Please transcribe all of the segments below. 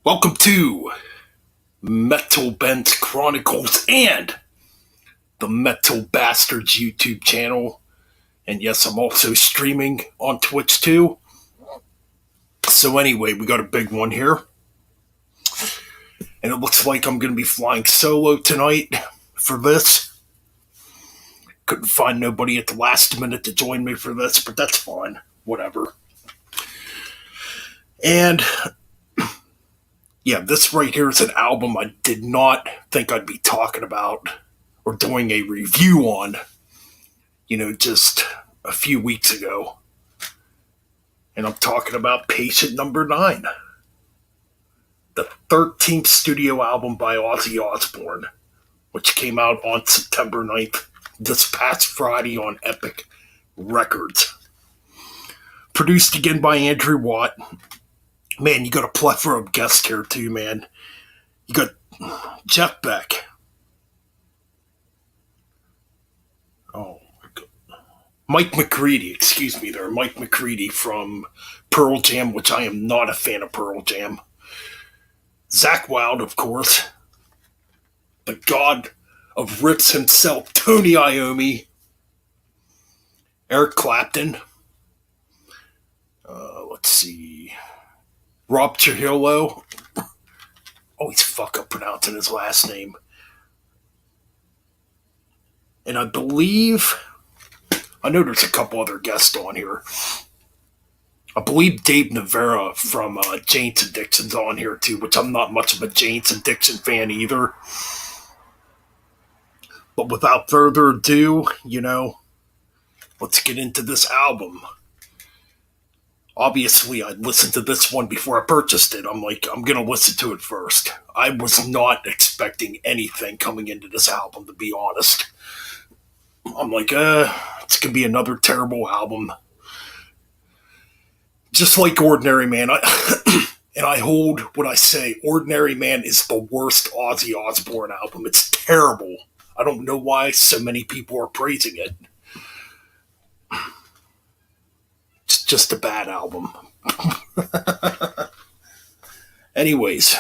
Welcome to Metal Bent Chronicles and the Metal Bastards YouTube channel. And yes, I'm also streaming on Twitch too. So anyway, we got a big one here. And it looks like I'm going to be flying solo tonight for this. Couldn't find nobody at the last minute to join me for this, but that's fine. Whatever. And yeah, this right here is an album I did not think I'd be talking about or doing a review on, just a few weeks ago. And I'm talking about Patient Number 9, the 13th studio album by Ozzy Osbourne, which came out on September 9th, this past Friday on Epic Records. Produced again by Andrew Watt. Man, you got a plethora of guests here too, man. You got Jeff Beck. Oh, Mike McCready, excuse me there. Mike McCready from Pearl Jam, which I am not a fan of Pearl Jam. Zach Wilde, of course. The god of riffs himself, Tony Iommi. Eric Clapton. Let's see. Rob Trujillo. Always fuck up pronouncing his last name. And I know there's a couple other guests on here. I believe Dave Navarra from Jane's Addiction's on here too, which I'm not much of a Jane's Addiction fan either. But without further ado, let's get into this album. Obviously, I listened to this one before I purchased it. I'm like, I'm going to listen to it first. I was not expecting anything coming into this album, to be honest. I'm like, it's going to be another terrible album. Just like Ordinary Man. And I hold what I say. Ordinary Man is the worst Ozzy Osbourne album. It's terrible. I don't know why so many people are praising it. It's just a bad album. Anyways,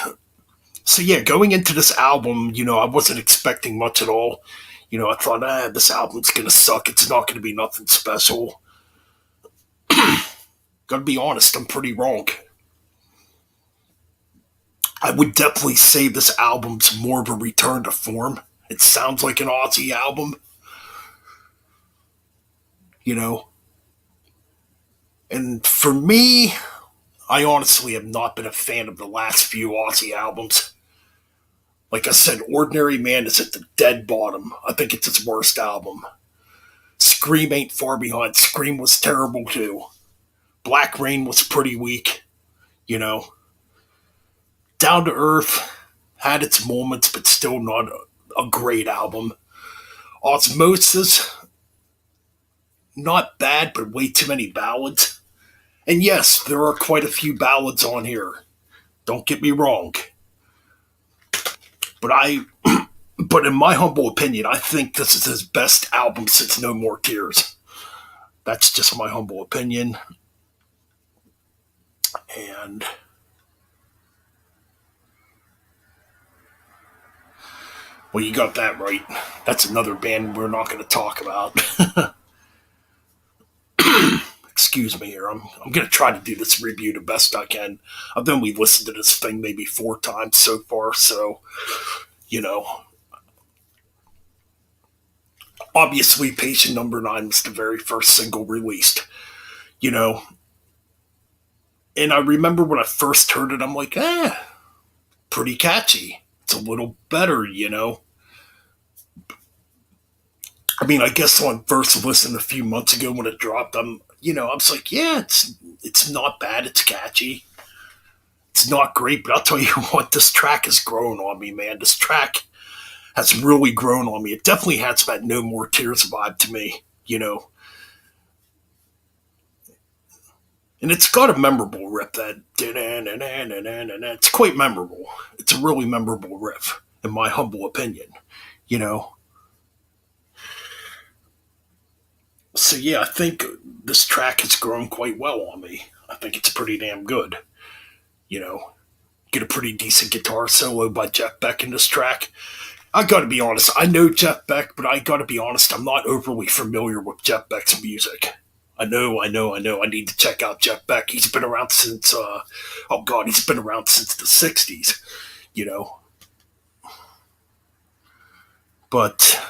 so yeah, going into this album, I wasn't expecting much at all. I thought, this album's gonna suck. It's not gonna be nothing special. Gotta be honest, I'm pretty wrong. I would definitely say this album's more of a return to form. It sounds like an Ozzy album, you know. And for me, I honestly have not been a fan of the last few Ozzy albums. Like I said, Ordinary Man is at the dead bottom. I think it's his worst album. Scream ain't far behind. Scream was terrible too. Black Rain was pretty weak, you know. Down to Earth had its moments, but still not a great album. Osmosis, not bad, but way too many ballads. And yes, there are quite a few ballads on here. Don't get me wrong. But but in my humble opinion, I think this is his best album since No More Tears. That's just my humble opinion. And well, you got that right. That's another band we're not going to talk about. Excuse me here. I'm going to try to do this review the best I can. I've only listened to this thing maybe 4 times so far, so, you know. Obviously, Patient Number 9 was the very first single released, you know. And I remember when I first heard it, I'm like, pretty catchy. It's a little better, you know. I mean, I guess on first listen a few months ago when it dropped, I was like, yeah, it's not bad. It's catchy. It's not great, but I'll tell you what, this track has grown on me, man. This track has really grown on me. It definitely has that No More Tears vibe to me, you know. And it's got a memorable riff that it's quite memorable. It's a really memorable riff, in my humble opinion, you know. So yeah, I think this track has grown quite well on me. I think it's pretty damn good, you know. get a pretty decent guitar solo by Jeff Beck in this track. I gotta be honest, I know Jeff Beck, but I gotta be honest, I'm not overly familiar with Jeff Beck's music. I need to check out Jeff Beck. He's been around since, oh God, he's been around since the 60s, you know. But,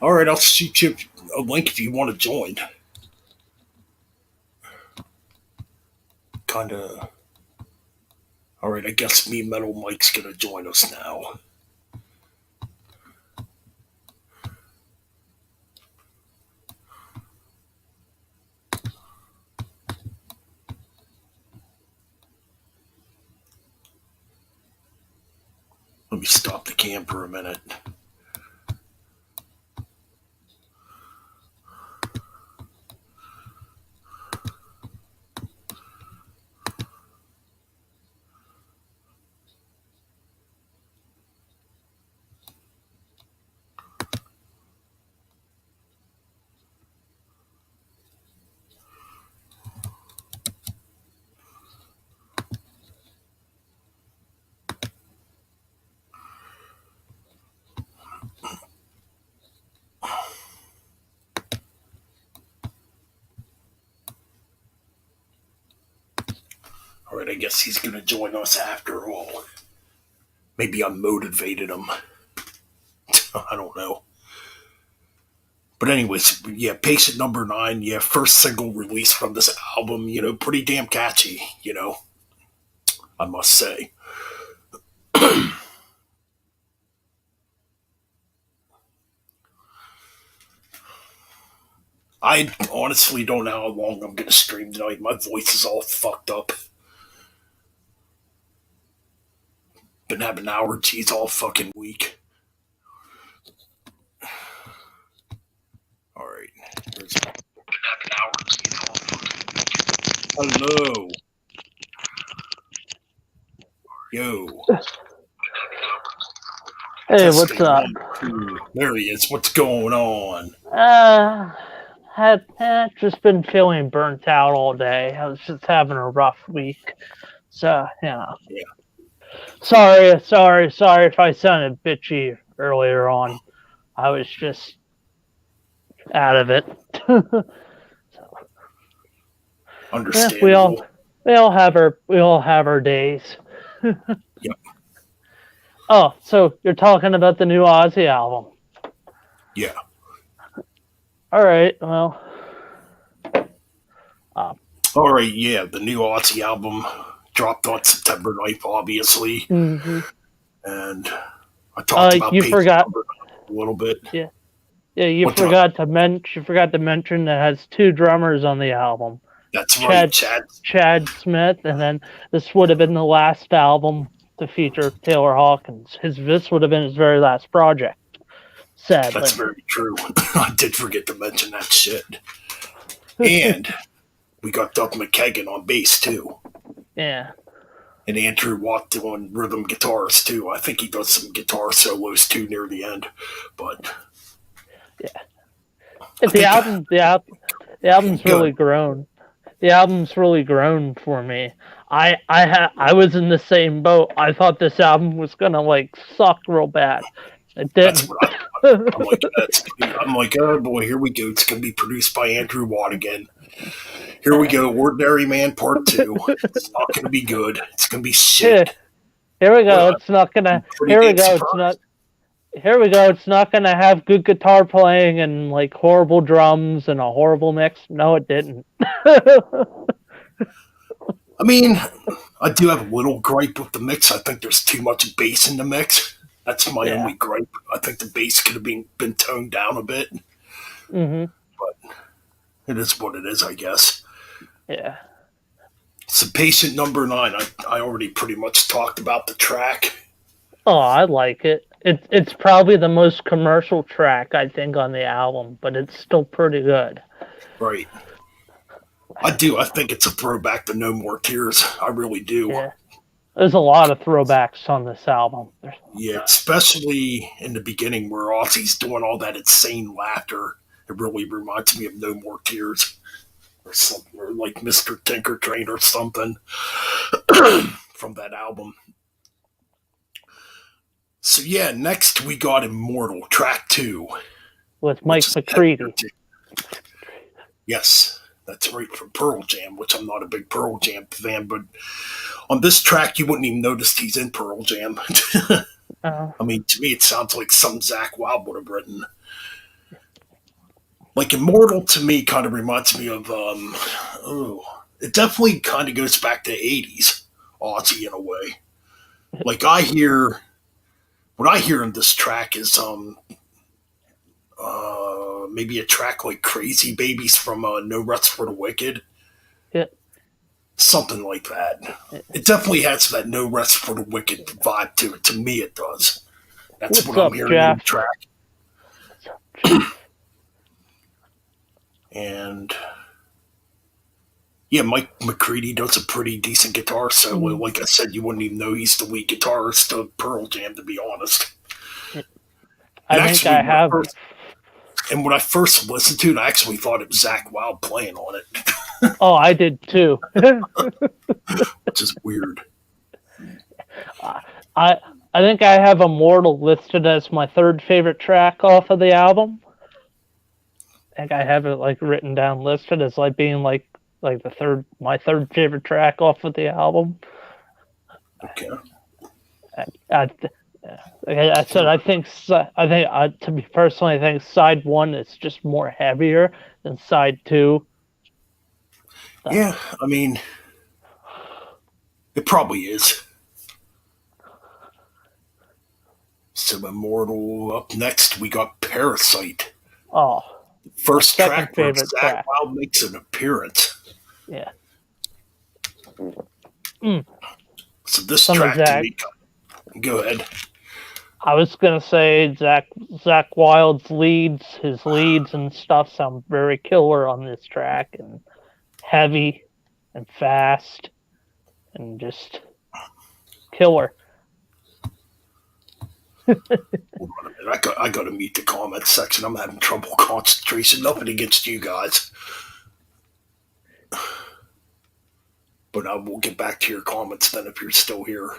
alright, I'll shoot you a link if you want to join. Kinda. Alright, I guess me Metal Mike's gonna join us now. Let me stop the cam for a minute. Alright, I guess he's gonna join us after all. Maybe I motivated him. I don't know. But anyways, yeah, Patient Number 9, yeah, first single release from this album, pretty damn catchy, I must say. I honestly don't know how long I'm gonna stream tonight. My voice is all fucked up. Been having allergies all fucking week. Alright. Been having allergies all fucking week. Hello. Yo. Hey, what's up? There he is. What's going on? Had just been feeling burnt out all day. I was just having a rough week. So, Yeah. Sorry if I sounded bitchy earlier on. I was just out of it. Understandable. We all have our days. Yep. Oh, so you're talking about the new Ozzy album? Yeah. All right. Well. All right. Yeah, the new Ozzy album dropped on September 9th, obviously, Mm-hmm. and I talked about you forgot a little bit. Yeah. Yeah, you forgot to mention that it has two drummers on the album. That's right, Chad Smith, and then this would have been the last album to feature Taylor Hawkins. This would have been his very last project. Sadly. That's very true. I did forget to mention that shit. And we got Doug McKagan on bass too. Yeah. And Andrew Watt on rhythm guitars too. I think he does some guitar solos too near the end. But yeah, the album's really grown. The album's really grown for me. I was in the same boat. I thought this album was gonna suck real bad. It didn't. That's what I'm like, oh boy, here we go. It's gonna be produced by Andrew Watt again. Here we go, Ordinary Man Part 2. It's not gonna be good. It's gonna be shit. Here we go. It's not gonna. Here we go. It's not. Here we go. It's not gonna have good guitar playing and horrible drums and a horrible mix. No, it didn't. I mean, I do have a little gripe with the mix. I think there's too much bass in the mix. That's my only gripe. I think the bass could have been toned down a bit. Mm-hmm. But it is what it is, I guess. Yeah. So Patient Number 9, I already pretty much talked about the track. Oh, I like it. It's probably the most commercial track, I think, on the album, but it's still pretty good. Right. I do. I think it's a throwback to No More Tears. I really do. Yeah. There's a lot of throwbacks on this album. Yeah, especially in the beginning where Ozzy's doing all that insane laughter. It really reminds me of No More Tears. or something, or like Mr. Tinker Train or something from that album. So yeah, next we got Immortal, track 2, with which Mike is a heavier McCready. Yes, that's right, from Pearl Jam, which I'm not a big Pearl Jam fan, but on this track you wouldn't even notice he's in Pearl Jam. Uh, I mean, to me it sounds like something Zach Wild would have written. Like Immortal to me kind of reminds me of it definitely kind of goes back to '80s Ozzy in a way. Like what I hear in this track is maybe a track like Crazy Babies from No Rest for the Wicked, yeah, something like that. yeah. It definitely has that No Rest for the Wicked vibe to it. To me, it does. That's What's what I'm up, hearing in the Jeff? track. What's up, Jeff? And yeah, Mike McCready does a pretty decent guitar solo. Mm. Like I said, you wouldn't even know he's the lead guitarist of Pearl Jam, to be honest. And I think actually, I have. when I first listened to it, I actually thought it was Zach Wild playing on it, Oh, I did too. which is weird. I I think I have Immortal listed as my third favorite track off of the album. I think I have it like written down listed as like being like the third my third favorite track off of the album. Okay. I, like I said, to be personally, I think side one is just more heavier than side two. Yeah, I mean, it probably is. So Immortal. Up next, we got Parasite. Oh, my First second track where favorite Zach track. Wild makes an appearance. Yeah. Mm. So this Some of track to Zach. me, go ahead. I was gonna say Zach Wild's his leads and stuff sound very killer on this track and heavy and fast and just killer. I got to meet the comment section. I'm having trouble concentration. Nothing against you guys, but I will get back to your comments then if you're still here.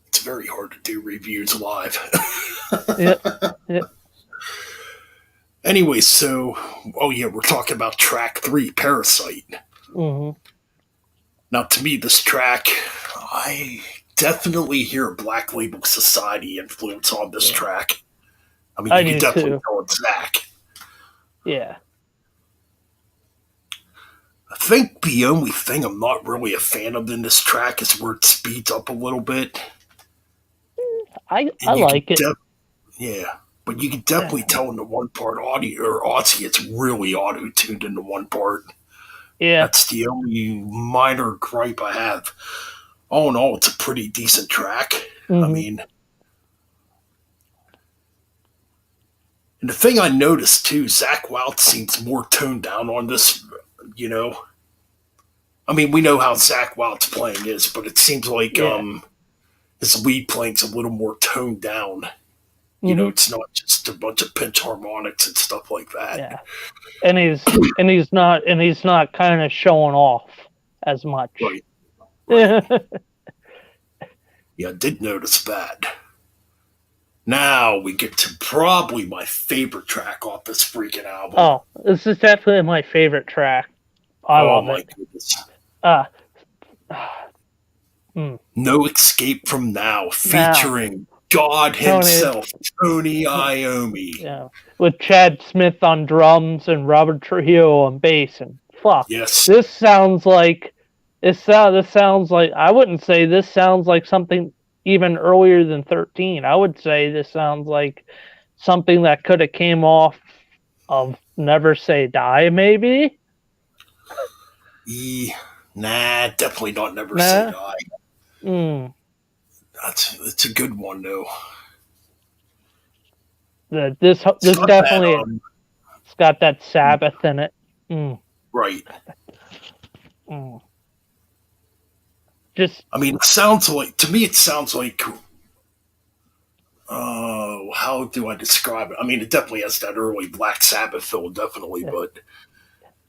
It's very hard to do reviews live. Yeah, yeah. Anyway, so oh yeah, we're talking about track 3, Parasite. Mm-hmm. Now, to me, this track, I definitely hear a Black Label Society influence on this Yeah. track. I mean, I you can do definitely too. tell it's Zach. Yeah. I think the only thing I'm not really a fan of in this track is where it speeds up a little bit, I and you can like it. yeah, but you can definitely tell in the one part audio or Ozzy, it's really auto tuned in the one part. Yeah. That's the only minor gripe I have. All in all, it's a pretty decent track. I Mm-hmm. mean, and the thing I noticed too, Zach Wild seems more toned down on this. You know, I mean, we know how Zach Wild's playing is, but it seems like Yeah. his lead playing's a little more toned down. You know, Mm-hmm. it's not just a bunch of pinch harmonics and stuff like that. Yeah. And he's not kind of showing off as much. Right. Yeah. Yeah, I did notice that. Now we get to probably my favorite track off this freaking album. Oh, this is definitely my favorite track. I Oh love my it. goodness. Uh, No Escape from Now, now, featuring God Tony, himself, Tony Iommi. yeah, with Chad Smith on drums and Robert Trujillo on bass, and fuck, Yes. this sounds like this sounds like I wouldn't say this sounds like something even earlier than 13. I would say this sounds like something that could have came off of Never Say Die, maybe. Nah, definitely not Never Say Nah. Die. Mm. It's a good one though. This It's not definitely bad, it's got that Sabbath in it. Mm. right. Mm. Just I mean, it sounds like to me. It sounds like How do I describe it? I mean, it definitely has that early Black Sabbath feel, definitely, Yeah. but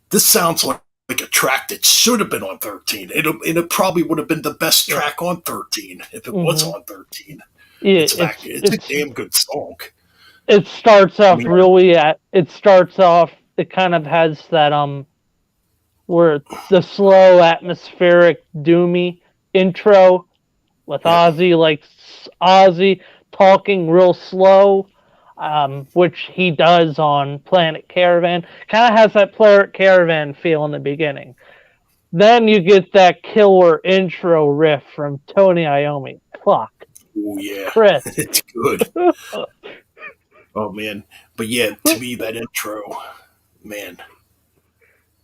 this sounds like a track that should have been on 13. It probably would have been the best Yeah. track on 13 if it was hmm on 13. Yeah. It's a damn good song. It starts I off mean, really at. It starts off. It kind of has that where the slow atmospheric doomy intro with yeah, Ozzy talking real slow, which he does on Planet Caravan. Kind of has that Planet Caravan feel in the beginning. Then you get that killer intro riff from Tony Iommi. Fuck, oh that's yeah, crisp. it's good. Oh man, but yeah, to me that intro, man,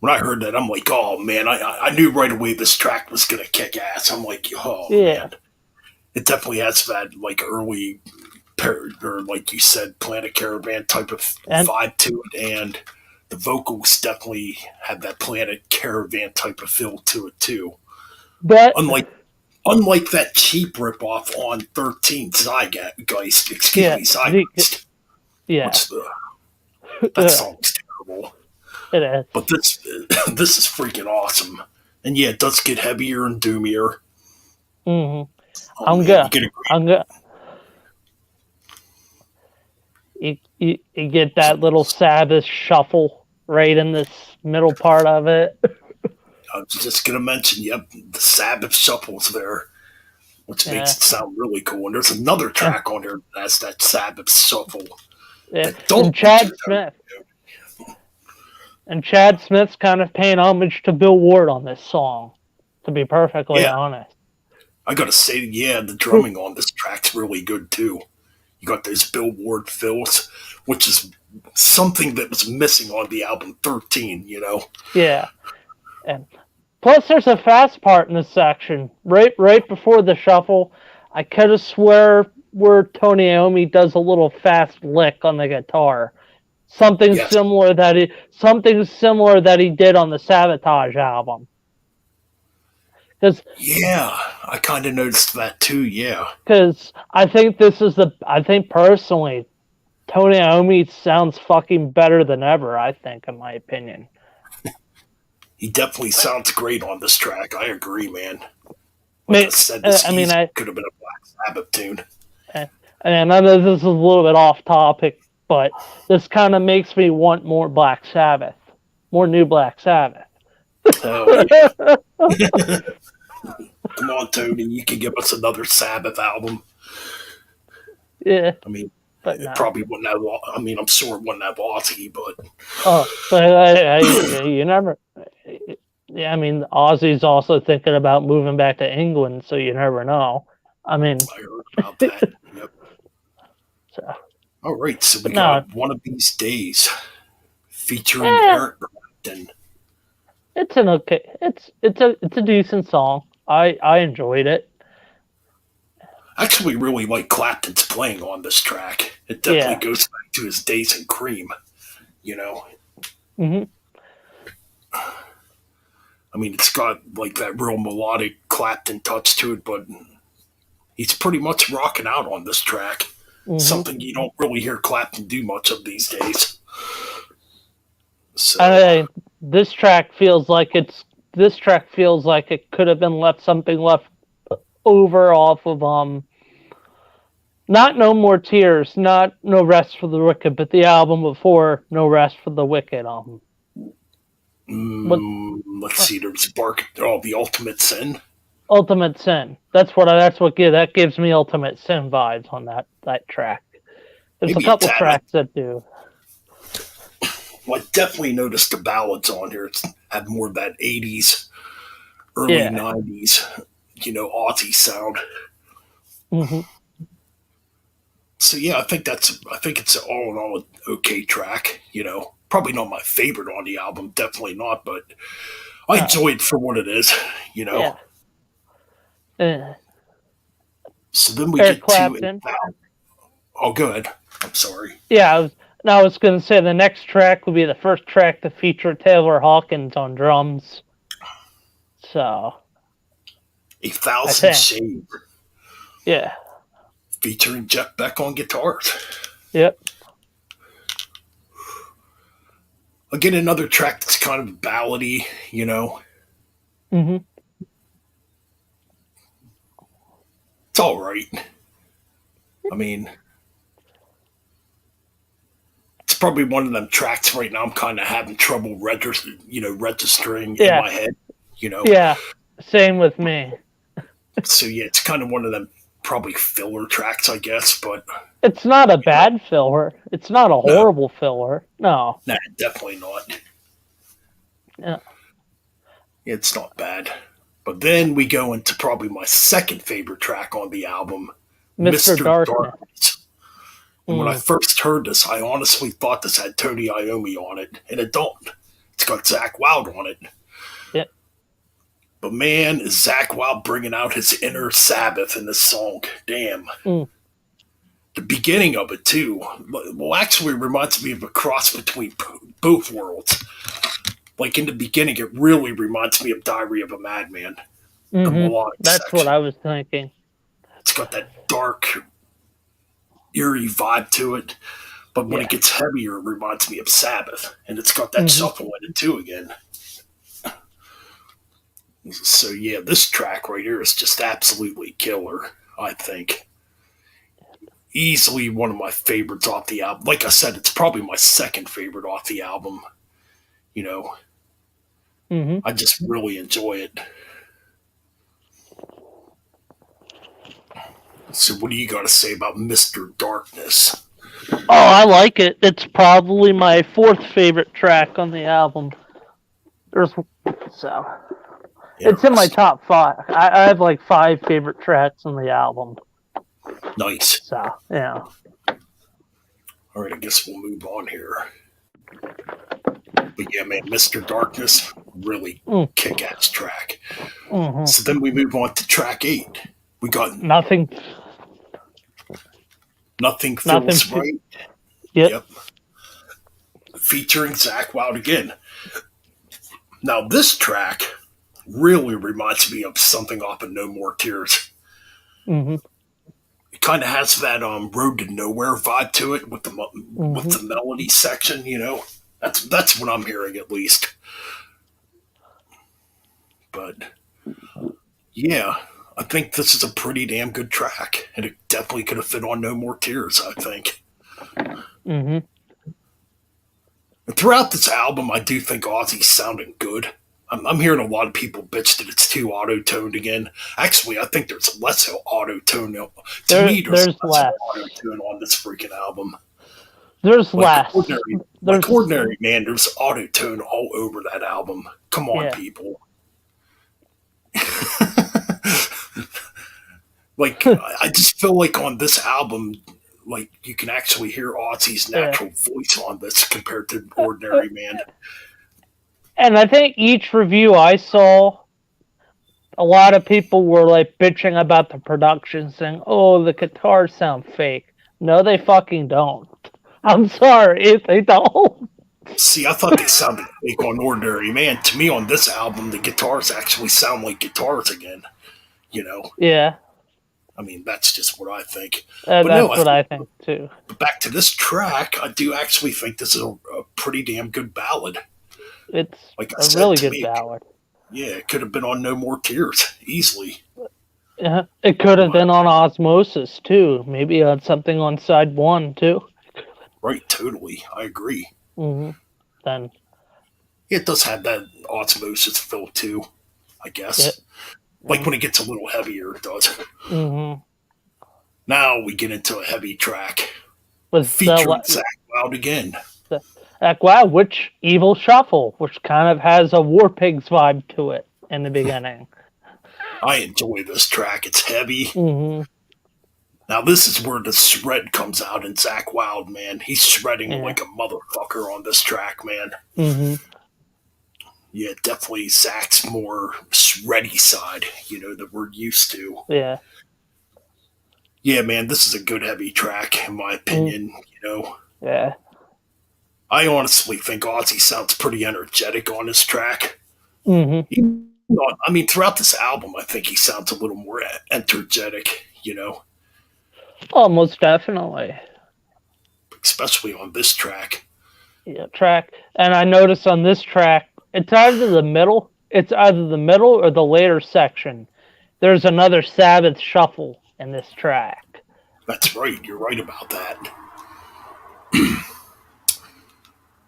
when I heard that, I'm like, oh man, I knew right away this track was gonna kick ass. I'm like, oh Yeah, man, it definitely has that like early, or like you said, Planet Caravan type of and vibe to it, and the vocals definitely had that Planet Caravan type of feel to it too. but Unlike unlike that cheap ripoff on 13 Zeitgeist, excuse yeah, me, Zeitgeist, yeah, which that it song's terrible. is. But this this is freaking awesome. And yeah, it does get heavier and doomier. hmm Oh I'm man, good. you get a great. I'm good. You get that little Sabbath shuffle right in this middle part of it. I was just gonna mention, yep, the Sabbath shuffles there, which makes Yeah, it sound really cool. And there's another and, track on there that has that Sabbath shuffle yeah. that and don't feature Chad them. Smith. And Chad Smith's kind of paying homage to Bill Ward on this song, to be perfectly Yeah, honest. I gotta say, yeah, the drumming on this track's really good too. You got those Billboard fills, which is something that was missing on the album 13, you know? Yeah, and plus there's a fast part in this section right before the shuffle. I could have swear where Tony Iommi does a little fast lick on the guitar. Yes. Something similar that he did on the Sabotage album. Because Yeah, I kind of noticed that too, yeah. I think personally Tony Iommi sounds fucking better than ever. I think, in my opinion. He definitely sounds great on this track. I agree, man. Like I I said, this I mean, easily could have been a Black Sabbath tune. and I know this is a little bit off topic, but this kind of makes me want more Black Sabbath, more new Black Sabbath. Oh, yeah. Come on, Tony, you can give us another Sabbath album. Yeah, I mean, but it no. probably wouldn't have, I mean, I'm sure it wouldn't have Ozzy, but Oh, but you never. Yeah, I mean, Ozzy's also thinking about moving back to England, so you never know. I mean, I heard about that. Yep. so, All right, so we but no, got One of These Days featuring eh, Eric Clapton. it's an okay. It's a decent song. I enjoyed it. I actually really like Clapton's playing on this track. It definitely Yeah. goes back to his days in Cream, you know? hmm I mean, it's got like that real melodic Clapton touch to it, but he's pretty much rocking out on this track. hmm Something you don't really hear Clapton do much of these days. So, I this track feels like it's this track feels like it could have been left over off of not No More Tears, not No Rest for the Wicked, but the album before No Rest for the Wicked. What let's see. There's Bark. Oh, the Ultimate Sin. Ultimate Sin. That gives me Ultimate Sin vibes on that track. There's a Maybe a couple tad. tracks that do. Well, I definitely noticed the ballads on here. It's had more of that 80s, early Yeah. 90s, Aussie sound. hmm So yeah, I think it's all in all an okay track. Probably not my favorite on the album, definitely not, but I No. enjoy it for what it is. You Yeah. know. Uh, So then we Eric get to Clapton. oh, good. I'm sorry. Yeah. I was gonna say the next track will be the first track to feature Taylor Hawkins on drums. So A I Thousand think. Shades. Yeah. featuring Jeff Beck on guitars. Yep. Again, another track that's kind of ballady, you know. Mhm. It's all right. I mean, it's probably one of them tracks right now I'm kind of having trouble registering in Yeah. my head, you know. Yeah. Same with me. So yeah, it's kind of one of them probably filler tracks, I guess. But It's not a you know, bad filler. It's not a no, horrible filler. No. nah, definitely not. Yeah. It's not bad. But then we go into probably my second favorite track on the album, Mr. Mr. Darkness. Darkness. And when I Mm. first heard this, I honestly thought this had Tony Iommi on it, and it don't. It's got Zach Wild on it. Yep. But man, is Zach Wild bringing out his inner Sabbath in this song. Damn. Mm. The beginning of it, too. Well, actually, it reminds me of a cross between both worlds. Like in the beginning, it really reminds me of Diary of a Madman, the Mhm. melodic That's what section. I was thinking. It's got that dark, eerie vibe to it. But when it Yeah. gets heavier, it reminds me of Sabbath. And it's got that Mhm. shuffle in it, too, again. So, yeah, this track right here is just absolutely killer, I think. Easily one of my favorites off the album. Like I said, it's probably my second favorite off the album. You know, Mhm. I just really enjoy it. So, what do you got to say about Mr. Darkness? Oh, I like it. It's probably my fourth favorite track on the album. There's so it's in my Interesting. top five. I have like five favorite tracks on the album. Nice. So yeah. All right, I guess we'll move on here. But yeah, man, Mr. Darkness, really Mm. kick ass track. Mhm. So then we move on to track 8. We got Nothing. Nothing Nothing. Feels Right. Yep. Yep. Featuring Zach Wild again. Now, this track really reminds me of something off of No More Tears. Mhm. It kind of has that Road to Nowhere vibe to it with Mhm. the melody section, you know. That's what I'm hearing at least. But yeah, I think this is a pretty damn good track, and it definitely could have fit on No More Tears, I think. Mhm. And throughout this album, I do think Ozzy's sounding good. I'm hearing a lot of people bitch that it's too auto-toned again. Actually, I think there's less auto-tone. To me, there's There's less less. auto-tone on this freaking album. There's Like less. ordinary, like There's ordinary man, there's auto-tone all over that album. Come on, yeah. people. Like I just feel like on this album, like you can actually hear Ozzy's Yeah. natural voice on this compared to Ordinary Man. And I think each review I saw, a lot of people were like bitching about the production, saying, "Oh, the guitars sound fake." No, they fucking don't. I'm sorry, they don't. See, I thought they sounded fake on Ordinary Man. To me, on this album, the guitars actually sound like guitars again. You know, Yeah, I mean, that's just what I think. But no, that's what I think too. but back to this track, I do actually think this is a pretty damn good ballad. It's Like I a said, really to good me, ballad. yeah, it could have been on No More Tears easily. Yeah, it could In have my been on Osmosis too. Maybe on something on side one too. right, totally, I agree. Hmm. Then It does have that osmosis feel too, I it. guess. Like Mm, when it gets a little heavier, it does. mm-hmm. Now we get into a heavy track With featuring Zach Wild again. the like wow, which Evil Shuffle, which kind of has a War Pigs vibe to it in the beginning. I enjoy this track. It's heavy. Hmm. Now this is where the shred comes out in Zach Wild, man. He's shredding Yeah. like a motherfucker on this track, man. Hmm. Yeah, definitely Zach's more shreddy side, that we're used to. Yeah. Yeah, man, this is a good heavy track, in my Mm, opinion. yeah. I honestly think Ozzy sounds pretty energetic on this track. Hmm. I mean, throughout this album, I think he sounds a little more energetic. Almost definitely. especially on this track. Yeah, track. And I noticed on this track, it's either the middle. It's either the middle or the later section. There's another Sabbath shuffle in this track. That's right, you're right about that.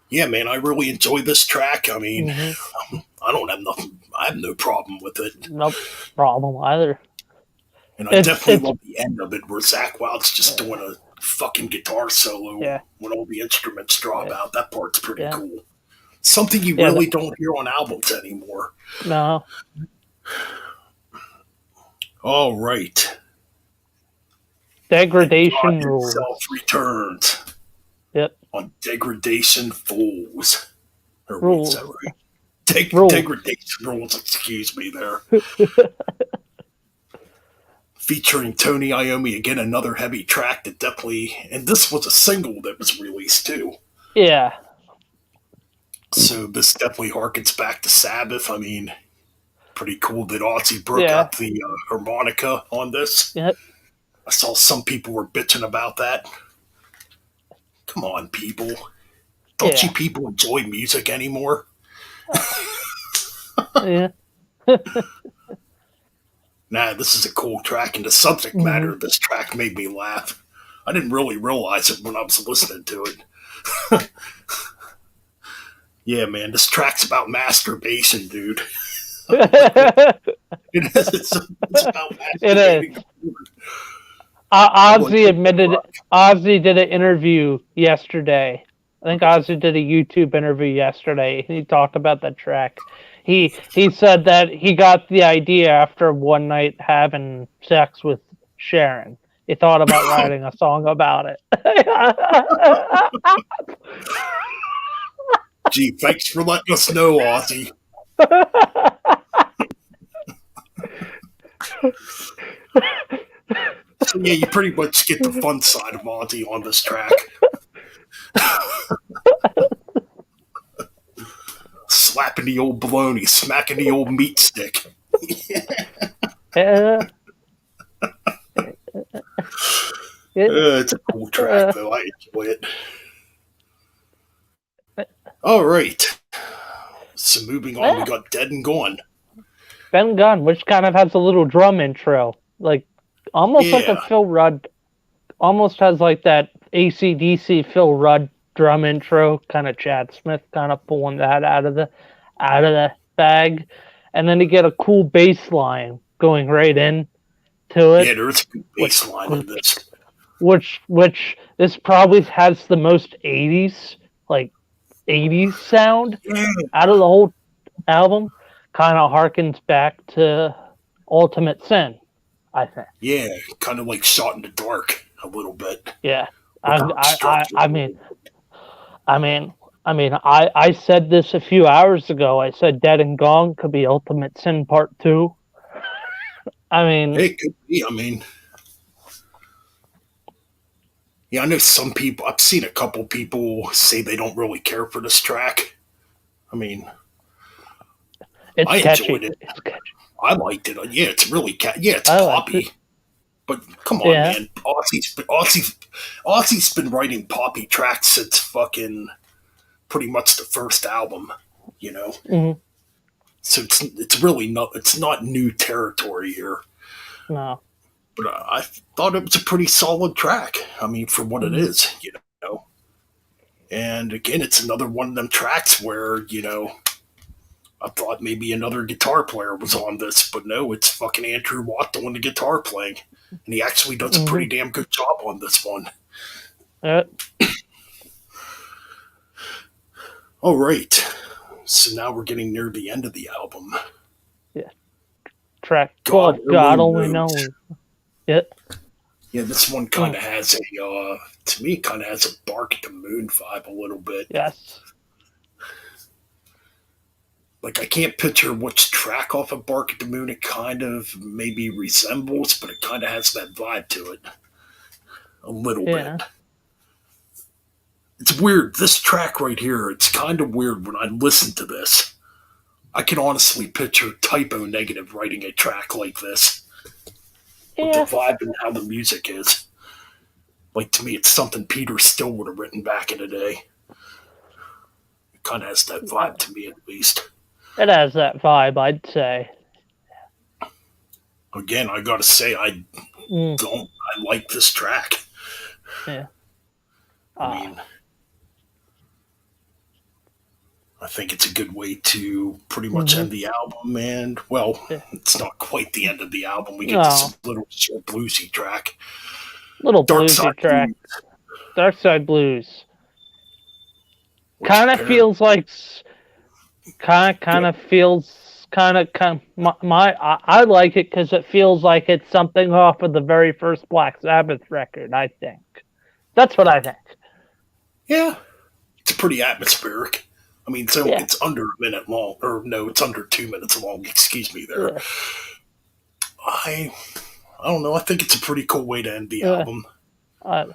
Yeah, man, I really enjoy this track. I mean, Mm-hmm. I don't have nothing, I have no problem with it. No problem either. And I definitely It's love the end of it where Zach Wild's just doing a fucking guitar solo yeah, when all the instruments drop yeah, out. That part's pretty yeah, cool. Something you yeah. really don't hear on albums anymore. No, All right. And God degradation himself rules. returns Yep, on Degradation Fools. Or wait, is that rules, right? rules. Degradation Rules, excuse me there. Featuring Tony Iommi again, another heavy track that definitely, and this was a single that was released too. Yeah, So this definitely harkens back to Sabbath. I mean, pretty cool that Ozzy broke yeah, out the harmonica on this. yep, I saw some people were bitching about that. Come on, people. Don't you yeah, people enjoy music anymore? yeah. Nah, this is a cool track, and the subject matter Mm-hmm. of this track made me laugh. I didn't really realize it when I was listening to it. Yeah, man, this track's about masturbation, dude. It is. It's about It is. masturbating to porn. I want Ozzy to admitted. Ozzy did an interview yesterday. I think Ozzy did a YouTube interview yesterday. He talked about that track. He said that he got the idea after one night having sex with Sharon. He thought about writing a song about it. Gee, thanks for letting us know, Ozzy. So yeah, you pretty much get the fun side of Ozzy on this track. Slapping the old baloney, smacking the old meat stick. Yeah, It's a cool track, though. I enjoy it. All right. So moving on, we yeah. got Dead and Gone. Ben Gunn, which kind of has a little drum intro, like almost like a Yeah, Phil Rudd, almost has like that ACDC Phil Rudd drum intro, kind of Chad Smith kind of pulling that out of the bag, and then to get a cool bass line going right in to it, yeah, there's a good which bass line in this. which this probably has the most 80s, like 80s sound Yeah, out of the whole album. Kind of harkens back to Ultimate Sin, I think. yeah, kind of like Shot in the Dark a little bit Yeah. with I the I I, structure. I mean I mean I said this a few hours ago. I said Dead and Gone could be Ultimate Sin Part 2. I mean, It could be. I mean, yeah, I know some people. I've seen a couple people say they don't really care for this track. I mean, it's I enjoyed catchy. it. It's catchy. I liked it. Yeah, it's really yeah, it's I liked it. poppy. But come on, Yeah. man, Ozzy's been writing poppy tracks since fucking pretty much the first album. You know, Hmm. so it's not new territory here. No. But I thought it was a pretty solid track. I mean, for what it Hmm. is, you know. And again, it's another one of them tracks where I thought maybe another guitar player was on this, but no, it's fucking Andrew Watt doing the guitar playing, and he actually does a Hmm. pretty damn good job on this one. Yeah. All right, so now we're getting near the end of the album. Yeah. Track God 12. God only only knows. knows. Yeah. Yeah, this one kind Mm. of has to me, it kind of has a Bark at the Moon vibe a little bit. Yes. Like I can't picture which track off of Bark at the Moon it kind of maybe resembles, but it kind of has that vibe to it a little Yeah. bit. It's weird. This track right here, it's kind of weird when I listen to this. I can honestly picture Typo Negative writing a track like this with the Yeah. vibe and how the music is. Like, to me, it's something Peter still would have written back in the day. It kind of has that vibe to me, at least. It has that vibe, I'd say. Again, I gotta say, Mm, I like this track. yeah. I Uh, mean, I think it's a good way to pretty much mm-hmm. end the album. And, well, Yeah. it's not quite the end of the album. We get to No, some little short bluesy track. little Dark bluesy Side track. Blues, Dark Side Blues. which Kind of apparently. feels like, kind Good. of feels, I like it because it feels like it's something off of the very first Black Sabbath record, I think. That's what I think. Yeah, it's pretty atmospheric. I mean, so Yeah. it's under a minute long, or no, it's under 2 minutes long. Excuse me, there. Yeah. I I don't know. I think it's a pretty cool way to end the Uh, album. uh,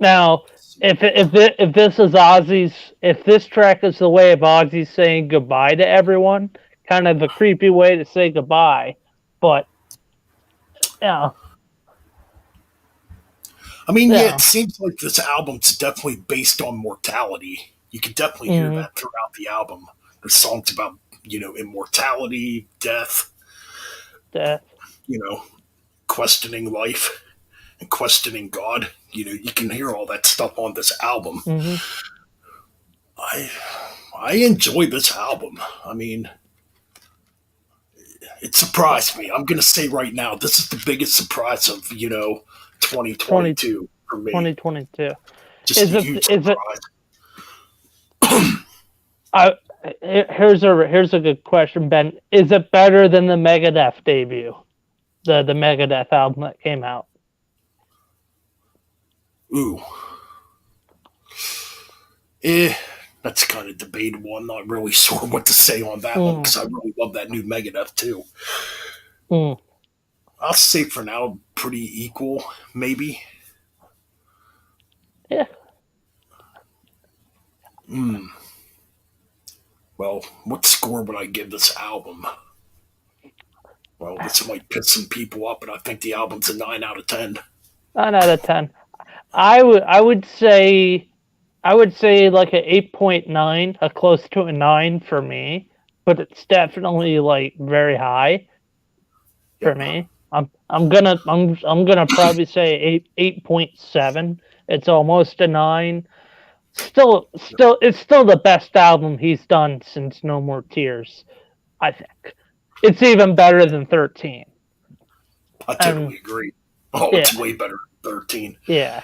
Now, if this is if this track is the way of Ozzy saying goodbye to everyone, kind of a creepy way to say goodbye. But yeah, I mean, yeah, it yeah, seems like this album's definitely based on mortality. You can definitely hear mm-hmm, that throughout the album. There's songs about, immortality, death, death, you know, questioning life and questioning God. You can hear all that stuff on this album. mm-hmm, I I enjoy this album. I mean, it surprised me. I'm gonna say right now, this is the biggest surprise of 20 2022 for me. 2022. Just Is a it huge is it? surprise. I here's a good question, Ben. Is it better than the Megadeth debut, the Megadeth album that came out? Ooh, eh, that's kind of debatable. I'm not really sure what to say on that one Mm, because I really love that new Megadeth too. mm, I'll say for now, pretty equal, maybe. yeah. Hmm. Well, what score would I give this album? Well, this might piss some people up, but I think the album's a 9 out of 10. 9 out of 10. I would say like a 8.9, a close to a 9 for me, but it's definitely like very high for Yep. me. I'm gonna probably say 8.7. It's almost a 9. It's still the best album he's done since No More Tears, I think. It's even better than 13. I And totally agree. Oh, yeah, it's way better than 13. yeah,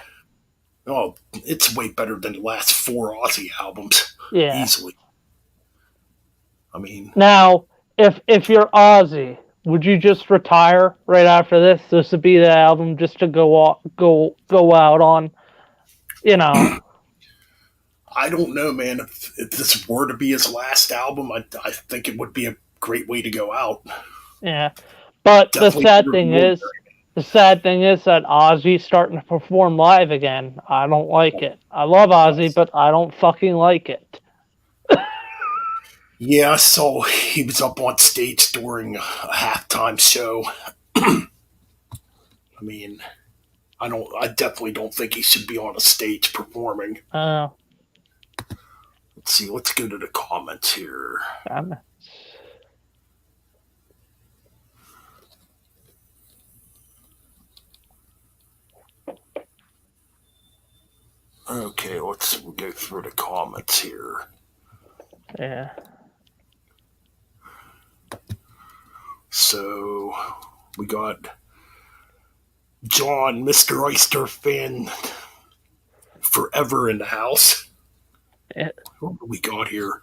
Oh, it's way better than the last four Ozzy albums. yeah. Easily. I mean, Now, if you're Ozzy, would you just retire right after this? This would be the album just to go out on, you know? I don't know, man. If this were to be his last album, I think it would be a great way to go out. Yeah. But Definitely better than Ordinary. the sad thing is that Ozzy's starting to perform live again. I don't like it. I love Ozzy, but I don't fucking like it. Yeah, I saw he was up on stage during a halftime show. I mean, I definitely don't think he should be on a stage performing. Uh, Let's see, let's go to the comments here. I'm, Okay, let's go through the comments here. yeah. So we got John, Mr. Oyster fan forever in the house. Yeah. What do we got here?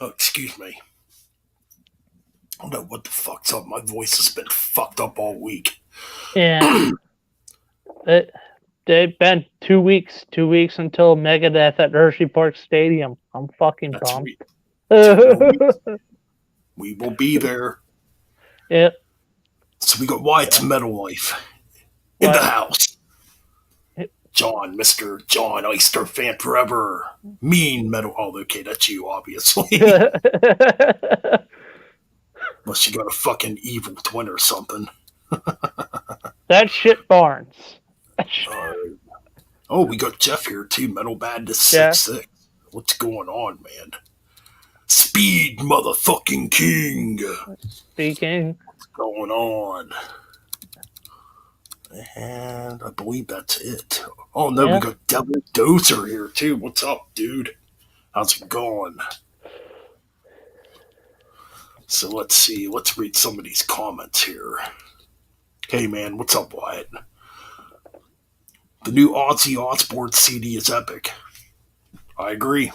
Oh, excuse me. I don't know what the fuck's up. My voice has been fucked up all week. Yeah. They've been 2 weeks, 2 weeks until Megadeth at Hershey Park Stadium. I'm fucking That's pumped. right. 2 more weeks. We will be there. Yeah. So we got Wyatt's Metal Life in the What? house. John, Mr. John Oyster fan forever. Mean metal. Oh, okay, that's you, obviously. That Unless you got a fucking evil twin or something. shit Barnes. Uh, oh, we got Jeff here too. Metal Madness Yeah. 66. What's going on, man? Speed, motherfucking king. Speaking. What's going on? And I believe that's it. Oh no, we Yeah. got Devil Dozer here too. What's up, dude? How's it going? So let's see. Let's read some of these comments here. Hey man, what's up, Wyatt? The new Ozzy Osbourne CD is epic. I agree.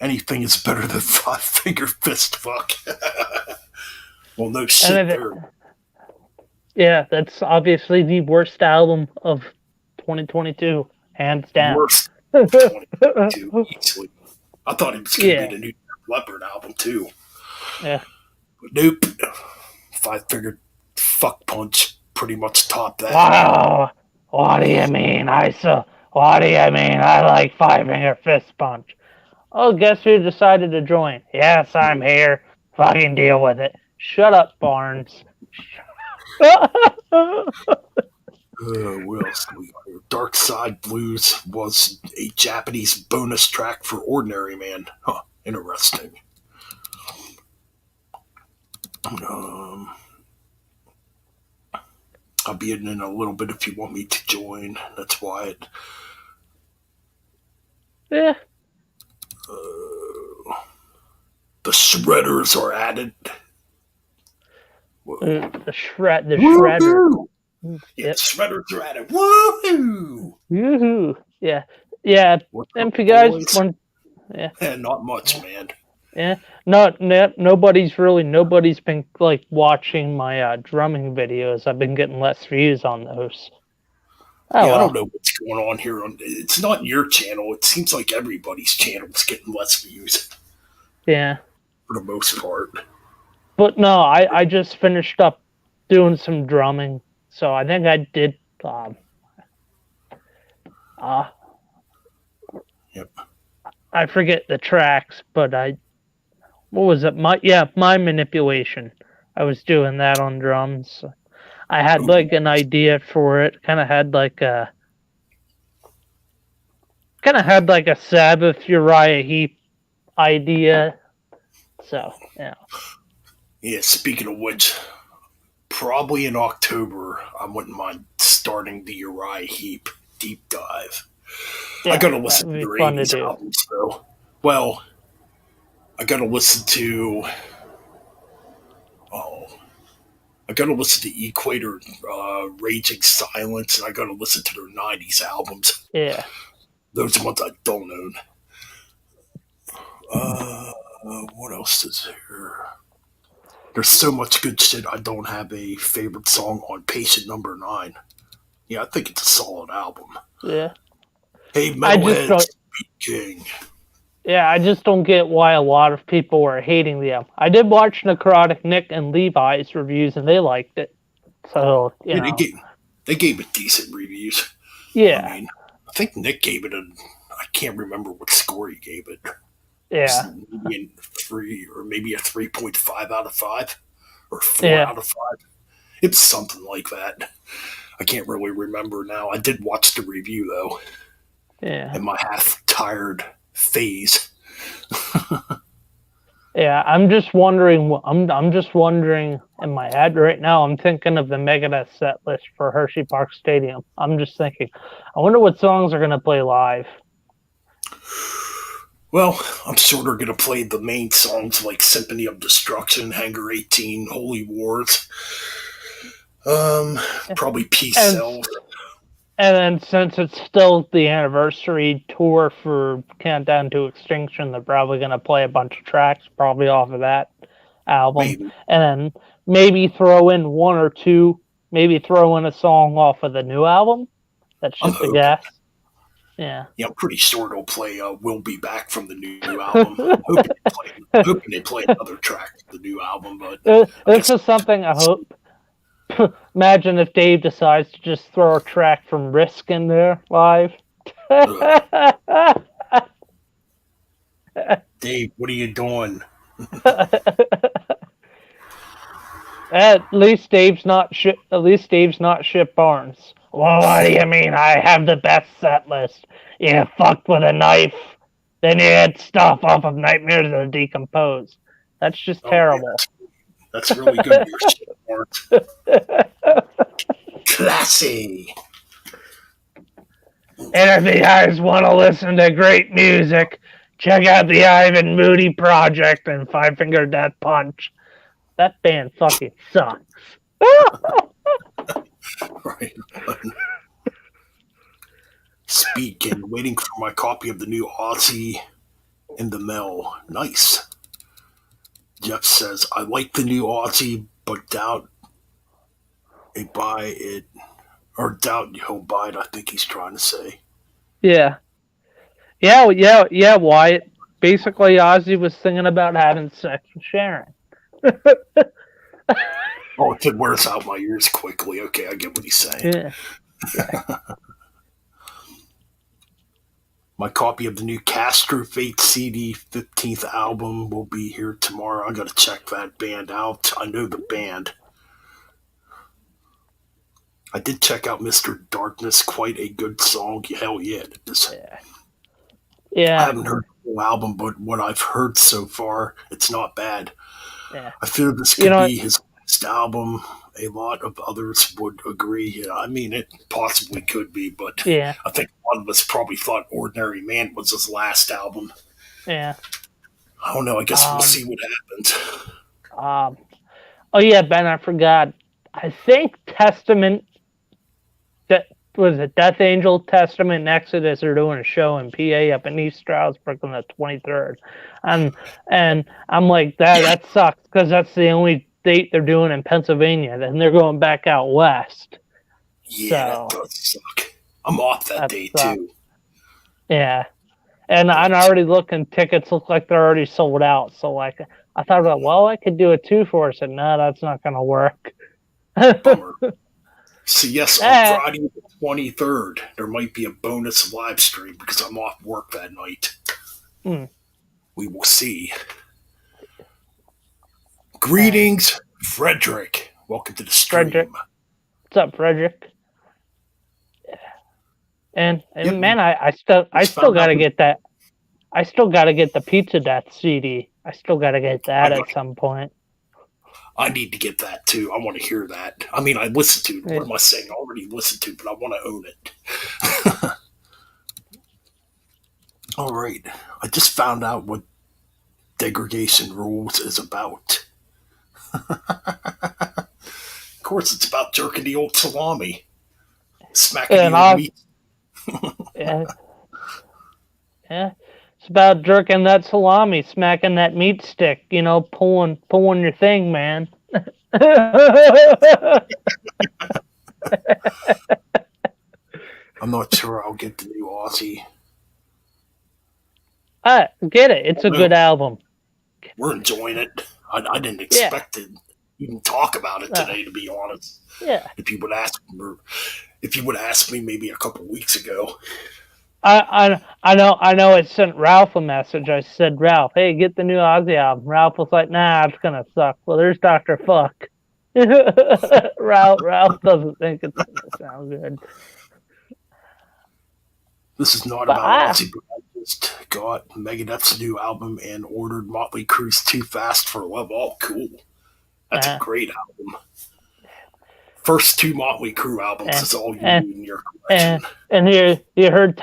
Anything is better than Five Finger Fist Fuck. Well, no shit And there. yeah, that's obviously the worst album of 2022, hands down. Worst of 2022 easily. I thought it was going to be Yeah. the new Leopard album too. Yeah. But nope. Five Finger Fuck Punch pretty much topped that. Wow. What do you mean? What do you mean? I like Five Finger Fist Punch. Oh, guess who decided to join? Yes, I'm here. Fucking deal with it. Shut up, Barnes. What else do we got here? Dark Side Blues was a Japanese bonus track for Ordinary Man. Huh, interesting. Um, I'll be in a little bit if you want me to join. That's why Yeah. the shredders are added. The shredder. Woohoo! Yeah, the Yep. shredders are added. Woohoo! Yoo-hoo. Yeah. Yeah. What's And up, if you guys boys? want, yeah. Not much, man. Yeah, nobody's been like watching my drumming videos. I've been getting less views on those. Oh Yeah, I don't well. know what's going on here. It's not your channel. It seems like everybody's channel's getting less views Yeah, for the most part. but no, I just finished up doing some drumming, so I think I did. Uh, Yep. I forget the tracks, but what was it? My manipulation. I was doing that on drums. I had Ooh, like an idea for it. Kind of had like a Sabbath Uriah Heep idea. So yeah, yeah, speaking of which, probably in October, I wouldn't mind starting the Uriah Heep deep dive. I yeah, gotta that listen would to be their fun to 80s do. albums, though. Well, I gotta listen to. Oh, I gotta listen to Equator, Raging Silence, and I gotta listen to their 90s albums. Yeah, Those are ones I don't own. Uh, what else is here? There's so much good shit. I don't have a favorite song on Patient Number 9. Yeah, I think it's a solid album. yeah. Hey, I just Metalhead don't. King. Yeah, I just don't get why a lot of people were hating the album. I did watch Necrotic Nick and Levi's reviews, and they liked it. So Yeah, they gave it decent reviews. I yeah, mean, I think Nick gave it a. I can't remember what score he gave it. It was yeah, maybe a 3 or maybe a 3.5 out of 5 or 4 yeah, out of 5. It's something like that. I can't really remember now. I did watch the review though, yeah. in my half tired phase. Yeah, I'm just wondering. I'm just wondering in my head right now. I'm thinking of the Megadeth set list for Hershey Park Stadium. I'm just thinking, I wonder what songs are gonna play live. Well, I'm sure they're gonna play the main songs like Symphony of Destruction, Hangar 18, Holy Wars. Um, Probably Peace And Sells. and then since it's still the anniversary tour for Countdown to Extinction, they're probably gonna play a bunch of tracks, probably off of that album, Maybe. and then maybe throw in one or two, maybe throw in a song off of the new album. That's I'm just a hoping. guess. Yeah. Yeah, I'm pretty sure they'll play "We'll Be Back" from the new album. Hoping they play another track from the new album, but I This guess is something I hope. Imagine if Dave decides to just throw a track from Risk in there live. Dave, what are you doing? At least Dave's not Ship Barnes. Well, what do you mean? I have the best set list. You fucked with a knife, then you had stuff off of Nightmares of the Decomposed. That's just Oh yeah, terrible. that's really good. Your shit, Mark. Classy. And if you guys want to listen to great music, check out the Ivan Moody Project and Five Finger Death Punch. That band fucking sucks. Right. Speaking, waiting for my copy of the new Ozzy in the mail. Nice. Jeff says, I like the new Ozzy, but doubt a buy it, or doubt he'll buy it, I think he's trying to say. Yeah. Yeah, Wyatt. Basically, Ozzy was thinking about having sex with Sharon. Oh, it wears out my ears quickly. Okay, I get what he's saying. Yeah. My copy of the new Castro Fate CD 15th album will be here tomorrow. I gotta check that band out. I know the band. I did check out Mr. Darkness, quite a good song. Hell yeah. I Yeah. haven't heard the whole album, but what I've heard so far, it's not bad. Yeah. I feel this You could know, be his last album. A lot of others would agree. Yeah, I mean, it possibly could be, but yeah. I think a lot of us probably thought Ordinary Man was his last album. Yeah. I don't know. I guess we'll Um, see what happens. um, oh, yeah, Ben, I forgot. I think Testament, that was it, Death Angel, Testament, and Exodus are doing a show in PA up in East Stroudsburg on the 23rd. And I'm like, that sucks because that's the only date they're doing in Pennsylvania. Then they're going back out west. Yeah, that So does suck. I'm off that that day sucks. too. Yeah. And I'm But already looking, tickets look like they're already sold out. So, like, I thought about, well, I could do a two for us. And no, that's not going to work. bummer. So yes, on eh, Friday the 23rd, there might be a bonus live stream because I'm off work that night. hmm, We will see. eh. Greetings, Frederick. Welcome to the Frederick. stream. What's up, Frederick? And Yep, man, I just still found out gotta that get that. I still gotta get the Pizza Death CD. I still gotta get I that got. at some point. I need to get that too. I want to hear that. I mean, I listened to it. Yeah. What am I saying? I already listened to it, but I want to own it. All right. I just found out what degradation rules is about. Of course, it's about jerking the old salami, smacking the And old I, meat. yeah, yeah. It's about jerking that salami, smacking that meat stick. Pulling your thing, man. I'm not sure I'll get the new Aussie. I get it. It's a No, good album. we're enjoying it. I didn't Yeah. expect to even talk about it Uh, today, to be honest. yeah. If you would ask, if you would ask me maybe a couple weeks ago, I know. I sent Ralph a message. I said, Ralph, hey, get the new Ozzy album. Ralph was like, nah, it's gonna suck. Well, there's Doctor Fuck. Ralph doesn't think it's gonna sound good. this is not But about Ozzy, but I just got Megadeth's new album and ordered Motley Crue's Too Fast for Love. Oh, cool. That's a uh, great album. First two Motley Crue albums uh, is all you uh, need in your uh, collection. and here you heard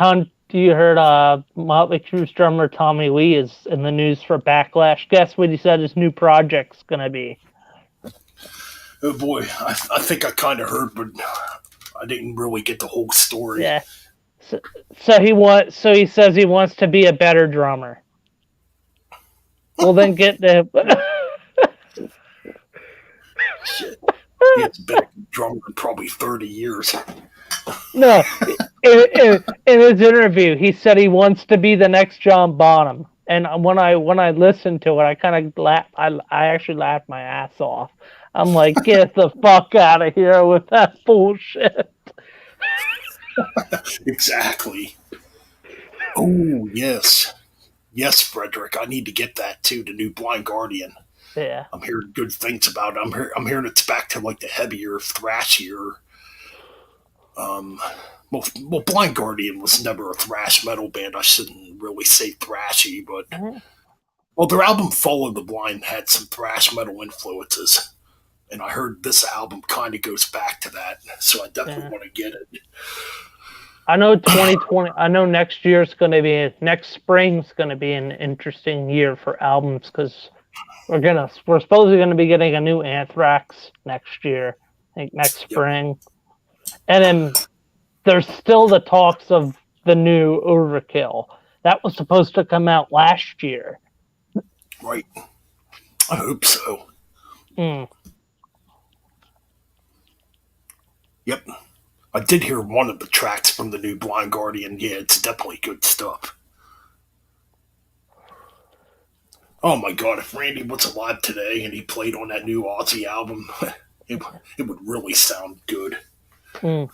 Motley Crue's drummer Tommy Lee is in the news for Backlash. Guess what he said his new project's gonna be? Oh boy, I think I kind of heard, but I didn't really get the whole story. Yeah. So, so he says he wants to be a better drummer. Well, then get the. Shit. He has been a drummer in probably 30 years. No, in his interview, he said he wants to be the next John Bonham. And when I listened to it, I kind of laughed. I actually laughed my ass off. I'm like, get the fuck out of here with that bullshit. Exactly. Oh, yes. Yes, Frederick. I need to get that too, the new Blind Guardian. Yeah. I'm hearing good things about it. I'm hearing it's back to like the heavier, thrashier. Um, well, Blind Guardian was never a thrash metal band. I shouldn't really say thrashy, but Mm-hmm. well, their album Follow the Blind had some thrash metal influences, and I heard this album kind of goes back to that. So I definitely Yeah. want to get it. I know 2020. I know next spring's going to be an interesting year for albums because we're supposedly going to be getting a new Anthrax next year. I think next Yep, spring, and then there's still the talks of the new Overkill that was supposed to come out last year. right. I hope so. Mm, Yep. I did hear one of the tracks from the new Blind Guardian. Yeah, it's definitely good stuff. Oh my god, if Randy was alive today and he played on that new Ozzy album, it, it would really sound good. mm.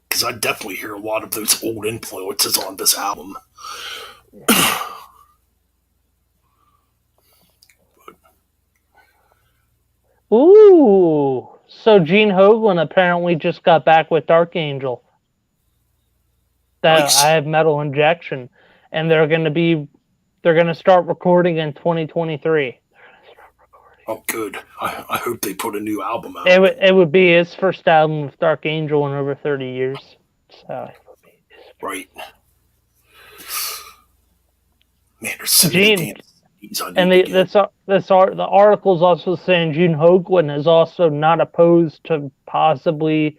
Because I definitely hear a lot of those old influences on this album. Ooh, so Gene Hoglan apparently just got back with Dark Angel. That I Nice. have Metal Injection, and they're going to start recording in 2023. Oh, good. I hope they put a new album out. It would be his first album with Dark Angel in over 30 years. So Right. Man, there's so many Gene, damn CDs I and need to get. the article's also saying Gene Hoglan is also not opposed to possibly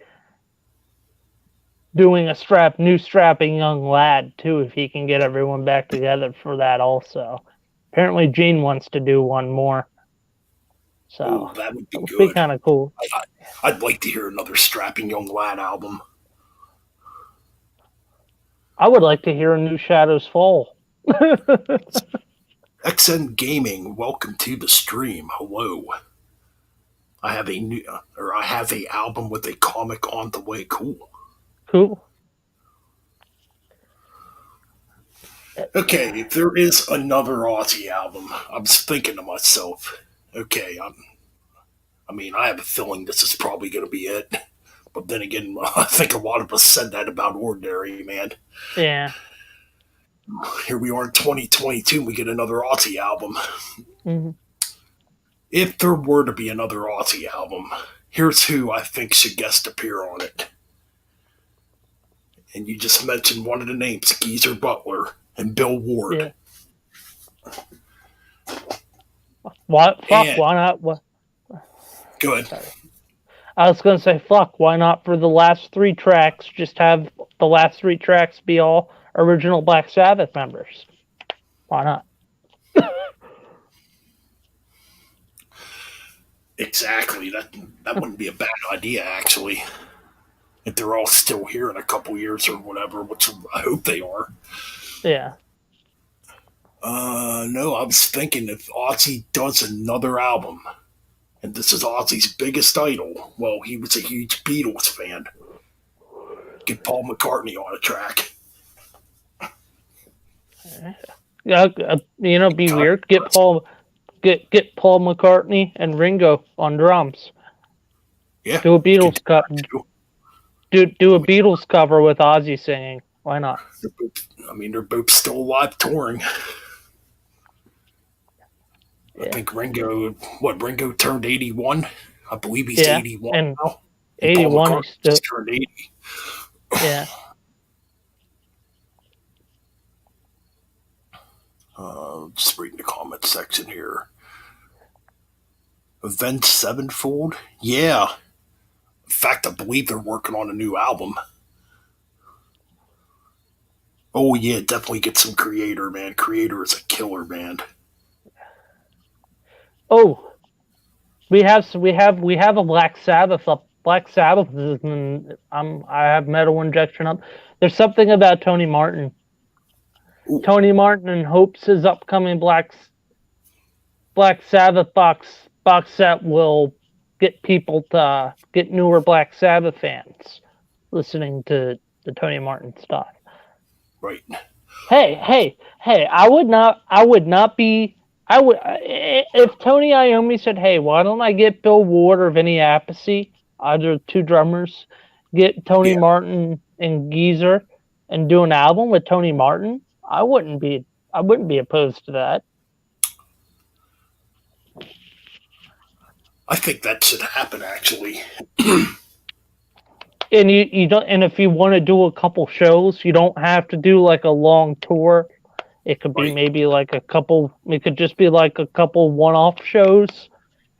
doing a new strapping young lad too, if he can get everyone back together for that also. Apparently Gene wants to do one more. Oh, So that would be that would be good. kind of cool. I'd like to hear another Strapping Young Lad album. I would like to hear a new Shadows Fall. XN Gaming, welcome to the stream. Hello. I have a album with a comic on the way. Cool. Cool. Okay, if there is another Ozzy album, I was thinking to myself, okay, I mean, I have a feeling this is probably going to be it. But then again, I think a lot of us said that about Ordinary, man. Yeah. Here we are in 2022, and we get another Ozzy album. Mm-hmm. If there were to be another Ozzy album, here's who I think should guest appear on it. And you just mentioned one of the names, Geezer Butler and Bill Ward. Yeah. What? Fuck. And Why not? What? good. Sorry. I was gonna say fuck. Why not for the last three tracks? Just have the last three tracks be all original Black Sabbath members. Why not? Exactly. That wouldn't be a bad idea, actually. If they're all still here in a couple years or whatever, which I hope they are. Yeah. No, I was thinking if Ozzy does another album, and this is Ozzy's biggest idol, well, he was a huge Beatles fan. Get Paul McCartney on a track. Yeah. Be Kind weird. of Get Paul McCartney and Ringo on drums. yeah, Do a you could Beatles do cut. that too. Do a Beatles cover with Ozzy singing. Why not? They're both still alive touring. I Yeah. think Ringo turned 81? I believe he's Yeah. 81 And now. And Paul 81 McCartney is still. just turned 80. Yeah. Just reading the comment section here. Avenged Sevenfold? Yeah. In fact, I believe they're working on a new album. Oh yeah, definitely get some Creator, man. Creator is a killer band. Oh, we have a Black Sabbath up. Black Sabbath is I have Metal Injection up. There's something about Tony Martin. Ooh, Tony Martin and hopes his upcoming Black Sabbath box set will get people to get newer Black Sabbath fans listening to the Tony Martin stuff. right. Hey! I would not be I would if Tony Iommi said, "Hey, why don't I get Bill Ward or Vinny Appice, either two drummers, get Tony Yeah, Martin and Geezer, and do an album with Tony Martin," I wouldn't be opposed to that. I think that should happen actually. And you don't, and if you want to do a couple shows, you don't have to do like a long tour. It could be Right, maybe like a couple. It could just be like a couple one-off shows,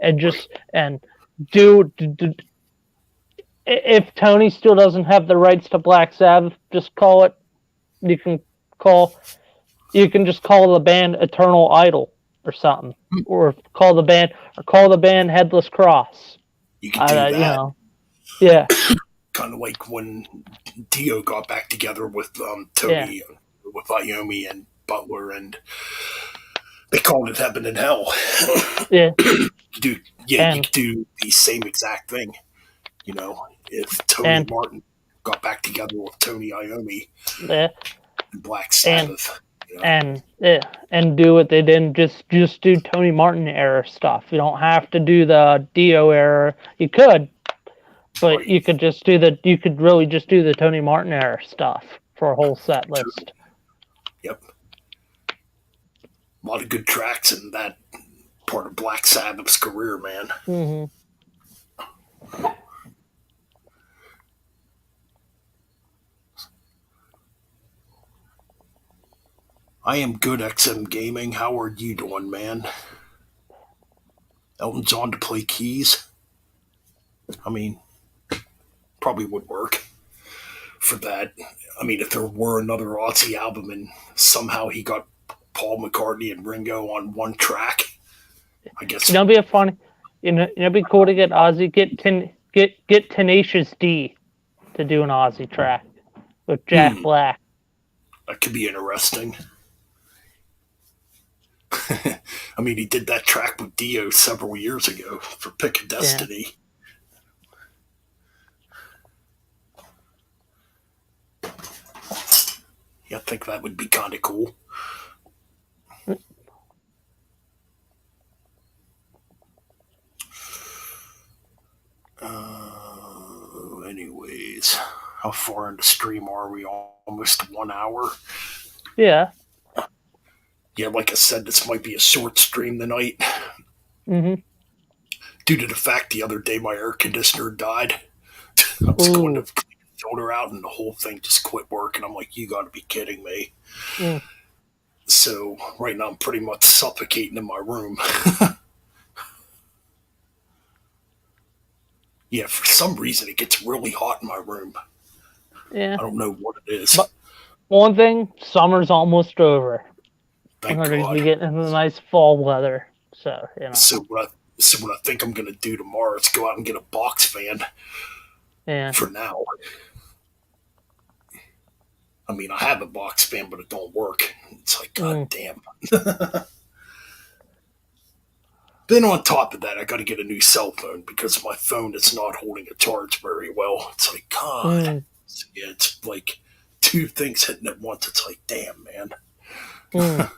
and right. just and do if Tony still doesn't have the rights to Black Sabbath, just call it. You can call. You can just call the band Eternal Idol or something, or call the band Headless Cross. You could do You that. know, yeah, Kind of like when Dio got back together with yeah, Tony, with Iommi and Butler, and they called it Heaven and Hell. yeah, You do, yeah, you and could do the same exact thing. You know, if Tony and Martin got back together with Tony Iommi yeah, and Black and Sabbath, you know, yeah, and do what they didn't just do Tony Martin era stuff. You don't have to do the Dio era. You could, but right? you could really just do the Tony Martin era stuff for a whole set list. Yep, a lot of good tracks in that part of Black Sabbath's career, man. Hmm. I am good, XM Gaming. How are you doing, man? Elton John to play keys. I mean, probably would work for that. I mean, if there were another Ozzy album and somehow he got Paul McCartney and Ringo on one track, I You guess. know, it'd be a funny. It'd be cool to get Ozzy get Tenacious D to do an Ozzy track with Jack Hmm, Black. that could be interesting. I mean, he did that track with Dio several years ago for Pick of Yeah, Destiny. Yeah, I think that would be kind of cool. Anyways, how far into stream are we? Almost 1 hour. yeah. Yeah, like I said, this might be a short stream tonight Hmm. due to the fact the other day my air conditioner died. I was going to Ooh. clean the filter out and the whole thing just quit working. I'm like, you got to be kidding me. Mm. So right now I'm pretty much suffocating in my room. Yeah, for some reason it gets really hot in my room. Yeah. I don't know what it is. But one thing, summer's almost over. We're Thank gonna be God. getting into the nice fall weather. So, So what I think I'm gonna do tomorrow is go out and get a box fan yeah. for now. I mean, I have a box fan, but it don't work. It's like, god Mm, damn. Then on top of that, I got to get a new cell phone because my phone is not holding a charge very well. It's like, God. mm, Yeah, it's like two things hitting at once. It's like, damn, man. mm.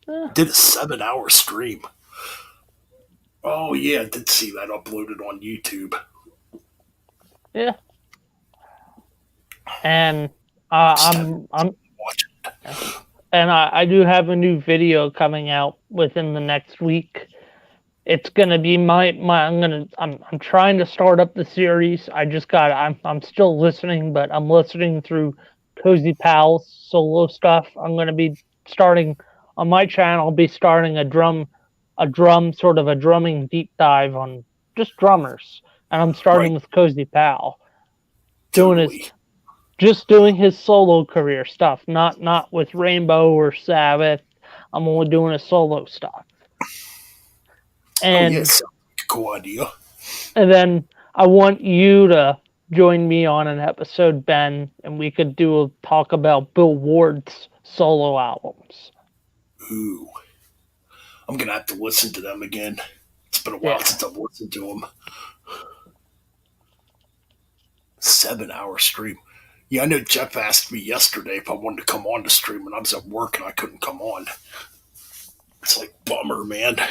Yeah. Did a 7 hour stream. Oh, yeah, I did see that uploaded on YouTube. Yeah. And Just haven't I'm watched it. and I do have a new video coming out within the next week. It's gonna be I'm trying to start up the series. I'm still listening, but I'm listening through Cozy Pal's solo stuff. I'm gonna be starting on my channel. I'll be starting a drumming deep dive on just drummers, and I'm starting Right, with Cozy Pal, doing his totally. just doing his solo career stuff, not with Rainbow or Sabbath. I'm only doing his solo stuff, Oh, and yes. Cool idea. and then I want you to join me on an episode, Ben, and we could do a talk about Bill Ward's solo albums. Ooh. I'm going to have to listen to them again. It's been a while Yeah, since I've listened to them. 7 hour stream. Yeah, I know Jeff asked me yesterday if I wanted to come on the stream, and I was at work and I couldn't come on. It's like, bummer, man. I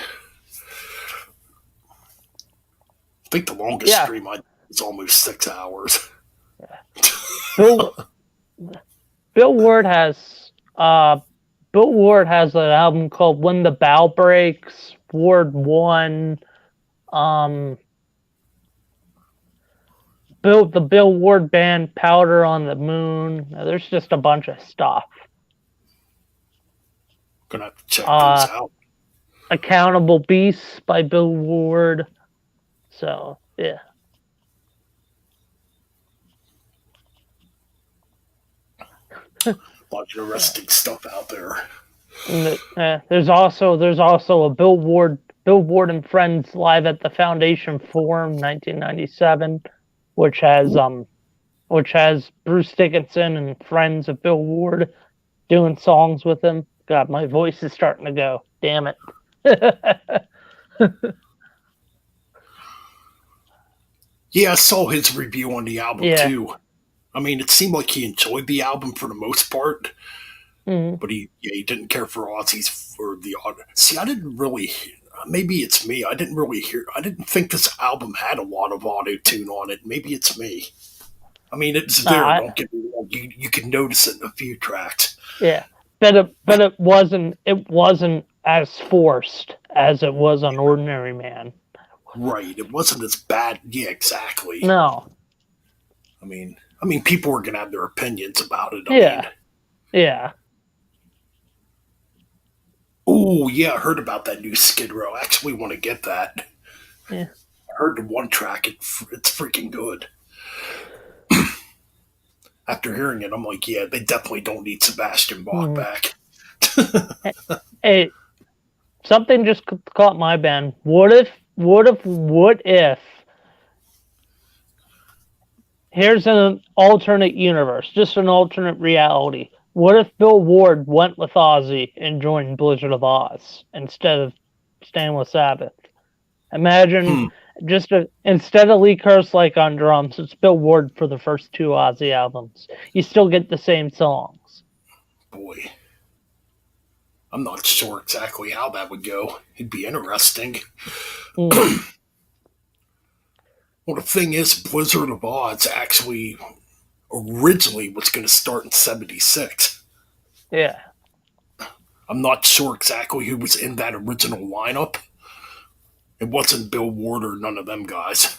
think the longest Yeah, stream I did was almost 6 hours. Bill Bill Ward has Bill Ward has an album called When the Bow Breaks, Ward One, um the Bill Ward band Powder on the Moon. There's just a bunch of stuff. Gonna have to check those Uh out. Accountable Beasts by Bill Ward. So yeah. A lot of interesting stuff out there. And there's also a Bill Ward and Friends live at the Foundation Forum 1997, which has Bruce Dickinson and friends of Bill Ward doing songs with him. God, my voice is starting to go. Damn it. Yeah, I saw his review on the album Yeah. too. I mean, it seemed like he enjoyed the album for the most part, Mm. but he didn't care for Ozzy's for the audio. See, I didn't really. Maybe it's me. I didn't really hear. I didn't think this album had a lot of auto tune on it. Maybe it's me. I mean, it's No, there. Don't get me wrong. You can notice it in a few tracks. yeah. But it wasn't as forced as it was on Ordinary Man. Right. It wasn't as bad. Yeah, exactly. No. I mean, people are gonna have their opinions about it. Yeah. Yeah. Oh yeah, I heard about that new Skid Row. I actually want to get that. Yeah. I heard the one track. It's freaking good. After hearing it, I'm like, yeah, they definitely don't need Sebastian Bach Mm. back. Hey, something just caught my band. What if here's an alternate universe, just an alternate reality. What if Bill Ward went with Ozzy and joined Blizzard of Oz instead of staying with Sabbath? Imagine instead of Lee Kerslake on drums, it's Bill Ward for the first two Ozzy albums. You still get the same songs. Boy, I'm not sure exactly how that would go. It'd be interesting. Mm. Well, the thing is, Blizzard of Oz actually originally was going to start in '76. Yeah. I'm not sure exactly who was in that original lineup. It wasn't Bill Ward or none of them guys.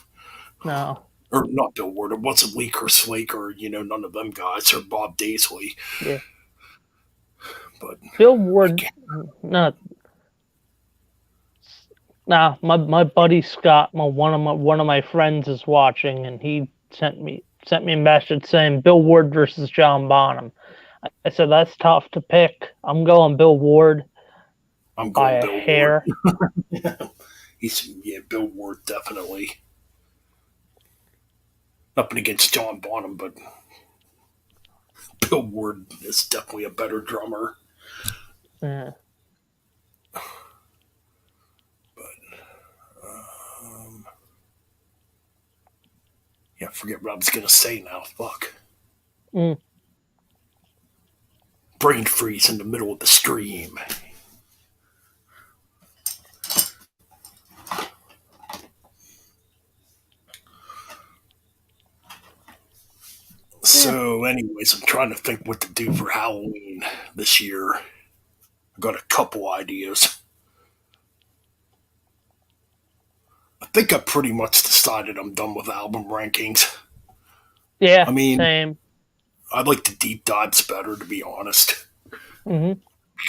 No. Or not Bill Ward. It wasn't Lee Kerslake or, none of them guys or Bob Daisley. Yeah. But Bill Ward. No. Nah, my buddy Scott, one of my friends is watching, and he sent me a message saying Bill Ward versus John Bonham. I said that's tough to pick. I'm going Bill Ward. I'm by going a Bill hair. Ward. Bill Ward definitely. Nothing against John Bonham, but Bill Ward is definitely a better drummer. Yeah. Yeah, I forget what I was gonna say now. Fuck. Mm. Brain freeze in the middle of the stream. So, anyways, I'm trying to think what to do for Halloween this year. I've got a couple ideas. I think I pretty much decided I'm done with album rankings. Yeah. I mean, Same. I like the deep dives better, to be honest. Mm-hmm.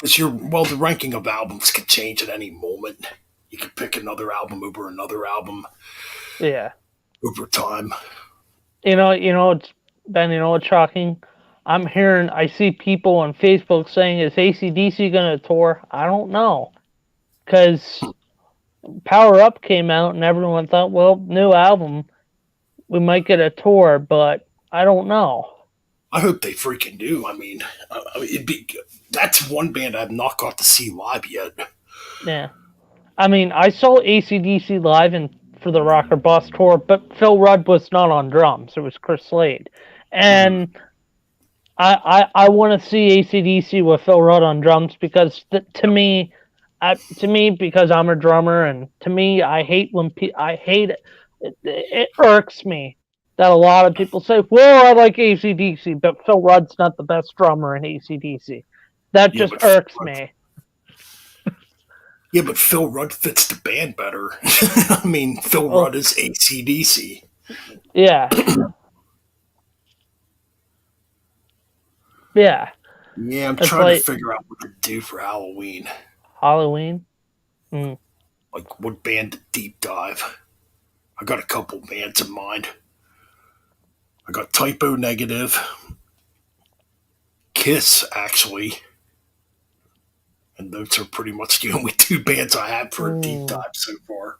Because the ranking of albums could change at any moment. You could pick another album over another album Yeah. over time. It's Ben. You know what's shocking? I see people on Facebook saying, "Is AC/DC going to tour?" I don't know, because Power Up came out and everyone thought, well, new album, we might get a tour, but I don't know. I hope they freaking do. It'd be that's one band I've not got to see live yet. Yeah. I mean, I saw AC/DC live for the Rocker Boss tour, but Phil Rudd was not on drums. It was Chris Slade. And I want to see AC/DC with Phil Rudd on drums because to me, because I'm a drummer, and to me, I hate when I hate it. It irks me that a lot of people say, "Well, I like AC/DC, but Phil Rudd's not the best drummer in AC/DC." That Yeah, just but irks me. yeah, but Phil Rudd fits the band better. I mean, Phil Oh, Rudd is ACDC. yeah, yeah. Yeah, I'm It's trying to like figure out what to do for Halloween. Halloween. Mm. Like, what band to deep dive? I got a couple bands in mind. I got Typo Negative, Kiss, actually, and those are pretty much the only two bands I have for a deep Mm. dive so far.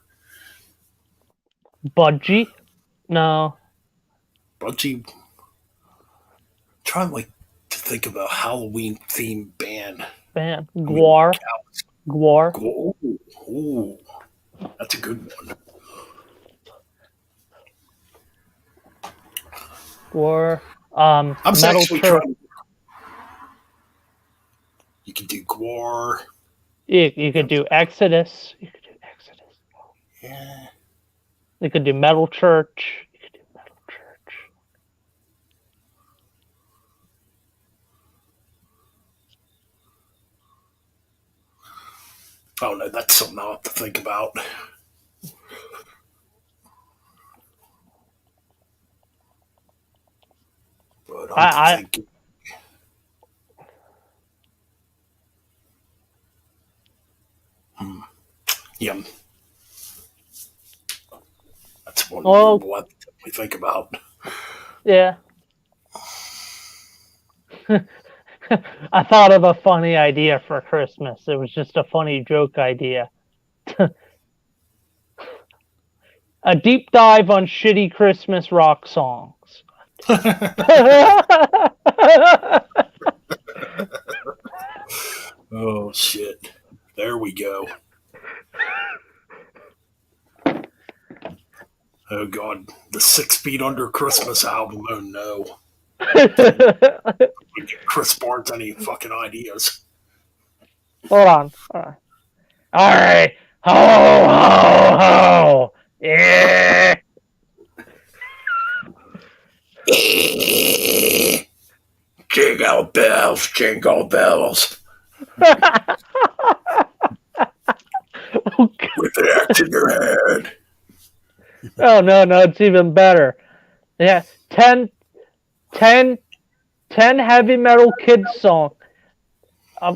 Budgie? No, Budgie, trying like to think of a Halloween themed band. man. I mean, Guar. Guar. oh, oh, that's a good one. Guar. I was Metal actually Church. trying. You can do Gwar. You Yeah, could do Exodus. You could do Exodus. yeah. You could do Metal Church. You could do Metal Church. Oh no, that's something I'll have to think about. But I'm I thinking, yeah, that's one well, we'll have to definitely think about. yeah. I thought of a funny idea for Christmas. It was just a funny joke idea. A deep dive on shitty Christmas rock songs. Oh shit! There we go. Oh god, the 6 Feet Under Christmas album. Oh no, don't give Chris Barnes any fucking ideas. Hold on. All right. All right. Ho ho ho. Yeah. Jingle bells, jingle bells. Oh, With an axe in your head. oh no, no, it's even better. Yeah, 10, 10 heavy metal kids song. Oh,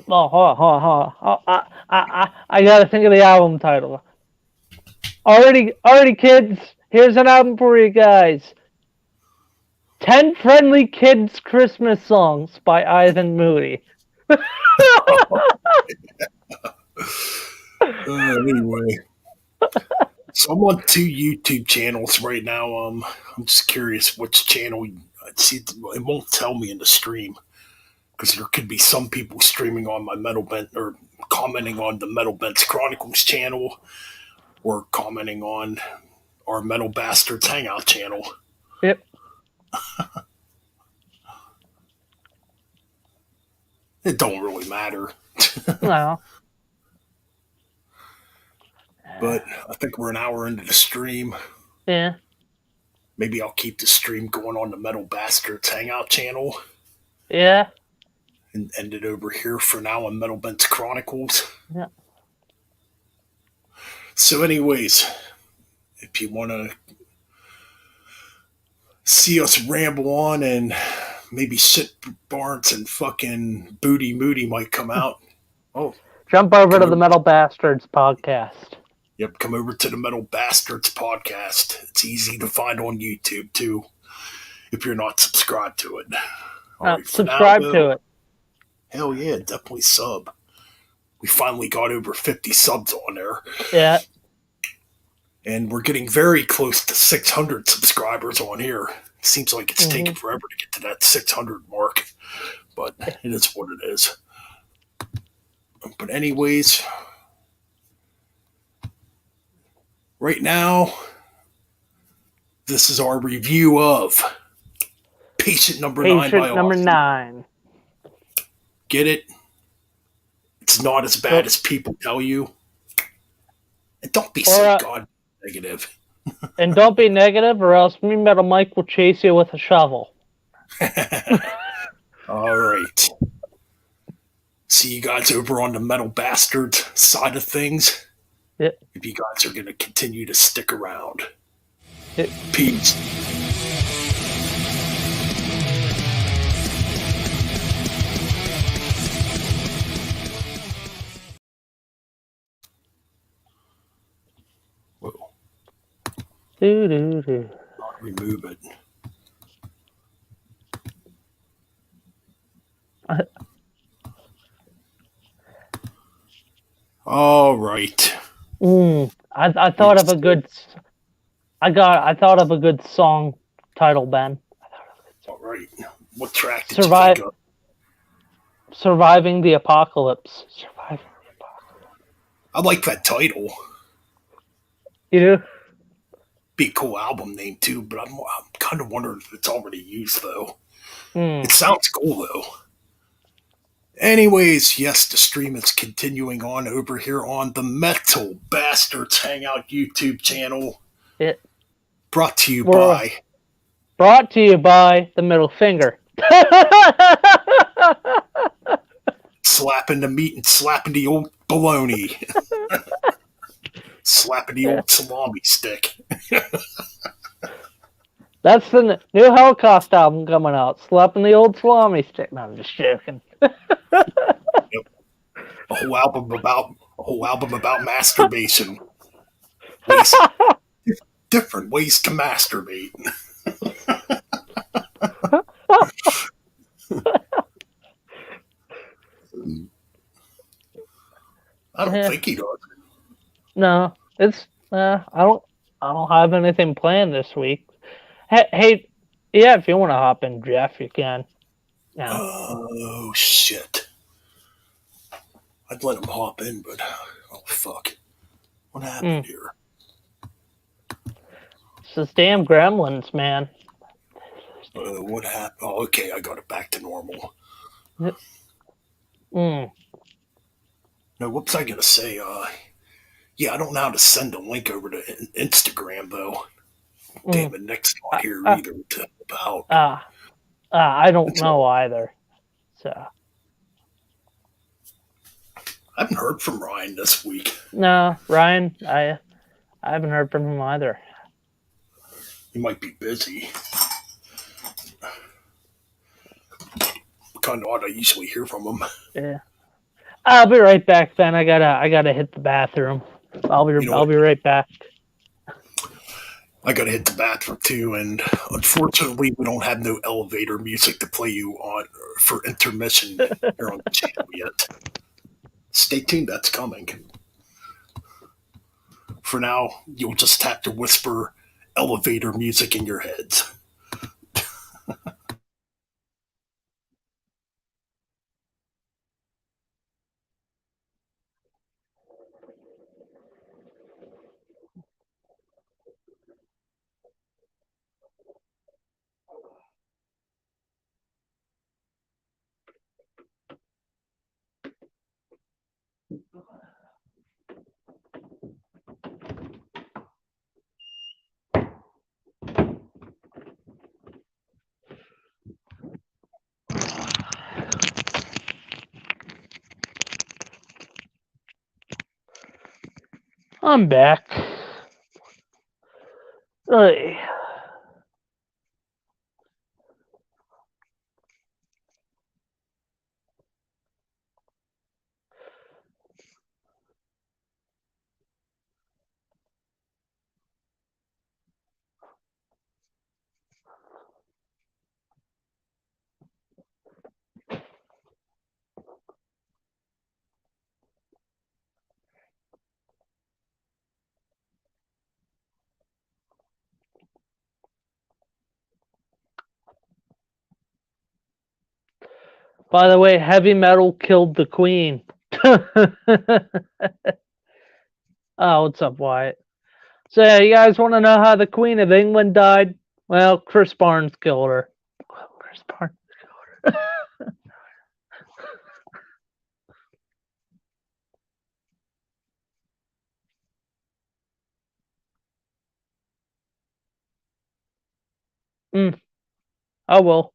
I gotta think of the album title. Already, kids. Here's an album for you guys. 10 friendly kids Christmas songs by Ivan Moody. Anyway, so I'm on two YouTube channels right now. I'm just curious which channel. See, it won't tell me in the stream because there could be some people streaming on my Metal Bent or commenting on the Metal Bents Chronicles channel or commenting on our Metal Bastards Hangout channel. Yep. It don't really matter, No. but I think we're an hour into the stream. Yeah. Maybe I'll keep the stream going on the Metal Bastards Hangout channel Yeah. and end it over here for now on Metal Bents Chronicles. Yeah. So, anyways, if you want to see us ramble on and maybe shit Barnes and fucking Booty Moody might come out. Oh, Jump over come to the over. Metal Bastards podcast. Yep, come over to the Metal Bastards podcast. It's easy to find on YouTube too, if you're not subscribed to it. All right, for now, Subscribe though, to it. hell yeah, definitely sub. We finally got over 50 subs on there. Yeah. And we're getting very close to 600 subscribers on here. Seems like it's taking forever to get to that 600 mark, but it is what it is. But anyways, right now, this is our review of Patient Number 9 by Patient number Ozzy. 9. Get it? It's not as bad as people tell you. And don't be Or so god negative. and don't be negative, or else me Metal Mike will chase you with a shovel. All right. See you guys over on the Metal Bastards side of things. Yep. If you guys are going to continue to stick around. Yep. Peace. Whoa. Not remove it. All right. I thought of a good. I thought of a good song title, Ben. All right. What track did you think of? Surviving the Apocalypse. Surviving the Apocalypse. I like that title. You do? Be a cool album name too, but I'm kind of wondering if it's already used though. Hmm. It sounds cool though. Anyways, yes, the stream is continuing on over here on the Metal Bastards Hangout YouTube channel. It Brought to you We're- by brought to you by the middle finger. slapping the meat and slapping the old bologna. Slapping the old salami stick. That's the new Holocaust album coming out. Slapping the old salami stick. No, I'm just joking. Yep. A whole album about masturbation. Different ways to masturbate. I don't think he does. No, it's I don't have anything planned this week. Hey, yeah, if you want to hop in, Jeff, you can. Yeah. Oh shit! I'd let him hop in, but oh fuck! What happened here? It's those damn gremlins, man. What happened? Oh, okay, I got it back to normal. Mm. No, what was I gonna say? Yeah, I don't know how to send a link over to Instagram though. Damn it, Nick's not here either to help out. I don't know either. So I haven't heard from Ryan this week. no, Ryan, I haven't heard from him either. He might be busy. Kind of odd. I usually hear from him. Yeah, I'll be right back, Ben. I gotta hit the bathroom. I'll be right back. I gotta hit the bathroom too, and unfortunately, we don't have no elevator music to play you on for intermission here on the channel yet. Stay tuned, that's coming. For now, you'll just have to whisper elevator music in your heads. I'm back. Hey. By the way, heavy metal killed the queen. Oh, what's up, Wyatt? So, you guys want to know how the Queen of England died? Well, Chris Barnes killed her. Chris Barnes. Mm. Oh well.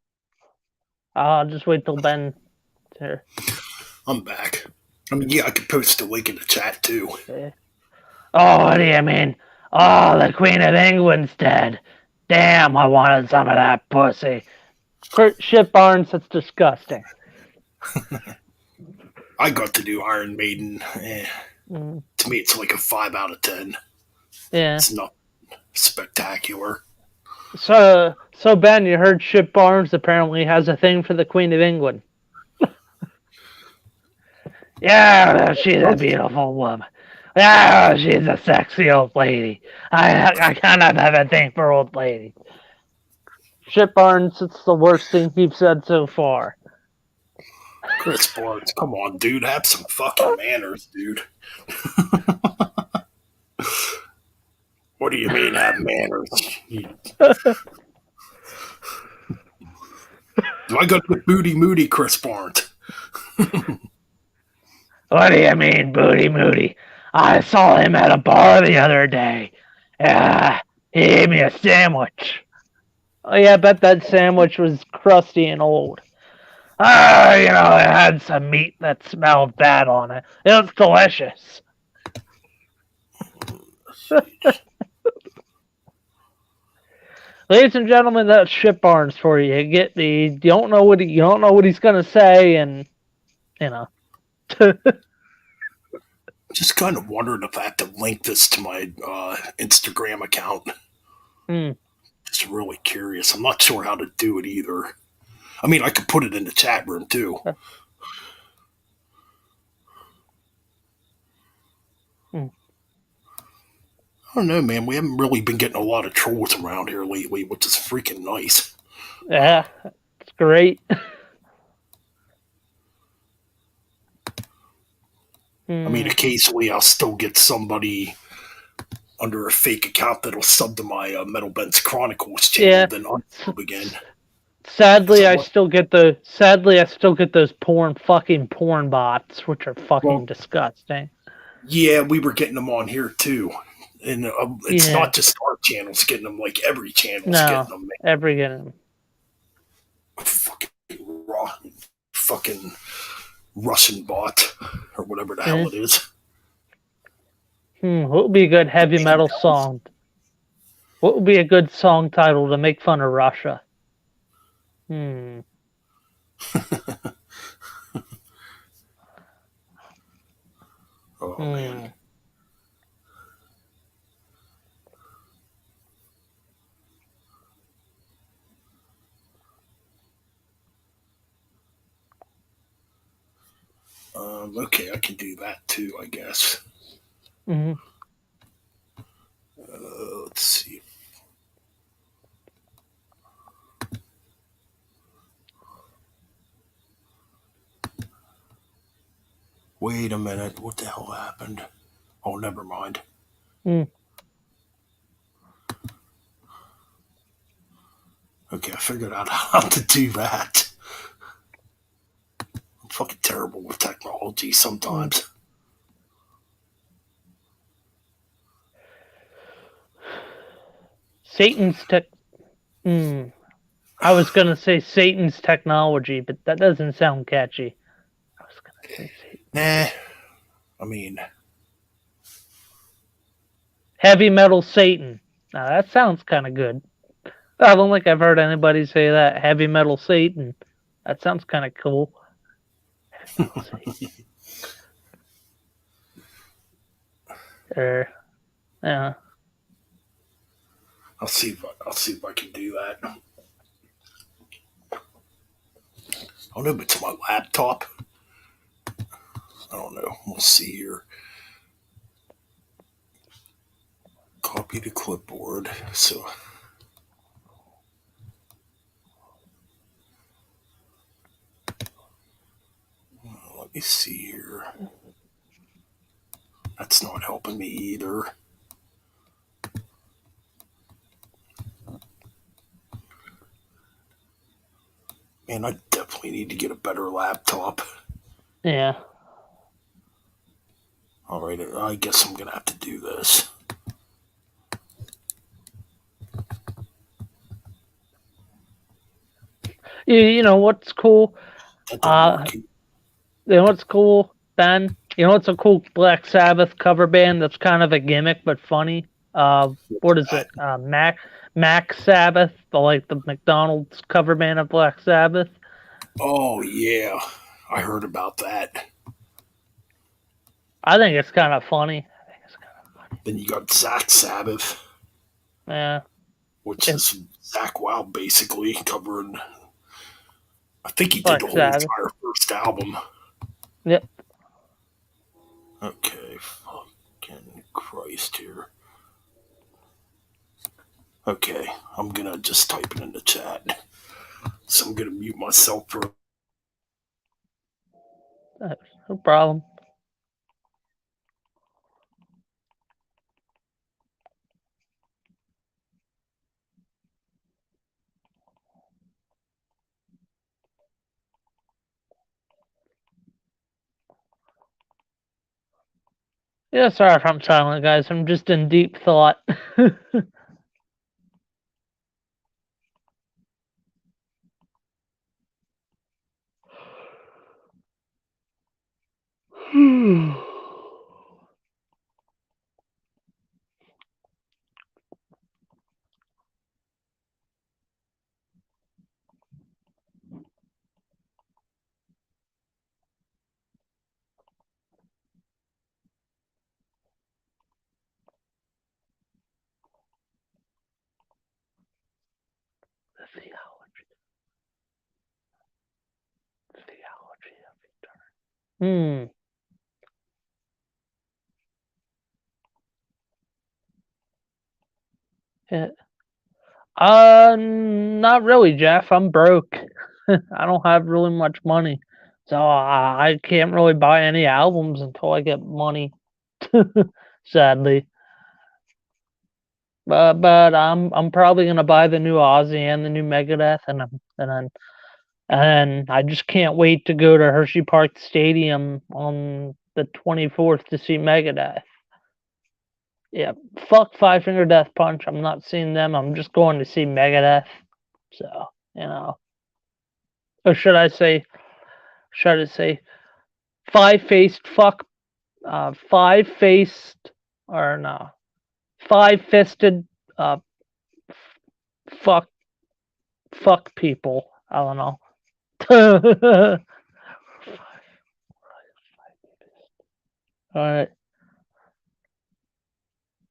I'll just wait till Ben's here. I'm back. I mean, yeah, I could post a link in the chat too. Okay. Oh, what do you mean? Oh, the Queen of England's dead. Damn, I wanted some of that pussy. Shit Barnes, that's disgusting. I got to do Iron Maiden. Mm. To me, it's like a 5 out of 10. Yeah. It's not spectacular. So Ben, you heard Shit Barnes apparently has a thing for the Queen of England. Yeah, she's a beautiful woman. Yeah, she's a sexy old lady. I kind of have a thing for old ladies. Shit Barnes, it's the worst thing you've said so far. Chris Barnes, come on, dude, have some fucking manners, dude. What do you mean have manners? Do I got the booty moody, Chris Barnes? What do you mean, Booty Moody? I saw him at a bar the other day. Yeah, he gave me a sandwich. Oh yeah, I bet that sandwich was crusty and old. You know, it had some meat that smelled bad on it. It was delicious. Ladies and gentlemen, that's Shit Barnes for you. You don't know what he's gonna say, and you know. Just kind of wondering if I have to link this to my Instagram account. Hmm. Just really curious. I'm not sure how to do it either. I mean, I could put it in the chat room too. Hmm. I don't know, man. We haven't really been getting a lot of trolls around here lately, which is freaking nice. Yeah, it's great. I mean, Hmm. occasionally I'll still get somebody under a fake account that'll sub to my Metal Bends Chronicles channel, Yeah. then unsub again. Because Sadly, I I want. still get the. Sadly, I still get those fucking porn bots, which are fucking Well, disgusting. yeah, we were getting them on here too, and it's Yeah. not just our channels getting them; like every channel's getting No. them. Every getting. Fucking raw, fucking Russian bot or whatever the hell Eh. it is. What would be a good The heavy band metal song? What would be a good song title to make fun of Russia? Hmm. Oh man. Hmm. Okay, I can do that too, I guess. Hmm. Let's see. Wait a minute. What the hell happened? Oh, never mind. Hmm. Okay, I figured out how to do that. I'm fucking terrible with technology Hmm. sometimes. Satan's tech. Hmm. I was gonna say Satan's technology, but that doesn't sound catchy. I was gonna say Satan. Nah, I mean, Heavy metal Satan. Now that sounds kind of good. I don't think I've heard anybody say that. Heavy metal Satan. That sounds kind of cool. Heavy metal Satan. Or, yeah. I'll see if I can do that. I don't know if it's my laptop. I don't know. We'll see here. Copy to clipboard. So let me see here. That's not helping me either. Man, I definitely need to get a better laptop. Yeah. All right, I guess I'm gonna have to do this. You know what's cool? That doesn't Uh, work. you know what's cool, Ben? You know what's a cool Black Sabbath cover band that's kind of a gimmick but funny? What is That. it? Mac Sabbath, like the McDonald's cover band of Black Sabbath. Oh yeah, I heard about that. I think it's kind of funny. I think it's kind Then you got Zach Sabbath, of yeah. which It's is Zach Wild basically covering. I think he did the Black whole Sabbath. entire first album. Yep. Okay, fucking Christ here. Okay, I'm gonna just type it in the chat. So I'm gonna mute myself for. No problem. Yeah, sorry if I'm silent, guys. I'm just in deep thought. Hmm. Yeah. Not really, Jeff. I'm broke. I don't have really much money, so I can't really buy any albums until I get money. Sadly, but I'm probably gonna buy the new Ozzy and the new Megadeth, and I just can't wait to go to Hershey Park Stadium on the 24th to see Megadeth. Yeah, fuck Five Finger Death Punch. I'm not seeing them. I'm just going to see Megadeth. So you know, or should I say, five faced fuck, five faced, or no, five fisted, uh, fuck, fuck people. I don't know. All right.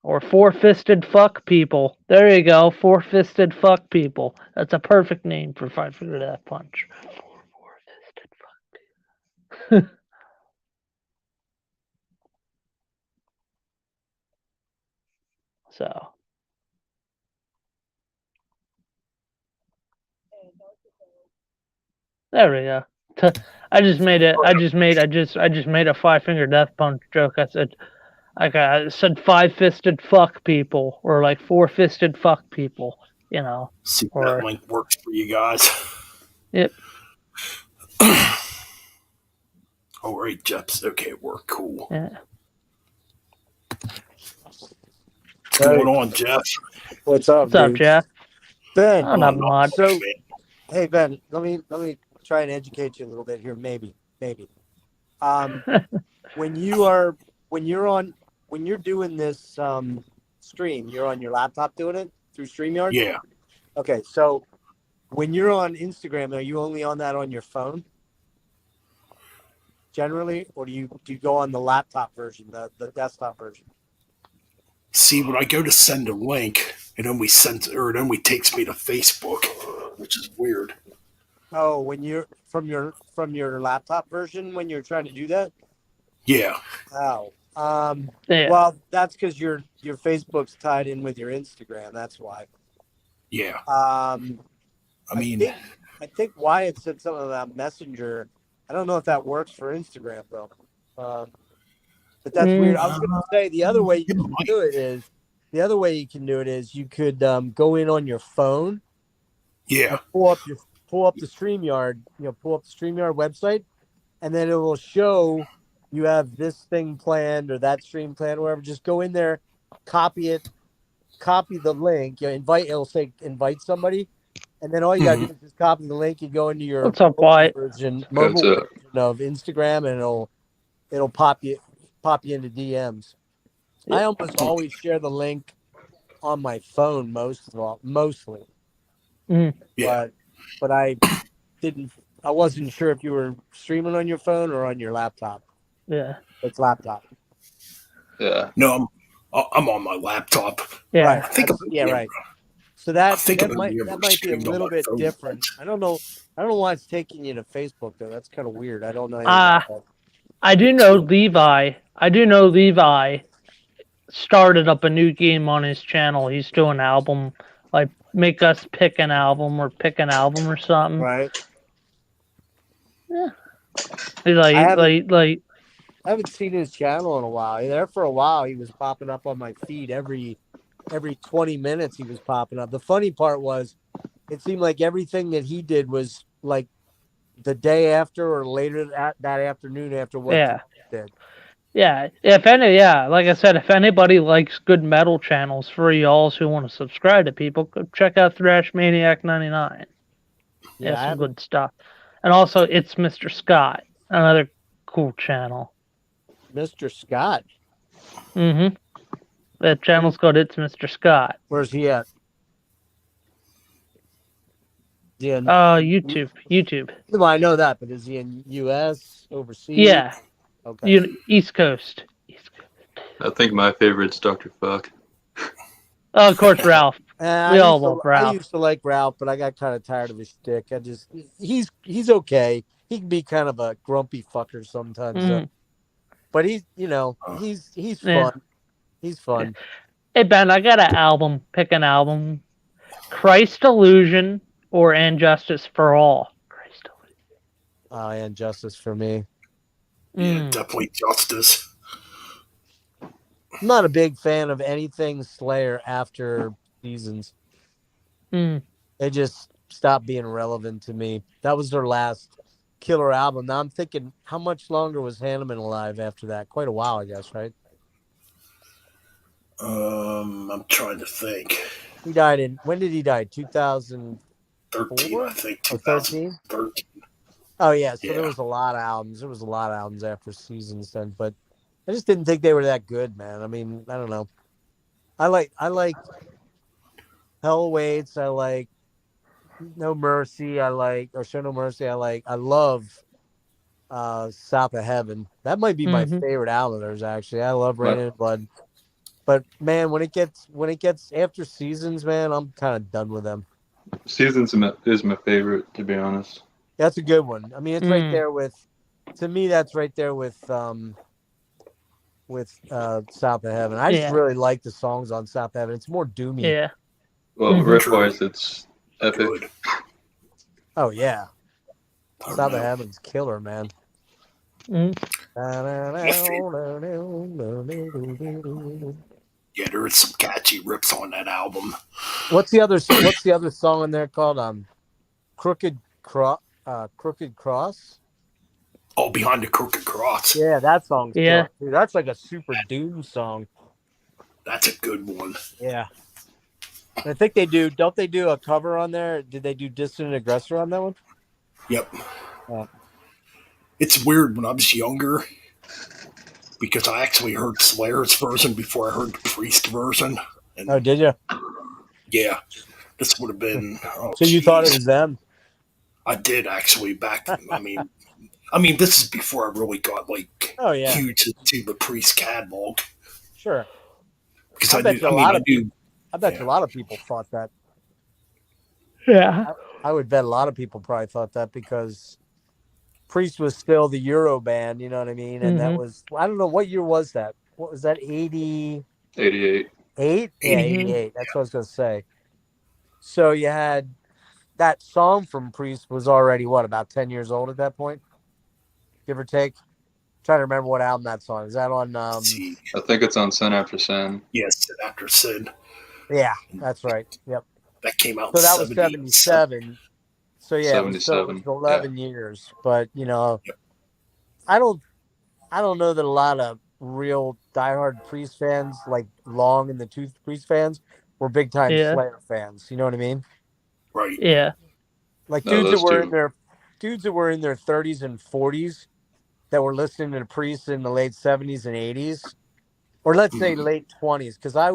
Or four fisted fuck people. There you go. Four fisted fuck people. That's a perfect name for Five Finger Death Punch. Four fisted fuck. So there we go. I just made it. I just made a Five Finger Death Punch joke. I said like I said five fisted fuck people or like four fisted fuck people. You know. See if that Or link works for you guys. yep. All right, Jeps. Okay, work. Cool. Yeah. What's Hey, going on, Jeff? what's up, What's up, dude? Jeff? Ben. Oh, Oh, not not much. much, So, man. hey, Ben, let me try and educate you a little bit here. Maybe. Um, when you are when you're doing this stream, you're on your laptop doing it through StreamYard. Yeah. Okay, so when you're on Instagram, are you only on that on your phone generally, or do you go on the laptop version, the desktop version? See, when I go to send a link, it only takes me to Facebook, which is weird. Oh, when you're from your laptop version when you're trying to do that. Yeah. Oh, Yeah. well, that's because your Facebook's tied in with your Instagram. That's why. Yeah. Um, I I mean, think I think Wyatt said something about Messenger. I don't know if that works for Instagram though. Uh, but that's weird. Mm, I was going to say the other way you it can might. do it is you could go in on your phone Yeah. and pull up your pull up the StreamYard, website, and then it will show you have this thing planned or that stream planned or whatever. Just go in there, copy it, copy the link. It'll say invite somebody, and then all you gotta Mhm. do is just copy the link. You go into your What's up, Wyatt? That's mobile version of Instagram, and it'll pop you into DMs. Yeah. I almost always share the link on my phone mostly, Yeah. but I wasn't sure if you were streaming on your phone or on your laptop. Yeah. It's laptop. yeah. No, I'm on my laptop. Yeah. Right. I think I'm, Yeah, yeah, right. So that I think that I've might never that might be a streamed on little my bit phone. different. I don't know why it's taking you to Facebook though. That's kind of weird. I don't know anything Uh, about that. I do know Levi. Started up a new game on his channel. He's doing an album, like make us pick an album or pick an album or something. Right. Yeah. I Like haven't seen his channel in a while. There for a while, he was popping up on my feed every 20 minutes. He was popping up. The funny part was, it seemed like everything that he did was like the day after or later that afternoon after what yeah. he did. Yeah. Like I said, if anybody likes good metal channels for y'alls who want to subscribe to people, go check out Thrash Maniac 99. Yeah, some good stuff. And also it's Mr. Scott, another cool channel. Mr. Scott. Mm-hmm. That channel's called It's Mr. Scott. Where's he at? Yeah. YouTube. Well, I know that, but is he in U.S. overseas? Yeah. Okay. East Coast. I think my favorite's Dr. Fuck. Oh, of course, Ralph. We all love I Ralph. used to like Ralph, but I got kind of tired of his shtick. He's okay. He can be kind of a grumpy fucker sometimes, though. But he's Yeah. fun. He's fun. Hey Ben, I got an album. Pick an album. Christ Illusion or And Justice for All. Christ Illusion. And Justice for me. Yeah, definitely Justice. I'm not a big fan of anything Slayer after Seasons. They just stopped being relevant to me. That was their last killer album. Now I'm thinking, how much longer was Hanneman alive after that? Quite a while, I guess, right? I'm trying to think. He died when did he die? 2013, I think. 2013. Oh yeah, so there was a lot of albums. There was a lot of albums after Seasons then, but I just didn't think they were that good, man. I mean, I don't know. I like Hell Waits. I like No Mercy. I like or Show No Mercy. I love South of Heaven. That might be my favorite album of theirs, actually. I love Rain and Blood. But man, when it gets after Seasons, man, I'm kind of done with them. Seasons is my favorite, to be honest. That's a good one. I mean, it's right there with. To me, that's right there with South of Heaven. I just really like the songs on South of Heaven. It's more doomy. Yeah. Well, riff-wise, it's epic. Good. Oh yeah, South of Heaven's killer, man. Yeah, there is some catchy rips on that album. What's the other song in there called? Crooked Cross. Oh, Behind the Crooked Cross. Yeah, that song's killer. Dude, that's like a super doom song. That's a good one. Yeah. I think they do. Don't they do a cover on there? Did they do Distant Aggressor on that one? Yep. It's weird when I was younger because I actually heard Slayer's version before I heard the Priest version. And oh, did you? Yeah. This would have been. So you thought it was them? I did actually back. I mean, this is before I really got huge into the Priest catalog. Sure. Because I bet you a lot of people thought that. Yeah. I would bet a lot of people probably thought that because Priest was still the Euro band, you know what I mean? And that was, I don't know, what year was that? What was that, 88? 88. 8? Yeah, 88. That's what I was going to say. So you had that song from Priest was already, about 10 years old at that point? Give or take? I'm trying to remember what album that song is. That on? I think it's on Sin After Sin. Yes, Sin After Sin. Yeah, that's right. Yep. That came out. So that was 77. So yeah, it was 77. 11 years. But I don't I don't know that a lot of real diehard Priest fans, like Long and the Tooth Priest fans, were big time Yeah. Slayer fans. You know what I mean? Right. Yeah. Like No, those two. dudes that were in their 30s and 40s that were listening to Priest in the late 70s and 80s, or let's say Mhm. late 20s, because I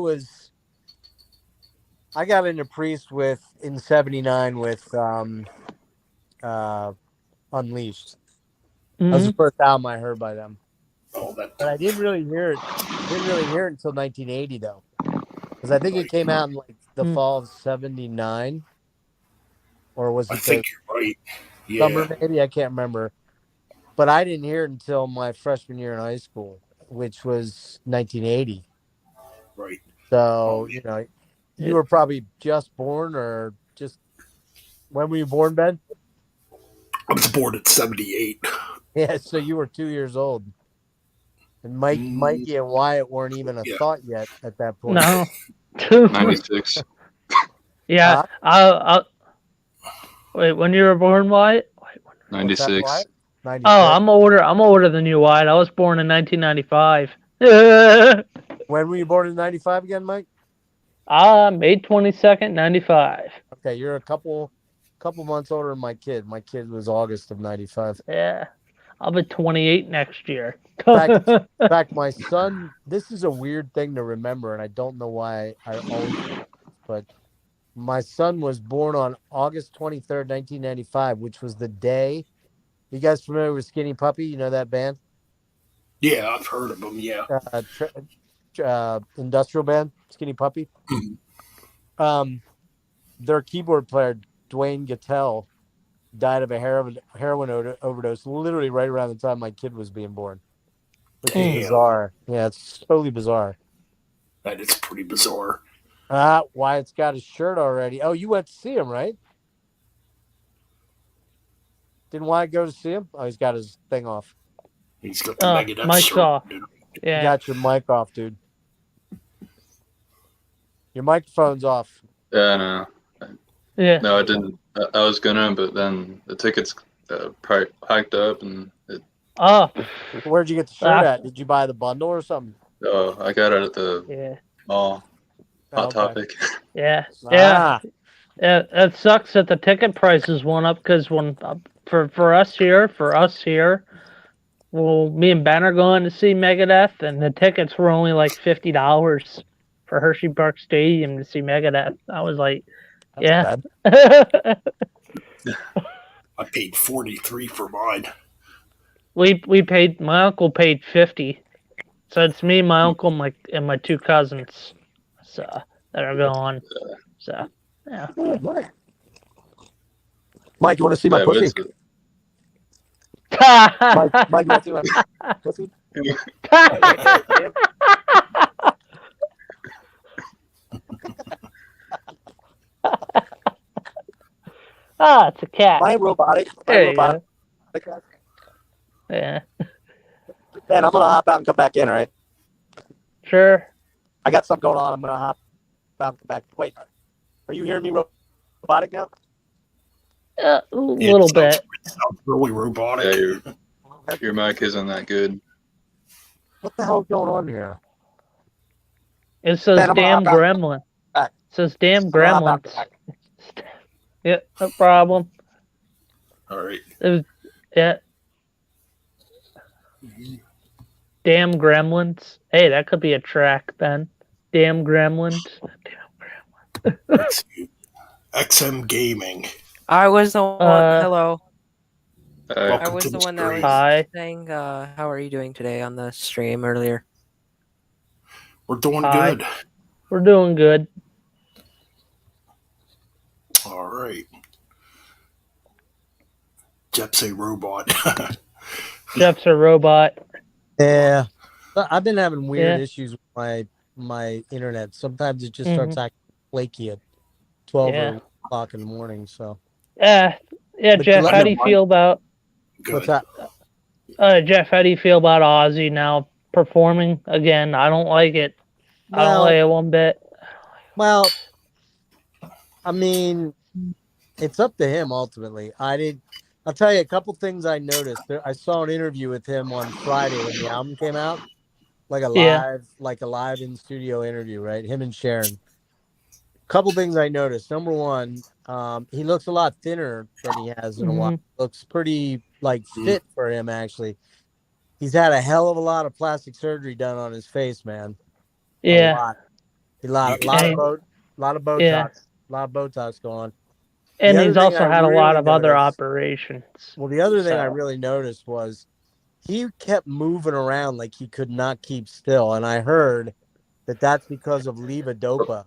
got into Priest in '79 with uh Unleashed. That was Hmm. the first album I heard by them. Oh, that. But I didn't really hear it. Didn't really hear it until 1980 though, because I think it Right. came out in like the fall of '79, or was I it the think you're right. summer? Yeah. Maybe I can't remember. But I didn't hear it until my freshman year in high school, which was 1980. Right. Oh So man, you were probably just born, or just when were you born, Ben? I was born in '78. Yeah, so you were 2 years old, and Mikey and Wyatt weren't even a Yeah. thought yet at that point. No. 96. Yeah. Huh? Wait. When you were born, Wyatt? Wait, What's that, 96. Wyatt? oh, 96. I'm older. I'm older than you, Wyatt. I was born in 1995. When were you born in '95 again, Mike? May 22nd, 95. Okay, you're a couple months older than my kid. My kid was August of '95. Yeah. I'll be 28 next year. In fact, my son. This is a weird thing to remember, and I don't know why I always. But my son was born on August 23rd, 1995, which was the day. You guys familiar with Skinny Puppy? You know that band? Yeah, I've heard of them. Yeah. Industrial band, Skinny Puppy. Mhm. Their keyboard player, Dwayne Gattell, died of a heroin overdose literally right around the time my kid was being born, which is Damn, bizarre. Yeah, it's totally bizarre. that is pretty bizarre. Wyatt's got his shirt already. Oh, you went to see him, right? Didn't Wyatt go to see him? Oh, he's got his thing off. He's got the Megadeth Mike's shirt. off. You Yeah. got your mic off, dude. Your microphone's off. Yeah, no. Yeah. No, I didn't. I was gonna, but then the tickets hiked up, and Oh. Where'd you get the shirt at? Did you buy the bundle or something? I got it at the Yeah. mall. Oh, Hot okay. Topic. Yeah. Yeah. Ah, Yeah. It sucks that the ticket prices went up because when for us here, well, me and Ben are going to see Megadeth, and the tickets were only like $50 for Hershey Park Stadium to see Megadeth. I was like, that's yeah. bad. I paid 43 for mine. we paid. My uncle paid 50, so it's me, my uncle, and my two cousins, so that are going. So yeah. Mike, you want to see my Yeah, but pussy? it's Mike, you want to see my pussy? It's a cat. Am I robotic? There you go. Yeah, Man, I'm gonna hop out and come back in, all right? sure. I got something going on. I'm gonna hop out and come back. Wait, are you hearing me robotic now? A Yeah, little bit. It sounds really robotic. yeah, your mic isn't that good. What the hell is going on here? It says Man, I'm gonna damn hop out. gremlin. Back. It says damn I'm gonna hop out gremlins. and come back. Yeah, no problem. All right. It was, yeah. Damn gremlins. Hey, that could be a track, Ben. Damn gremlins. Let's see. XM Gaming. I was the one. Hello. I Welcome was to the the one that stream. was Hi. saying, how are you doing today on the stream earlier? We're doing Hi. good. We're doing good. All right. Jeff's a robot. Jeff's a robot. Yeah, I've been having weird Yeah. issues with my internet. Sometimes it just Mhm. starts acting flaky at 12 Yeah. or 1 o'clock in the morning. So Yeah, But Jeff, you how let do me you feel about what's Good. that? Jeff, how do you feel about Ozzy now performing again? I don't like it. I don't like it one bit. Well, I mean, it's up to him ultimately. I'll tell you a couple things I noticed. I saw an interview with him on Friday when the album came out, Yeah. like a live in studio interview, right? Him and Sharon. Couple things I noticed. Number one, he looks a lot thinner than he has in a while. Hmm. Looks pretty like fit for him actually. He's had a hell of a lot of plastic surgery done on his face, man. A Yeah. lot. A You lot, could lot of And tell. boat, lot of yeah. Botox, lot of Botox going on. The And other he's thing I also had a lot really of other noticed, operations. well, the other thing I So really noticed was he kept moving around like he could not keep still, and I heard that that's because of levodopa.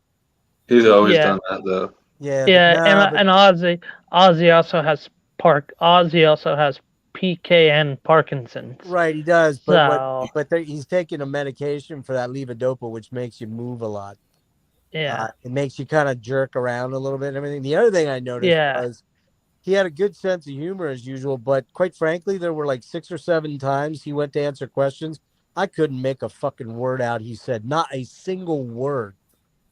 He's always yeah. done that though. Yeah, but Yeah, nah, but and Ozzy also has PKN Parkinson's. right, he does. So He's taking a medication for that levodopa, which makes you move a lot. yeah. It makes you kind of jerk around a little bit and everything. The other thing I noticed Yeah. was he had a good sense of humor as usual, but quite frankly, there were like 6 or 7 times he went to answer questions. I couldn't make a fucking word out. He said not a single word.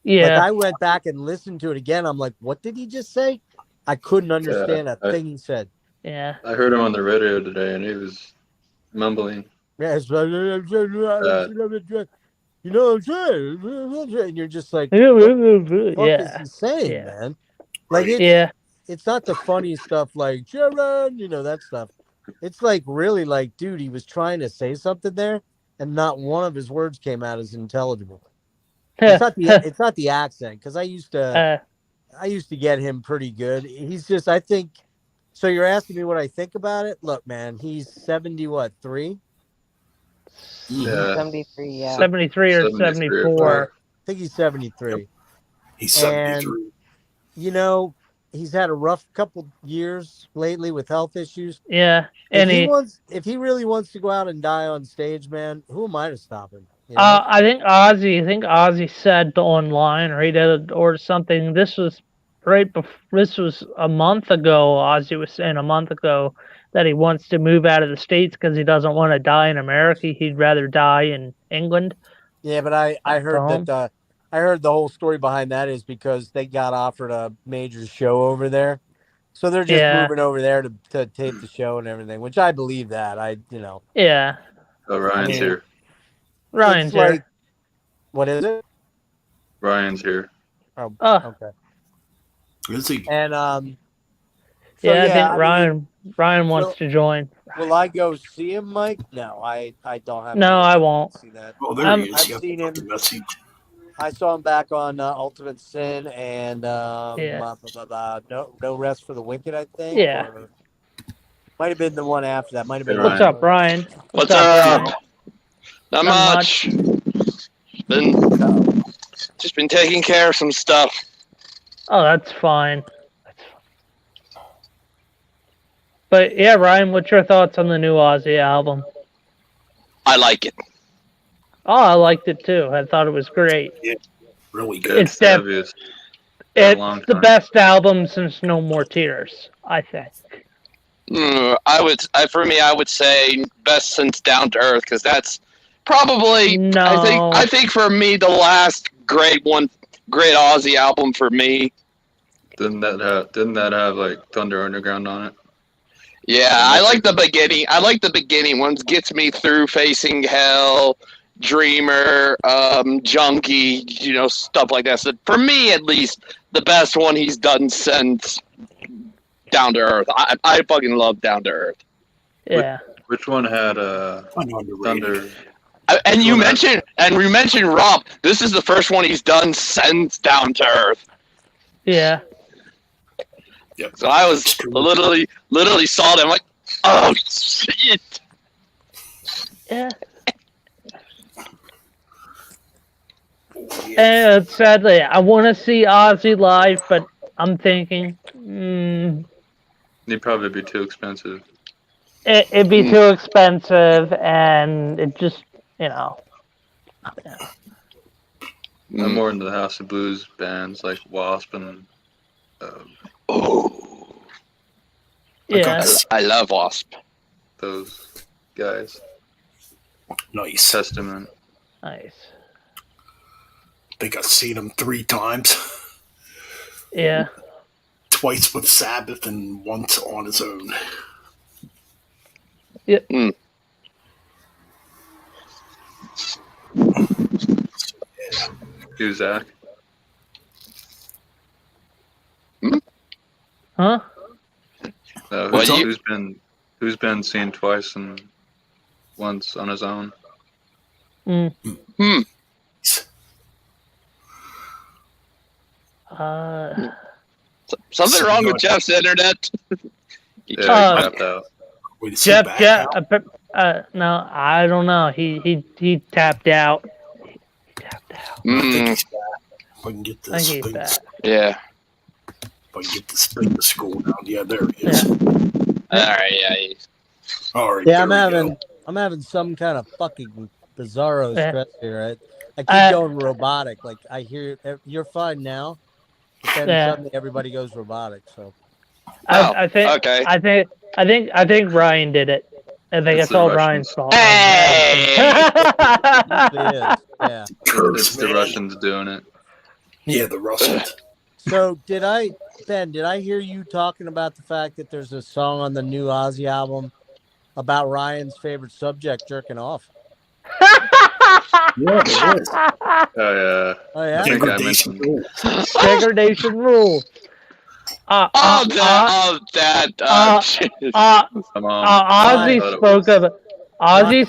Like Yeah. I went back and listened to it again. I'm like, what did he just say? I couldn't Yeah, understand a thing he said. Yeah. I heard him on the radio today, and he was mumbling. Yeah, Uh, you know what I'm saying? And you're just like, what the fuck is Yeah. he saying, Yeah. man? Like Right. it's not the funny stuff like Sharon, that stuff. It's like really like, dude, he was trying to say something there, and not one of his words came out as intelligible. It's not the accent because uh, I used to get him pretty good. He's just I think so. You're asking me what I think about it. Look, man, he's 70 what 3? Mhm. yeah, 73, yeah. 73 or 73 or 4. 4. 74. I think he's 73, He's and 73. you know he's had a rough couple years lately with health issues. Yeah. If And he wants, if he really wants to go out and die on stage, man, who am I to stop him? I think Ozzy said online or he did or something. This was a month ago. Ozzy was saying a month ago that he wants to move out of the States because he doesn't want to die in America. He'd rather die in England, Yeah, but I back heard that home. I heard the whole story behind that is because they got offered a major show over there, so they're just Yeah. moving over there to tape the show and everything. Which I believe that Yeah. Oh, I Ryan's mean, here. it's Ryan's like here. what is it? Ryan's here. Oh, Oh, okay. Is he? And so yeah, I yeah, think I mean, Ryan wants will to join. will I go see him, Mike? No, I don't have any No, I interest won't. to see that. Oh, there he I'm is. I've Yeah, seen the him. message. I saw him back on Ultimate Sin and yeah. no Rest for the Wicked, I think, Yeah. or might have been the one after that. Might have Hey, been What's Ryan. up, Osbourne. Ryan? What's What's up, up? Ryan? Not Not much. much. Been just been taking care of some stuff. Oh, that's fine. But yeah, Ryan, what's your thoughts on the new Ozzy album? I like it. Oh, I liked it too. I thought it was great. Yeah, really Yeah, good. It's it's the def- heaviest in a long it's the time. best album since No More Tears, I think. For me, I would say best since Down to Earth because that's probably No. I think for me the last great Aussie album for me. Didn't that have like Thunder Underground on it? Yeah, That I must like have the been- beginning. I like the beginning ones. Gets me through Facing Hell, Dreamer, Junkie, stuff like that. So for me, at least, the best one he's done since Down to Earth. I fucking love Down to Earth. Yeah. Which one had Underrated. Thunder? And Which you one had- mentioned Rob. This is the first one he's done since Down to Earth. Yeah. Yep. So I was It's true. literally saw them like, oh shit. Yeah. Yeah. And sadly, I want to see Ozzy live, but I'm thinking, It'd probably be too expensive. it'd be too expensive, and it just, you know. I'm more into the House of Blues bands like Wasp and Oh, Yeah. I love Wasp. those guys. Nice. Testament. Nice. I think I've seen him 3 times. Yeah. twice with Sabbath and once on his own. Yep. You, Zach. Huh? Who's been seen twice and once on his own? Something wrong with Jeff's internet. Yeah, he tapped out. Jeff, no, I don't know. He tapped out. I think he's back. If I can get this I think thing, he's back. Yeah. if I can get this thing to scroll down, yeah, there he is. All right. Yeah. All right. Yeah, there I'm having some kind of fucking bizarro stress here. I keep going robotic. Like I hear you're fine now, but then suddenly everybody goes robotic. So I think okay. I think Ryan did it. I think it's all Ryan's fault. Hey! it is. Yeah. It's the Russians doing it. Yeah, the Russians. So did I hear you talking about the fact that there's a song on the new Ozzy album about Ryan's favorite subject, jerking off? Yeah, there is. Oh yeah. I think I mentioned. Degradation rules. Ozzy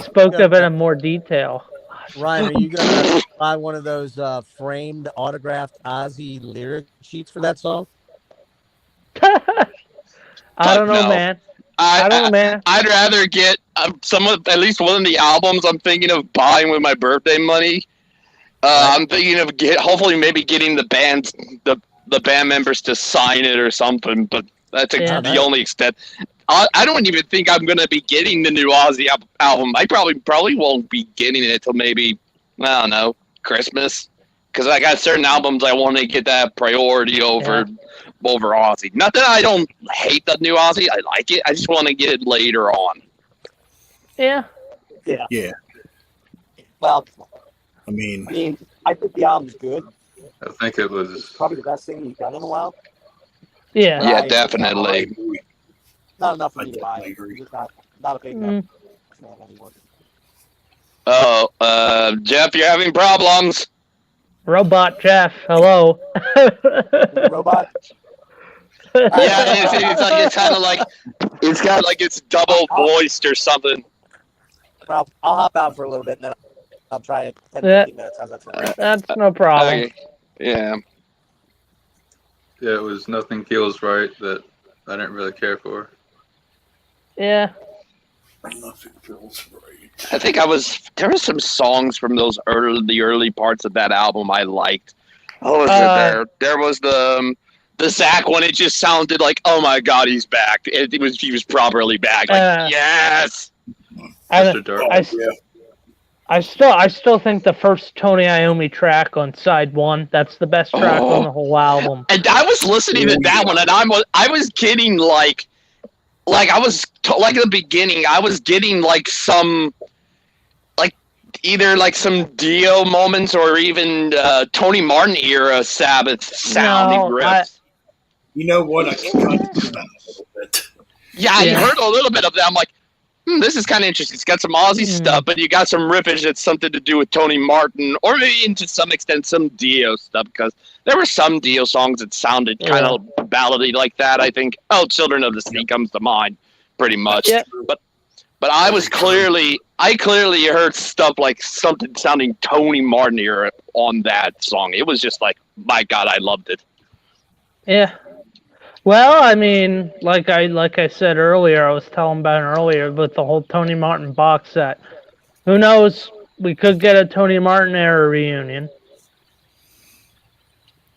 spoke of it in more detail. Ryan, are you gonna buy one of those framed, autographed Ozzy lyric sheets for that song? I don't know, man. I don't know, man. I'd rather get at least one of the albums I'm thinking of buying with my birthday money. I'm thinking of hopefully maybe getting the band members to sign it or something, but that's the only extent. I don't even think I'm going to be getting the new Ozzy album. I probably won't be getting it till maybe, I don't know, Christmas. Because I got certain albums I want to get that priority over Ozzy. Not that I don't hate the new Ozzy. I like it. I just want to get it later on. Yeah. Yeah. Well, I mean, I think the album's good. I think it was It's probably the best thing he's done in a while. Yeah. Yeah, definitely. Not enough for me to buy. agree. Just not a big enough fan anymore. Oh, Jeff, you're having problems. Robot Jeff, hello. Robot. Yeah, it's kind of like it's got like it's double voiced or something. Well, I'll hop out for a little bit and then I'll try it 10-15 minutes. How's that sound? That's no problem. Okay. Yeah. Yeah, it was Nothing Feels Right that I didn't really care for. Yeah. Nothing feels right. I think there were some songs from the early parts of that album I liked. Oh, was it there? There was the Zach one. It just sounded like, oh my god, he's back. He was properly back. Like, yes. I still think the first Tony Iommi track on side 1, that's the best track on the whole album. And I was listening to that one, and I was getting like I was like at the beginning, I was getting like some either like some Dio moments or even Tony Martin era Sabbath sounding riffs. You know what? I can kind of do that a little bit. Yeah, I heard a little bit of that. I'm like, this is kind of interesting. It's got some Ozzy stuff, but you got some riffage that's something to do with Tony Martin, or maybe to some extent some Dio stuff, because there were some Dio songs that sounded kind of ballady like that. I think, Children of the Sea comes to mind, pretty much. Yeah. But I clearly heard stuff like something sounding Tony Martin era on that song. It was just like, my God, I loved it. Yeah. Well, I mean, like I said earlier, I was telling Ben earlier with the whole Tony Martin box set. Who knows? We could get a Tony Martin era reunion.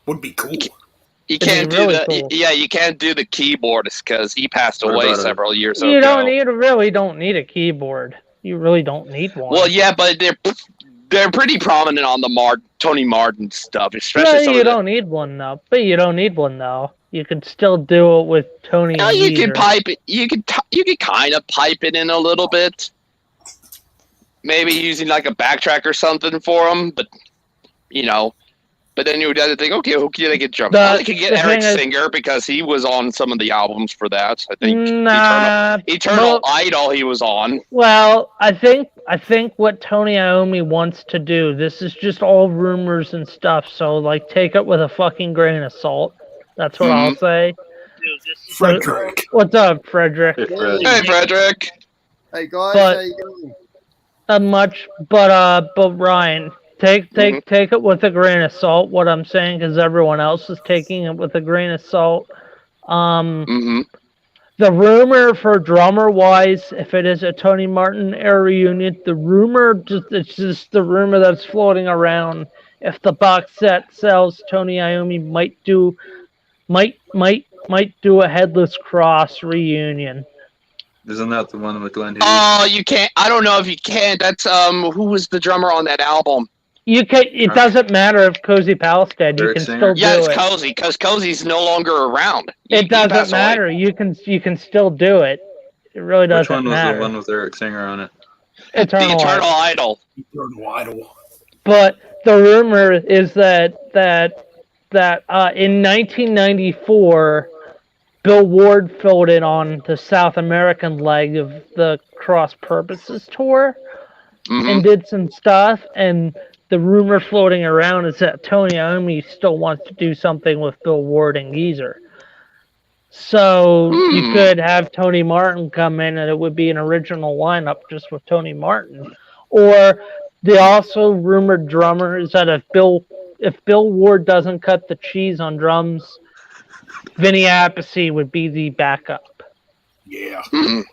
Would be cool. You can't do you can't do the keyboardist because he passed away several years ago. You really don't need a keyboard. You really don't need one. Well, yeah, but they're pretty prominent on the Tony Martin stuff, especially. You don't need one though. But you don't need one though. You could still do it with Tony. No, you can pipe it. You could kind of pipe it in a little bit. Maybe using like a backtrack or something for them, but But then you would have to think, okay, who can I get drums? The- They could get the Eric thing is- Singer because he was on some of the albums for that. I think Nah, Eternal well- Idol he was on. Well, I think what Tony Iommi wants to do. This is just all rumors and stuff. So like, take it with a fucking grain of salt. That's what I'll say. Frederick. What's up, Frederick? Hey, Fred. Hey, Frederick. Hey guys, But- how you going? Not much, but Ryan, take it with a grain of salt. What I'm saying, because everyone else is taking it with a grain of salt. Mm-hmm. The rumor for drummer wise, if it is a Tony Martin era reunion, it's just the rumor that's floating around. If the box set sells, Tony Iommi might do a Headless Cross reunion. Isn't that the one with Glenn Hughes? Oh, you can't. I don't know if you can. That's who was the drummer on that album? You can. It doesn't matter if Cozy Powell's dead. You Eric can Singer? still do Yeah, it's it. Cozy, because Cozy's no longer around. It doesn't matter. You can still do it. It really Which doesn't one was matter. the one with Eric Singer on it? The Eternal Eternal Idol. Idol. Eternal Idol. But the rumor is that in 1994, Bill Ward filled in on the South American leg of the Cross Purposes tour Mhm. and did some stuff. And the rumor floating around is that Tony Iommi still wants to do something with Bill Ward and Geezer. So you could have Tony Martin come in and it would be an original lineup just with Tony Martin. Or the also rumored drummer is that if Bill Ward doesn't cut the cheese on drums, Vinny Appice would be the backup. Yeah. Mhm.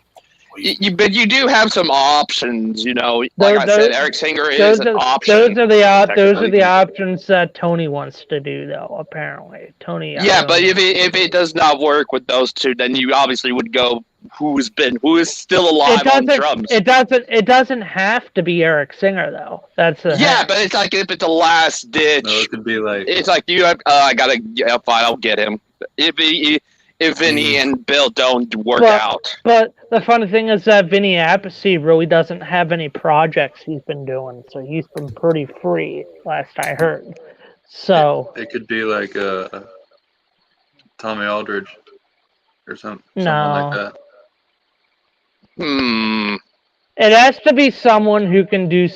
But you do have some options, you know. Like I said, Eric Singer is an option. Those are the technically. options that Tony wants to do, though. Apparently, Tony. Yeah, but if it does not work with those two, then you obviously would go who is still alive on drums. It doesn't have to be Eric Singer, though. That's the Yeah, but it's like if it's a last ditch. No, it could be like It's like you have. I gotta. Yeah, fine, I'll get him. If Vinny and Bill don't work out. But the funny thing is that Vinny Appice really doesn't have any projects he's been doing, so he's been pretty free, last I heard. So it could be like Tommy Aldridge or something No. like that. it has to be someone who can do.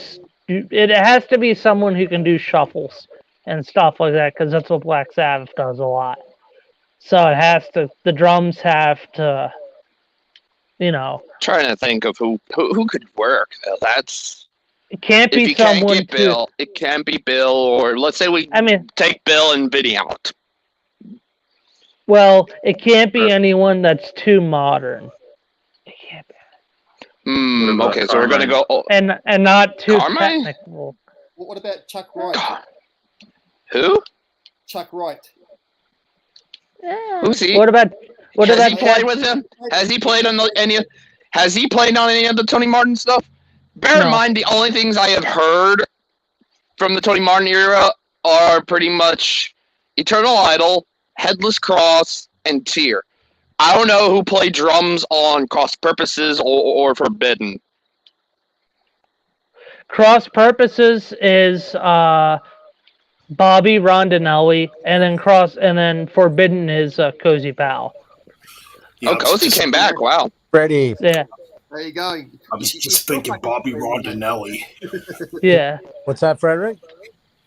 It has to be someone who can do shuffles and stuff like that, because that's what Black Sabbath does a lot. So it has to. The drums have to. Trying to think of who could work. That's It can't if be you can't someone. get Bill, it can be Bill, or let's say we I mean, take Bill and Vinny out. well, it can't be anyone that's too modern. It can't be. What about Okay, so we're gonna Carmine? go. And not too Carmine? technical. What about Chuck Wright? Who? Chuck Wright. Who's he? What about Has he played with him? Has he played on Has he played on any of the Tony Martin stuff? Bear in No. mind, the only things I have heard from the Tony Martin era are pretty much Eternal Idol, Headless Cross, and Tear. I don't know who played drums on Cross Purposes or Forbidden. Cross Purposes is Bobby Rondinelli, and then Forbidden is Cozy Powell. Yeah, Cozy came back. Wow. Freddie. Yeah, There you go. I was just thinking Bobby Rondinelli. yeah. What's that, Frederick?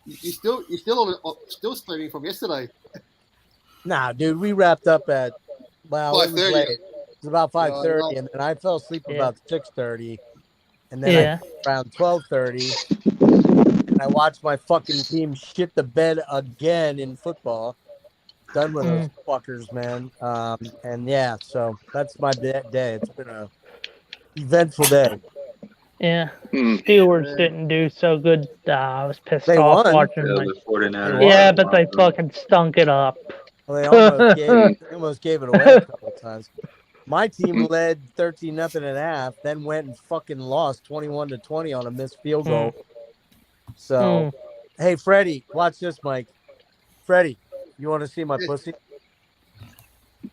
You're still streaming from yesterday. Nah, dude, we wrapped up at it was 5:30. late. It was about 5:30, no. and then I fell asleep Yeah. about 6:30, and then Yeah. around 12:30, and I watched my fucking team shit the bed again in football. Done with those fuckers, man. And yeah, so that's my day. It's been a eventful day. Yeah. Hmm. Steelers didn't do so good. I was pissed They off won. watching. Yeah, my- the 49ers. Yeah, but they fucking stunk it up. Well, they almost gave it away a couple of times. My team led 13-0 at half, then went and fucking lost 21-20 on a missed field goal. So, hey, Freddie, watch this, Mike. Freddie, you want to see my pussy?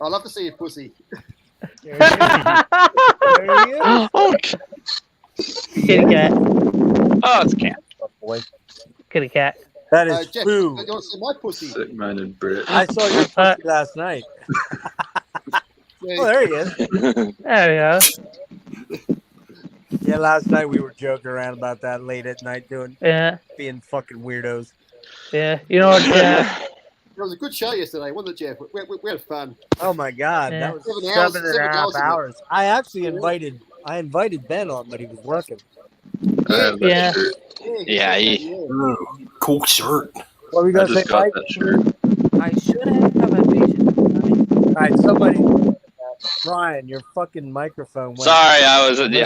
I'd love to see your pussy. There he is. Oh, Kitty cat. it's a cat. Oh, boy. Kitty cat. That is Jeff, foo. you want to see my pussy? Sick-minded Brit. I saw your pussy last night. Oh, there he is. Yeah. Yeah, last night we were joking around about that late at night, being fucking weirdos. Yeah. You know what? Yeah. It was a good show yesterday, wasn't it, Jeff? We had fun. Oh my god, Yeah. that was 7 7.5 hours of it. hours. I actually invited Ben on, but he was working. I have that Yeah. shirt. Cool shirt. What were you I gonna say, just got Mike? that shirt. I should have a patient. All right, somebody. Brian, your fucking microphone went. Sorry,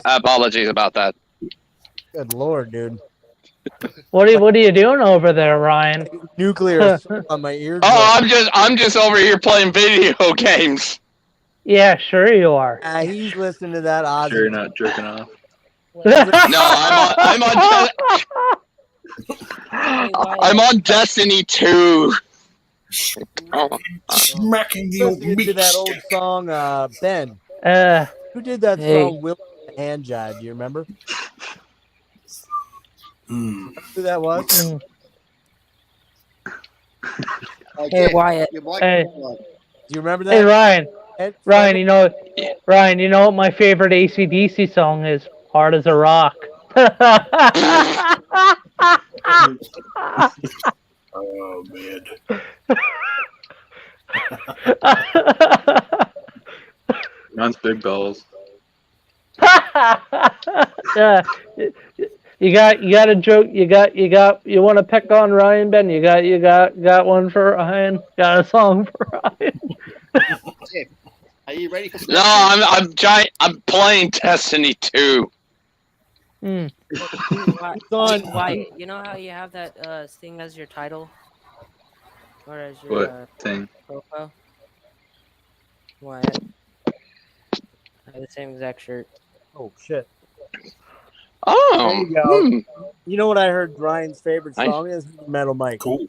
apologies about that. Good lord, dude. What are you doing over there, Ryan? Nuclear on my eardrum. Oh, I'm just over here playing video games. Yeah, sure you are. He's listening to that Ozzy. Sure you're not jerking off. No, I'm on Destiny 2. Smacking the old Listening to meat that old stick. song, Ben. Who did that Hey. song? Will Hand Jive? Do you remember? Hmm. Who that was? Hey, Jeff, Wyatt. your mic- Hey. Do you remember that? Hey, Ryan. Ed? Ryan, you know what my favorite AC/DC song is? Hard as a Rock. Oh man. Mine's big balls. Yeah, you got a joke. You want to pick on Ryan, Ben? You got one for Ryan? Got a song for Ryan? Jeff, are you ready for some? No, I'm playing Destiny 2. Wyatt, you know how you have that thing as your title? Or as your What thing? profile? Wyatt. I have the same exact shirt. Oh shit! Oh. There you go. You know what I heard Ryan's favorite song is? Metal Mike. Cool.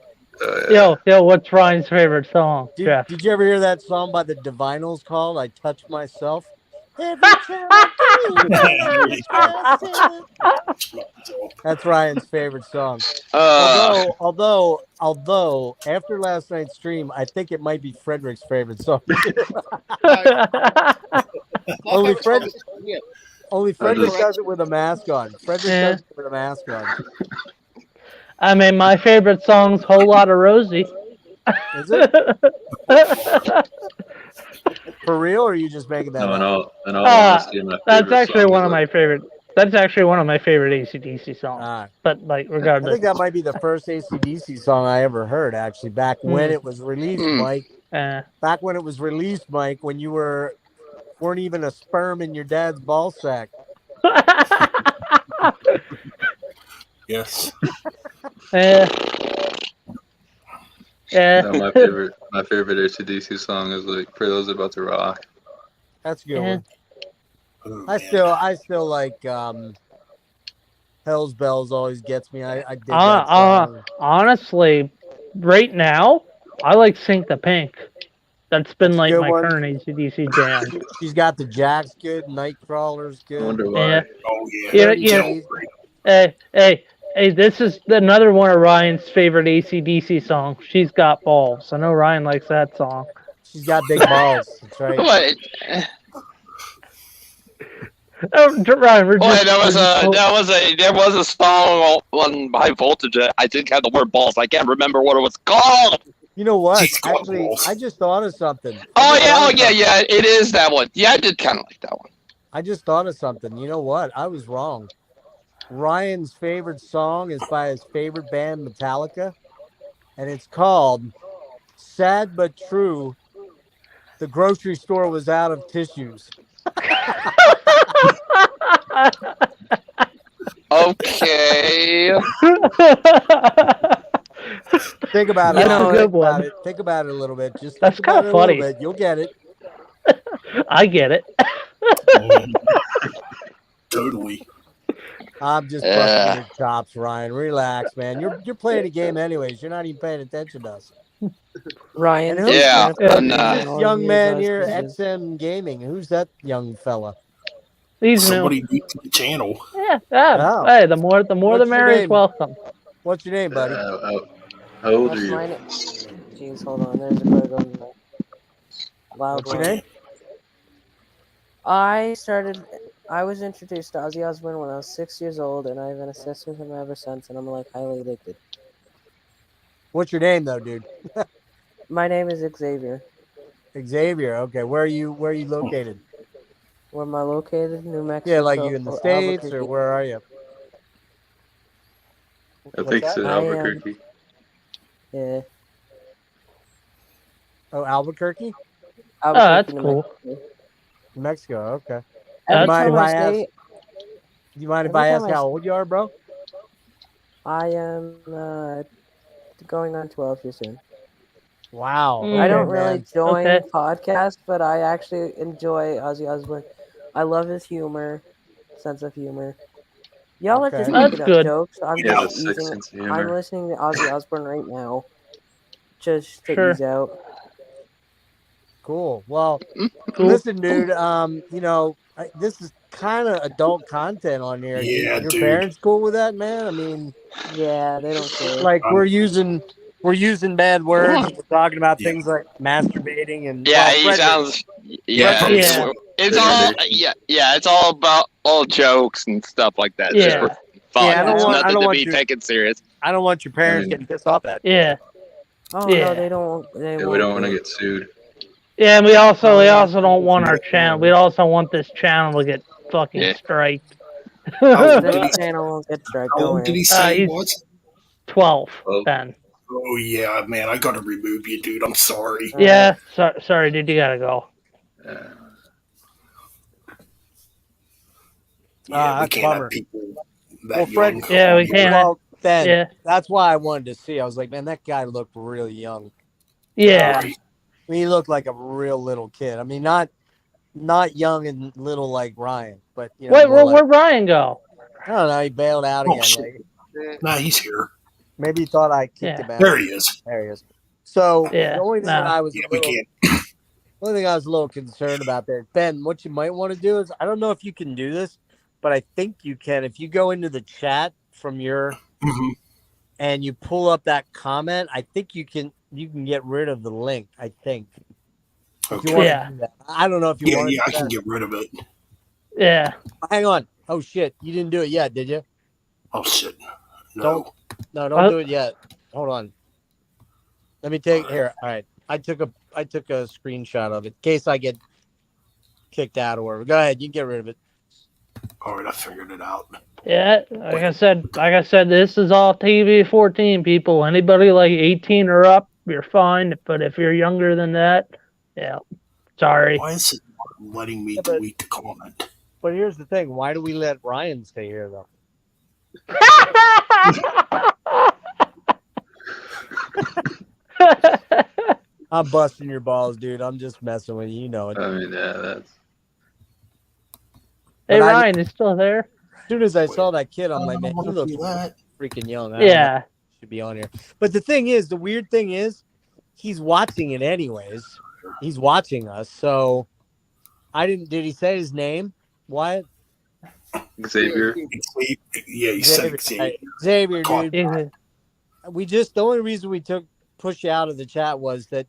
Yo, what's Ryan's favorite song, Jeff? Did you ever hear that song by the Divinals called "I Touch Myself"? Every time I do, that's Ryan's favorite song. Although after last night's stream, I think it might be Frederick's favorite song. Only Frederick does it with a mask on. Frederick does it with a mask on. I mean, my favorite song's "Whole Lot of Rosie." Is it? For real, or are you just making that No, up? in all honesty, my That's favorite actually song one is of my favorite. That's actually one of my favorite AC/DC songs. But like, I regardless, think that might be the first AC/DC song I ever heard. Actually, back when it was released, Mike. Back when it was released, Mike, when you weren't even a sperm in your dad's ball sack. Yes. Yeah. No, my favorite AC/DC song is like "For Those About to Rock." That's a good one. Oh, I still like Hell's Bells always gets me. I dig that song. Honestly, right now, I like "Sink the Pink." That's been like my current AC/DC jam. She's got the Jacks good, Nightcrawler's good. I wonder why. Oh yeah. Hey, this is another one of Ryan's favorite AC/DC songs. "She's Got Balls." I know Ryan likes that song. She's got big balls. That's right. What? Ryan, there was a song on High Voltage that I think had the word balls. I can't remember what it was called. You know what? Actually, I just thought of something. Yeah, it is that one. Yeah, I did kind of like that one. I just thought of something. You know what? I was wrong. Ryan's favorite song is by his favorite band, Metallica, and it's called "Sad But True." The grocery store was out of tissues. Okay. Think about it. Think about it a little bit. Just that's kind of funny. You'll get it. I get it. Totally. I'm just busting your chops, Ryan. Relax, man. You're playing a game anyways. You're not even paying attention to us. Ryan. This young man here, XM Gaming. Who's that young fella? He's somebody new to the channel. Yeah. Hey, the more the merrier. Welcome. What's your name, buddy? How old are That's you? mine. Jeez, hold on. There's a bird going by. Loud What's your one. name? I was introduced to Ozzy Osbourne when I was 6 years old, and I've been obsessed with him ever since, and I'm like highly addicted. What's your name though, dude? My name is Xavier. Xavier. Okay, where are you located? Where am I located? New Yeah, Mexico. like you in the States or Albuquerque. where are you? I What's think that? so. I am. Albuquerque. Yeah. Oh, Albuquerque, Oh, Albuquerque, that's New cool. Mexico. New Mexico. Okay. Every That's time If I I ask, say, do you mind if every I time ask I, how old you are, bro? I am going on 12 here soon. Wow. I Okay, don't really man. join Okay. podcasts, but I actually enjoy Ozzy Osbourne. I love his humor, sense of humor. Y'all are just Okay. That's making up good. jokes. I'm He has a just sick easing. sense of I'm humor. listening to Ozzy Osbourne right now, just to Sure. ease out. Cool. Well, Cool. listen, dude. This is kind of adult content on here. Yeah, Your dude. parents cool with that, man? I mean, Yeah, they don't care. like we're using bad words. And we're talking about Yeah. things like masturbating and Yeah, well, he Frederick. sounds. Yeah, Yeah. it's all. Degradation. Yeah, it's all about all jokes and stuff like that. Just for Yeah. fun. Yeah, It's I nothing don't to want be you. taken serious. I don't want your I parents mean, getting pissed off at. Yeah. Oh no, Yeah. they don't. They yeah, we won't don't want to care. get sued. Yeah, and we Oh, also yeah, don't want our that's channel. true. We also want this channel to get fucking Yeah. striked. How old This did he? channel won't get strike. How Don't old did worry. he say he He's was? 12 Well, then. Oh yeah, man. I gotta remove you, dude. I'm sorry. Yeah. Sorry, dude. You gotta go. uh, Yeah, we That's a can't have bummer. people Well, that Fred. young Yeah, on we here. can. Well, Ben, Yeah. that's why I wanted to see. I was like, man, that guy looked really young. Yeah. Right. I mean, he looked like a real little kid. I mean, not young and little like Ryan, but Wait, more like where'd Ryan go? I don't know. He bailed out Oh again. shit. Like Nah, he's here. maybe he thought I kicked Yeah. him out. There he is. There he is. So the Yeah. only thing that No. I was Yeah, we can't. only thing I was a little concerned about there, Ben. What you might want to do is I don't know if you can do this, but I think you can. If you go into the chat from your Mhm. and you pull up that comment, I think you can get rid of the link. I think if you Okay. want Yeah. to do that. I don't know if you Yeah, want to yeah. do I can that. get rid of it. Yeah. Hang on. Oh shit, you didn't do it yet, did you? Oh shit. No. Don't do it yet. Hold on. Let me take here. All right. I took a screenshot of it in case I get kicked out or whatever. Go ahead, you can get rid of it. All right, I figured it out. Yeah. Like I said, this is all TV 14 people. Anybody like 18 or up, you're fine. But if you're younger than that, yeah, sorry. Why is it not letting me Yeah, but- delete the comment? But here's the thing: why do we let Ryan stay here though? I'm busting your balls, dude. I'm just messing with you. You know it. I mean, yeah, that's. Hey, But Ryan is still there? As soon as I saw that kid, I'm I like, don't man, he want to looks do that. freaking young. I don't know. Yeah. He should be on here. But the thing is, the weird thing is, he's watching it anyways. He's watching us, so I didn't. Did he say his name? What? Xavier. Yeah, he said Xavier, Xavier. Xavier, Caught dude. Yeah. The only reason we took push you out of the chat was that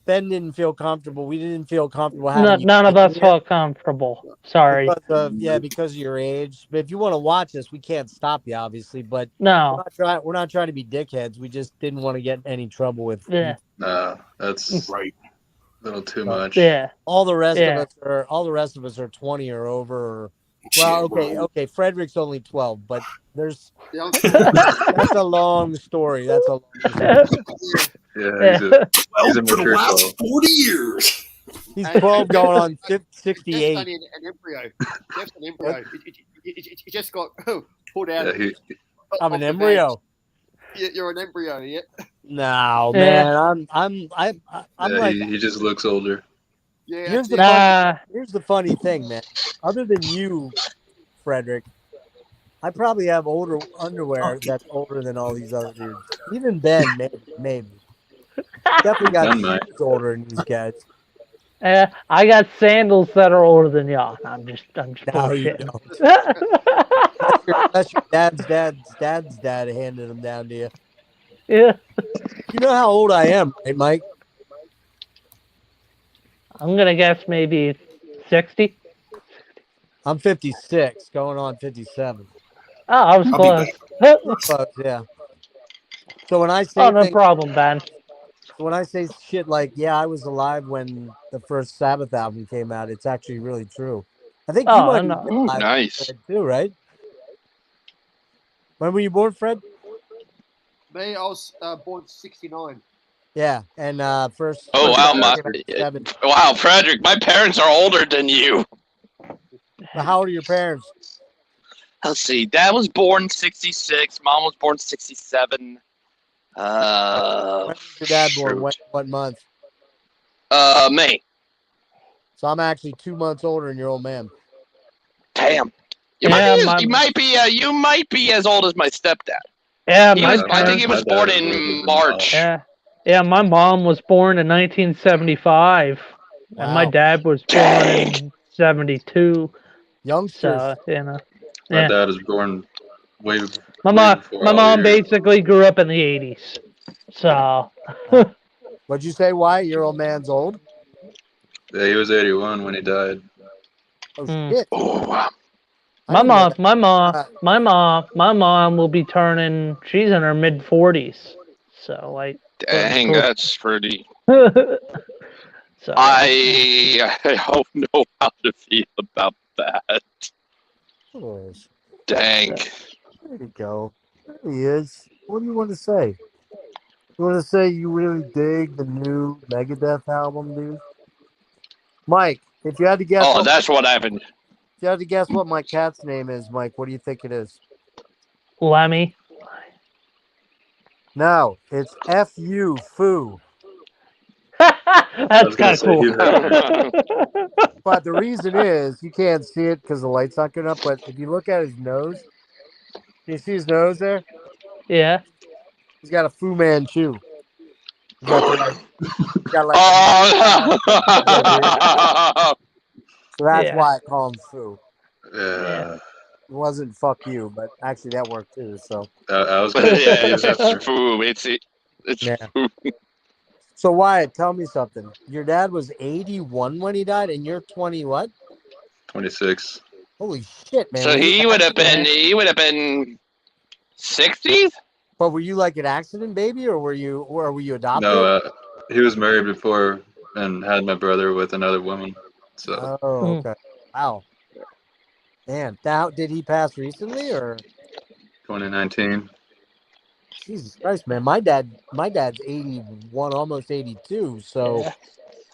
Ben didn't feel comfortable. We didn't feel comfortable having you. None of us here felt comfortable. Sorry. because of your age. But if you want to watch us, we can't stop you, obviously. But No. we're not trying to be dickheads. We just didn't want to get in any trouble with Yeah. Nah, that's right. a little too much. Yeah. all the rest Yeah. of us are 20 or over. Or, Shit, well, we're okay. Frederick's only 12, but there's Yeah, that's a long story. That's a long story. Yeah, he's a for the mature last 12. 40 years. He's 12 going on Jeff's 68. only an embryo. Jeff's an embryo. He just got pulled out. Yeah, I'm of an the embryo. bag. You're an embryo, yeah. No, Yeah. man. I'm like, he just looks older. Yeah. here's the Nah. here's the funny thing, man. Other than you, Frederick, I probably have older underwear that's older than all these other dudes. Even Ben, maybe. Definitely got None might. shoes older than these guys. I got sandals that are older than y'all. I'm just No, you bullshitting. don't. Unless your dad's dad handed them down to you. Yeah. You know how old I am, right, Mike? I'm gonna guess maybe 60. I'm 56, going on 57. Oh, I was I'll be close. back. Close, yeah. So when I Oh, say no things, problem, Ben. so when I say shit like, "Yeah, I was alive when the first Sabbath album came out," it's actually really true. I think you Oh, might have no. been Ooh, alive nice. too, right? When were you born, Fred? Me, I was born 69. Yeah, and first Oh first wow, album my came out in 70. wow, Frederick, my parents are older than you. But how old are your parents? Let's see. Dad was born 66. Mom was born 67. When was your dad born? Shoot. What month? May. So I'm actually 2 months older than your old man. Damn. Yeah, You might be as old as my stepdad. yeah, He my was. I think parents. he My was dad born was older in than March. Yeah, yeah. My mom was born in 1975, and my Wow, dad was born Dang. in 72. youngsters. So My yeah. dad was born way My way mom, before my all mom yours. basically grew up in the 80s. So What'd you say? Why your old man's old? Yeah, he was 81 when he died. Oh mm. shit! Oh wow. I didn't know that. My mom will be turning. She's in her mid 40s. So like, Dang, that's pretty. so I don't know how to feel about that. Oh, Dang. there you go. There he is. What do you want to say? You want to say you really dig the new Megadeth album, dude? Mike, if you had to guess Oh, what that's what happened. if you had to guess what my cat's name is, Mike, what do you think it is? Lemmy. No, it's F-U, Foo. I That's was gonna kind of say cool. he heard. But the reason is you can't see it because the light's not good enough. But if you look at his nose, can you see his nose there? Yeah. He's got a Fu Manchu. He's got the got like the Oh, yeah, dude. So that's Yeah. why I call him Fu. Yeah. Yeah, It wasn't fuck you, but actually that worked too. So I was gonna yeah, say it's that. foo. It's yeah. foo. So Wyatt, tell me something. Your dad was 81 when he died, and you're 20 what? 26. Holy shit, man! So Were you he an would have accident? been 60s. But were you like an accident baby, or were you No, adopted? he was married before and had my brother with another woman. So Oh, Mm. okay. Wow. Man, now did he pass recently or 2019. Jesus Christ, man? My dad's 81, almost 82. So Yeah.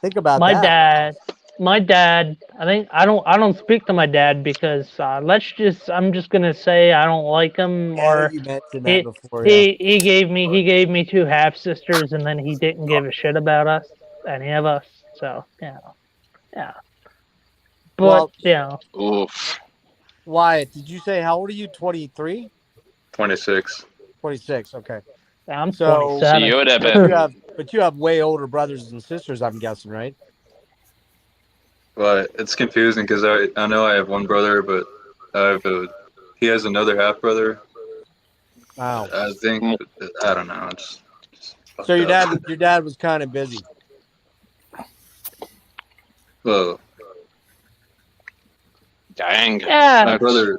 think about My that. dad. My dad. I think I don't speak to my dad because I'm just gonna say I don't like him, Yeah, I think or you mentioned that he before. Yeah. he gave me two half sisters, and then he didn't give a shit about us, any of us. So yeah. But Well, Oof. Wyatt, did you say how old are you? 23? 26. 26. Okay. I'm So, So 27. you would have but you been. have way older brothers and sisters, I'm guessing, right? Well, it's confusing because I know I have one brother, but he has another half brother. Wow. I think I don't know. It's So fucked up. your dad was kind of busy. Well, Dang. Yeah. my That's brother,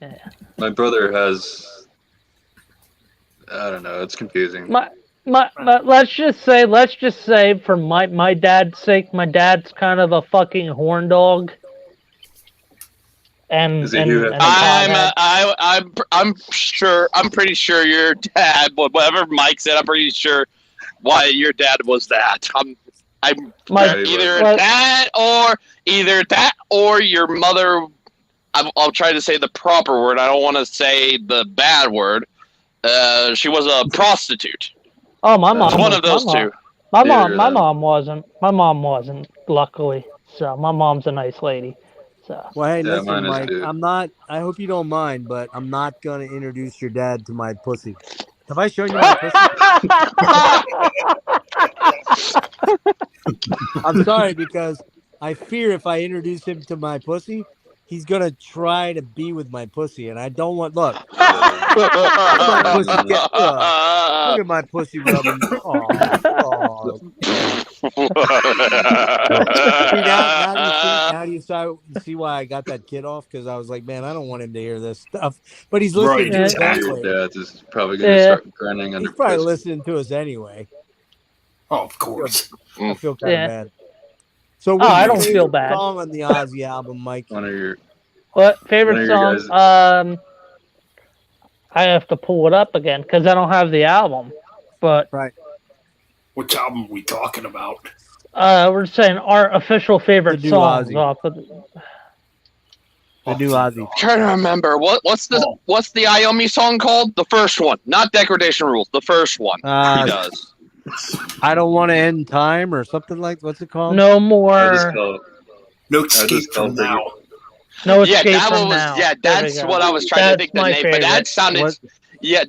Yeah. my brother has. I don't know. It's confusing. My let's just say for my dad's sake, my dad's kind of a fucking horn dog Is he who has and a pothead. I'm pretty sure your dad, whatever Mike said, I'm pretty sure why your dad was that. I'm My Yeah, he was. either that or your mother. I'll try to say the proper word. I don't want to say the bad word. She was a prostitute. oh my That's It's mom one was of those two. Either of them. my mom wasn't, luckily. So my mom's a nice lady. So Well, hey, Yeah, listen, mine is Mike. too. I hope you don't mind, but I'm not gonna introduce your dad to my pussy. Have I shown you my pussy? I'm sorry because I fear if I introduce him to my pussy, he's gonna try to be with my pussy, and I don't want. Look, my pussy get. Look at my pussy rubbing. Oh. Now you see why I got that kid off, because I was like, man, I don't want him to hear this stuff. But he's listening Right, to us exactly. anyway. Your dad is probably going to start grinning under He's probably pussy. listening to us anyway. Oh, of course. I feel kind of Yeah. bad. So, I what's don't your feel favorite bad. song on the Ozzy album, Mike? One of your What One favorite of your song? I have to pull it up again because I don't have the album. But Right. Which album are we talking about? we're saying our official favorite The new songs Ozzy. off of The new Ozzy. Trying to remember what's the Iommi song called? The first one, not Degradation Rules. The first one he does. I don't want to end time or something like. What's it called? No I More. just call No Escape from Now. No Yeah, Escape that from one was. Now. Yeah, There we that's go. what I was trying to That's think the my name. But that favorite. sounded. Yeah,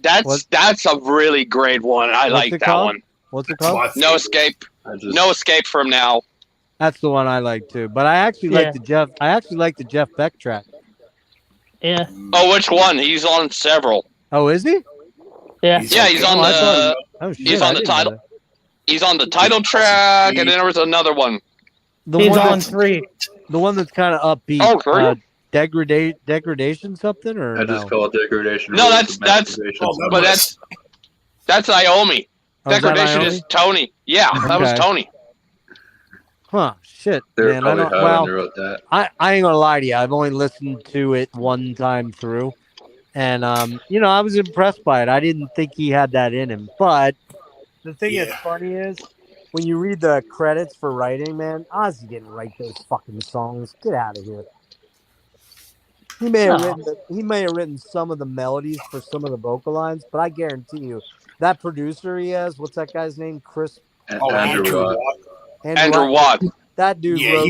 that's a really great one. I What's like it that called? one. What's it That's called? my No favorite. Escape. I just No Escape from Now. That's the one I like too. But I actually like the Jeff. I actually like the Jeff Beck track. Yeah. Oh, which one? He's on several. Oh, is he? Yeah. Yeah, he's on I the. thought- Oh shit! He's I on the didn't know title. that. He's on the title track, and then there was another one. The He's one on that's- 3. The one that's kind of upbeat. Oh, really? Degradation something or I no? just call it Degradation. No, Rules that's- of that's- Masturbation. Oh, that But was- that's Iommi. Oh, is that Degradation Iommi? is Tony. Yeah, that was Okay. Tony. Huh? Shit, They were man. I probably don't. high Well, when they wrote that. I ain't gonna lie to you. I've only listened to it one time through, and I was impressed by it. I didn't think he had that in him. But the thing that's funny is when you read the credits for writing, man, Ozzy didn't write those fucking songs. Get out of here. He may have written some of the melodies for some of the vocal lines, but I guarantee you that producer he has, what's that guy's name? Chris Andrew Watt. Andrew Watt. That dude Yeah,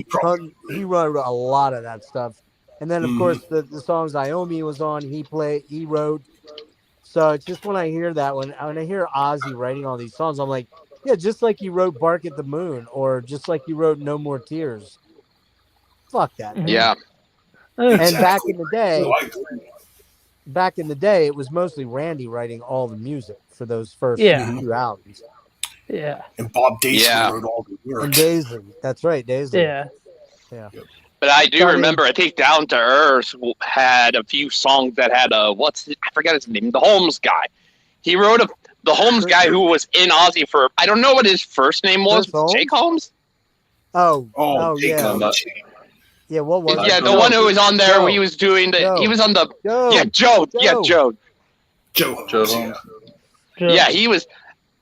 he wrote a lot of that stuff. And then of course the songs Iommi was on, he wrote. So it's just when I hear that, when I hear Ozzy writing all these songs, I'm like, yeah, just like he wrote Bark at the Moon, or just like he wrote No More Tears. Fuck that. Mhm. Yeah. And Exactly. back in the day, it was mostly Randy writing all the music for those first Yeah. few albums. Yeah. And Bob Daisley Yeah. wrote all the And lyrics. Daisley, that's right, Daisley. Yeah. But I do So, I mean- remember, I think Down to Earth had a few songs that had I forgot his name, the Holmes guy. He wrote the Holmes guy who was in Ozzy for, I don't know what his first name was. Chris Holmes? Jake Holmes? Oh, Jake yeah. Holmes. Yeah, what was Yeah, it? the one who was on there, Joe. he was doing Joe. he was on the, Joe. yeah, Joe. Yeah, Joe. Joe Holmes. Joe Yeah. Holmes.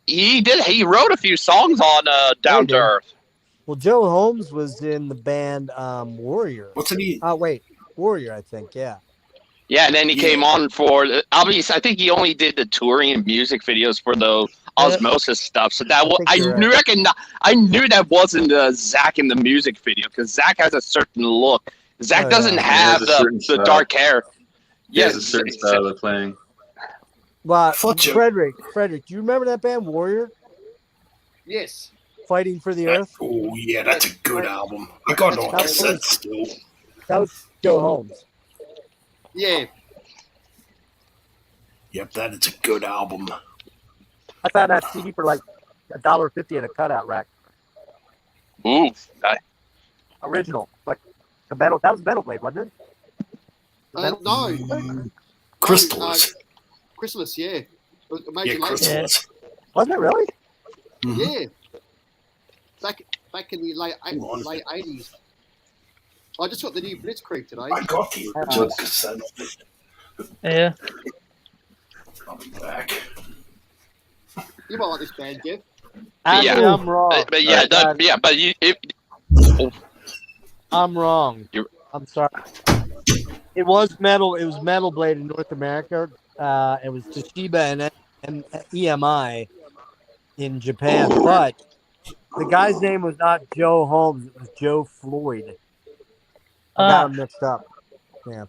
Yeah, he wrote a few songs on Down to did. Earth. Well, Joe Holmes was in the band Warrior. Wasn't he? Oh, wait. Warrior, I think, yeah. Yeah, and then he came on for, obviously, I think he only did the touring and music videos for the Osmosis stuff. So that I think you're right. I knew that wasn't Zach in the music video, because Zach has a certain look. Zach Oh, doesn't yeah. have He has a certain the style. dark hair. He has a Yes, certain style of playing. Well, Fuck Joe. Frederick, do you remember that band Warrior? Yes. Fighting for the Earth? Oh yeah, that's a good album. I got it on cassette still. That was Joe Holmes. Yeah. Yep, that is a good album. I found that CD for like $1.50 at a cutout rack. Ooh, Original. Like a metal. That was Metal Blade, wasn't it? No. Chrysalis. Chrysalis, yeah. Yeah, Amazing Life. Chrysalis. Wasn't it really? Mhm. Yeah. Back in the late Hold on. 80s. I just got the new Blitzkrieg today. I got the original cassette of it. Yeah. I'll be back. You might like this band, Jeff. Actually, Yeah. I'm wrong. but yeah, but I'm wrong. I'm sorry. It was Metal. It was Metal Blade in North America. It was Toshiba and EMI in Japan. But the guy's name was not Joe Holmes. It was Joe Floyd. I got him mixed up. Yeah.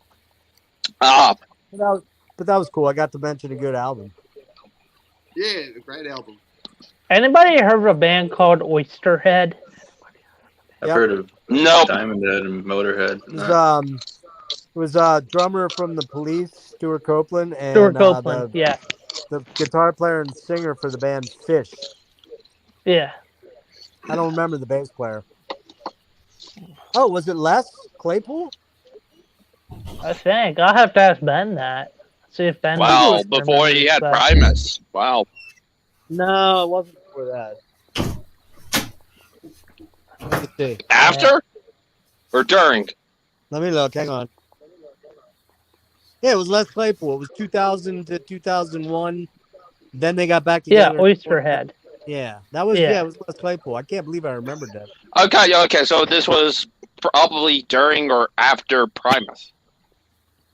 But that was cool. I got to mention a good album. Yeah, a great album. Anybody heard of a band called Oysterhead? I've Yep. heard of no. Diamond Head and Motorhead. It was drummer from the Police, Stuart Copeland, and Stuart Copeland. Yeah. the guitar player and singer for the band Fish. Yeah. I don't remember the bass player. Oh, was it Les Claypool? I think I'll have to ask Ben that. See if Ben Wow, before he remembers had that. Primus. Wow. No, it wasn't before that. Let me see. After or during? Let me look. Hang on. Yeah, it was Les Claypool. It was 2000 to 2001. Then they got back Yeah, together. Oysterhead. Yeah, that was Yeah. it was Les Claypool. I can't believe I remembered that. Okay. So this was probably during or after Primus.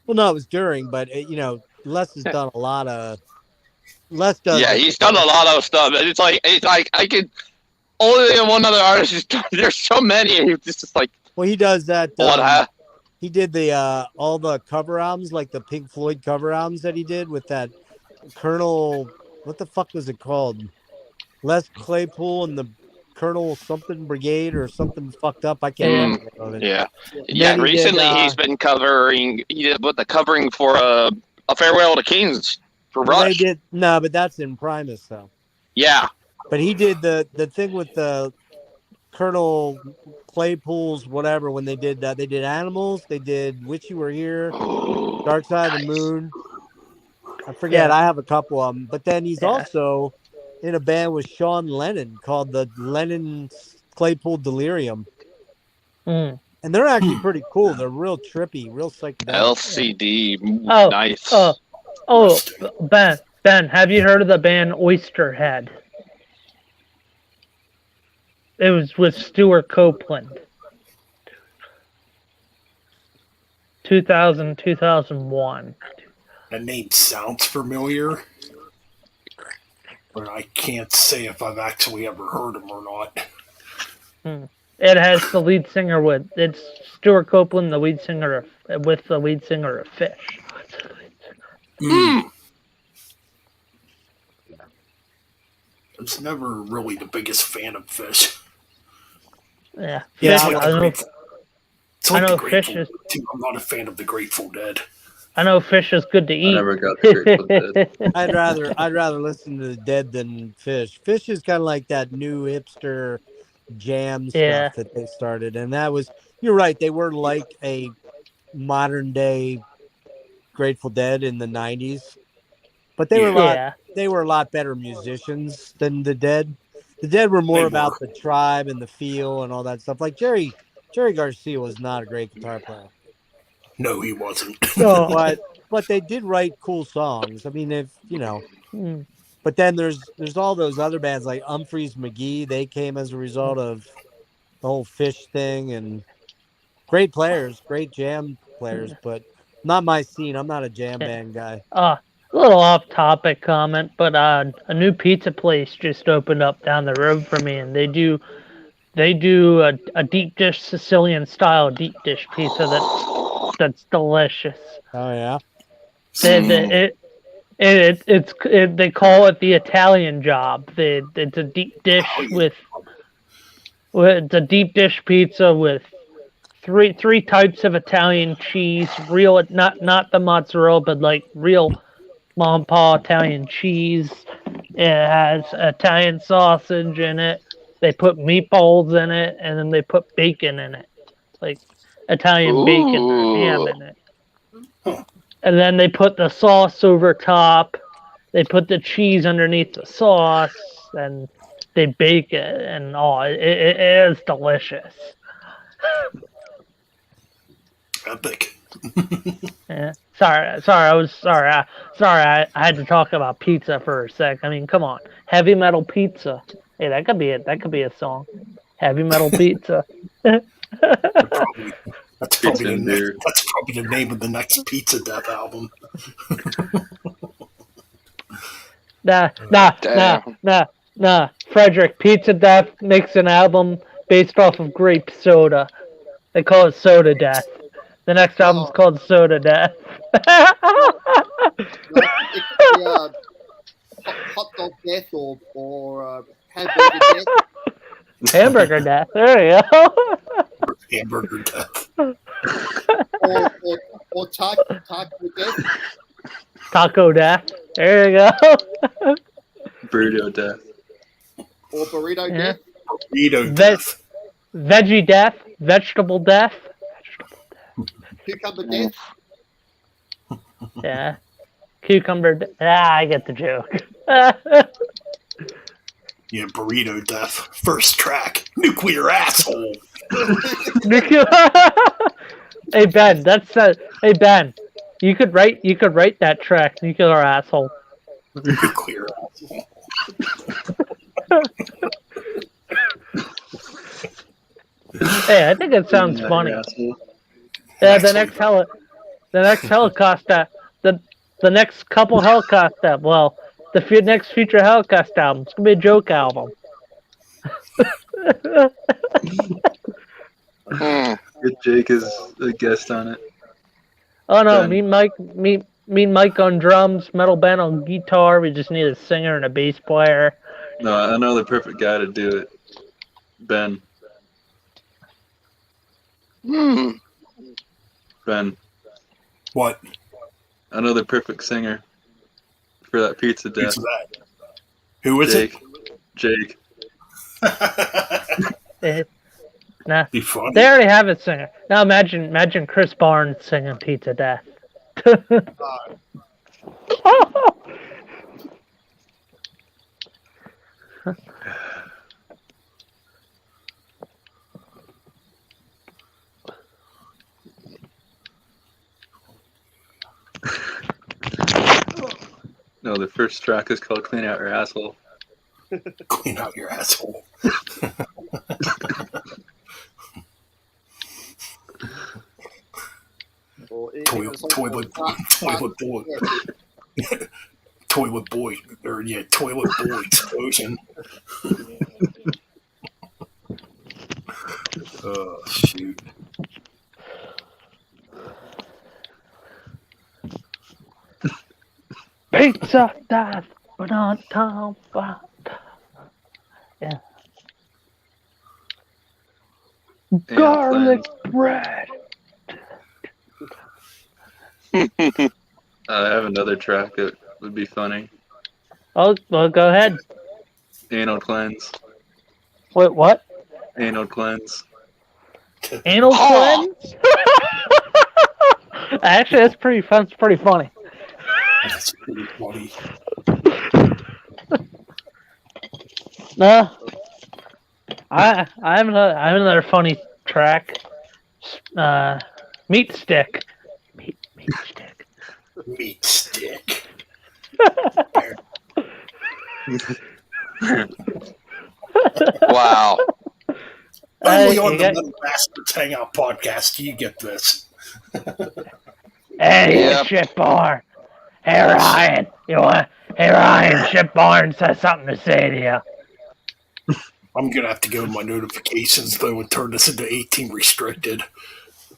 Well, no, it was during, but Les has done a lot of. Les does. Yeah, he's done a lot of stuff. And it's like I could only one other artist. Is done, there's so many. And it's just like Well, he does that. what? He did the all the cover albums, like the Pink Floyd cover albums that he did with that Colonel. What the fuck was it called? Les Claypool and the Colonel something Brigade or something fucked up. I can't remember the name of it. Yeah. Then he Recently, did, he's been covering. He did the covering for a Farewell to Kings for Well, Rush. they did no, but that's in Primus though. Yeah. But he did the thing with the Colonel Claypool's whatever when they did that. They did Animals. They did Wish You Were Here, Dark Side of the Moon. I forget. Yeah. I have a couple of them. But then he's also in a band with Sean Lennon called the Lennon Claypool Delirium. Mm. And they're actually pretty cool. They're real trippy, real psychedelic. LCD. Oh, Nice. Ben, have you heard of the band Oysterhead? It was with Stuart Copeland. 2001. That name sounds familiar, but I can't say if I've actually ever heard him or not. It has the lead singer with it's Stuart Copeland, the lead singer with the lead singer of Fish. I was never really the biggest fan of Fish. Yeah, Yeah, Fish, I know Fish is. I'm not a fan of the Grateful Dead. I know Fish is good to eat. I never got the Grateful Dead. I'd rather listen to the Dead than Fish. Fish is kind of like that new hipster jam stuff that they started, and that was you're right. They were like a modern day Grateful Dead in the '90s, but they were a lot better musicians than the Dead. The Dead were more about the tribe and the feel and all that stuff. Like Jerry Garcia was not a great guitar player. No, he wasn't. But they did write cool songs. I mean, But then there's all those other bands like Humphreys McGee. They came as a result of the whole Fish thing, and great players, great jam players, but not my scene. I'm not a jam band guy. A little off-topic comment, but a new pizza place just opened up down the road from me, and they do a deep dish Sicilian style deep dish pizza that's delicious. Oh yeah. They call it the Italian job. It's a deep dish with it's a deep dish pizza with three types of Italian cheese, real not the mozzarella, but like real mom and pa Italian cheese. It has Italian sausage in it. They put meatballs in it, and then they put bacon in it, like Italian bacon or ham in it. And then they put the sauce over top. They put the cheese underneath the sauce, and they bake it, and it is delicious. Epic. Yeah. Sorry. I had to talk about pizza for a sec. I mean, come on, heavy metal pizza. Hey, that could be it. That could be a song. Heavy metal pizza. That's probably the name of the next Pizza Death album. Nah. Frederick, Pizza Death makes an album based off of grape soda. They call it Soda Death. The next album's called Soda Death. Hot dog death or hamburger death. Hamburger Death. There you go. Hamburger Death. or taco death. Taco Death. There you go. Burrito death. Or burrito Yeah. death. Burrito death. Veggie death, vegetable death. Cucumber death. Yeah. Cucumber. I get the joke. Yeah, burrito death. First track. Nuclear asshole. Hey Ben, hey Ben, you could write that track, nuclear asshole. Nuclear asshole. Hey, I think it sounds funny. Yeah, the next Holocaust, the next couple Holocaust well, the next future Holocaust album. It's gonna be a joke album. Get Jake as a guest on it. Oh no, Ben. me and Mike on drums, metal band on guitar. We just need a singer and a bass player. No, I know the perfect guy to do it. Ben. Ben. What? I know the perfect singer for that pizza death. Who's that? Who is Jake. Jake. it? Nah, Be funny. they already have a singer. Now imagine Chris Barnes singing Pizza Death. No, the first track is called Clean Out Your Asshole. Clean out your asshole. Toilet boy. Toilet boy. Or, yeah, toilet boy explosion. Oh, shoot. Pizza Death, but on top. Yeah. Garlic bread. I have another track that would be funny. Oh, well, go ahead. Anal cleanse. Wait, what? Anal cleanse. Anal cleanse? Actually, that's pretty fun. It's pretty funny. That's pretty funny. No, I have another funny track. Meat stick. Meat stick. Meat stick. Wow. Only on the Little Bastards Hangout podcast do you get this. Hey, Yep. shit barn. Hey Ryan, Hey Ryan, shit barn has something to say to you. I'm gonna have to go to my notifications though and turn this into 18 restricted.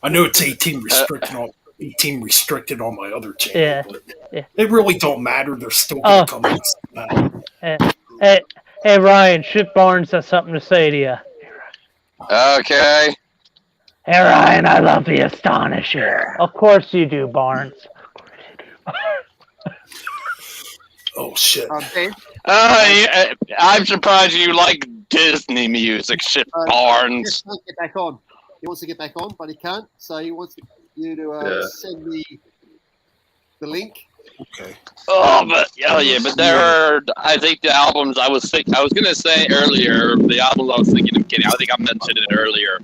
I know it's 18 restricted on my other channel, Yeah. but Yeah. it really don't matter. They're still gonna come in. Hey Ryan, shit Barnes has something to say to you. Okay. Hey Ryan, I love the Astonisher. Of course you do, Barnes. Oh shit! Ben, I'm surprised you like Disney music, shit Barnes. just can't get back on. He wants to get back on, but he can't. So he wants you to send me the link. Okay. But there are. I think the albums I was gonna say earlier. The albums I was thinking of getting. I think I mentioned it earlier.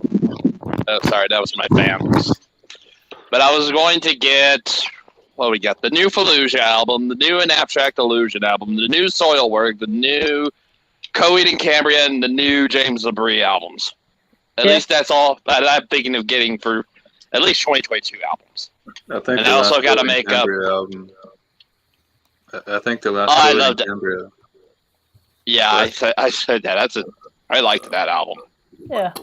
Oh, sorry, that was my fans. But I was going to get. What we got? The new Fallujah album, the new An Abstract Illusion album, the new Soilwork, the new Coheed and Cambria, and the new James LaBrie albums. At least that's all that I'm thinking of getting for at least 2022 albums. I think. And I also got to make up. Album. I think the last. I loved it. Cambria. Yeah, I said that. I liked that album. Yeah.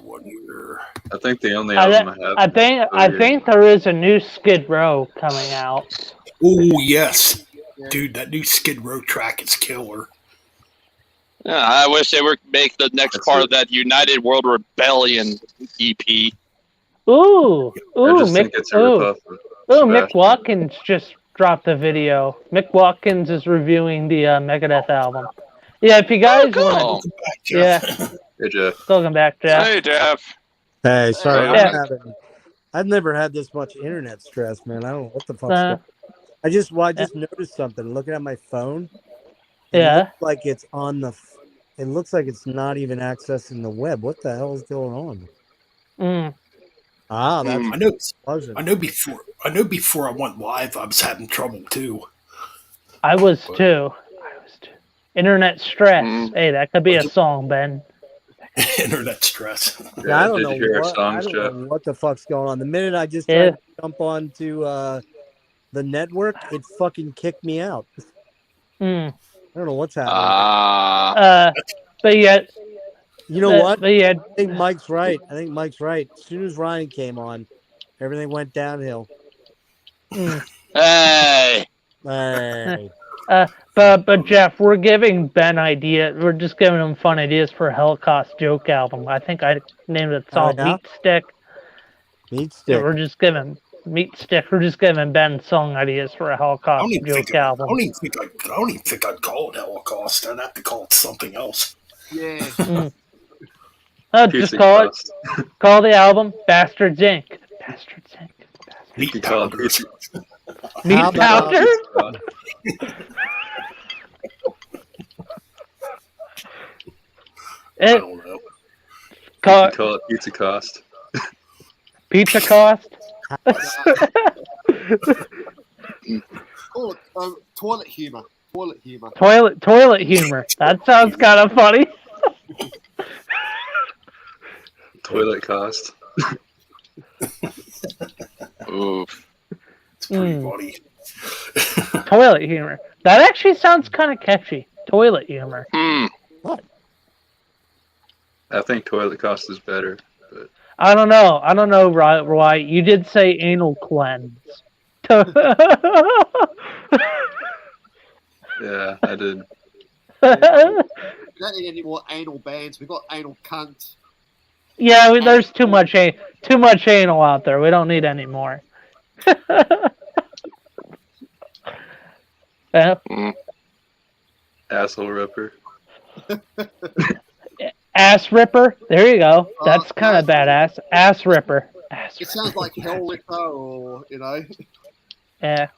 I think the only album I have. I think there is a new Skid Row coming out. Oh yes, dude, that new Skid Row track is killer. Yeah, I wish they would make the next part of that United World Rebellion EP. Ooh, I just think it's a ripoff of Mick Sebastian. Watkins just dropped a video. Mick Watkins is reviewing the Megadeth album. Yeah, if you guys cool. want Welcome back, Yeah. Jeff. Hey, Jeff. welcome back, Jeff. Hey, Jeff. Hey, sorry, Yeah. I've never had this much internet stress, man. I don't know what the fuck's Uh, going. I just noticed something. Looking at my phone, it Yeah. looks like it's on the. It looks like it's not even accessing the web. What the hell is going on? Mm. Ah, that's I know. buzzing. I know before I went live, I was having trouble too. I was too. Internet stress. Mm. Hey, that could be a song, Ben. Internet stress. Yeah, I don't did know you hear our what. songs, I don't Jeff? know what the fuck's going on. The minute I just Yeah. tried to jump onto the network, it fucking kicked me out. Mm. I don't know what's happening. But yet, You know what? But yet, I think Mike's right. As soon as Ryan came on, everything went downhill. mm. Hey. Hey. But Jeff, we're giving Ben ideas. We're just giving him fun ideas for a Holocaust joke album. I think I named it song yeah? Meat Stick. Meat So stick. we're just giving Meat Stick. We're just giving Ben song ideas for a I Holocaust don't even joke think. I album. don't even think I'd call it Holocaust. I'd have to call it something else. Yeah. Just call the album Bastards Inc. Bastards Inc. You Meat can call it powders. Meat How about- powder? I don't know. You Call can call it Pizza Cost. Pizza Cost? Oh, toilet humor. Toilet humor. Toilet humor. That sounds kind of funny. Toilet Cost. Oof. It's pretty funny. Toilet humor. That actually sounds kind of catchy. Toilet humor. Hmm. I think Toilet Cost is better. But I don't know. Roy. You did say anal cleanse. yeah, I did. We don't need any more anal bands. We've got anal cunt. Yeah, there's too much anal out there. We don't need any more. Yeah. Asshole Ripper. Ass Ripper. There you go. That's kind of badass. Ass Ripper. It sounds like Hell Ripper or, you know. Yeah.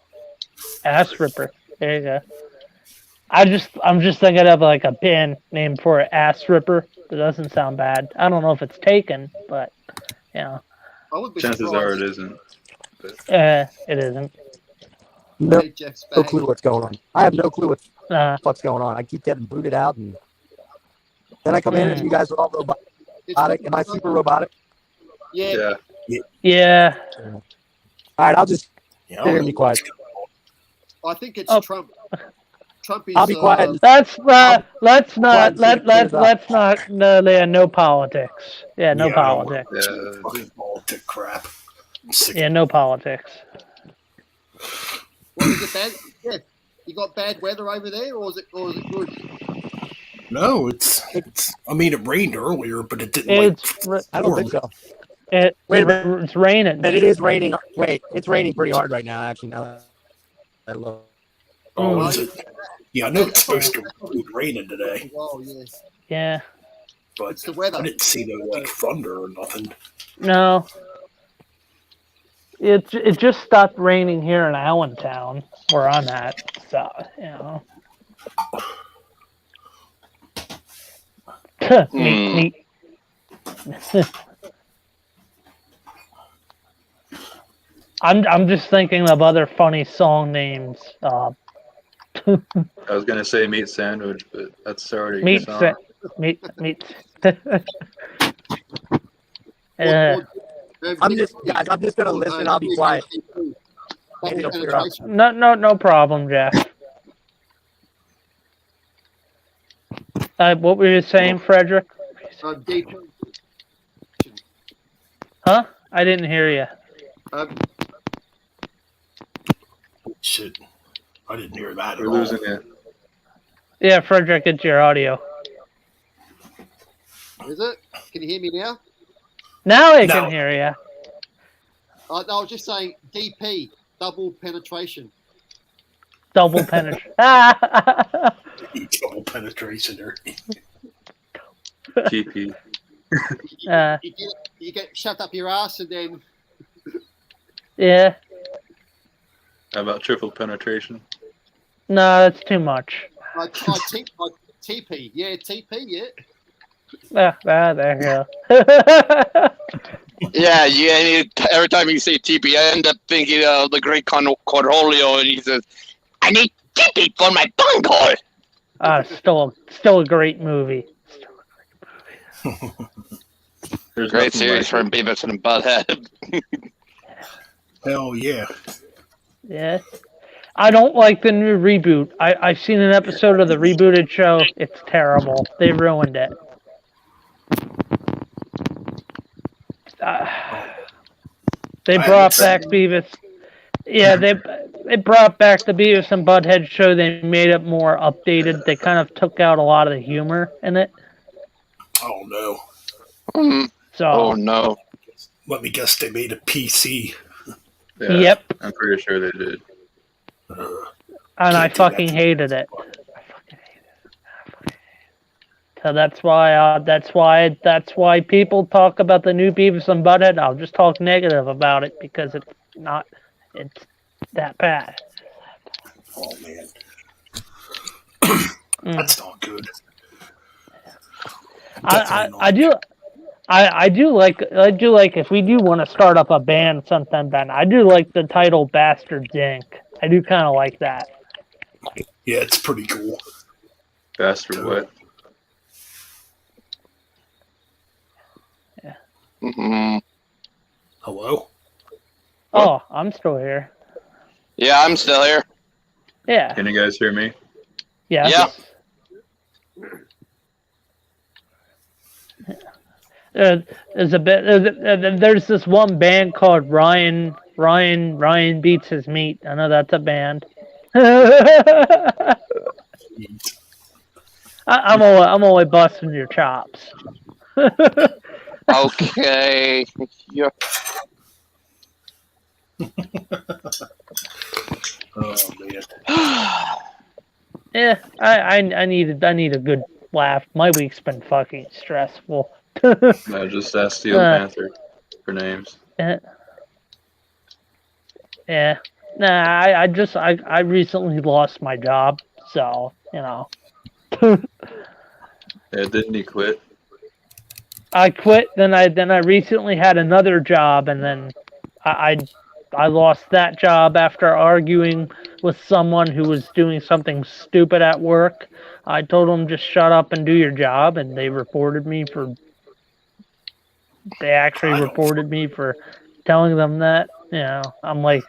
Ass Ripper. There you go. I'm just thinking of like a pin named for it, Ass Ripper. It doesn't sound bad. I don't know if it's taken, but you know. I would be Chances surprised. are it isn't. But It isn't. No, Hey, Jeff's no back. clue what's going on. I have no clue what Uh, the fuck's going on. I keep getting booted out, and then I come in, and you guys are all robotic. Am I super robotic? Yeah. yeah, yeah. All right, I'll just Yeah, sit here and be quiet. I think it's Oh. Trump. Trump is. I'll be quiet. Let's not no politics. Yeah, no Yeah, I don't politics. yeah. fucking politic crap. I'm sick Yeah, of no politics. What is it bad? Yeah. You got bad weather over there, or is it good? No, it's. I mean, it rained earlier, but it didn't. I don't think so. Wait a minute. It's raining. But it is raining. Wait, it's raining pretty hard right now. Actually, now that I look. Oh, is it? Yeah, I know it's supposed to be raining today, Oh, yeah. Yeah. but It's the weather. I didn't see no like thunder or nothing. No. It just stopped raining here in Allentown, where I'm at. So you know. Neat. I'm just thinking of other funny song names. I was gonna say meat sandwich, but that's already a Meat. song. Meat. I'm just gonna listen. I'll be quiet. No problem, Jeff. What were you saying, Frederick? Deep. Huh? I didn't hear you. Shit, I didn't hear that We're at all. losing it. Yeah, Frederick, it's your audio. Is it? Can you hear me now? Now I can hear you. No, I was just saying DP, double penetration. Double penetration. Double penetration there. TP. You get shoved up your ass and then. Yeah. How about triple penetration? No, that's too much. TP. Yeah, TP, yeah. There you go. Yeah, every time you say TP, I end up thinking of the great Cornholio, and he says, "I need TP for my bunghole." Still a great movie. Great series from Beavis and Butthead. Hell yeah. Yeah. I don't like the new reboot. I've seen an episode of the rebooted show. It's terrible. They ruined it. They brought back Beavis. Yeah, they brought back the Beavis and Butthead show. They made it more updated. They kind of took out a lot of the humor in it. Oh no. So. Oh no. Let me guess, they made a PC. Yeah, yep. I'm pretty sure they did. And I fucking hated it. So that's why people talk about the new Beavis and Butthead. I'll just talk negative about it because it's that bad. Oh man. That's not good. I do like if we do want to start up a band sometime, Ben, I do like the title Bastard Inc. I do kind of like that. Yeah, it's pretty cool. Bastard what? Yeah. Mm-hmm. Hello? Oh, I'm still here. Yeah, I'm still here. Yeah. Can you guys hear me? Yeah. Yeah. There's this one band called Ryan Beats His Meat. I know that's a band. I'm only busting your chops. Okay. Yeah. Oh man. Yeah, I need a good laugh. My week's been fucking stressful. No, just ask Steel Panther for names. Yeah. Nah, I recently lost my job, so you know. Yeah, didn't he quit? I quit. Then I recently had another job, and then I lost that job after arguing with someone who was doing something stupid at work. I told them just shut up and do your job, and they reported me for. They actually reported me for telling them that. You know, I'm like.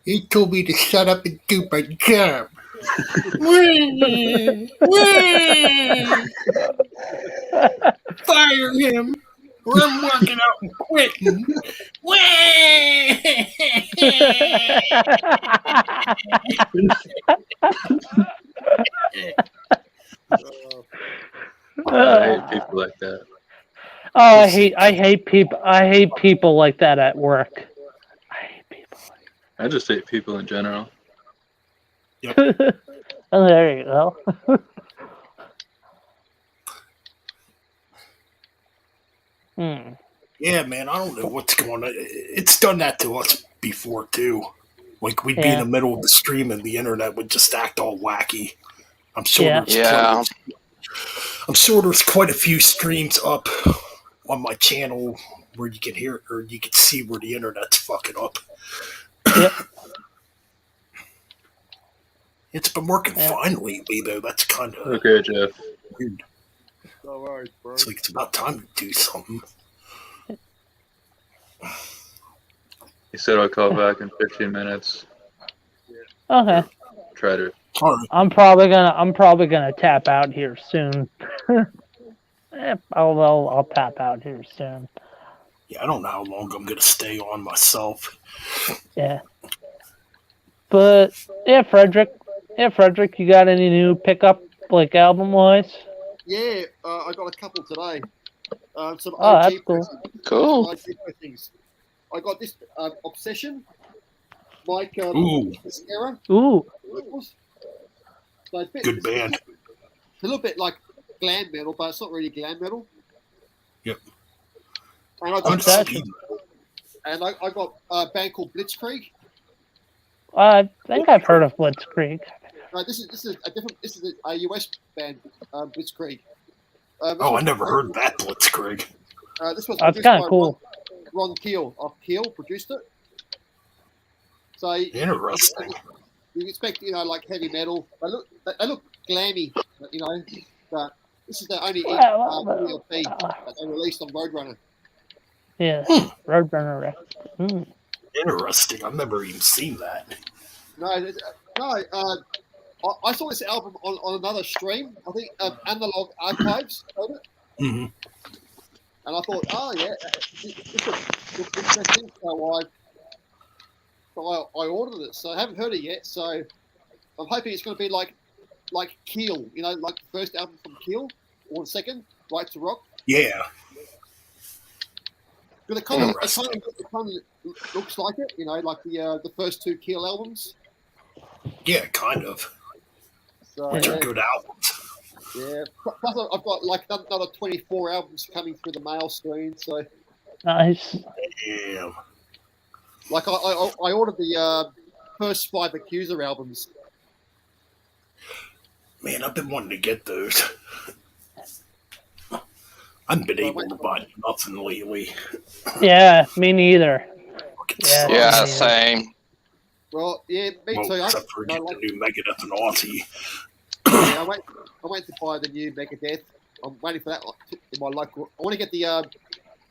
He told me to shut up and do my job. Fire him, or I'm walking out and quitting. I hate people like that. Oh, I hate people like that at work. I hate people. I just hate people in general. Yep. Oh, there you go. Yeah, man, I don't know what's going on. It's done that to us before too. Like we'd be in the middle of the stream and the internet would just act all wacky. I'm sure there's quite a few streams up on my channel where you can hear or you can see where the internet's fucking up. Yep. It's been working fine lately though. That's kind of okay, Jeff. Weird. No worries, bro. It's like it's about time to do something. He said I'll call back in 15 minutes. Okay. Try to. Right. I'm probably gonna tap out here soon. I'll tap out here soon. Yeah, I don't know how long I'm gonna stay on myself. Yeah. But Frederick, you got any new pickup like album wise? Yeah, I got a couple today. some Oh, OG that's cool. pressings. Cool. OG pressings. I got this Obsession, Mike Ooh, Mascara. Ooh, So good band. It's a little bit like glam metal, but it's not really glam metal. Yep. And I I'm got Obsession. speed. and I got a band called Blitzkrieg. I think I've heard of Blitzkrieg. This is a different. This is a US band, Blitzkrieg. Oh, I never heard that Blitzkrieg. This was That's produced kind by of cool. Ron Keel. Keel produced it. So Interesting. you expect, like heavy metal. They look glammy, but this is the only LP that they released on Roadrunner. Yeah, Roadrunner. Interesting. I've never even seen that. No, I saw this album on another stream. I think Analog Archives showed it, Mm-hmm. and I thought, oh yeah, this looks interesting. So I ordered it. So I haven't heard it yet. So I'm hoping it's going to be like Keel, like the first album from Keel, or the second, Right to Rock. Yeah. But it kind of looks like it, like the first two Keel albums. Yeah, kind of. So, Which are good albums. Yeah. Plus, I've got like another 24 albums coming through the mail soon. So, Nice. Damn. like, I ordered the first 5 Accuser albums. Man, I've been wanting to get those. I haven't been able to buy nothing lately. Yeah, me neither. Yeah, Yeah, same. Well, yeah, me too. Except for getting the new Megadeth and Ozzy. Yeah, I went to buy the new Megadeth. I'm waiting for that in my local. I want to get the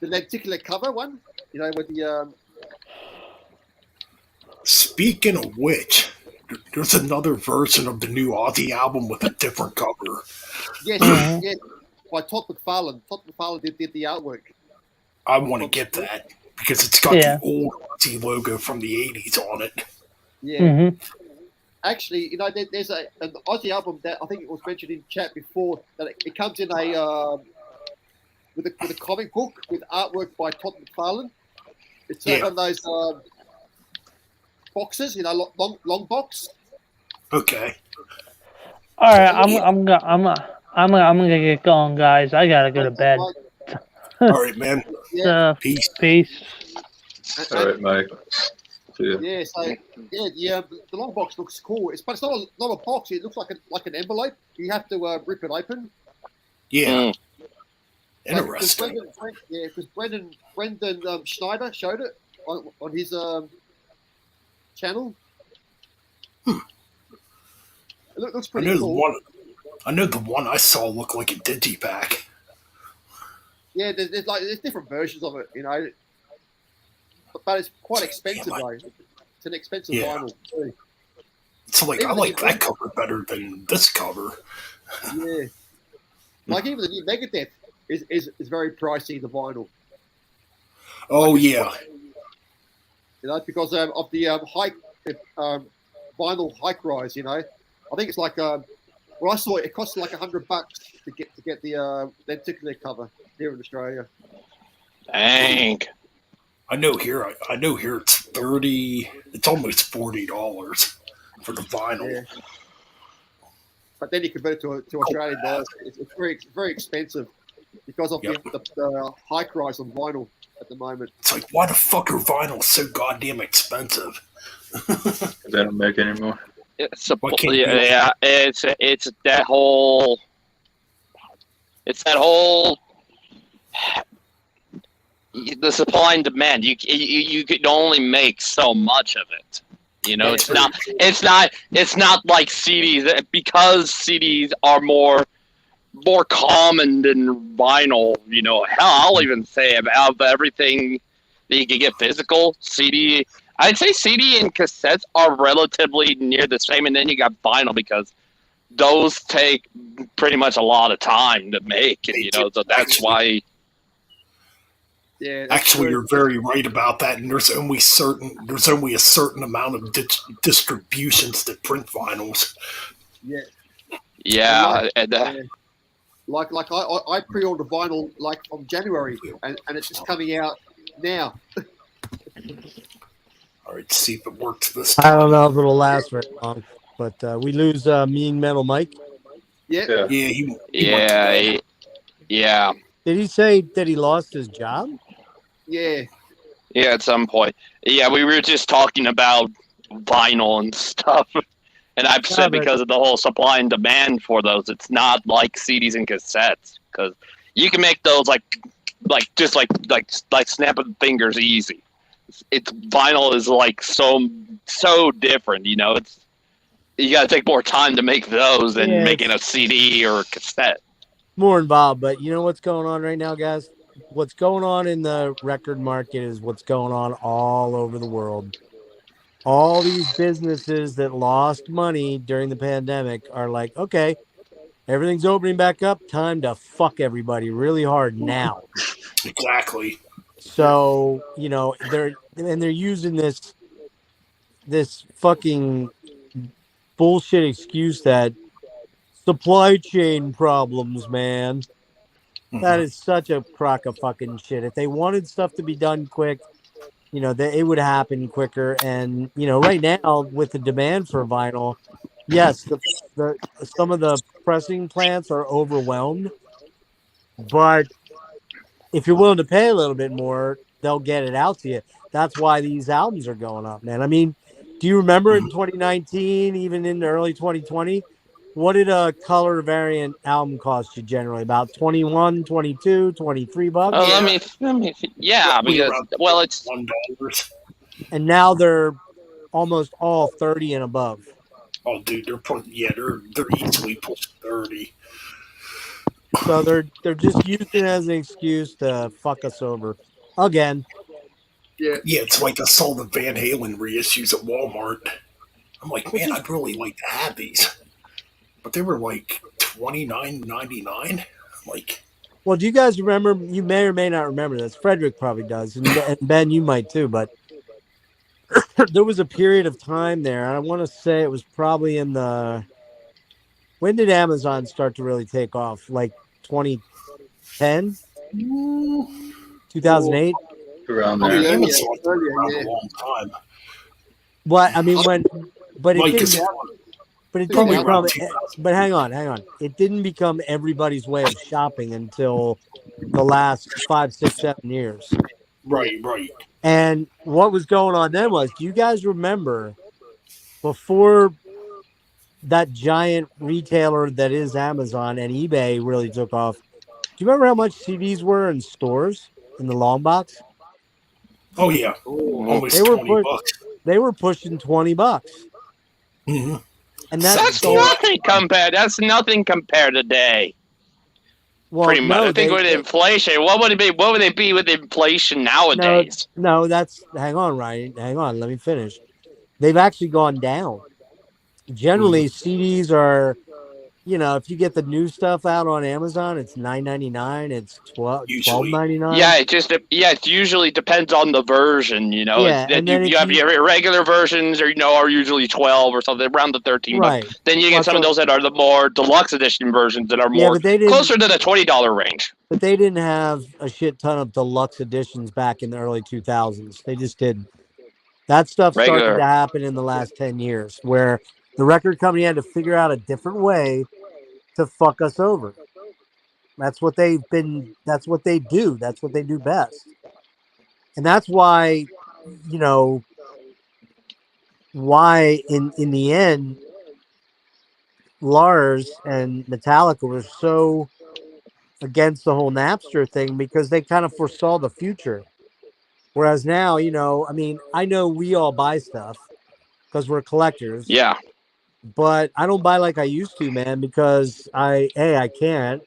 lenticular cover one. With the. Speaking of which, there's another version of the new Ozzy album with a different cover. Yes, yes, by Todd McFarlane. Todd McFarlane did the artwork. I want to get that because it's got the old Ozzy logo from the 80s on it. Yeah. Mm-hmm. Actually, there's an Ozzy album that I think it was mentioned in chat before that it comes in a with a comic book with artwork by Todd McFarlane. It's one of those boxes, long box. Okay. All right, I'm gonna get going, guys. I gotta go to bed. All right, man. Peace. Peace. All right, Mike. Yeah, so the long box looks cool. But it's not a box. It looks like an envelope. You have to rip it open. Yeah. Interesting. Because Brendan Schneider showed it on his channel. It looks pretty cool. I know the one I saw looked like a digipack. Yeah, there's different versions of it, but it's quite expensive though. It's an expensive vinyl too. So I like that cover better than this cover. Yeah, like even the new Megadeth is very pricey, the vinyl. Oh yeah. Because of the vinyl hike rise. I think it's like I saw it costs like $100 to get the lenticular cover here in Australia. Dang. I know here it's 30. It's almost $40 for the vinyl. Yeah. But then you convert it to Australian dollars. It's very expensive because of the hike rise on vinyl at the moment. It's like, why the fuck are vinyl so goddamn expensive? They don't make anymore. It's that whole. It's that whole. The supply and demand. You can only make so much of it. It's not like CDs, because CDs are more common than vinyl. Hell, I'll even say of everything that you can get physical, CD. I'd say CD and cassettes are relatively near the same, and then you got vinyl because those take pretty much a lot of time to make, and so that's why. Yeah, actually, you're very right about that, and there's only a certain amount of distributions that print vinyls. Yeah. Yeah, Like I pre-ordered vinyl like from January, and it's just coming out now. All right, see if it works this I don't time. know if it'll last very long, but we lose Mean Metal Mike. Yeah. Yeah. Yeah, he went to Yeah, bed. yeah, Did he say that he lost his job? Yeah. yeah. At some point, yeah, we were just talking about vinyl and stuff, and I've Yeah, said but because of the whole supply and demand for those, it's not like CDs and cassettes because you can make those just like snapping fingers easy. It's vinyl is like so different, you know. It's you got to take more time to make those than yeah, making a it's CD or a cassette. more involved. But you know what's going on right now, guys? What's going on in the record market is what's going on all over the world. All these businesses that lost money during the pandemic are like, okay, everything's opening back up. Time to fuck everybody really hard now. Exactly. So, they're using this fucking bullshit excuse that supply chain problems, man. That Hmm. is such a crock of fucking shit. If they wanted stuff to be done quick, it would happen quicker. And right now with the demand for vinyl, yes, the some of the pressing plants are overwhelmed, but if you're willing to pay a little bit more, they'll get it out to you. That's why these albums are going up, man. I mean, do you remember in 2019, even in early 2020, what did a color variant album cost you generally? About 21, 22, 23 Oh, bucks? Yeah, yeah, roughly because around well, it's $1. And now they're almost all 30 and above. Oh, dude, they're easily pushing 30. So they're just using it as an excuse to fuck us over again. Yeah. Yeah, it's like I saw the Van Halen reissues at Walmart. I'm like, Which man, is I'd really like to have these, but they were like $29.99. Like, well, do you guys remember? You may or may not remember this. Frederick probably does, and Ben, you might too. But there was a period of time there. I want to say it was probably in the when did Amazon start to really take off? Like 2010, mm, 2008. Around I Probably mean, there. earlier. Amazon's been Earlier. around Yeah. a long time. What I mean I when, but it Mike didn't. is But it didn't probably 2000. become. around 2000. But hang on. It didn't become everybody's way of shopping until the last 5, 6, 7 years. Yeah. Right. And what was going on then was, do you guys remember before that giant retailer that is Amazon and eBay really took off? Do you remember how much CDs were in stores in the long box? Oh yeah, Oh. They almost were 20 put bucks. they were pushing $20. Mm-hmm. And that's that's going $17. nothing compared. That's nothing compared today. well, Pretty much, I no, think with inflation, what would it be? What would they be with inflation no, nowadays? no, that's hang on, Ryan. Hang on, let me finish. They've actually gone down. Mm-hmm. Generally, CDs are, if you get the new stuff out on Amazon, it's $9.99. It's 12 twelve Usually, ninety nine. Yeah, it usually depends on the version. You know, it's Yeah, that and then you if have you your regular versions, or are usually 12 or something around the 13 bucks. right, Then you well, get some of so those that are the more deluxe edition versions that are yeah, more closer to the $20 range. but they didn't have a shit ton of deluxe editions back in the early 2000s. They just didn't. That stuff started to Regular, happen in the last 10 years, where the record company had to figure out a different way to fuck us over. That's what they've been. That's what they do. That's what they do best. And that's why, you know, why in the end, Lars and Metallica were so against the whole Napster thing because they kind of foresaw the future. Whereas now, I mean, I know we all buy stuff because we're collectors, yeah, but I don't buy like I used to, man, because I can't.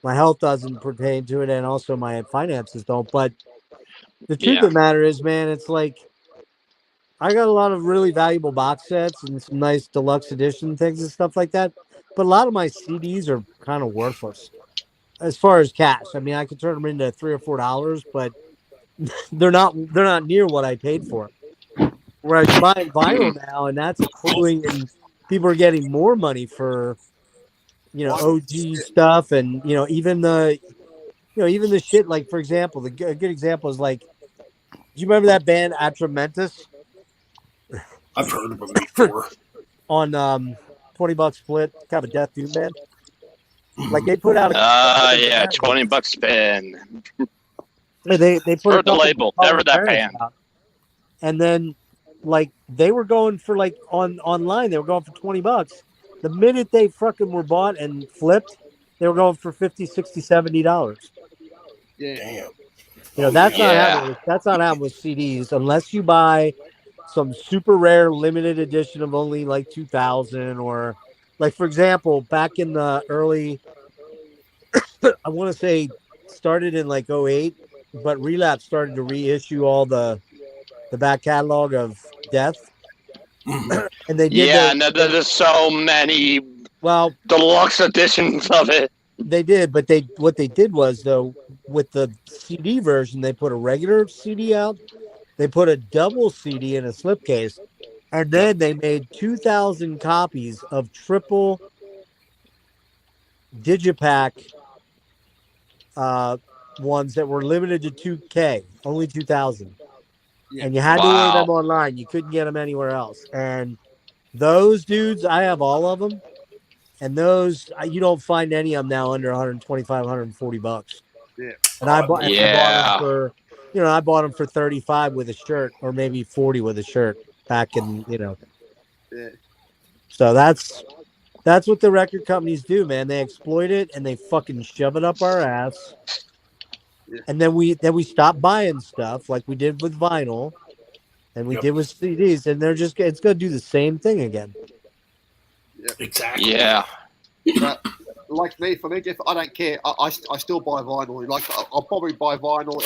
My health doesn't pertain to it, and also my finances don't. But the truth yeah, of the matter is, man, it's like I got a lot of really valuable box sets and some nice deluxe edition things and stuff like that. But a lot of my CDs are kind of worthless as far as cash. I mean, I could turn them into $3 or $4, but they're not near what I paid for 'em. Whereas you're buying vinyl now, and that's accruing, and people are getting more money for OG stuff, and even even the shit, like, for example, a good example is like, do you remember that band Atramentus I've heard of them before. on $20 split, kind of a death doom band? Like, they put out a Yeah, $20 spin. they put a Heard the couple label. Call Never Her that Parents band. out, and then like they were going for, like, online they were going for $20. The minute they fucking were bought and flipped, they were going for 50, 60, $70. Yeah. Damn. That's not Yeah. happening. That's not happening with CDs unless you buy some super rare limited edition of only like 2000, or like, for example, back in the early, I want to say started in like '08, but Relapse started to reissue all the back catalog of Death, Mhm. and they did Yeah, the and there's so many well, deluxe editions of it. they did, but they what they did was, though, with the CD version, they put a regular CD out, they put a double CD in a slipcase, and then they made 2,000 copies of triple digipack uh ones that were limited to 2K, only 2,000. Yeah. And you had to order Wow. them online. You couldn't get them anywhere else. And those dudes, I have all of them. And those, you don't find any of them now under 125, $140. Yeah. And Oh, I love I that. bought them Yeah. for, I bought them for 35 with a shirt, or maybe 40 with a shirt back in, Yeah. So that's what the record companies do, man. They exploit it and they fucking shove it up our ass. Yeah. And then we stop buying stuff like we did with vinyl and we Yep. did with CDs, and it's gonna do the same thing again. Exactly. Yeah. But like me, for me, Jeff, I don't care. I still buy vinyl. Like, I'll probably buy vinyl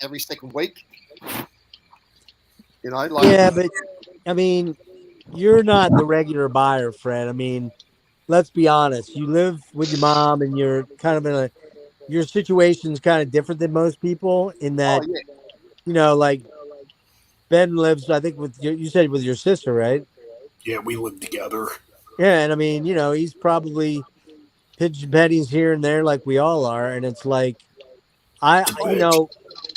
every second week. Like, Yeah, but I mean, you're not the regular buyer, Fred. I mean, let's be honest. You live with your mom, and you're kind of your situation's kind of different than most people in oh that, yeah, like Ben lives, I think, you said with your sister, right? Yeah, we live together. Yeah, and I mean, he's probably pitching pennies here and there like we all are, and it's like I, To you bitch. know,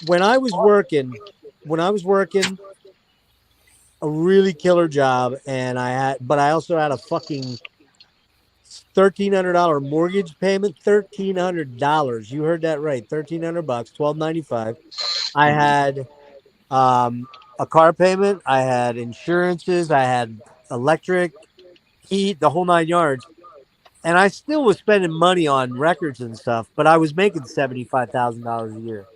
when I was working a really killer job, but I also had a fucking $1,300 mortgage payment. $1,300. You heard that right. $1,300, $1,295. I had a car payment. I had insurances. I had electric, heat, the whole 9 yards. And I still was spending money on records and stuff, but I was making $75,000 a year.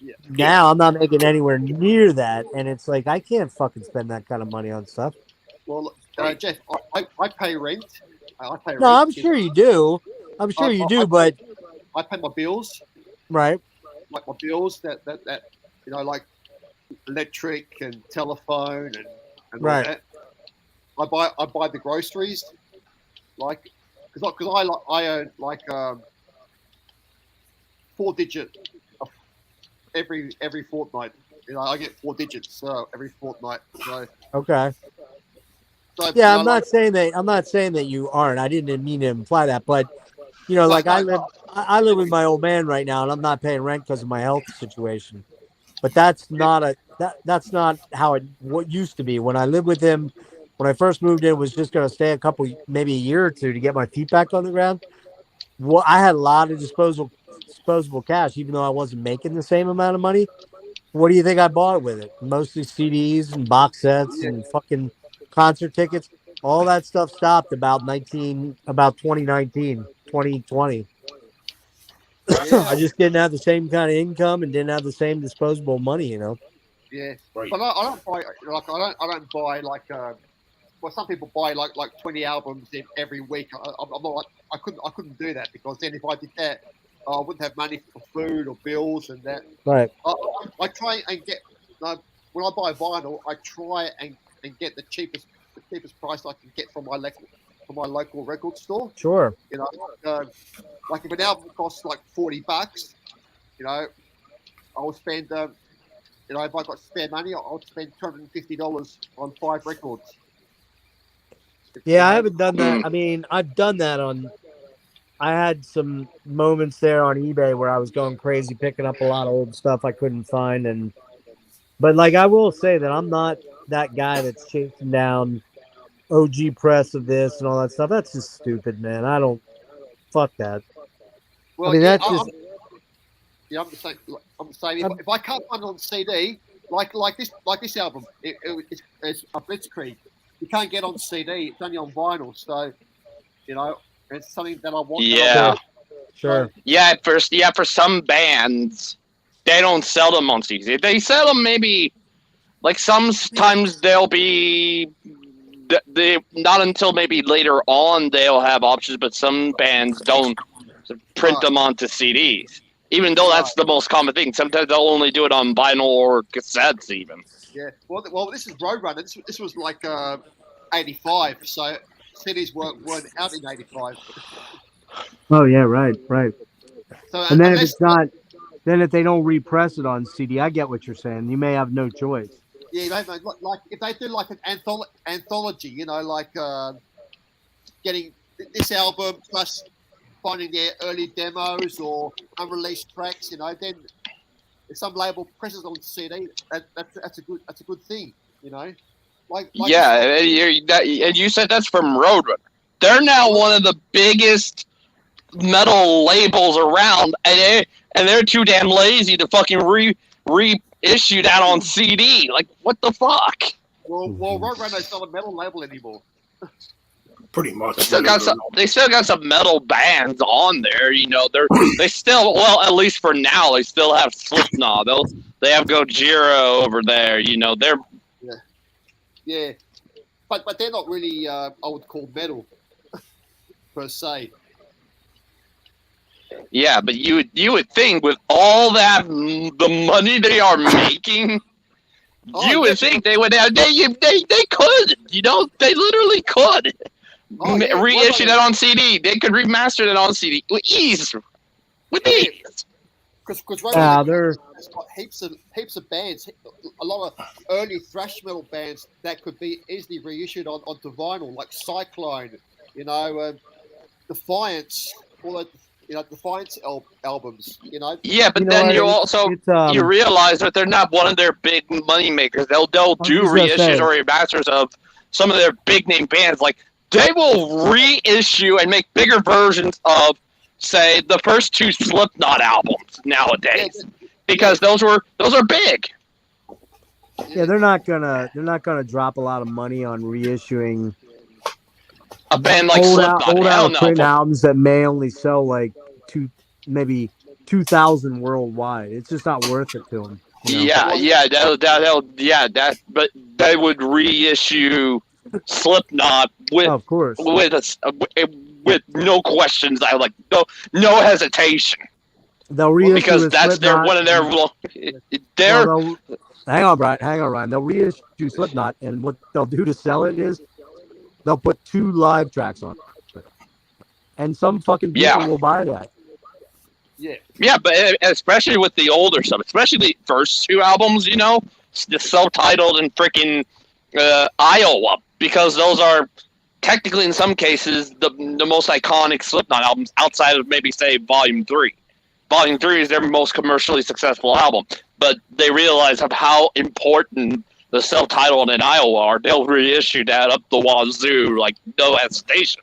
yeah. Yeah. Now I'm not making anywhere near that, and it's like I can't fucking spend that kind of money on stuff. Well, Right. Jeff, I pay rent. I pay No, rent. I'm sure you do. I'm sure you do, but I pay my bills, right, like my bills that like electric and telephone and all right. that. I buy the groceries, like, because I earn like 4 digit every fortnight. I get 4 digits every fortnight. Okay. So Yeah, like, I'm not saying that you aren't. I didn't mean to imply that, but no, like I live with my old man right now, and I'm not paying rent because of my health situation. But that's not how what used to be. When I lived with him, when I first moved in, was just going to stay maybe a year or two to get my feet back on the ground. Well, I had a lot of disposable cash, even though I wasn't making the same amount of money. What do you think I bought with it? Mostly CDs and box sets yeah, and fucking concert tickets. All that stuff stopped about 2019, 2020. yeah, I just didn't have the same kind of income and didn't have the same disposable money. yeah. Right. But I don't buy I don't buy like well, some people buy like 20 albums every week. I'm not like, I couldn't do that, because then if I did that, I wouldn't have money for food or bills and that. Right. I try and get when I buy vinyl, I try and get the cheapest price I can get from my local record store. Sure. Like if an album costs like $40, I'll spend if I got spare money, I'll spend $250 on 5 records. Yeah, I haven't done that. Mm. I mean, I've done that on I had some moments there on eBay where I was going crazy picking up a lot of old stuff I couldn't find, but like I will say that I'm not that guy that's chasing down OG press of this and all that stuff. That's just stupid, man. I don't fuck that. I Well, mean, yeah, that's just I'm the same. I'm the same. I'm, If I can't find it on CD, like this album, it's a Blitzkrieg. You can't get on CD. It's only on vinyl. So it's something that I want. That I Yeah. want. sure. For some bands, they don't sell them on CD. They sell them maybe like sometimes they'll be they not until maybe later on they'll have options, but some bands don't print them onto CDs. Even though that's the most common thing, sometimes they'll only do it on vinyl or cassettes even. Yeah. Well, this is Roadrunner. This was like '85, so CDs weren't out in '85. Oh yeah, right. So And then if unless it's not, then if they don't repress it on CD, I get what you're saying. You may have no choice. yeah, like if they do like an anthology, like getting this album plus finding their early demos or unreleased tracks, then if some label presses on CD, that's a good thing, Like Yeah, and you said that's from Roadrunner. They're now one of the biggest metal labels around, and they're too damn lazy to fucking reissue that on CD. Like, what the fuck? Well, Roadrunner's not a metal label anymore. Pretty much. They still got some metal bands on there. They still, well, at least for now, they still have Slipknot. They have Gojira over there. They're Yeah, but they're not really I would call metal per se. Yeah, but you would think with all that the money they are making, you would think they would have they could they literally could reissue that on CD. They could remaster that on CD with ease. Because there's got heaps of bands, a lot of early thrash metal bands that could be easily reissued onto vinyl, like Cyclone, Defiance, all that. Defiance albums, Yeah, but then you also you realize that they're not one of their big money makers. They'll do reissues or remasters of some of their big name bands. Like they will reissue and make bigger versions of, say, the first two Slipknot albums nowadays, because those are big. Yeah, they're not gonna drop a lot of money on reissuing a band like old Slipknot. print albums that may only sell like maybe 2,000 worldwide. It's just not worth it to them. But they would reissue Slipknot with, of course, with no questions. No hesitation. They'll reissue because that's one of their. Hang on, Ryan. They'll reissue Slipknot, and what they'll do to sell it is they'll put 2 live tracks on it, and some fucking people will buy that. Yeah, but especially with the older stuff, especially the first 2 albums, the self-titled and freaking Iowa, because those are technically, in some cases, the most iconic Slipknot albums outside of maybe, say, Volume 3. Volume 3 is their most commercially successful album, but they realize of how important the self-titled and Iowa are. They'll reissue that up the wazoo, like no hesitation.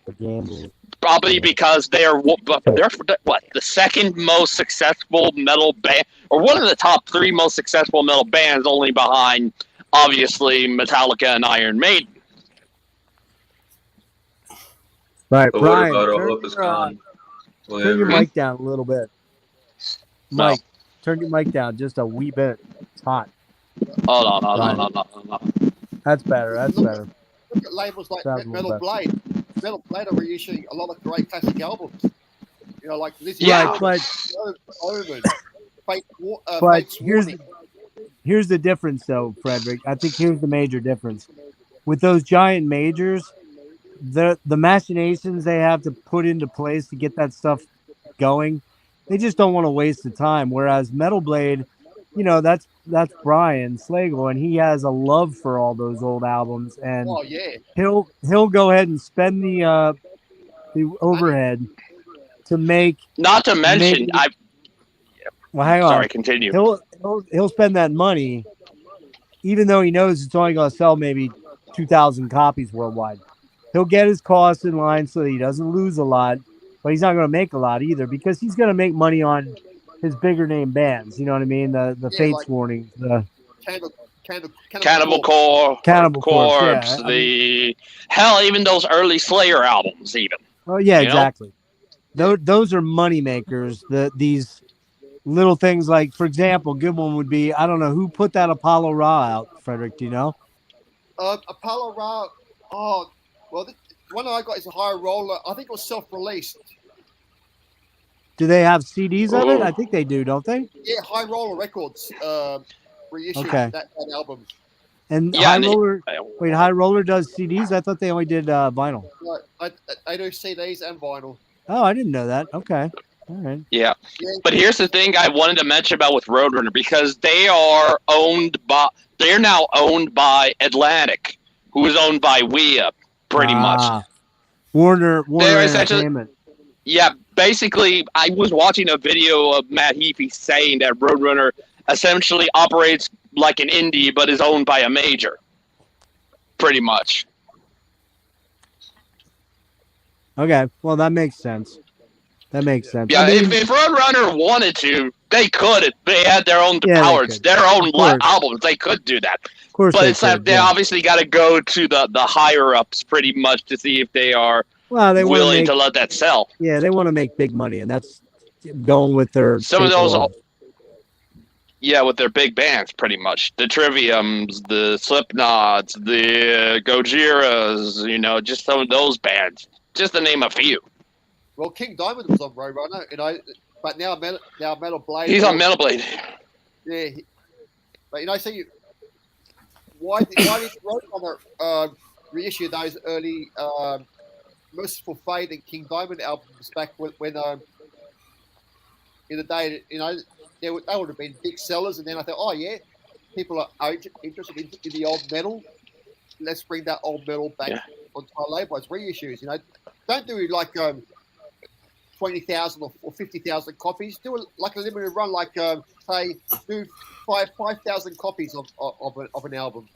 Probably because they're the second most successful metal band, or one of the top 3 most successful metal bands, only behind, obviously, Metallica and Iron Maiden. Right, But Brian, what about turn your mic down a little bit. Mike, turn your mic down just a wee bit. It's hot. Hold on. That's better. Look at labels like Metal Blade. Metal Blade are reissuing a lot of great classic albums. Like this. Yeah, but here's the difference, though, Frederick. I think here's the major difference with those giant majors. The machinations they have to put into place to get that stuff going, they just don't want to waste the time. Whereas Metal Blade, that's Brian Slagle, and he has a love for all those old albums, and he'll go ahead and spend the overhead to make. Not to mention, Well, hang on. sorry, continue. He'll spend that money, even though he knows it's only going to sell maybe 2,000 copies worldwide. He'll get his costs in line so that he doesn't lose a lot, but he's not going to make a lot either because he's going to make money on his bigger name bands. You know what I mean? The Fates like Warning, the Cannibal Cannibal Corpse, yeah. Hell, even those early Slayer albums, even. Oh yeah, you know? exactly. Those are money makers. These little things like, for example, good one would be, I don't know who put that Apollo Raw out, Frederick. Do you know? Apollo Raw. Oh, well, the one I got is a High Roller. I think it was self-released. Do they have CDs of it? I think they do, don't they? Yeah, High Roller Records reissued that album. And Yeah, High Roller does CDs? I thought they only did vinyl. I do CDs and vinyl. Oh, I didn't know that. Okay. All right. Yeah. But here's the thing I wanted to mention about with Roadrunner, because they're now owned by Atlantic, who is owned by WEA, pretty much. Warner essentially, Entertainment. Yeah, basically, I was watching a video of Matt Heafy saying that Roadrunner essentially operates like an indie, but is owned by a major, pretty much. Okay, well, that makes sense. Yeah, I mean, if Roadrunner wanted to, they could. If they had their own powers, their own albums, they could do that. Of course, but they obviously got to go to the higher ups pretty much to see if they are willing to let that sell. Yeah, they want to make big money, and that's going with their some of those. Yeah, with their big bands, pretty much the Triviums, the Slipknots, the Gojiras, just some of those bands, just to name a few. Well, King Diamond was on Roadrunner, but now Metal Blade. He's on Metal Blade. Yeah, but see, why did Roadrunner reissue those early Merciful Fate and King Diamond albums back when in the day, they would have been big sellers, and then I thought, oh yeah, people are interested in the old metal. Let's bring that old metal back onto our label as reissues. Don't do like 20,000 or 50,000 copies. Do like a limited run, like say do 5,000 copies of an album.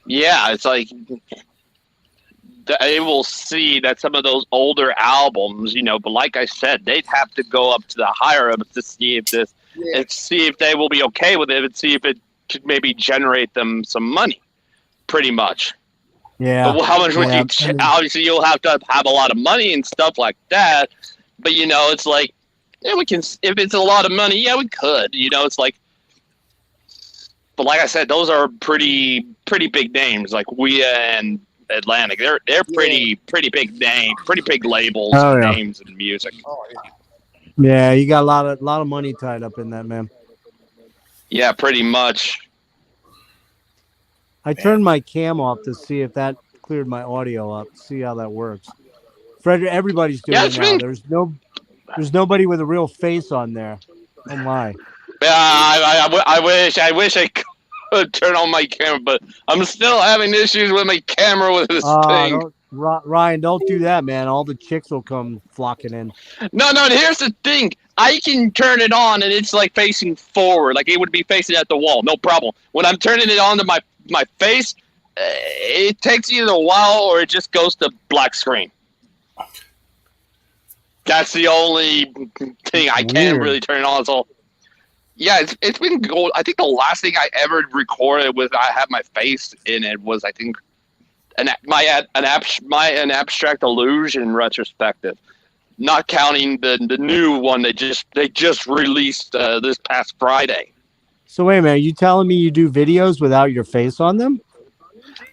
Yeah, it's like they will see that some of those older albums, but like I said, they'd have to go up to the higher ups to see if they will be okay with it, and see if it could maybe generate them some money, pretty much. Yeah. But how much would you? Obviously, you'll have to have a lot of money and stuff like that. But it's like, yeah, we can. If it's a lot of money, yeah, we could. It's like. But like I said, those are pretty big names, like WEA and Atlantic. They're pretty big names, pretty big labels, names in music. Oh, yeah. Yeah, you got a lot of money tied up in that, man. Yeah, pretty much. I turned my cam off to see if that cleared my audio up. See how that works. Frederick, everybody's doing it now. There's nobody with a real face on there. Oh my. Yeah, I wish I could turn on my camera, but I'm still having issues with my camera with this thing. Ryan, don't do that, man. All the chicks will come flocking in. No, here's the thing. I can turn it on, and it's like facing forward, like it would be facing at the wall. No problem. When I'm turning it on to my face, it takes either a while or it just goes to black screen. That's the only thing I can't really turn it on. So, yeah, it's been gold. I think the last thing I ever recorded with I had my face in it was, I think, an abstract illusion retrospective. Not counting the new one they just released this past Friday. So wait a minute, are you telling me you do videos without your face on them?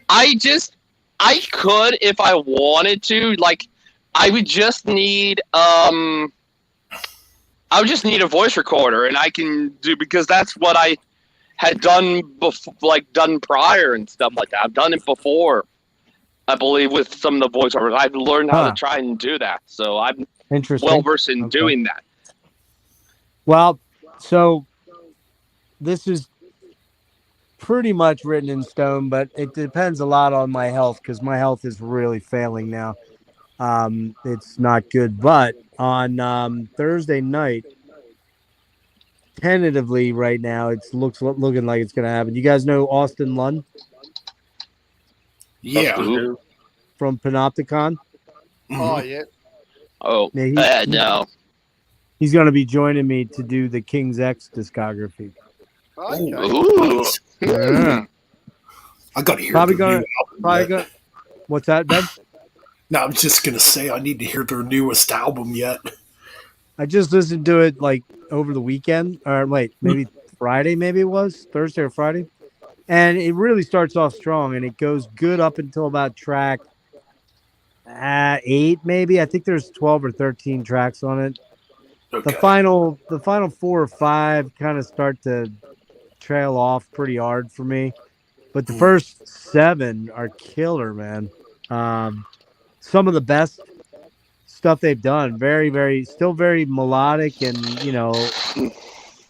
I could if I wanted to. Like, I would just need a voice recorder, and I can do, because that's what I had done done prior and stuff like that. I've done it before, I believe, with some of the voiceovers. I've learned how to try and do that, so I'm well versed in doing that. Well, so this is pretty much written in stone, but it depends a lot on my health, because my health is really failing now. It's not good. But on Thursday night, tentatively right now, it's looking like it's gonna happen. You guys know Austin Lund Yeah. Who? from Panopticon? Oh Mhm. yeah. Oh, Yeah, no. he's gonna be joining me to do the King's X discography. Okay. Ooh. Nice. Yeah. I got to hear Probably their new gonna album probably yet. gonna. What's that, Ben? No, I'm just gonna say I need to hear their newest album yet. I just listened to it like over the weekend, or wait, maybe Friday, maybe it was Thursday or Friday, and it really starts off strong, and it goes good up until about track 8, maybe. I think there's 12 or 13 tracks on it. Okay. The final 4 or 5 kind of start to trail off pretty hard for me, but the Mm, first 7 are killer, man. Some of the best stuff they've done. Very, very, still very melodic, and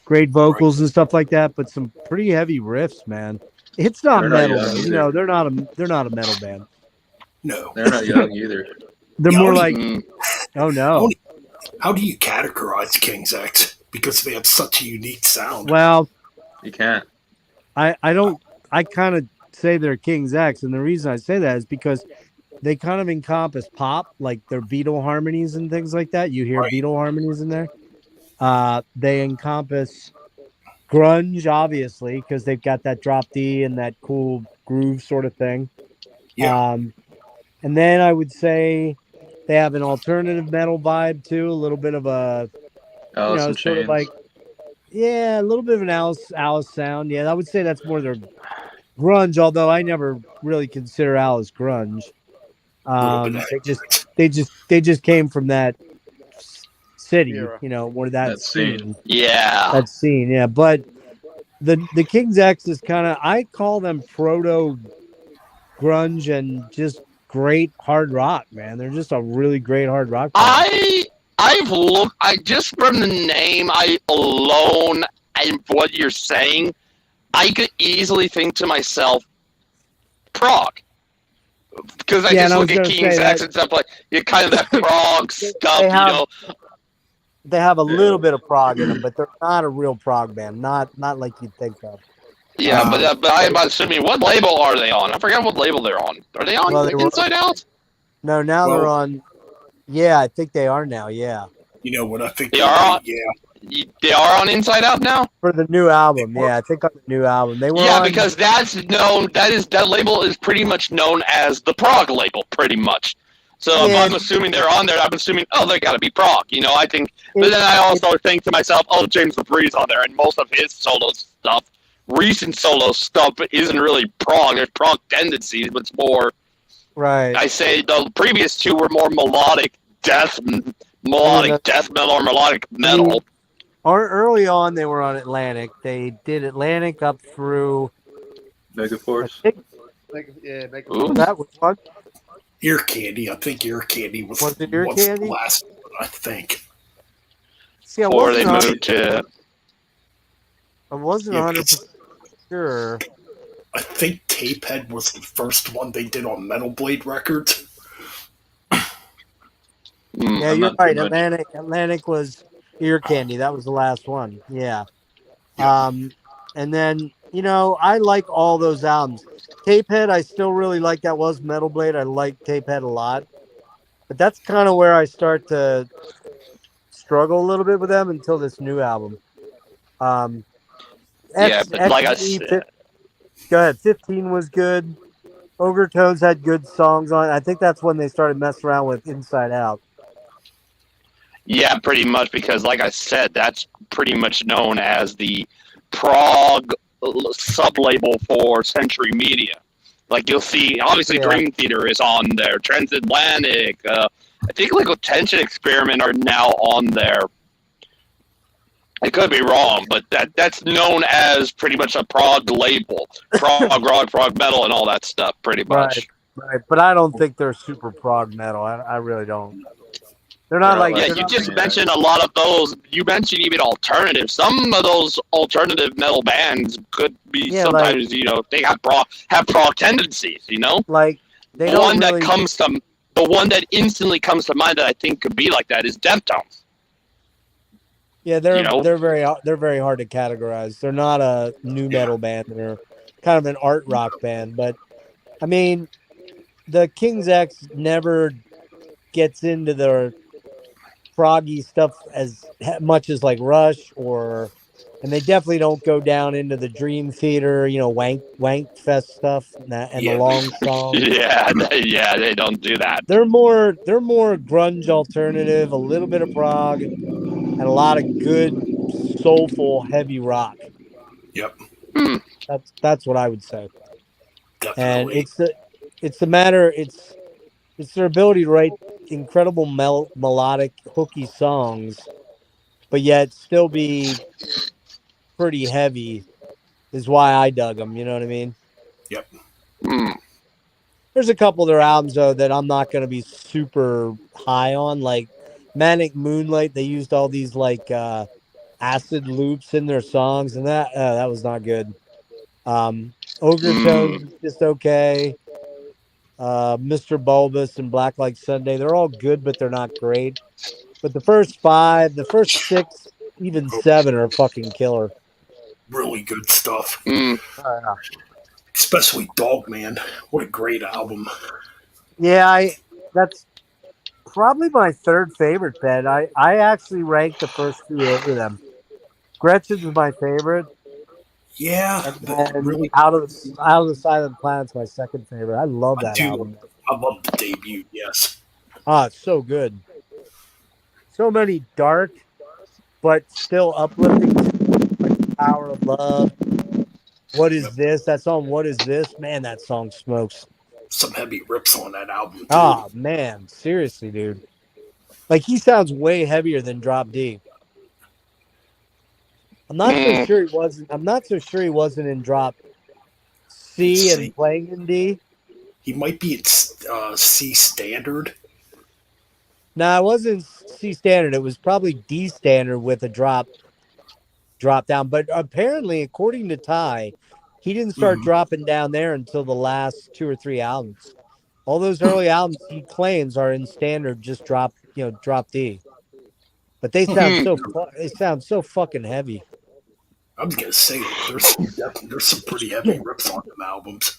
great right. vocals and stuff like that. But some pretty heavy riffs, man. It's not They're not metal young though. either. They're not a metal band. No. They're not young either. They're Yeah, more like, Mm. oh how, no. do- how do you categorize King's X? Because they have such a unique sound. Well, You can't. I don't. I kind of say they're King's X, and the reason I say that is because they kind of encompass pop, like their Beatle harmonies and things like that. You hear Right. Beatle harmonies in there. They encompass grunge, obviously, because they've got that drop D and that cool groove sort of thing. Yeah. And then I would say they have an alternative metal vibe too, a little bit of a, Alice in sort of Chains. like, yeah, a little bit of an Alice sound. Yeah, I would say that's more their grunge, although I never really consider Alice grunge. Grew up in They just that. they just came from that city, Era. where that That scene. scene, Yeah. yeah. But the King's X is kind of, I call them proto grunge and just great hard rock, man. They're just a really great hard rock band. I've looked. I just from the name alone and what you're saying, I could easily think to myself, Prague, because I Yeah, and just I look was at gonna say King's X that and stuff like you kind of that Prague stuff, they you have know. they have a Yeah. little bit of prog in them, but they're not a real prog band. Not like you'd think of. Yeah, Um, but I'm assuming what label are they on? I forgot what label they're on. Are they on Well, they were- Inside Out? No, now they're Well, on. Yeah, I think they are now. Yeah, you know what I think They they are on. be? Yeah. They are on Inside Out now. for the new album. were. Yeah, I think on the new album they were Yeah, on. because that's known. That label is pretty much known as the Prague label, pretty much. So if Yeah. I'm assuming they're on there, I'm assuming they got to be Prague. I think. But It- then I also think to myself, James LaBrie's on there, and most of his solo stuff, recent solo stuff, isn't really Prague. There's Prague tendencies, but it's more. right. I say the previous two were more melodic death metal or melodic metal. Early on, they were on Atlantic. They did Atlantic up through. I Megaforce. think Make Ooh. that was what. Ear Candy. I think Ear Candy was Was it Ear the Candy? last one, I think. See, Or they moved to. I wasn't Yeah, 100% sure. I think Tapehead was the first one they did on Metal Blade Records. Yeah, I'm you're not too right. much. Atlantic was Ear Candy. That was the last one. Yeah. Yeah. And then I like all those albums. Tapehead, I still really like. That was Metal Blade. I like Tapehead a lot, but that's kind of where I start to struggle a little bit with them until this new album. Yeah, but like I said. Go ahead. 15 was good. Ogre Tones had good songs on it. I think that's when they started messing around with Inside Out. Yeah, pretty much, because like I said, that's pretty much known as the Prague sub-label for Century Media. Like you'll see, obviously Yeah. Dream Theater is on there, Transatlantic, I think like Attention Experiment are now on there. I could be wrong, but that's known as pretty much a Prague label. Prague rock, Prague metal, and all that stuff, pretty much. Right. But I don't think they're super prog metal. I really don't. They're not like. Yeah, they're you not just like- mentioned a lot of those. You mentioned even alternative. Some of those alternative metal bands could be Yeah, sometimes, they have prog tendencies. like they The don't one really. that comes to the one that instantly comes to mind that I think could be like that is Deftones. Yeah, they're very hard to categorize. They're not a new metal band. They're kind of an art rock band. But I mean, the King's X never gets into their proggy stuff as much as like Rush and they definitely don't go down into the Dream Theater, wank fest stuff and the Yeah, long songs. Yeah, they don't do that. They're more grunge alternative, a little bit of prog, and a lot of good soulful heavy rock. yep, That's what I would say. And definitely. it's their ability to write incredible melodic hooky songs, but yet still be pretty heavy is why I dug them. You know what I mean? Yep. Mm. There's a couple of their albums though that I'm not going to be super high on, like Manic Moonlight. They used all these like acid loops in their songs, and that was not good. Ogre Tones is just okay. Mr. Bulbous and Black Like Sunday, they're all good, but they're not great. But the first six, even seven are fucking killer. Really good stuff. Mm. Especially Dogman. What a great album. Yeah, that's probably my third favorite band. I actually ranked the first two over them. Gretchen's my favorite, Yeah, and but then really, Out of the Silent Planet's my second favorite. I love I that do. album. I love the debut. Yes. Ah, it's so good. So many dark but still uplifting, like Power of Love. What is Yep. this? That song, What Is This? Man, that song smokes. Some heavy rips on that album too. Ah, man, seriously, dude. Like he sounds way heavier than Drop D. I'm not so Mm. sure he wasn't. I'm not so sure he wasn't in Drop C and See, playing in D. he might be at C standard. No, it wasn't C standard. It was probably D standard with a drop down. But apparently, according to Ty, he didn't start Mm-hmm. dropping down there until the last two or three albums. All those early albums he claims are in standard, just drop D. But Hmm. they sound so fucking heavy. I was gonna say there's some pretty heavy rips on them albums.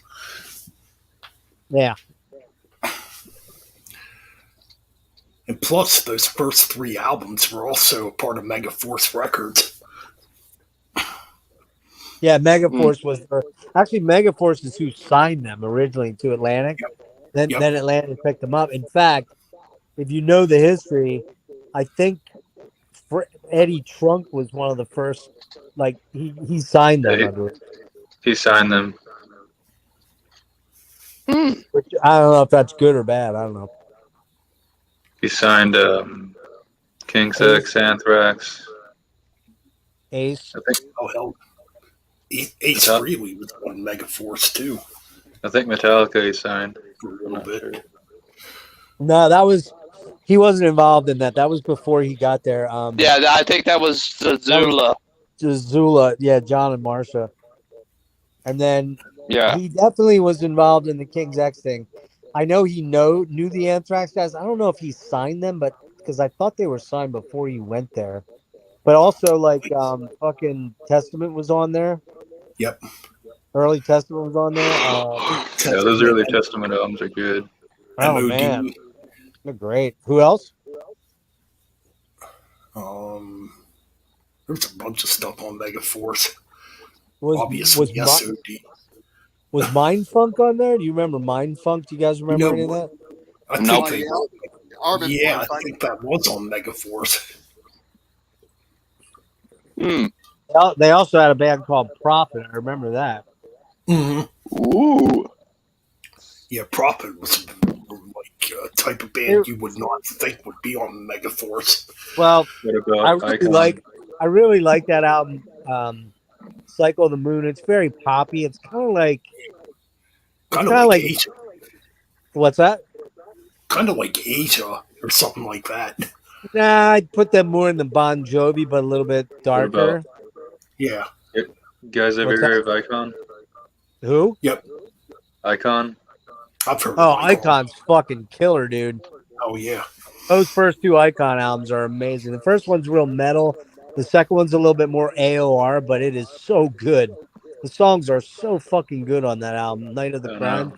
Yeah. And plus, those first three albums were also a part of Megaforce Records. Yeah, Mm. Megaforce actually Megaforce is who signed them originally to Atlantic. Yep. Then Atlantic picked them up. In fact, if you know the history, I think Eddie Trunk was one of the first. Like he signed them, Yeah, I believe. he signed them. Mm. Which I don't know if that's good or bad. I don't know. He signed King's X, Anthrax. Ace. I think Oh hell, Ace Frehley was on Megaforce too Metallica he signed. for a I'm little not bit. sure. No, he wasn't involved in that. That was before he got there. Yeah, I think that was Zula. Just Zula, yeah, John and Marsha. And then Yeah. he definitely was involved in the King's X thing. I know he knew the Anthrax guys. I don't know if he signed them, but because I thought they were signed before he went there. But also like fucking Testament was on there. Yep. Early Testament was on there. Yeah, those early Testament albums are good. Oh MOD. man, they're great. Who else? There's a bunch of stuff on Megaforce. Was Obviously, SOD. was Mindfunk on there? Do you remember Mindfunk? Do you guys remember any of that? I Nope. think I remember yeah, Mindfunk. I think that was on Megaforce. Mm. They also had a band called Prophet. I remember that. Mm-hmm. Ooh. Yeah, Prophet was like a type of band you would not think would be on Megaforce. Well, What about Icon? I really like that album, Cycle of the Moon. It's very poppy. It's kind of like Asia. What's that? Kind of like Asia or something like that. Nah, I'd put them more in the Bon Jovi, but a little bit darker. Yeah. You guys ever What's hear of Icon? Who? Yep. Icon? I've heard Oh, of Icon. Icon's fucking killer, dude. Oh yeah, Those first two Icon albums are amazing. The first one's real metal. The second one's a little bit more AOR, but it is so good. The songs are so fucking good on that album, Night of the I don't Crime. know.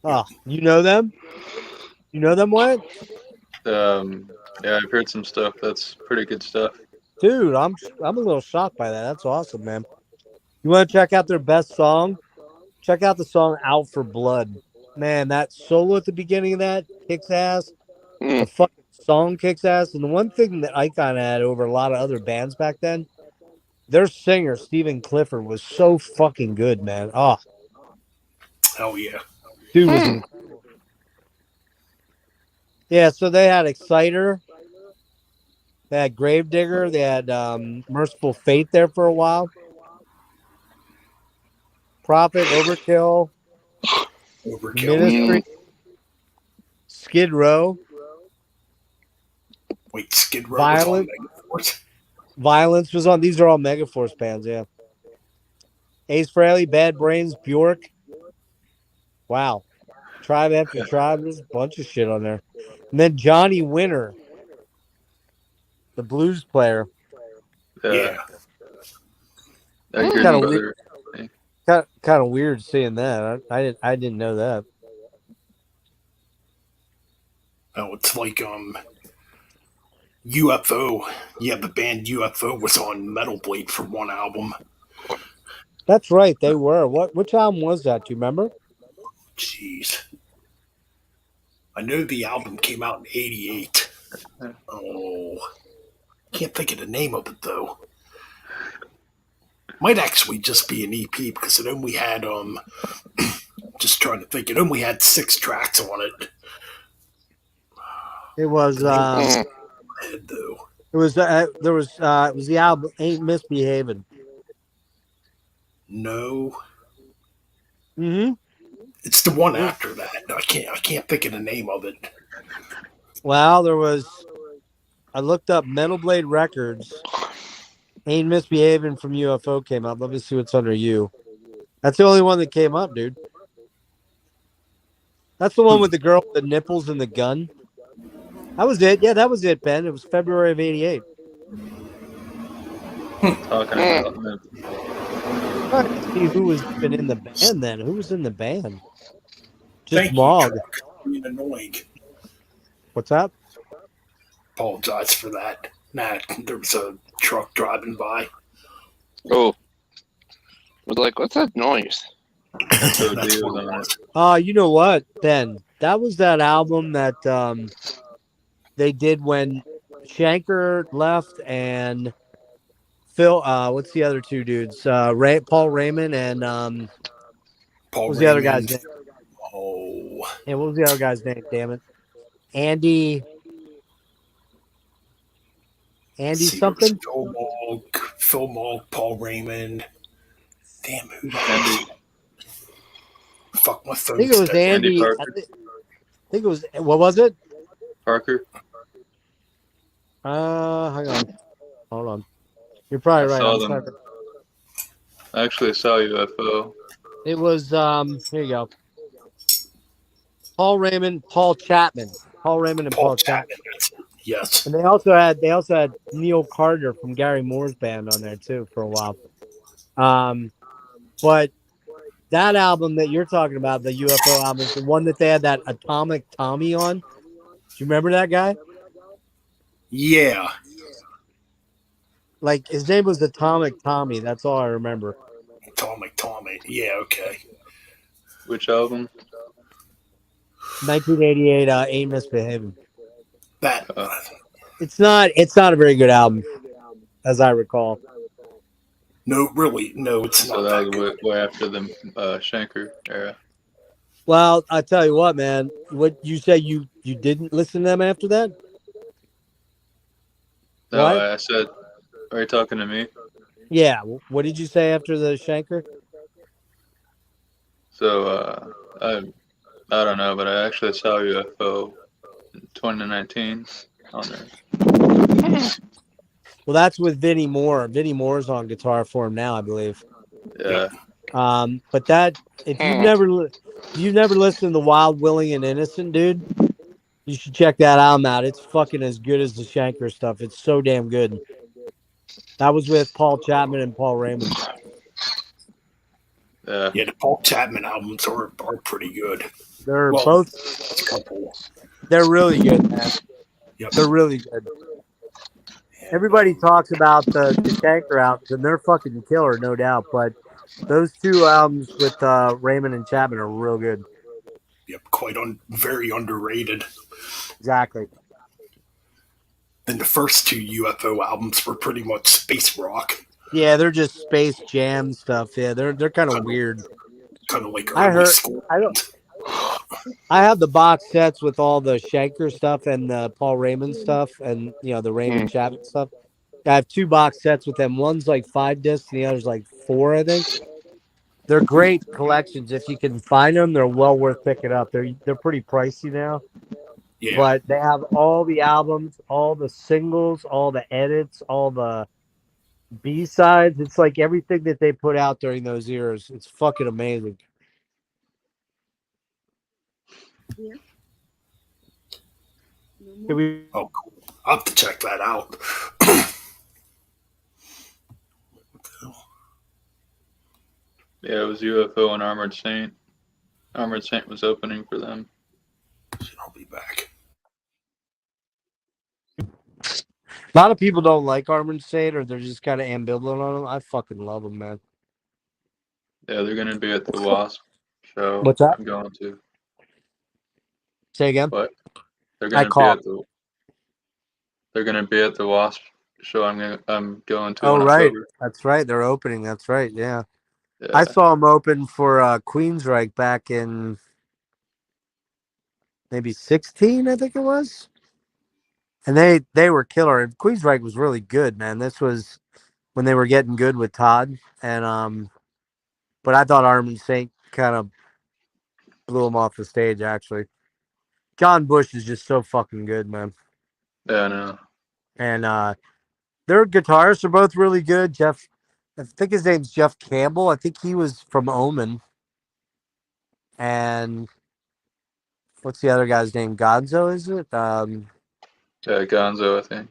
Oh, you know them? You know them, Wyatt? Yeah, I've heard some stuff. That's pretty good stuff. Dude, I'm a little shocked by that. That's awesome, man. You want to check out their best song? Check out the song "Out for Blood." Man, that solo at the beginning of that kicks ass. The Mm. fucking song kicks ass. And the one thing that Icon had over a lot of other bands back then, their singer Stephen Clifford was so fucking good, man. Oh, hell yeah. dude was Hmm. incredible. Yeah, so they had Exciter, they had Gravedigger, they had Merciful Fate there for a while. Prophet, Overkill, Overkill. Yeah. Ministry, Mm. Skid Row, Wait, Skid Row was on Violent, Megaforce. Violence was on. These are all Megaforce bands, yeah. Ace Frehley, Bad Brains, Bjork. Wow. Tribe after tribe. There's a bunch of shit on there. And then Johnny Winter, the blues player. Yeah, Yeah. I hear Kind his of weird. brother. Kind of weird seeing that. I didn't know that. Oh, it's like UFO. Yeah, the band UFO was on Metal Blade for one album. That's right. They were. Which album was that? Do you remember? Jeez. I know the album came out in '88. Oh, can't think of the name of it though. Might actually just be an EP because it only had just trying to think, it only had 6 tracks on it. It was The name was Mm. head though. it was it was the album Ain't Misbehaving. No, Mm-hmm. it's the one after that. I can't think of the name of it. Well, I looked up Metal Blade Records. Ain't Misbehaving from UFO came up. Let me see what's under you. That's the only one that came up, dude. That's the one with the girl with the nipples and the gun. That was it. Yeah, that was it, Ben. It was February of '88. Talking Mm. about him. Trying to see who was even in the band then. Who was in the band? Just Thank you, Mog. truck. Being annoying. What's that? Apologize for that. Nah, there was a truck driving by. Oh. I was like, what's that noise? SOD That's was what it on was. You know what, Ben? That was that album that they did when Shanker left and Phil. What's the other two dudes? Paul Raymond and what Paul was the other guy's Raymond. name? Oh, And what was the other guy's name? Damn it, Andy. let's Andy see, there was something. Phil Mogg, Paul Raymond. Damn, who the Andy hell? Fuck, my I think phone's it was dead. Andy Andy. Parker. I think it was. What was it? Parker. Hang on. Hold on. You're I probably right. saw I'm them. trying to. I actually saw UFO. It was here you go. Paul Raymond, Paul Chapman. Paul Raymond and Paul Paul Chapman. Chapman. Yes. And they also had Neil Carter from Gary Moore's band on there too for a while. But that album that you're talking about, the UFO album, is the one that they had that Atomic Tommy on. Do you remember that guy? Yeah. Like his name was Atomic Tommy. That's all I remember. Tommy. Yeah, okay. Which album? 1988, Ain't Misbehaving. That. Uh, It's not a very good album, as I recall. No, really. No, it's so not that that was good. way after the Shanker era. Well, I tell you what, man. What you say you didn't listen to them after that? No, What? I said, are you talking to me? Yeah. What did you say after the Shanker? So I don't know, but I actually saw UFO in 2019 on there. Well, that's with Vinnie Moore. Vinnie Moore's on guitar for him now, I believe. Yeah, But that if you've never listened to the Wild, Willing, and Innocent, dude, you should check that album out. It's fucking as good as the Shanker stuff. It's so damn good. That was with Paul Chapman and Paul Raymond. Yeah. Yeah, the Paul Chapman albums are pretty good. They're Well, both. it's a couple. They're really good, man. Yep. They're really good. Everybody talks about the Shanker albums, and they're fucking killer, no doubt. But those two albums with Raymond and Chapman are real good. Yep, very underrated. Exactly. And the first two UFO albums were pretty much space rock, Yeah, they're just space jam stuff. Yeah, they're kind of weird. kind of like I early heard. school. I don't. I have the box sets with all the Shanker stuff and the Paul Raymond stuff, and the Raymond Chapman stuff. I have two box sets with them. One's like 5 discs, and the other's like 4, I think. They're great collections if you can find them. They're well worth picking up. They're pretty pricey now, Yeah, but they have all the albums, all the singles, all the edits, all the B-sides. It's like everything that they put out during those years. It's fucking amazing. Can we oh, cool. I'll have to check that out. Yeah, it was UFO and Armored Saint. Armored Saint was opening for them. I'll be back. A lot of people don't like Armored Saint, or they're just kind of ambivalent on them. I fucking love them, man. Yeah, they're gonna be at the Wasp show. What's that? I'm going to. Say again. What? They're I gonna be caught. at the. They're gonna be at the Wasp show. I'm going to Oh, in right. October. That's right. They're opening. That's right. Yeah. Yeah. I saw them open for Queensryche back in maybe 16, I think it was. And they were killer. And Queensryche was really good, man. This was when they were getting good with Todd. And but I thought Armin Saint kind of blew him off the stage, actually. John Bush is just so fucking good, man. Yeah, I know. And their guitarists are both really good. I think his name's Jeff Campbell. I think he was from Omen. And what's the other guy's name? Gonzo, is it? Yeah, Gonzo, I think.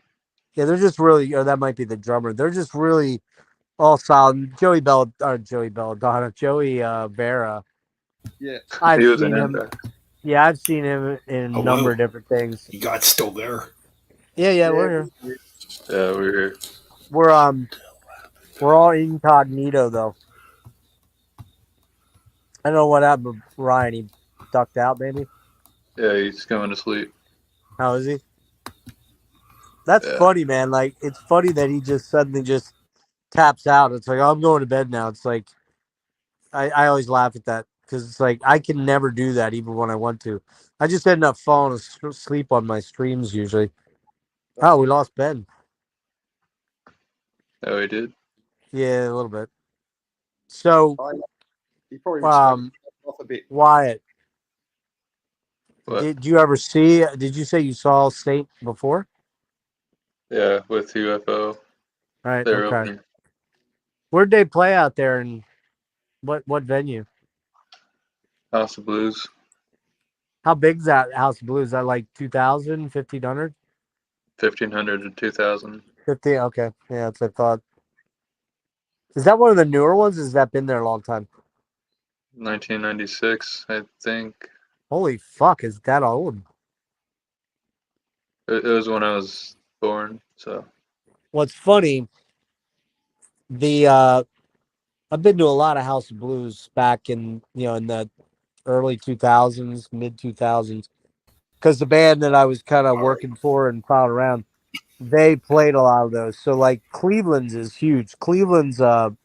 Yeah, they're just really, or that might be the drummer. They're just really all solid. Joey Belladonna, Joey Vera. Yeah. I've He was seen an him. Impact. Yeah, I've seen him in a Oh, number wow. of different things. You guys still there? Yeah, we're here. Yeah, we're here. We're all incognito though. I don't know what happened with Ryan. He ducked out, maybe. Yeah, he's going to sleep. How is he? That's Yeah. funny, man. Like, it's funny that he just suddenly just taps out. It's like, oh, I'm going to bed now. It's like, I always laugh at that because it's like, I can never do that even when I want to. I just end up falling asleep on my streams usually. Oh, we lost Ben. Oh, he did? Yeah, a little bit. So, He probably off a bit. Wyatt, What? did you ever see, did you say you saw Saint before? Yeah, with UFO. Right, They're okay. opening. Where'd they play out there and what venue? House of Blues. How big's that House of Blues? Is that like 2,000, 1,500? 1,500 to 2,000. 50, okay. Yeah, that's what I thought. Is that one of the newer ones? Has that been there a long time? 1996, I think. Holy fuck, is that old? It was when I was born, so. What's funny, I've been to a lot of House of Blues back in the early 2000s, mid 2000s, because the band that I was kind of working for and following around, they played a lot of those. So like Cleveland's is huge. Cleveland's what's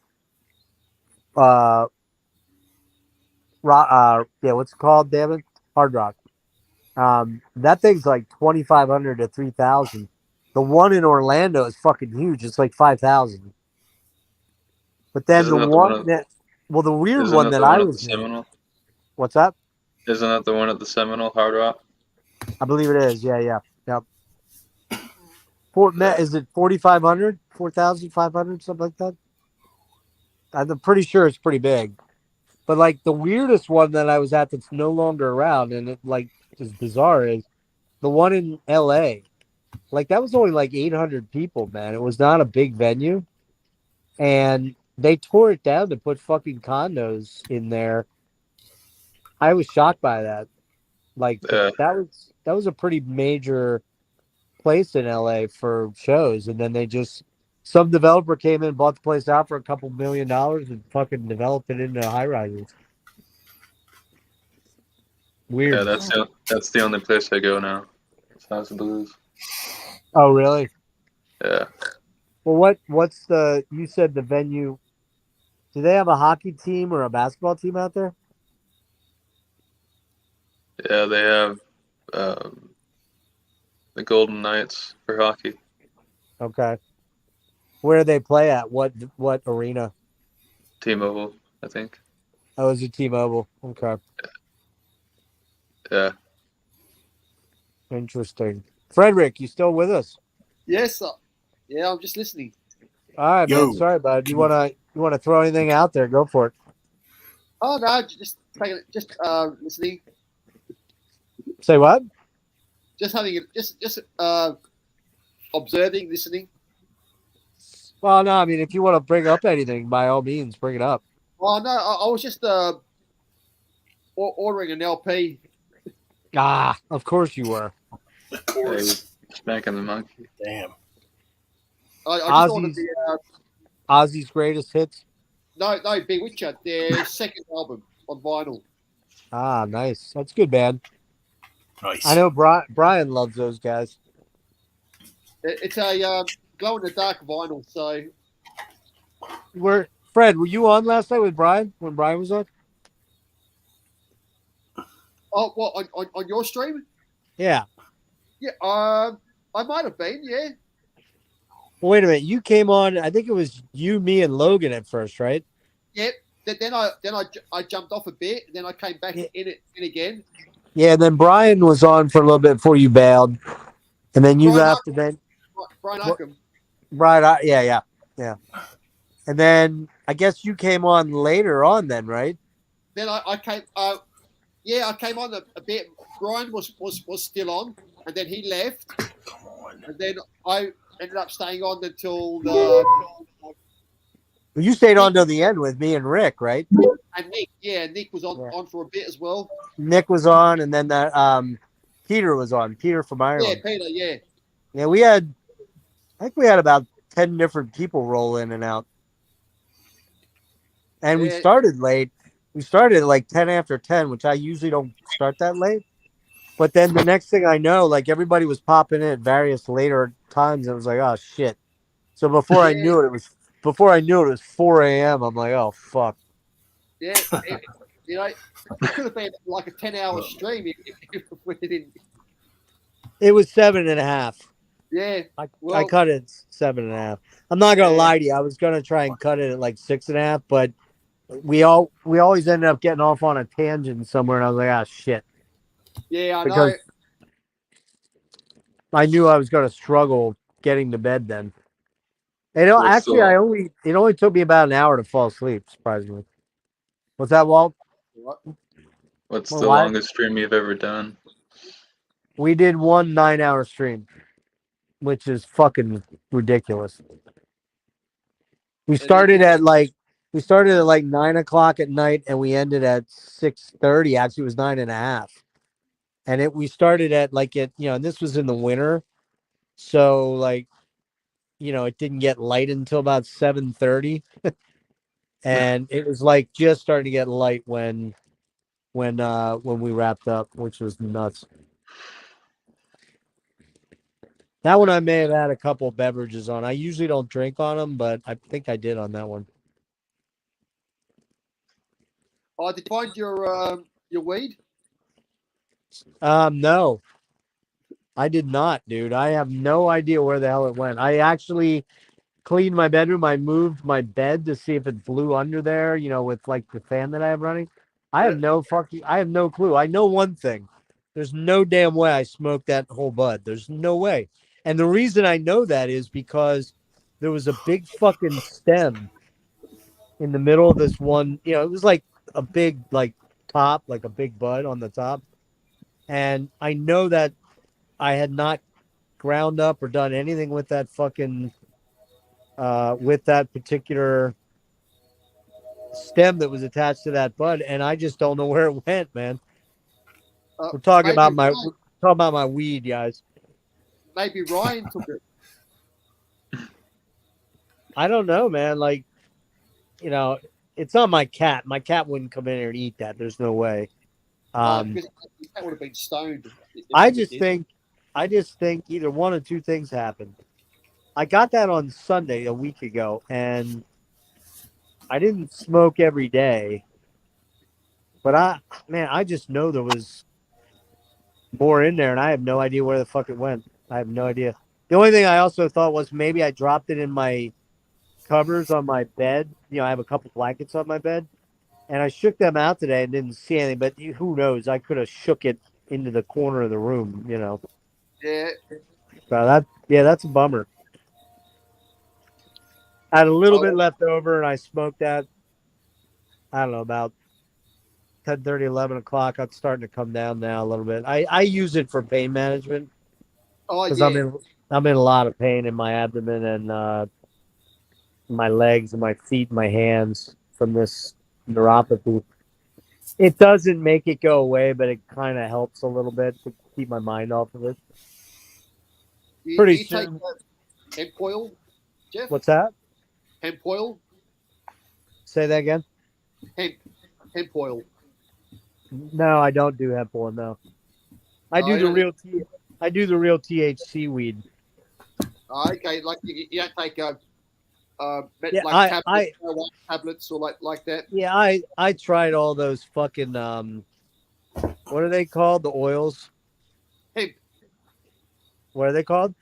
it called, damn it? Hard Rock. That thing's like 2,500 to 3,000. The one in Orlando is fucking huge. It's like 5,000. But then Isn't the that the one one that, well, the weird Isn't one that that the I one at the was in, Seminole? what's that? Isn't that the one at the Seminole Hard Rock? I believe it is. Yeah. Yep. Yeah. Is it 4,500, 4,500, something like that? I'm pretty sure it's pretty big. But like the weirdest one that I was at that's no longer around, and it like is bizarre, is the one in L.A. Like that was only like 800 people, man. It was not a big venue, and they tore it down to put fucking condos in there. I was shocked by that. Like, but Yeah, that was a pretty major place in LA for shows, and then they just some developer came in, bought the place out for a couple $1 million, and fucking developed it into high rises. yeah. Weird. That's the only place I go now. It's House of Blues. Oh, really? Yeah, Well, what's the? You said the venue. Do they have a hockey team or a basketball team out there? yeah. They have um, the Golden Knights for hockey. Okay. Where do they play at? What arena? T-Mobile, I think. Oh, is it T-Mobile? Okay. Yeah, Interesting. Frederick, you still with us? Yes, yeah, I'm just listening. All right, man. Yo, Sorry, bud. You wanna throw anything out there? Go for it. Oh no, just listening, Say what? just having it, just observing, listening. Well, no, I mean, if you want to bring up anything, by all means, bring it up. Oh no, I was just ordering an LP. Ah, of course you were. of hey, course. smacking the monkey. Damn. I just ordered Ozzy's the Ozzy's greatest hits. no Bewitcher, their second album on vinyl. Ah, nice. That's good, man. Nice. I know Brian loves those guys. It's a glow in the dark vinyl. So Fred, were you on last night with Brian when Brian was on? oh, what on your stream? Yeah. Yeah, I might have been. Yeah, Well, wait a minute. You came on. I think it was you, me, and Logan at first, right? yeah. Then I jumped off a bit. And then I came back Yeah. in again. Yeah. And then Brian was on for a little bit before you bailed, and then you Brian left, and then Brian What- Oakham. Brian. Yeah. And then I guess you came on later on, then, right? Then I came. Yeah, I came on a bit. Brian was still on, and then he left, Come on. and then I ended up staying on until the You stayed on till the end with me and Rick, right? and Nick. Yeah, Nick was on for a bit as well. Nick was on, and then that Peter was on. Peter from Yeah, Ireland. Peter. Yeah, Yeah, I think we had about 10 different people roll in and out. And we Yeah. started late. We started at like 10 after 10, which I usually don't start that late. But then the next thing I know, like everybody was popping in at various later times. And I was like, oh shit. So before I knew it was 4 a.m. I'm like, oh fuck. yeah. It could have been like a 10-hour stream if we didn't. It was 7.5. Yeah, I well, cut it 7.5. I'm not gonna Yeah. lie to you. I was gonna try and cut it at like 6.5, but we always ended up getting off on a tangent somewhere, and I was like, ah, shit, yeah, I because know. I knew I was gonna struggle getting to bed then. And What's actually, the it only took me about an hour to fall asleep. Surprisingly, what's that, Walt? what's Well, the why- longest stream you've ever done? We did one 9-hour stream, which is fucking ridiculous. We started at like 9 o'clock at night, and we ended at 6:30. Actually, it was 9.5. And we started at like and this was in the winter, so like it didn't get light until about 7:30, and it was like just starting to get light when we wrapped up, which was nuts. That one I may have had a couple beverages on. I usually don't drink on them, but I think I did on that one. Oh, did you find your weed? No, I did not, dude. I have no idea where the hell it went. I actually cleaned my bedroom. I moved my bed to see if it blew under there, with like the fan that I have running. I have no clue. I know one thing. There's no damn way I smoked that whole bud. There's no way. And the reason I know that is because there was a big fucking stem in the middle of this one, it was like a big like top, like a big bud on the top, and I know that I had not ground up or done anything with that fucking with that particular stem that was attached to that bud, and I just don't know where it went, man. We're talking Maybe about my Ryan, talking about my weed, guys. maybe Ryan took it. I don't know, man. Like, you know, it's not my cat. My cat wouldn't come in here and eat that. There's no way. Because that would have been stoned I if it just did. think, I just think either one or two things happened. I got that on Sunday a week ago, and I didn't smoke every day, but I just know there was more in there, and I have no idea where the fuck it went. I have no idea. The only thing I also thought was maybe I dropped it in my covers on my bed. You know, I have a couple blankets on my bed, and I shook them out today and didn't see anything. But who knows? I could have shook it into the corner of the room. You know, Yeah. so that's a bummer. I had a little bit Oh, left over, and I smoked that. I don't know, about 10:30, 11 o'clock. It's starting to come down now a little bit. I use it for pain management because yeah. I'm in a lot of pain in my abdomen and my legs and my feet and my hands from this neuropathy. It doesn't make it go away, but it kind of helps a little bit to keep my mind off of it. Do Pretty you take soon. hemp oil, Jeff? What's that? Hemp oil? Say that again. Hemp oil. No, I don't do hemp oil. No, I do You the don't, real I do the real THC weed. okay, like you don't take Yeah, like tablets, marijuana tablets or like that. yeah, I tried all those fucking what are they called? The oils. Hemp, What are they called?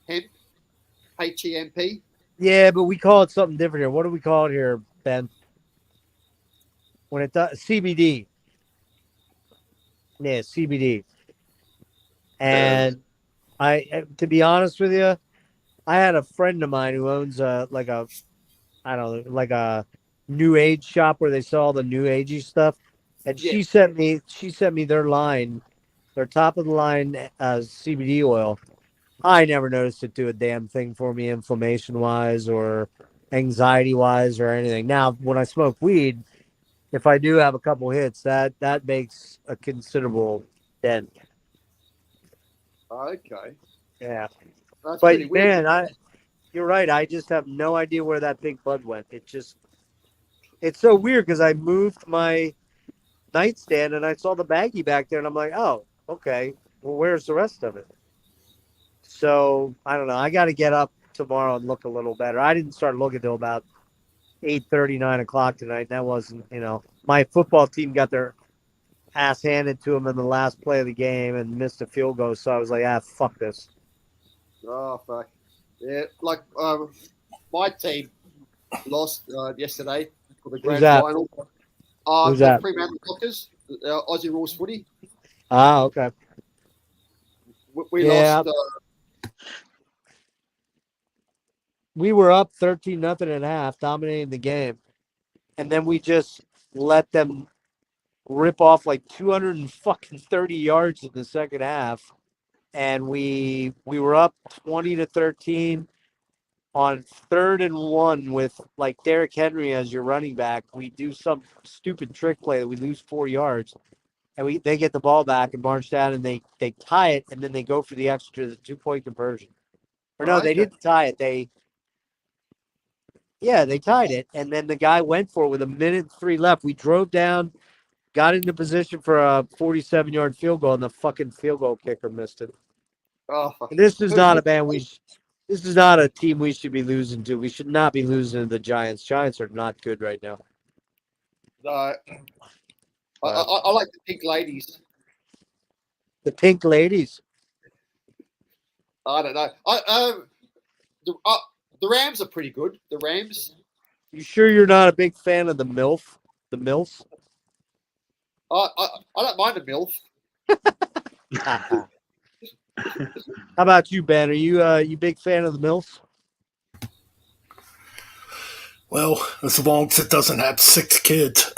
hemp, HEMP. Yeah, but we call it something different here. What do we call it here, Ben? When it does CBD. Yeah, CBD. And to be honest with you, I had a friend of mine who owns like a I don't know, like a new age shop where they sell all the new agey stuff. And Yeah. she sent me their top of the line CBD oil. I never noticed it do a damn thing for me inflammation wise or anxiety wise or anything. Now, when I smoke weed, if I do have a couple hits, that makes a considerable dent. Okay, Yeah. that's But pretty weird. man, you're right. I just have no idea where that big bud went. It's so weird because I moved my nightstand and I saw the baggie back there and I'm like, oh, okay. Well, where's the rest of it? So I don't know. I got to get up tomorrow and look a little better. I didn't start looking till about 8:30, 9 o'clock tonight. That wasn't, my football team got their ass handed to them in the last play of the game and missed a field goal. So I was like, fuck this. Oh fuck. Yeah, like my team lost yesterday for the Who's grand that? final. Who's The that? Fremantle Dockers, Aussie rules footy. Ah, okay. We Yeah. lost. We were up 13-0 at half, dominating the game. And then we just let them rip off like 230 yards in the second half. And we were up 20-13 on 3rd and 1 with like Derrick Henry as your running back. We do some stupid trick play that we lose 4 yards. And they get the ball back and march down and they tie it and then they go for the extra the 2-point conversion. Or no, they Okay. didn't tie it. They tied it, and then the guy went for it with 1:03 left. We drove down, got into position for a 47-yard field goal, and the fucking field goal kicker missed it. Oh, fuck. And this is not a band this is not a team we should be losing to. We should not be losing to the Giants. Giants are not good right now. I like the pink ladies. The Pink Ladies. I don't know. The Rams are pretty good. The Rams. You sure you're not a big fan of the MILF? The MILFs? I don't mind a MILF. How about you, Ben? Are you big fan of the MILFs? Well, as long as it doesn't have 6 kids.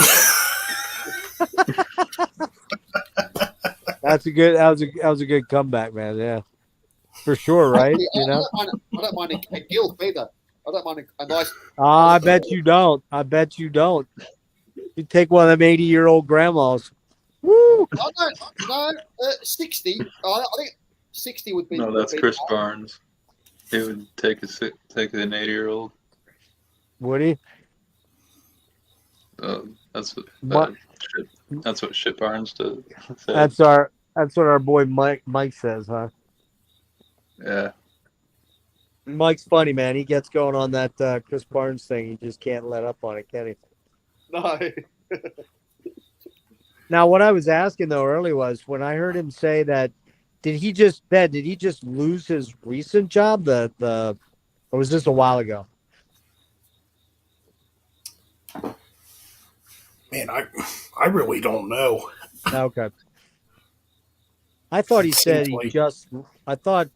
That's a good. That was a good comeback, man. Yeah, for sure. Right? Actually, You know. I don't mind a gilf either. I don't mind a nice. I bet you don't. I bet you don't. You take one of them 80-year-old grandmas. Woo! I don't. No, 60. I think 60 would be. No, Would that's be. Chris Barnes. He would take an 80-year-old. Woody. That's what My, that's what Shit Barnes does. Said. that's what our boy Mike says, huh? Yeah. Mike's funny, man. He gets going on that Chris Barnes thing. He just can't let up on it, can he? No. Now, what I was asking though earlier was when I heard him say that, did he just lose his recent job? Or was this a while ago? Man, I really don't know. Okay. I thought he It said seems like I thought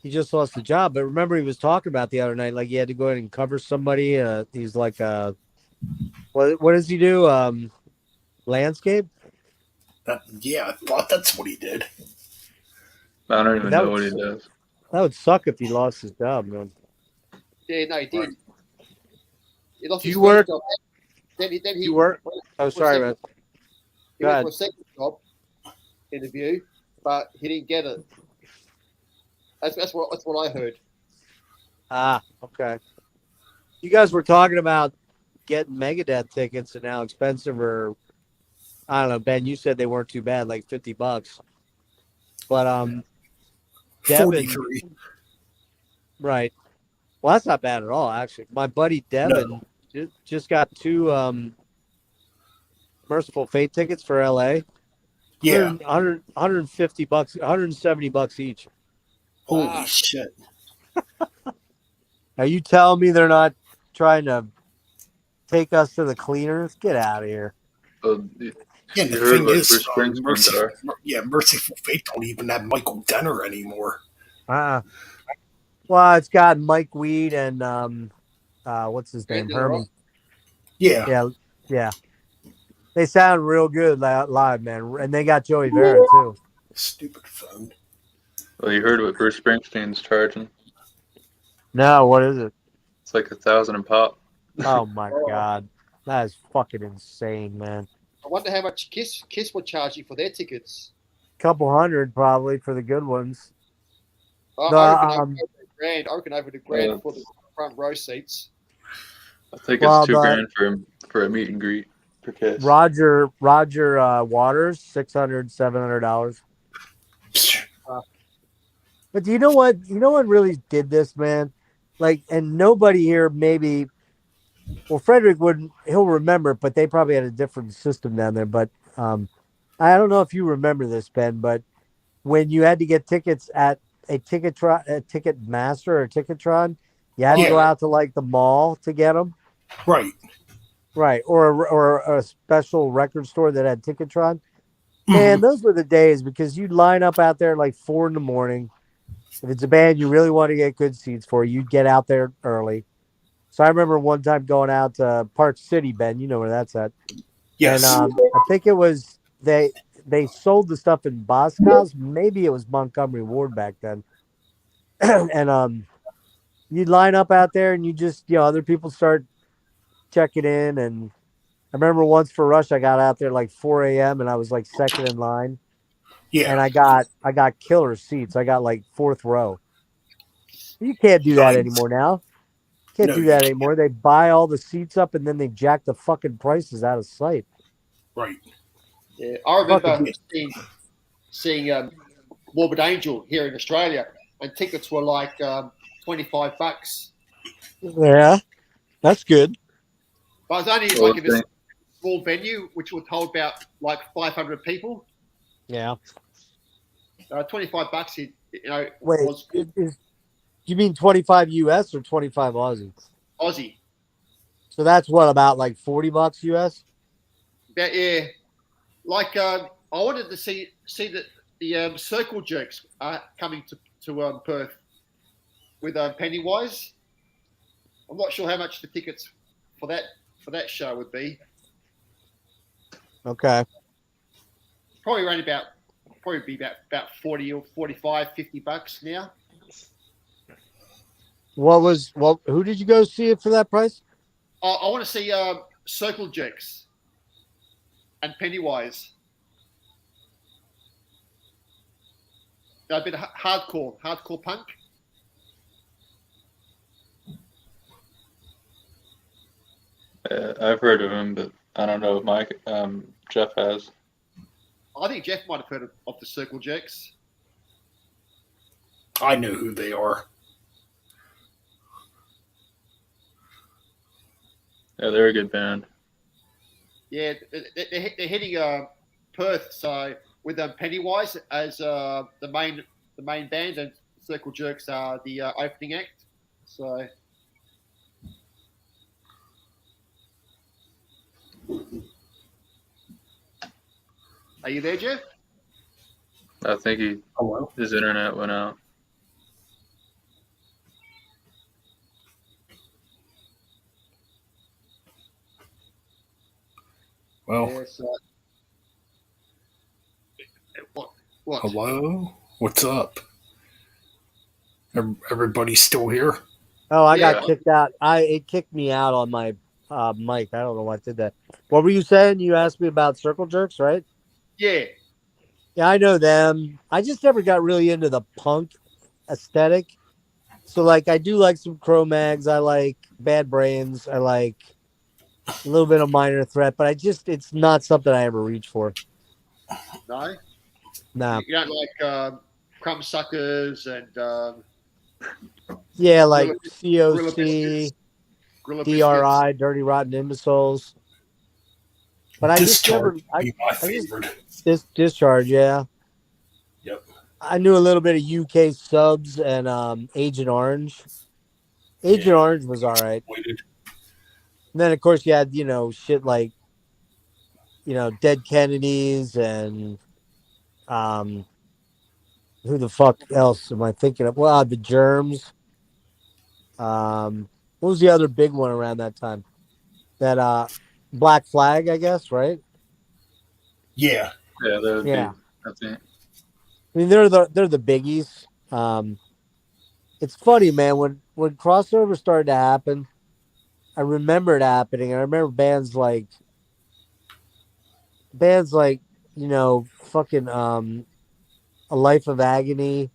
he just lost the job, but remember he was talking about the other night, like he had to go in and cover somebody. He's like, what does he do? Landscape. that. Yeah, I thought that's what he did. I don't even That know would what he does. that would suck if he lost his job, man. Yeah, no, he did. He lost Do his you first work? job. Then he You work? Oh, for a sorry, second- man. He Go went ahead. for a second job interview, but he didn't get it. That's what I heard. Ah, okay. You guys were talking about getting Megadeth tickets and how expensive, or I don't know, Ben. You said they weren't too bad, like $50. But Devin, 43. right? Well, that's not bad at all, actually. My buddy Devin No. just got two Merciful Fate tickets for LA. Yeah. 150 bucks, $170 each. Holy Ah. shit. Are you telling me they're not trying to take us to the cleaners? Get out of here. You Yeah, and the heard thing what is, Bruce Springsteen's are? Merciful Fate don't even have Michael Denner anymore. Well, it's got Mike Weed and what's his name? Brandon Herman. Rock. Yeah. Yeah. They sound real good live, man. And they got Joey Vera too. Stupid phone. Well, you heard what Bruce Springsteen's charging? No, what is it? It's like $1,000 a pop. Oh my god. That is fucking insane, man. I wonder how much Kiss were charging for their tickets. Couple hundred probably for the good ones. I reckon over $1,000. I reckon over $1,000 for the front row seats. I think Well, it's $2,000 for a meet and greet for Kiss. Roger Waters, $600, $700. But you know what? You know what really did this, man? Like, and nobody here maybe. Well, Frederick wouldn't. He'll remember, but they probably had a different system down there. But I don't know if you remember this, Ben. But when you had to get tickets at a Ticket Master or Ticketron, you had to go out to like the mall to get them. Right. Right, or a special record store that had Ticketron. Man, those were the days because you'd line up out there at like 4 a.m. If it's a band you really want to get good seats for, you'd get out there early. So I remember one time going out to Park City, Ben. You know where that's at. Yes. And I think it was they sold the stuff in Boscov's. Maybe it was Montgomery Ward back then. And you'd line up out there, and you just other people start checking in. And I remember once for Rush, I got out there like 4 a.m. and I was like second in line. Yeah. And I got killer seats. I got like fourth row. You can't do that anymore now. Can't do that anymore. They buy all the seats up and then they jack the fucking prices out of sight. Right. Yeah, I remember seeing Morbid Angel here in Australia, and tickets were like $25. Yeah, that's good. But it was only like if it's a small venue, which would hold about like 500 people. Yeah. $25, Wait, was you mean 25 US or 25 Aussie? Aussie. So that's what, about like $40 US? Yeah. Like I wanted to see the Circle Jerks coming to Perth with Pennywise. I'm not sure how much the tickets for that show would be. Okay. Probably around probably be about 40 or 45, $50 now. Who did you go see it for that price? I want to see Circle Jerks and Pennywise. A bit of hardcore punk. I've heard of him, but I don't know if Jeff has. I think Jeff might have heard of the Circle Jerks. I know who they are. Yeah, they're a good band. Yeah, they're hitting Perth, so with Pennywise as the main band, and Circle Jerks are the opening act. So. Are you there, Jeff? I think his internet went out. Well, yes, what? Hello? What's up? Everybody still here? Oh, I Yeah. got kicked out. It kicked me out on my mic. I don't know why it did that. What were you saying? You asked me about Circle Jerks, right? Yeah. Yeah, I know them. I just never got really into the punk aesthetic. So like I do like some Cro-Mags, I like Bad Brains, I like a little bit of Minor Threat, but it's not something I ever reach for. No. Nah. You don't like Crumb Suckers and Yeah, like Gorilla Biscuits. COC, Gorilla Biscuits. DRI, Dirty Rotten Imbeciles. But I just Discharge never would be my I just favorite. Discharge, yeah. Yep. I knew a little bit of UK Subs and Agent Orange. Agent Orange was all right. Waited. And then of course you had, shit like, Dead Kennedys and who the fuck else am I thinking of? Well, the Germs. What was the other big one around that time? That Black Flag, I guess, right? Yeah. Yeah, that would Yeah. be. I think. I mean, they're the biggies. It's funny, man. When crossover started to happen, I remember it happening. I remember bands like fucking A Life of Agony,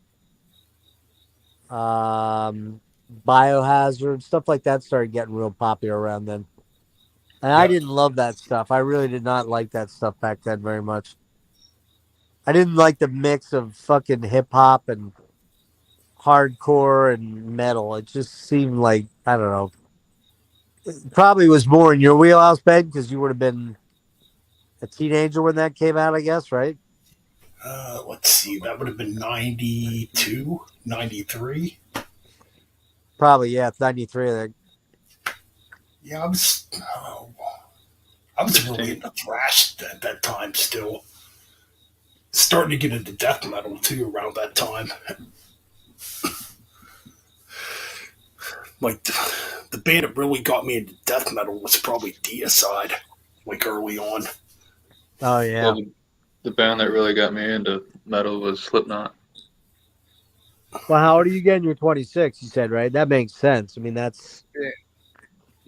um, Biohazard, stuff like that started getting real popular around then. And I Yep. didn't love that stuff. I really did not like that stuff back then very much. I didn't like the mix of fucking hip hop and hardcore and metal. It just seemed like, I don't know. It probably was more in your wheelhouse, Ben, because you would have been a teenager when that came out, I guess, right? Let's see. That would have been 92, 93. Probably, yeah. It's 93, I think. Yeah, I was really 16. into thrash at that time still. Starting to get into death metal too around that time. Like the band that really got me into death metal was probably Deicide, like early on. Oh, yeah. Well, the band that really got me into metal was Slipknot. Well, how old are you again? You're 26, you said, right? That makes sense. I mean, Yeah.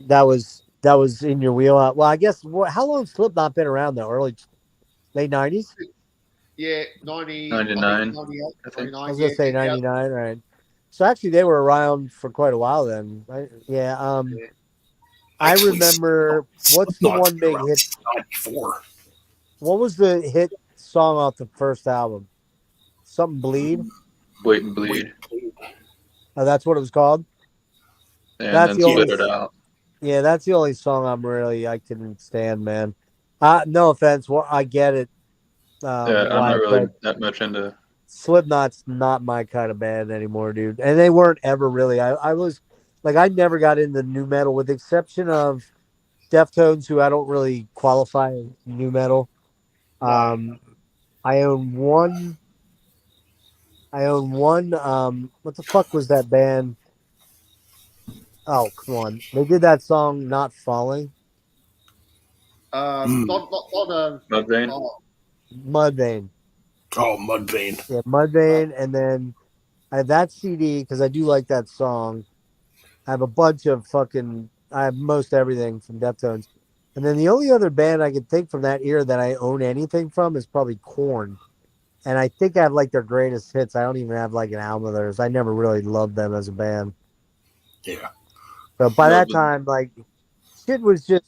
that was in your wheelhouse. Well, I guess, how long has Slipknot been around, though? Late 90s? Yeah, 90, I think 99, 98, I think. I 99, was going yeah, to say 2000. 99, right? So actually, they were around for quite a while then. Right? Yeah. I Actually, remember, what's the Slipknot's one been big around hit? since '94. What was the hit song off the first album? Something Bleed? Wait and Wait, Bleed. Oh, that's what it was called? And That's then the only, Spit It Out. yeah, that's the only song I can stand, man. No offense. Well, I get it. Yeah, I'm not Why, really but that much into. Slipknot's not my kind of band anymore, dude. And they weren't ever really. I was like, I never got into new metal with the exception of Deftones, who I don't really qualify as new metal. Um, I own one. What the fuck was that band? Oh, come on. They did that song, Not Falling. Not Mudvayne. Mudvayne. Oh, Mudvayne. Yeah, Mudvayne, and then I have that CD because I do like that song. I have a bunch of fucking. I have most everything from Deftones, and then the only other band I can think from that era that I own anything from is probably Korn, and I think I have like their greatest hits. I don't even have like an album of theirs. I never really loved them as a band. Yeah. So by No, that but time, like shit was just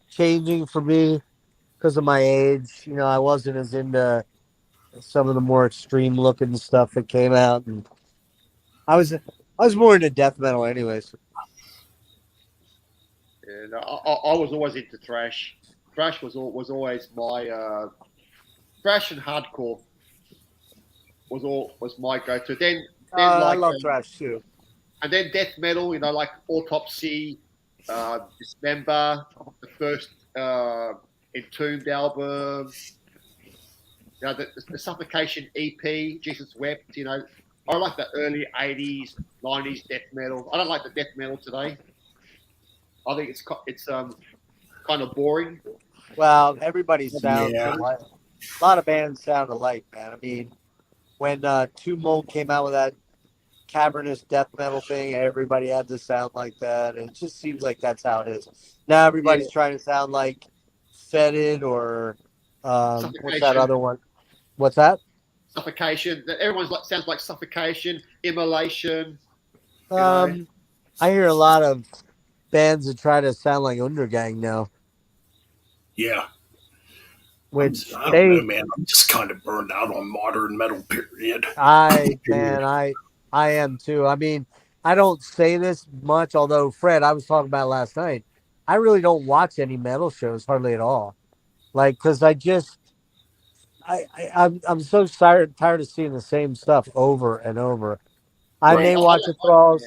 changing for me because of my age. You know, I wasn't as into some of the more extreme looking stuff that came out, and I was more into death metal, anyways. and I was always into thrash. Thrash was always my thrash and hardcore was my go-to. Then I like love thrash too. and then death metal, like Autopsy, Dismember, the first Entombed album, the Suffocation EP, Jesus Wept. I like the early '80s, '90s death metal. I don't like the death metal today. I think it's kind of boring. Well, everybody sounds Yeah. alike. A lot of bands sound alike, man. I mean, when Tumult came out with that cavernous death metal thing, everybody had to sound like that. And it just seems like that's how it is. Now Yeah, everybody's trying to sound like Fetid or what's that Suffocation, other one? What's that? Suffocation. Everyone's sounds like Suffocation, Immolation. You know, Um, I hear a lot of bands that try to sound like Undergang now, Yeah. which I don't know, man. I'm just kind of burned out on modern metal, period. I am too. I mean, I don't say this much, although Fred, I was talking about it last night. I really don't watch any metal shows hardly at all. Like, cause I'm so tired of seeing the same stuff over and over. I Right. may watch a Thralls.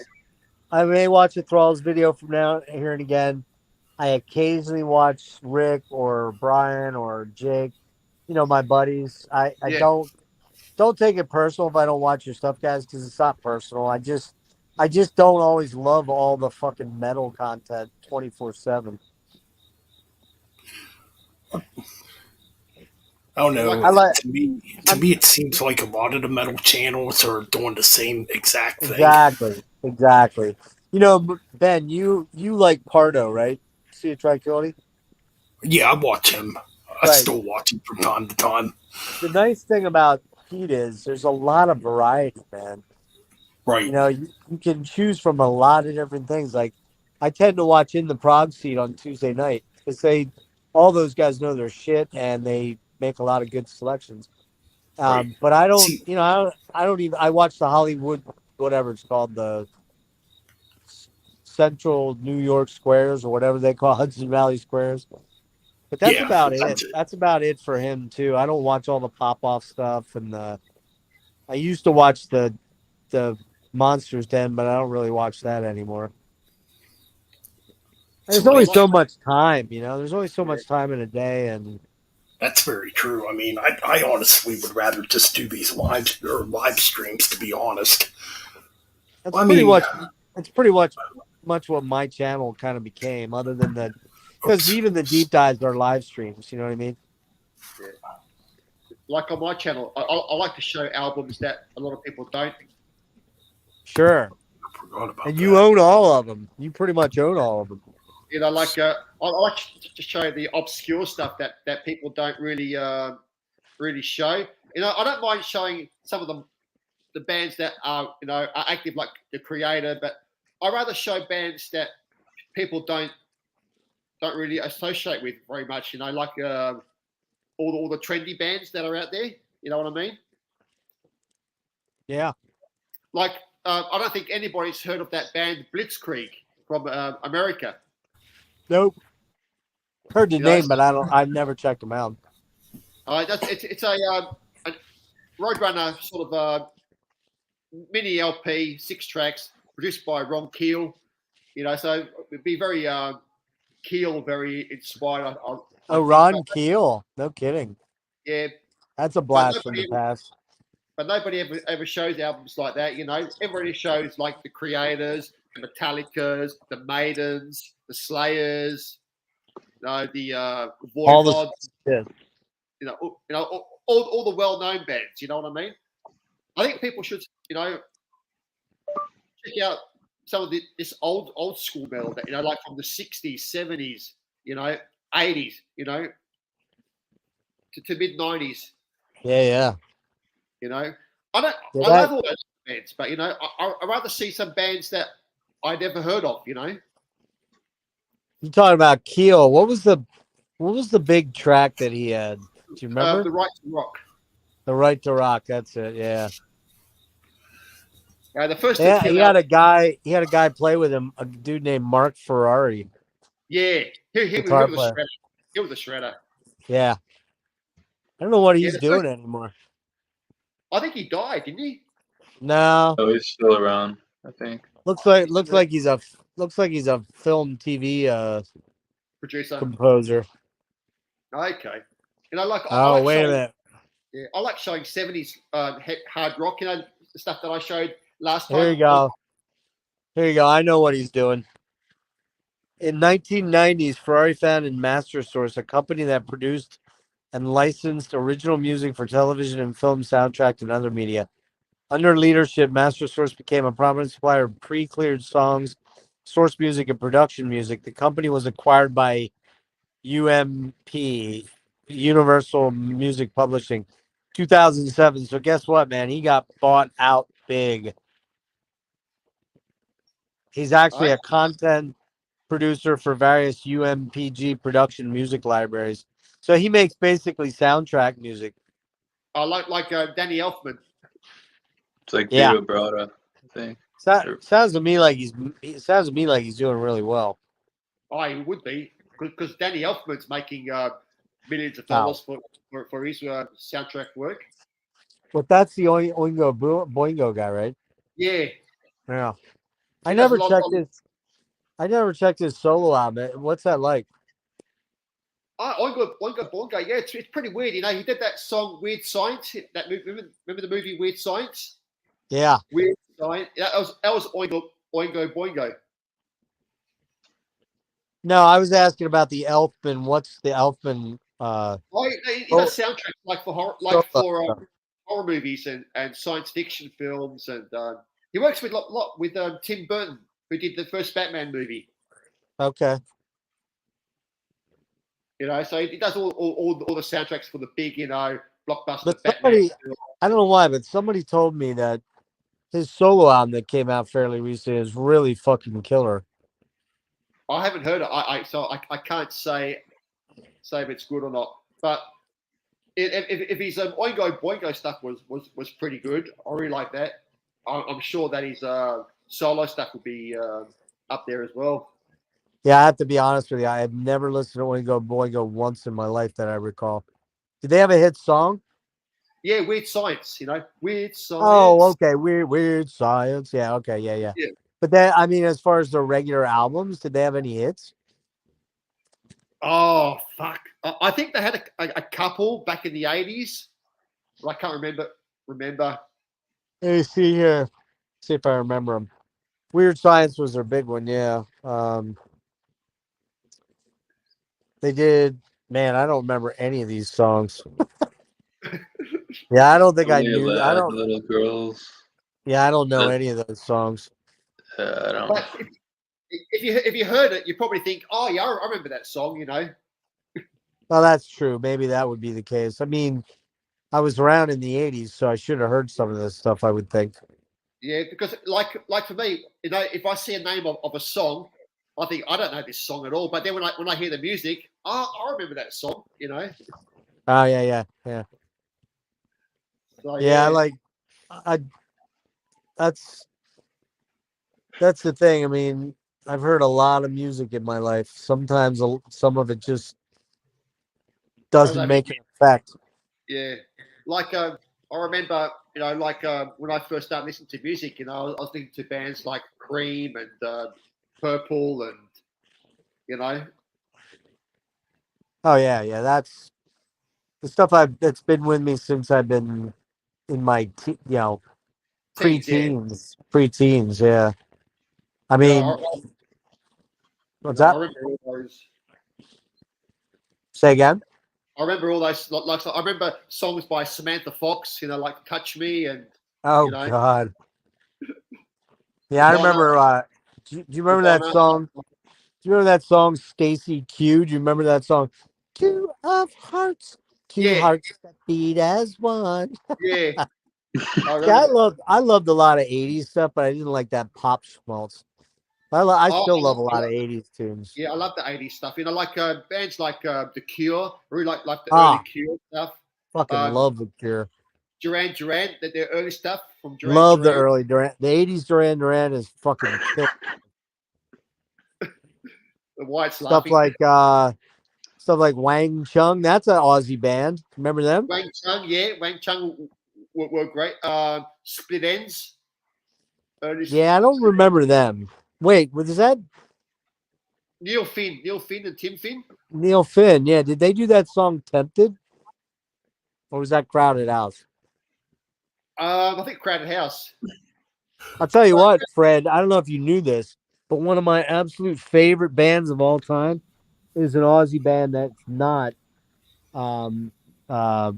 I may watch a Thralls video from now here and again. I occasionally watch Rick or Brian or Jake, my buddies. I yeah. don't take it personal if I don't watch your stuff, guys, because it's not personal. I just don't always love all the fucking metal content 24/7. I don't Like know. I like To I'm me, it seems like a lot of the metal channels are doing the same exact thing. exactly. Ben, you like Pardo, right? See a Tranquility, Yeah, I watch him. I right? still watch him from time to time. The nice thing about Pete is there's a lot of variety, man. Right. You can choose from a lot of different things. Like I tend to watch In the Prog Seat on Tuesday night because all those guys know their shit and they make a lot of good selections. Right. But I don't, See, I don't even. I watch the Hollywood, whatever it's called, the Central New York Squares or whatever they call Hudson Valley Squares. But that's yeah, about it. that's it. That's about it for him too. I don't watch all the pop off stuff and the. I used to watch the Monsters Den, but I don't really watch that anymore. So There's what only I so much time, There's only so yeah, much time in a day, and That's very true. I mean, I honestly would rather just do these live streams. To be honest, that's I pretty mean, much that's pretty much what my channel kind of became. Other than the, because oops, even the deep dives are live streams. You know what I mean? yeah. Like on my channel, I like to show albums that a lot of people don't. Sure. I forgot about And you that. own all of them. You pretty much own all of them. Like I like to show the obscure stuff that people don't really show. I don't mind showing some of the bands that are active, like the Creator, but I rather show bands that people don't really associate with very much. Like all the trendy bands that are out there. You know what I mean? Yeah. Like I don't think anybody's heard of that band Blitzkrieg from America. Nope. Heard the You know, name, but I've never checked them out. it's a Roadrunner sort of mini LP, 6 tracks, produced by Ron Keel. So it'd be very Keel, very inspired. I Oh, think, Ron Keel. No kidding. yeah, That's a but blast from the past. nobody ever shows albums like that. Everybody shows like the Creators, the Metallicas, the Maidens, the Slayers, No, the All the Voivods, yeah. all the well-known bands. You know what I mean? I think people should, check out some of this old school metal that like from the '60s, '70s, 80s, to mid '90s. Yeah. You know, I don't. Yeah, I love all those bands, but I'd rather see some bands that I never heard of. you talking about Keel? What was the big track that he had? Do you remember? The Right to Rock. The Right to Rock. That's it. Yeah. The first two Yeah. came He out. had a guy. He had a guy play with him. A dude named Mark Ferrari, Yeah, he guitar was a player. shredder. He was a shredder. Yeah. I don't know what Yeah, he's doing anymore. I think he died, didn't he? No. Oh, he's still around, I think. Looks like He's looks a like he's a film TV producer. composer. Okay. Like I Oh, like wait a showing. minute. Yeah, I like showing '70s hard rock. The stuff that I showed last Here time. you go. Here you go. I know what he's doing. In 1990s, Ferrari founded MasterSource, a company that produced and licensed original music for television and film soundtrack and other media. Under leadership, MasterSource became a prominent supplier of pre-cleared songs, source music, and production music. The company was acquired by UMP, Universal Music Publishing, 2007. So guess what, man? He got bought out big. He's actually I a content producer for various UMPG production music libraries. So he makes basically soundtrack music. I like Danny Elfman. It's like Yeah. Vito Bratta, I think. Sounds to me like he's doing really well. I would be because Danny Elfman's making millions of Oh. dollars for his soundtrack work. But that's the Oingo Boingo guy, right? Yeah, Yeah. I he does a never lot. checked his I never checked his solo album. What's that like? Oingo Boingo. Yeah, it's pretty weird. He did that song Weird Science. That remember the movie Weird Science? Yeah. Weird Science. That was Oingo Boingo. No, I was asking about the Elfman. What's the Elfman He does soundtracks like for solo? horror movies and science fiction films, and he works with lot with Tim Burton, who did the first Batman movie. Okay. So he does all the soundtracks for the big, blockbuster But Batman. I don't know why, but somebody told me that his solo album that came out fairly recently is really fucking killer. I haven't heard it. So I can't say if it's good or not. But if his Oingo Boingo stuff was pretty good, I really like that. I'm sure that his solo stuff will be up there as well. Yeah, I have to be honest with you. I have never listened to Oingo Boingo once in my life that I recall. Did they have a hit song? Yeah, Weird Science. Weird Science. Oh, okay. Weird Science. Yeah, okay, yeah. Yeah. But then, I mean, as far as their regular albums, did they have any hits? Oh fuck! I think they had a couple back in the '80s, but I can't remember. Let me see here. See if I remember them. Weird Science was their big one, yeah. They did. Man, I don't remember any of these songs. Yeah, I don't think I Only a knew. I lad, don't. little girls. Yeah, I don't know But, any of those songs. I don't. But if you heard it, you probably think, oh yeah, I remember that song. Well, that's true. Maybe that would be the case. I mean, I was around in the '80s, so I should have heard some of this stuff. I would think. Yeah, because like for me, if I see a name of a song, I think I don't know this song at all. But then when I hear the music, I remember that song. Oh yeah. So Yeah, like I. That's the thing. I mean, I've heard a lot of music in my life. Sometimes some of it just goes doesn't over your make an effect. Yeah, like I remember, when I first started listening to music, I was listening to bands like Cream and Purple, and Oh yeah. That's the stuff that's been with me since I've been in my teams. Yeah, preteens. Yeah. I yeah, mean, what's I that? remember all those. Say again. I remember all those. I remember songs by Samantha Fox. Like "Touch Me" and Oh you know God. Yeah, I Madonna. remember. Do you remember that Madonna. song? Do you remember that song, Stacy Q? Do you remember that song? Two of hearts, two Yeah, hearts that beat as one. yeah. I Yeah, remember. I loved a lot of '80s stuff, but I didn't like that pop schmaltz. I Oh, still love a lot of '80s tunes. yeah, I love the '80s stuff. Like bands like The Cure. I really like the early Ah, Cure stuff. fucking Um, love the Cure. Duran Duran, their early stuff from Duran Love the Duran. early Duran. The '80s Duran Duran is fucking kill. The White's Stuff laughing. like stuff like Wang Chung. That's an Aussie band. Remember them? Wang Chung, yeah, Wang Chung were great. Split Ends, early Yeah, I don't remember them. Wait, was that Neil Finn, and Tim Finn. Neil Finn? Yeah, did they do that song "Tempted" or was that Crowded House? I think Crowded House. I'll tell you what, Fred. I don't know if you knew this, but one of my absolute favorite bands of all time is an Aussie band that's not um uh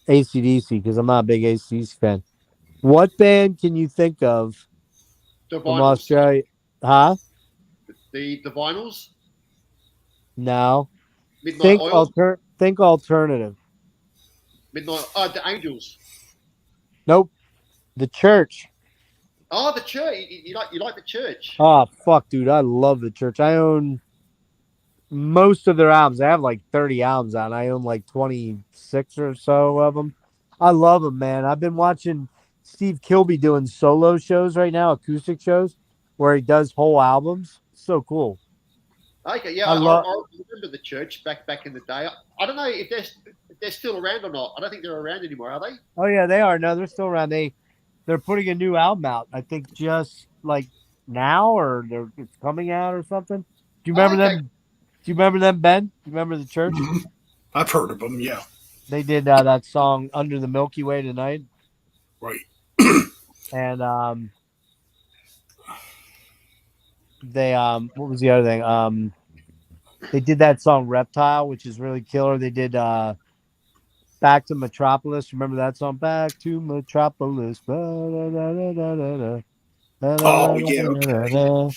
ACDC because I'm not a big ACDC fan. What band can you think of The from Vinyls, Australia? Huh? the Vinyls, No. Midnight Oil, Think alternative. Midnight. The Angels. Nope. The Church. Oh, the Church. You like the Church? Oh fuck, dude. I love the Church. I own most of their albums. I have like 30 albums on. I own like 26 or so of them. I love them, man. I've been watching Steve Kilby doing solo shows right now, acoustic shows, where he does whole albums. So cool. Okay, yeah, I love. I remember the Church back in the day. I don't know if they're still around or not. I don't think they're around anymore, are they? Oh yeah, they are. No, they're still around. They're putting a new album out. I think just like now, or it's coming out or something. Do you Oh, remember okay. them? Do you remember them, Ben? Do you remember the Church? Mhm. I've heard of them. Yeah, They did that song "Under the Milky Way Tonight," right. and they what was the other thing? They did that song "Reptile," which is really killer. They did "Back to Metropolis." Remember that song? "Back to Metropolis." Oh yeah, okay.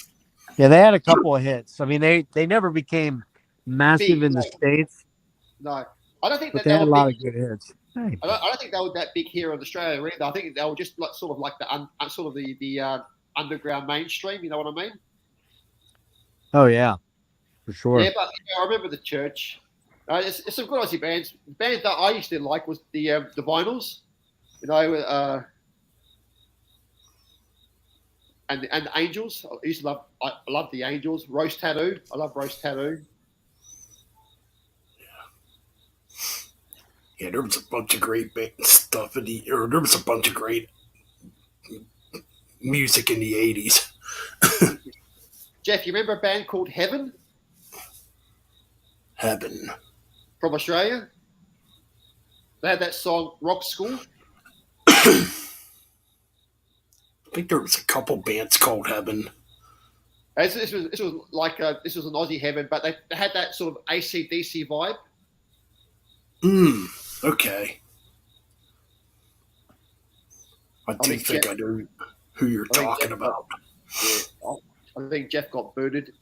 Yeah, they had a couple of hits. I mean, they never became massive Big. in the states, No, I don't think but that they they had a were lot big. of good hits. Hey. I don't think they were that big here in Australia either. I think they were just like sort of like sort of the underground mainstream. You know what I mean? Oh yeah, for Yeah, sure. but I remember the Church. It's some good Aussie bands. The band that I used to like was the Vinyls. You know, and the Angels. I used to love. I love the Angels. Roast Tattoo. I love Roast Tattoo. Yeah, there was a bunch of great stuff or there was a bunch of great music in the '80s. Jeff, you remember a band called Heaven Heaven. from Australia? They had that song Rock School. I think there was a couple bands called Heaven. This was like this was an Aussie Heaven, but they had that sort of AC/DC vibe. Okay. I do think Jeff, think I know who you're I think talking Jeff got, about. yeah, I think Jeff got booted.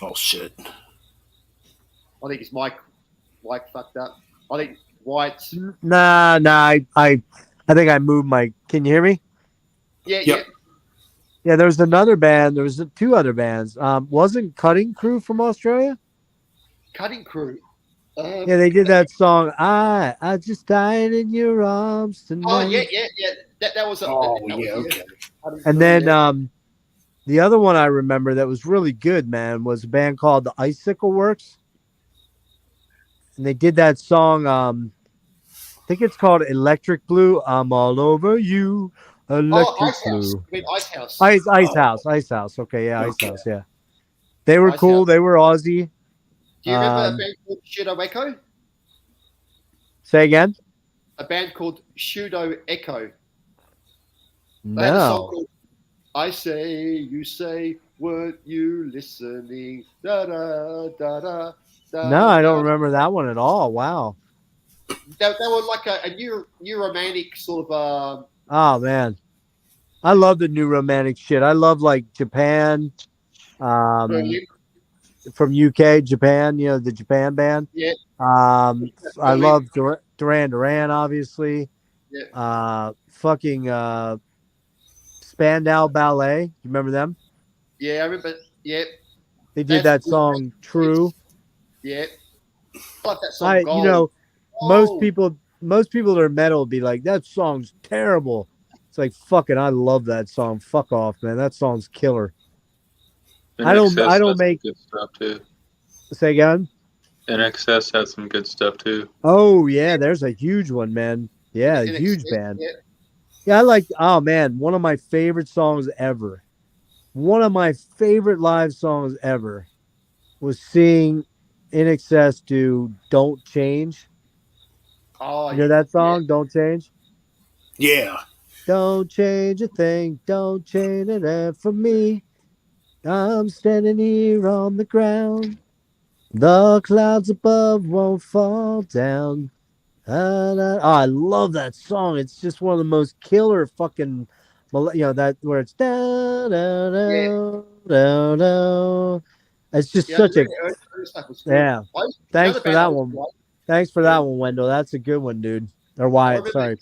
Oh shit. I think his mic fucked up. I think White's. Nah. I think I moved my. Can you hear me? Yeah, Yep. Yeah, there was another band. There was two other bands. Wasn't Cutting Crew from Australia? Cutting Crew. Yeah, they did that song. I just died in your arms Oh yeah, tonight. yeah. That was Oh that yeah, was okay. Cutting And Crew, then yeah. the other one I remember that was really good, man, was a band called the Icicle Works, and they did that song. I think it's called Electric Blue. I'm all over you, Oh, Electric Ice House. Blue. I mean Ice House. Ice House. Okay, yeah, Ice Okay. House. Yeah, they were Ice cool. House. They were Aussie. Do you remember a band called Pseudo Echo? Say again. A band called Pseudo Echo. They had a song No. called I Say, You Say, Weren't You Listening? Da da da da. No, I don't The, remember that one at all. Wow. they were like a new romantic sort of. Oh man, I love the new romantic shit. I love like Japan, um, Berlin. from UK, Japan. You know the Japan band. Yeah, I Berlin. love Duran Duran, obviously. Yeah, Fucking Spandau Ballet. You remember them? yeah, I remember. Yeah, They did that's that good. song "True." Yeah, I like that song You Gold. know, Oh, most people that are metal would be like, that song's terrible. It's like, fucking, I love that song. Fuck off, man. That song's killer. In I excess don't has some make, good stuff too. say again. In excess has some good stuff too. Oh yeah, there's a huge one, man. Yeah, a in huge excess. band. Yeah. Yeah, I like. Oh man, one of my favorite songs ever. One of my favorite live songs ever was seeing In Excess do "Don't Change." Oh, You know that yeah, song, "Don't Change." Yeah. Don't change a thing. Don't change it for me. I'm standing here on the ground. The clouds above won't fall down. Oh, I love that song. It's just one of the most killer fucking, that where it's da da yeah, da da da. It's just yeah. The such a early stuff was good. yeah. The Thanks other for band I that was one. like, Thanks for yeah, that one, Wendell. That's a good one, dude. Or I Wyatt. remember. Sorry.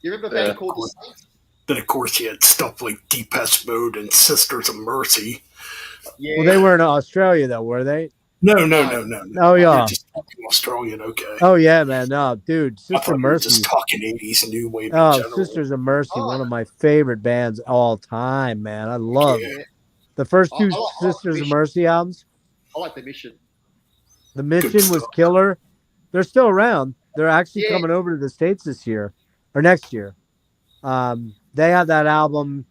You remember a Yeah. band called the Saints? Then of course you had stuff like Deepest Mode and Sisters of Mercy. Well, Yeah, they were in Australia though, were they? No, no, no, no, no, no. Oh no. You're yeah. just talking Australian, okay. Oh yeah, man. No, dude, I Sister thought you were just Mercy. talking 80s New Wave in Oh, general. Sisters of Mercy, Oh, one of my favorite bands all time, man. I love Yeah, yeah. the first two I like the Sisters of Mission. Mercy albums. I like the Mission. The good Mission was stuff. killer. They're still around. They're actually Yeah. coming over to the States this year or next year. They had that album.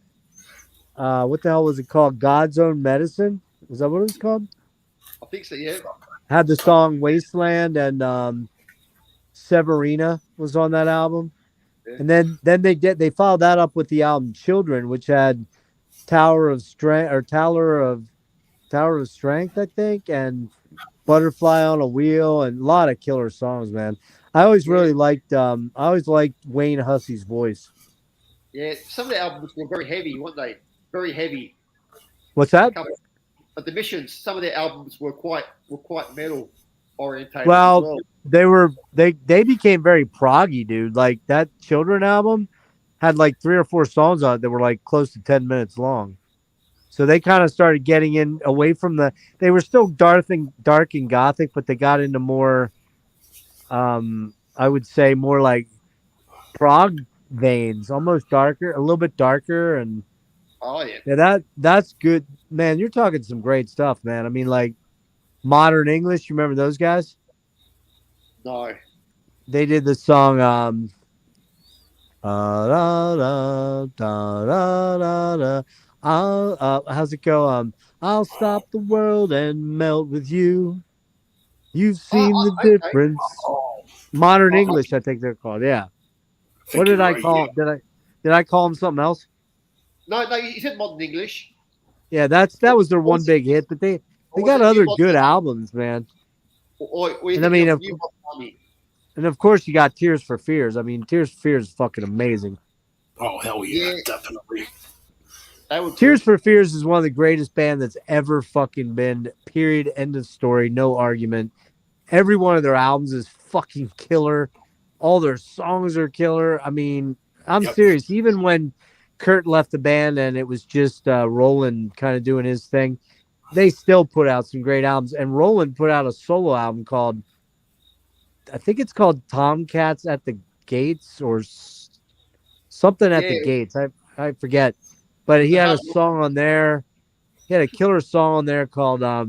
What the hell was it called? God's Own Medicine. Was that what it was called? I think so. Yeah. Had the song Wasteland and Severina was on that album. Yeah. And then they followed that up with the album Children, which had Tower of Strength or Tower of Strength, I think, and Butterfly on a Wheel, and a lot of killer songs, man. Yeah. I always liked Wayne Hussey's voice. Yeah. Some of the albums were very heavy, weren't they? Very heavy. What's A that? couple, but the Missions, some of their albums were quite metal orientated as Well, well. they became very proggy, dude. Like that Children album had like 3 or 4 songs on it that were like close to 10 minutes long. So they kind of started getting in away from they were still dark and gothic, but they got into more, I would say more like prog veins, almost darker, a little bit darker. And Oh yeah. yeah, that's good, man. You're talking some great stuff, man. I mean, like Modern English, you remember those guys? No. They did the song, da, da, da, da, da, da. How's it go? I'll stop the world and melt with you. You've seen the Okay. difference. Modern Oh, English, I think they're called. Yeah. I What think did you're I right. Yeah. call? Did I call them something else? no, you said modern English. Yeah, that was their one Was it, big hit, but they or was got it New other Modern good Army? albums, man. Or were you And I thinking mean, of New Modern Army? and of course, you got Tears for Fears. I mean, Tears for Fears is fucking amazing. Oh, hell yeah, Yeah, definitely. they were Tears good. for Fears is one of the greatest band that's ever fucking been. Period. End of story. No argument. Every one of their albums is fucking killer. All their songs are killer. I mean, I'm Yep. serious. Even when Kurt left the band and it was just Roland kind of doing his thing, they still put out some great albums. And Roland put out a solo album called, I think it's called Tomcats at the Gates or something at the Yeah, Gates. I forget, but he the had hard a song on there. He had a killer song on there called I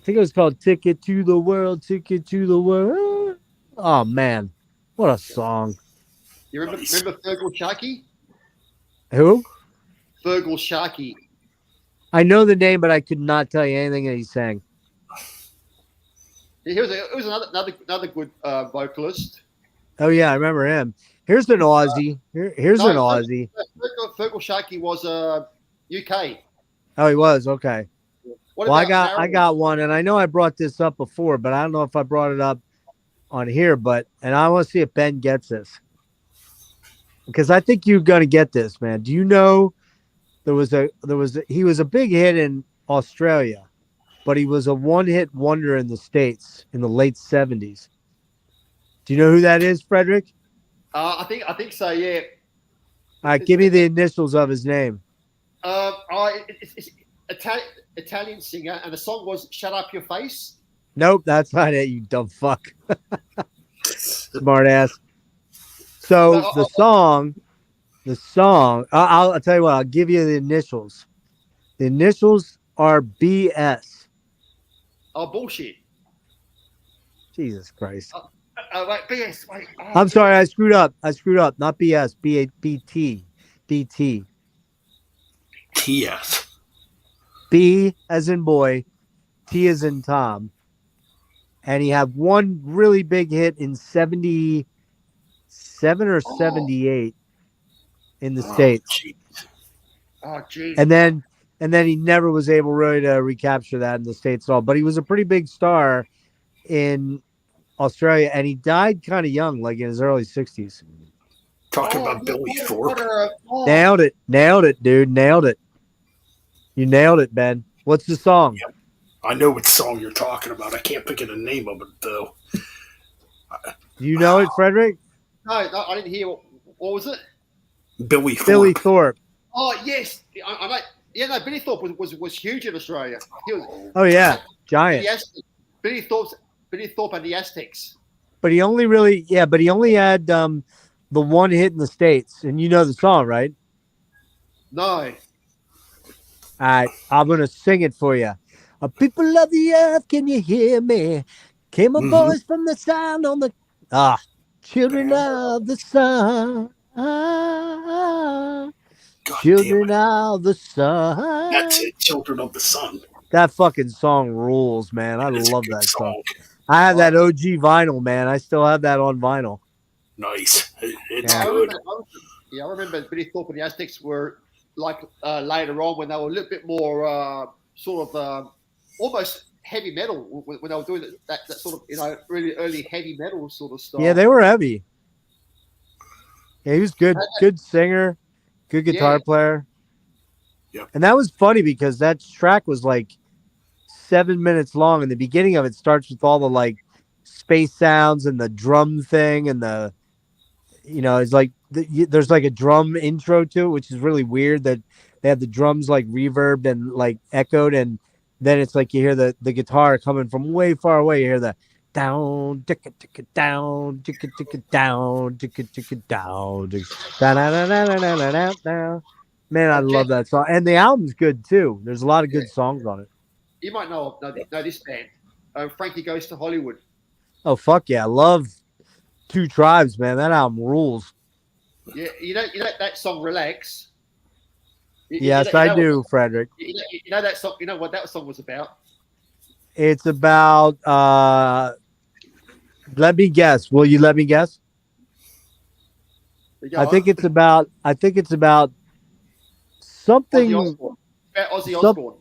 think it was called Ticket to the World, Ticket to the World. Oh man, what a song. You Nice. remember Fergal Sharkey? Who? Fergal Sharkey. I know the name, but I could not tell you anything that he sang. He was another good vocalist. Oh yeah, I remember him. Here's an Aussie. Here's an No, Aussie. Fergal Sharkey was UK. Oh, he was okay. What Well, I about got I Marilyn? got one, and I know I brought this up before, but I don't know if I brought it up on here. And I want to see if Ben gets this because I think you're gonna get this, man. Do you know he was a big hit in Australia, but he was a one-hit wonder in the States in the late '70s. Do you know who that is, Frederick? I think so. Yeah. All right, It's, give me the initials of his name. it's Italian singer, and the song was "Shut Up Your Face." Nope, that's not it. You dumb fuck, smart ass. So No, the song. I'll tell you what. I'll give you the initials. The initials are BS. oh bullshit. Jesus Christ. Wait, BS. Wait. I'm sorry. I screwed up. Not BS. BT. BT. TS. B as in boy. T as in Tom. And he had one really big hit in 77 or Oh, 78 in the Oh, States. gee. oh, jeez. And then he never was able really to recapture that in the States at all. But he was a pretty big star in Australia, and he died kind of young, like in his early 60s. Talking about Billy Thorpe. Nailed it, dude. Nailed it. You nailed it, Ben. What's the song? Yep. I know what song you're talking about. I can't think of the name of it though. Do you know it, Frederick? No, I didn't hear. What was it? Billy Thorpe. Billy Thorpe. Oh yes, I know. Yeah, no, Billy Thorpe was huge in Australia. He was. Oh yeah, giant. Billy Thorpe and the Aztecs. But he only had the one hit in the States, and you know the song, right? No. All right, I'm gonna sing it for you. People of the earth, can you hear me? Came a voice from the sound on the children of the sun. Children of the sun. That's it, Children of the Sun. That fucking song rules, man. I It's love a good that song. song. I have that OG vinyl, man. I still have that on vinyl. Nice. It's Yeah. good. I remember Billy Thorpe and the Aztecs were like later on when they were a little bit more sort of almost heavy metal when they were doing that sort of really early heavy metal sort of stuff. Yeah, they were heavy. Yeah, he was good singer, good guitar player. Yep. And that was funny because that track was like 7 minutes long, and the beginning of it starts with all the like space sounds and the drum thing, and it's like there's like a drum intro to it, which is really weird that they have the drums like reverbed and like echoed, and then it's like you hear the guitar coming from way far away. You hear the down, ticka ticka down, ticka ticka down, ticka ticka down, down. Man, I love that song, and the album's good too. There's a lot of good songs on it. You might know this band, Frankie Goes to Hollywood. Oh fuck yeah, I love Two Tribes, man. That album rules. Yeah, you know that song "Relax." Yes, I do, Frederick. You know that song. You know what that song was about? It's about. Let me guess. Will you let me guess? I think it's about something. Ozzy Osbourne.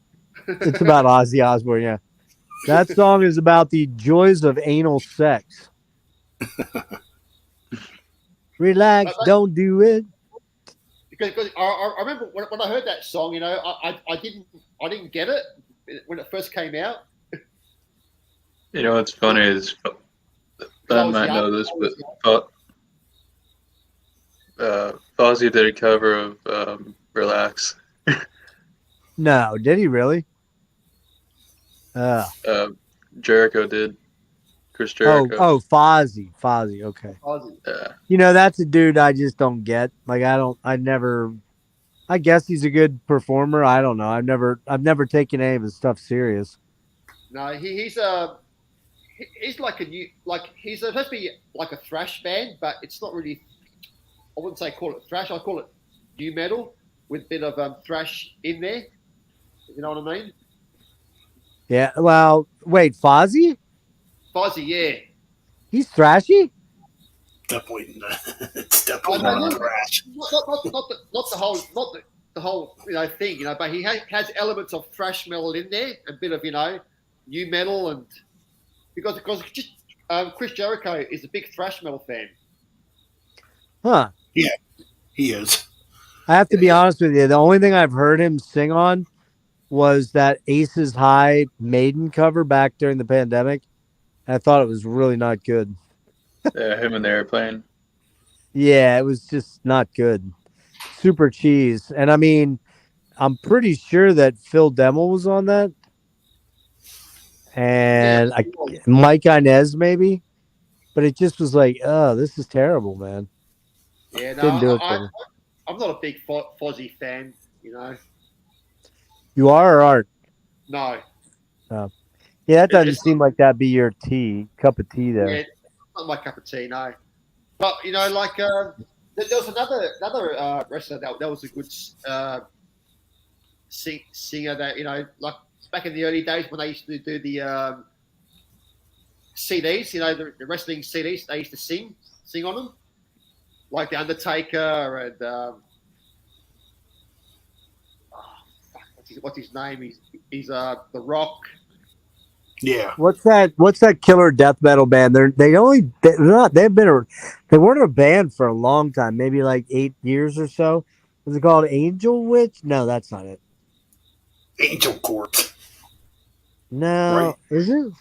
It's about Ozzy Osbourne. Yeah, that song is about the joys of anal sex. Relax, don't do it. Because I remember when I heard that song, I didn't get it when it first came out. You know what's funny is Ben might know this, but Ozzy did a cover of "Relax." No, did he really? Jericho did. Chris Jericho. Oh, Fozzy, okay. Yeah. That's a dude I just don't get. Like I guess he's a good performer. I don't know. I've never taken any of his stuff serious. No, he's like he's supposed to be like a thrash band, but it's not really. I wouldn't say call it thrash. I call it new metal with a bit of thrash in there. You know what I mean? Yeah. Well, wait, Fozzy? Fozzy, yeah. He's thrashy? Definitely, it's definitely not thrash. Not the the whole thing, but he has elements of thrash metal in there, a bit of new metal, and because just Chris Jericho is a big thrash metal fan. Huh. Yeah, he is. I have to be honest with you. The only thing I've heard him sing on was that Aces High Maiden cover back during the pandemic. I thought it was really not good. Yeah, him and the airplane. Yeah, it was just not good. Super cheese. And I mean, I'm pretty sure that Phil Demmel was on that. And Mike Inez maybe. But it just was like, oh, this is terrible, man. Yeah, no, Didn't do it for me. I'm not a big Fozzy fan, You are or aren't? No. Oh. Yeah, that doesn't seem like that'd be your cup of tea there. Yeah, not my cup of tea, no. But there was another wrestler that was a good singer that like back in the early days when they used to do the CDs, the wrestling CDs, they used to sing on them, like the Undertaker and what's his name? He's The Rock. Yeah. What's that killer death metal band? They weren't a band for a long time, maybe like 8 years or so. Was it called Angel Witch? No, that's not it. Angel Corpse. No, Right. Is it?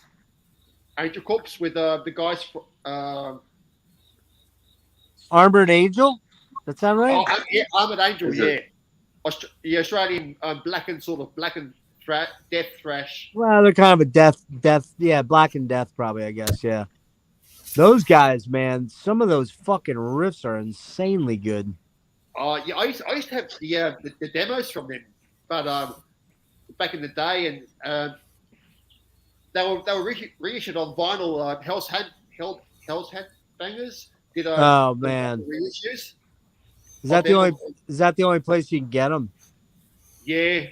Angel Corpse with the guys Armored Angel? That sound right? Oh, yeah, Armored Angel, Is yeah. it? The Australian blackened death thrash. Well, they're kind of a death, yeah, Black and Death probably, I guess, yeah. Those guys, man, some of those fucking riffs are insanely good. Yeah, I used to have the demos from them, but back in the day, and they were reissued on vinyl. Hell's Handbangers did Oh man, reissues. Is that the only place you can get them? Yeah,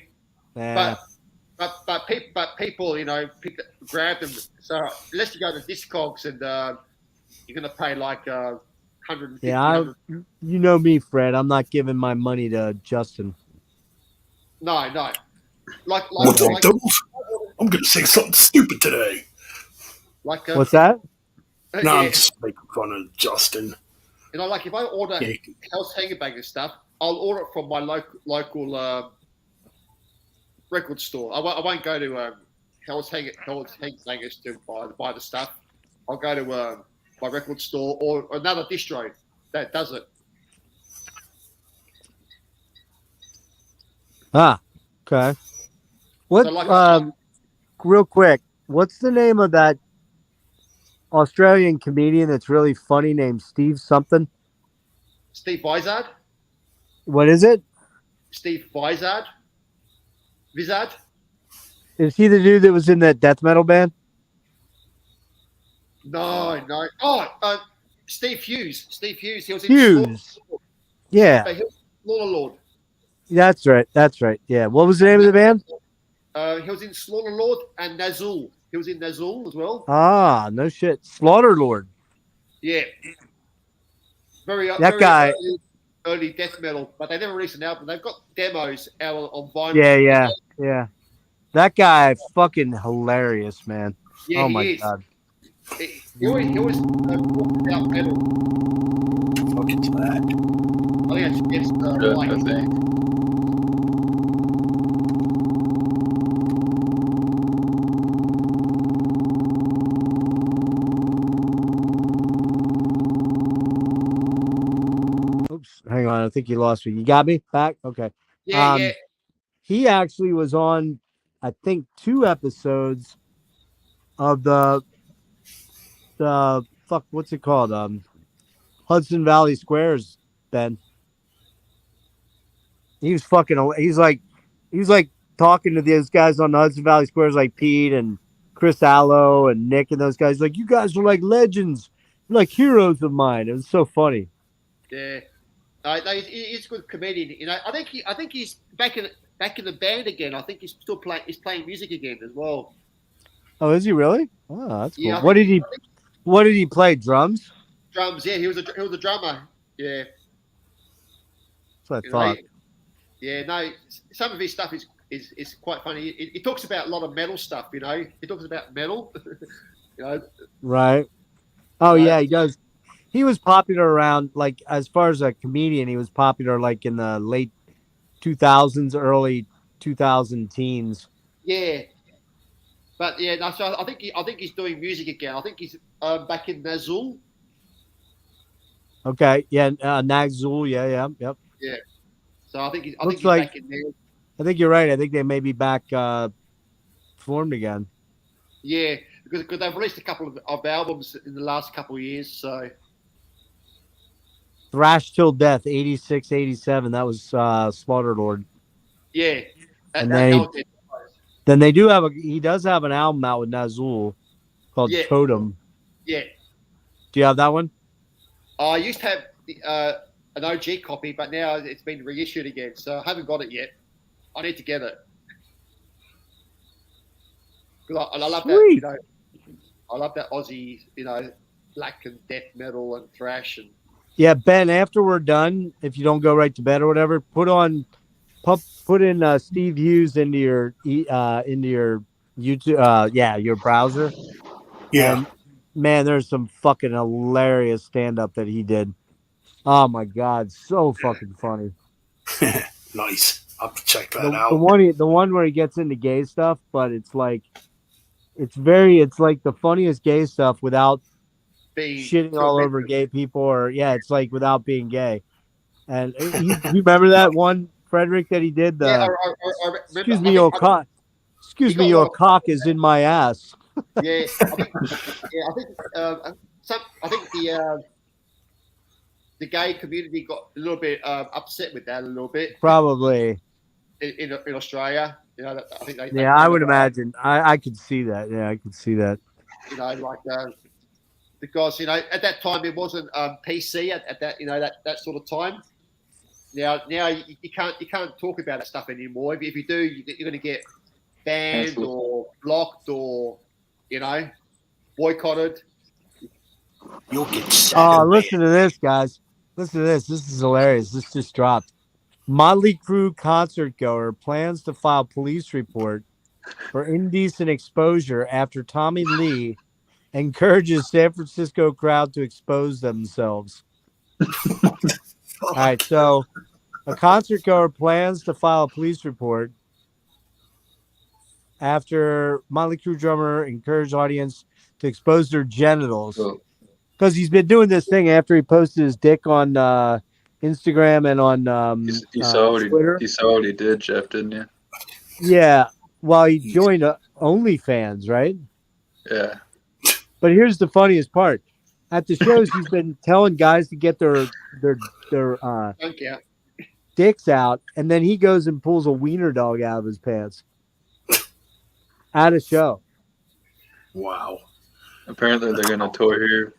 Yeah. but people grab them. So unless you go to Discogs and you're gonna pay like 150. Yeah, you know me, Fred. I'm not giving my money to Justin. No. Like those? I'm gonna say something stupid today. What's that? No, I'm just making fun of Justin. Like if I order Hell's Handbangers stuff, I'll order it from my local record store. I won't go to Hell's Handbangers to buy the stuff. I'll go to my record store or another distro that does it. Ah, okay. What? Real quick, what's the name of that Australian comedian that's really funny named Steve something? Steve Vizard. What is it? Steve Vizard. Vizard. Is he the dude that was in that death metal band? No. Oh, Steve Hughes. Steve Hughes. He was in Hughes. Yeah. He was Slaughter Lord. That's right. Yeah. What was the name of the band? He was in Slaughter Lord and Nazul. He was in Nazul as well. Ah, no shit. Slaughter Lord. Yeah. Very guy. Early death metal, but they never released an album. They've got demos out on vinyl. Yeah. That guy, fucking hilarious, man. Yeah, oh my is. God. He always out metal. Fuck is that? I think it's I think. Oops, hang on. I think you lost me. You got me back? Okay. Yeah. He actually was on, I think, 2 episodes of the fuck, what's it called? Hudson Valley Squares, Ben. He was like talking to those guys on the Hudson Valley Squares, like Pete and Chris Allo and Nick and those guys. Like, you guys were like legends, like heroes of mine. It was so funny. Yeah. He's a good comedian. I think he's back in the band again. I think he's still playing music again as well. Oh, is he really? Oh, that's cool. Yeah, What did he play? Drums? Drums. Yeah, he was a drummer. Yeah. That's what I thought. Yeah, no, some of his stuff is quite funny. He talks about a lot of metal stuff, you know. He talks about metal, you know. Right. Oh You know. yeah, he does. He was popular around like as far as a comedian, he was popular like in the late 2000s, early 2000 teens. Yeah, but yeah, no, so I think he's doing music again. I think he's back in Nazul. Okay. Yeah, Nagzul, yeah, yeah, yep. Yeah, so I think Looks he's like back in there. I think you're right. I think they may be back formed again. Yeah, because they've released a couple of albums in the last couple of years. So Thrash Till Death, 86, 87. That was Slaughter Lord. yeah, And that they was it. then they do have he does have an album out with Nazul called Yeah, Totem. yeah. Do you have that one? I used to have an OG copy, but now it's been reissued again, so I haven't got it yet. I need to get it because I love that. You Sweet. know, I love that Aussie, you know, black and death metal and thrash and Yeah, Ben, after we're done, if you don't go right to bed or whatever, put in Steve Hughes into your YouTube your browser. Yeah. And man, there's some fucking hilarious stand up that he did. Oh my god, so fucking funny. Nice. I'll have to check The that the out. one the one where he gets into gay stuff, but it's like it's like the funniest gay stuff without being shitting too all over offensive. gay people, or yeah, it's like without being gay. And you remember that one, Frederick, that he did Yeah, the I remember. excuse me, your cock, He excuse me, got a lot your of cock is in my ass. yeah. I think I think the gay community got a little bit upset with that a little bit Probably. in Australia. You know, I think they Yeah, I kind of would imagine. I could see that. Yeah, I could see that. you know like because you know at that time it wasn't PC at that you know that sort of time. Now you can't talk about that stuff anymore. If you do, you're going to get banned Cancelled. or blocked or you know boycotted. You'll get shadow Oh, banned. listen to this, guys. Listen to this. This is hilarious. This just dropped. Motley Crue concert goer plans to file police report for indecent exposure after Tommy Lee encourages San Francisco crowd to expose themselves. All right, Fuck. so a concert goer plans to file a police report after Motley Crue drummer encouraged audience to expose their genitals So because he's been doing this thing after he posted his dick on Instagram and on Twitter. you saw what he did, Jeff, didn't you? Yeah, while he joined OnlyFans, right? Yeah. But here's the funniest part: at the shows, he's been telling guys to get their Don't care. dicks out, and then he goes and pulls a wiener dog out of his pants at a show. Wow. Apparently they're gonna tour here.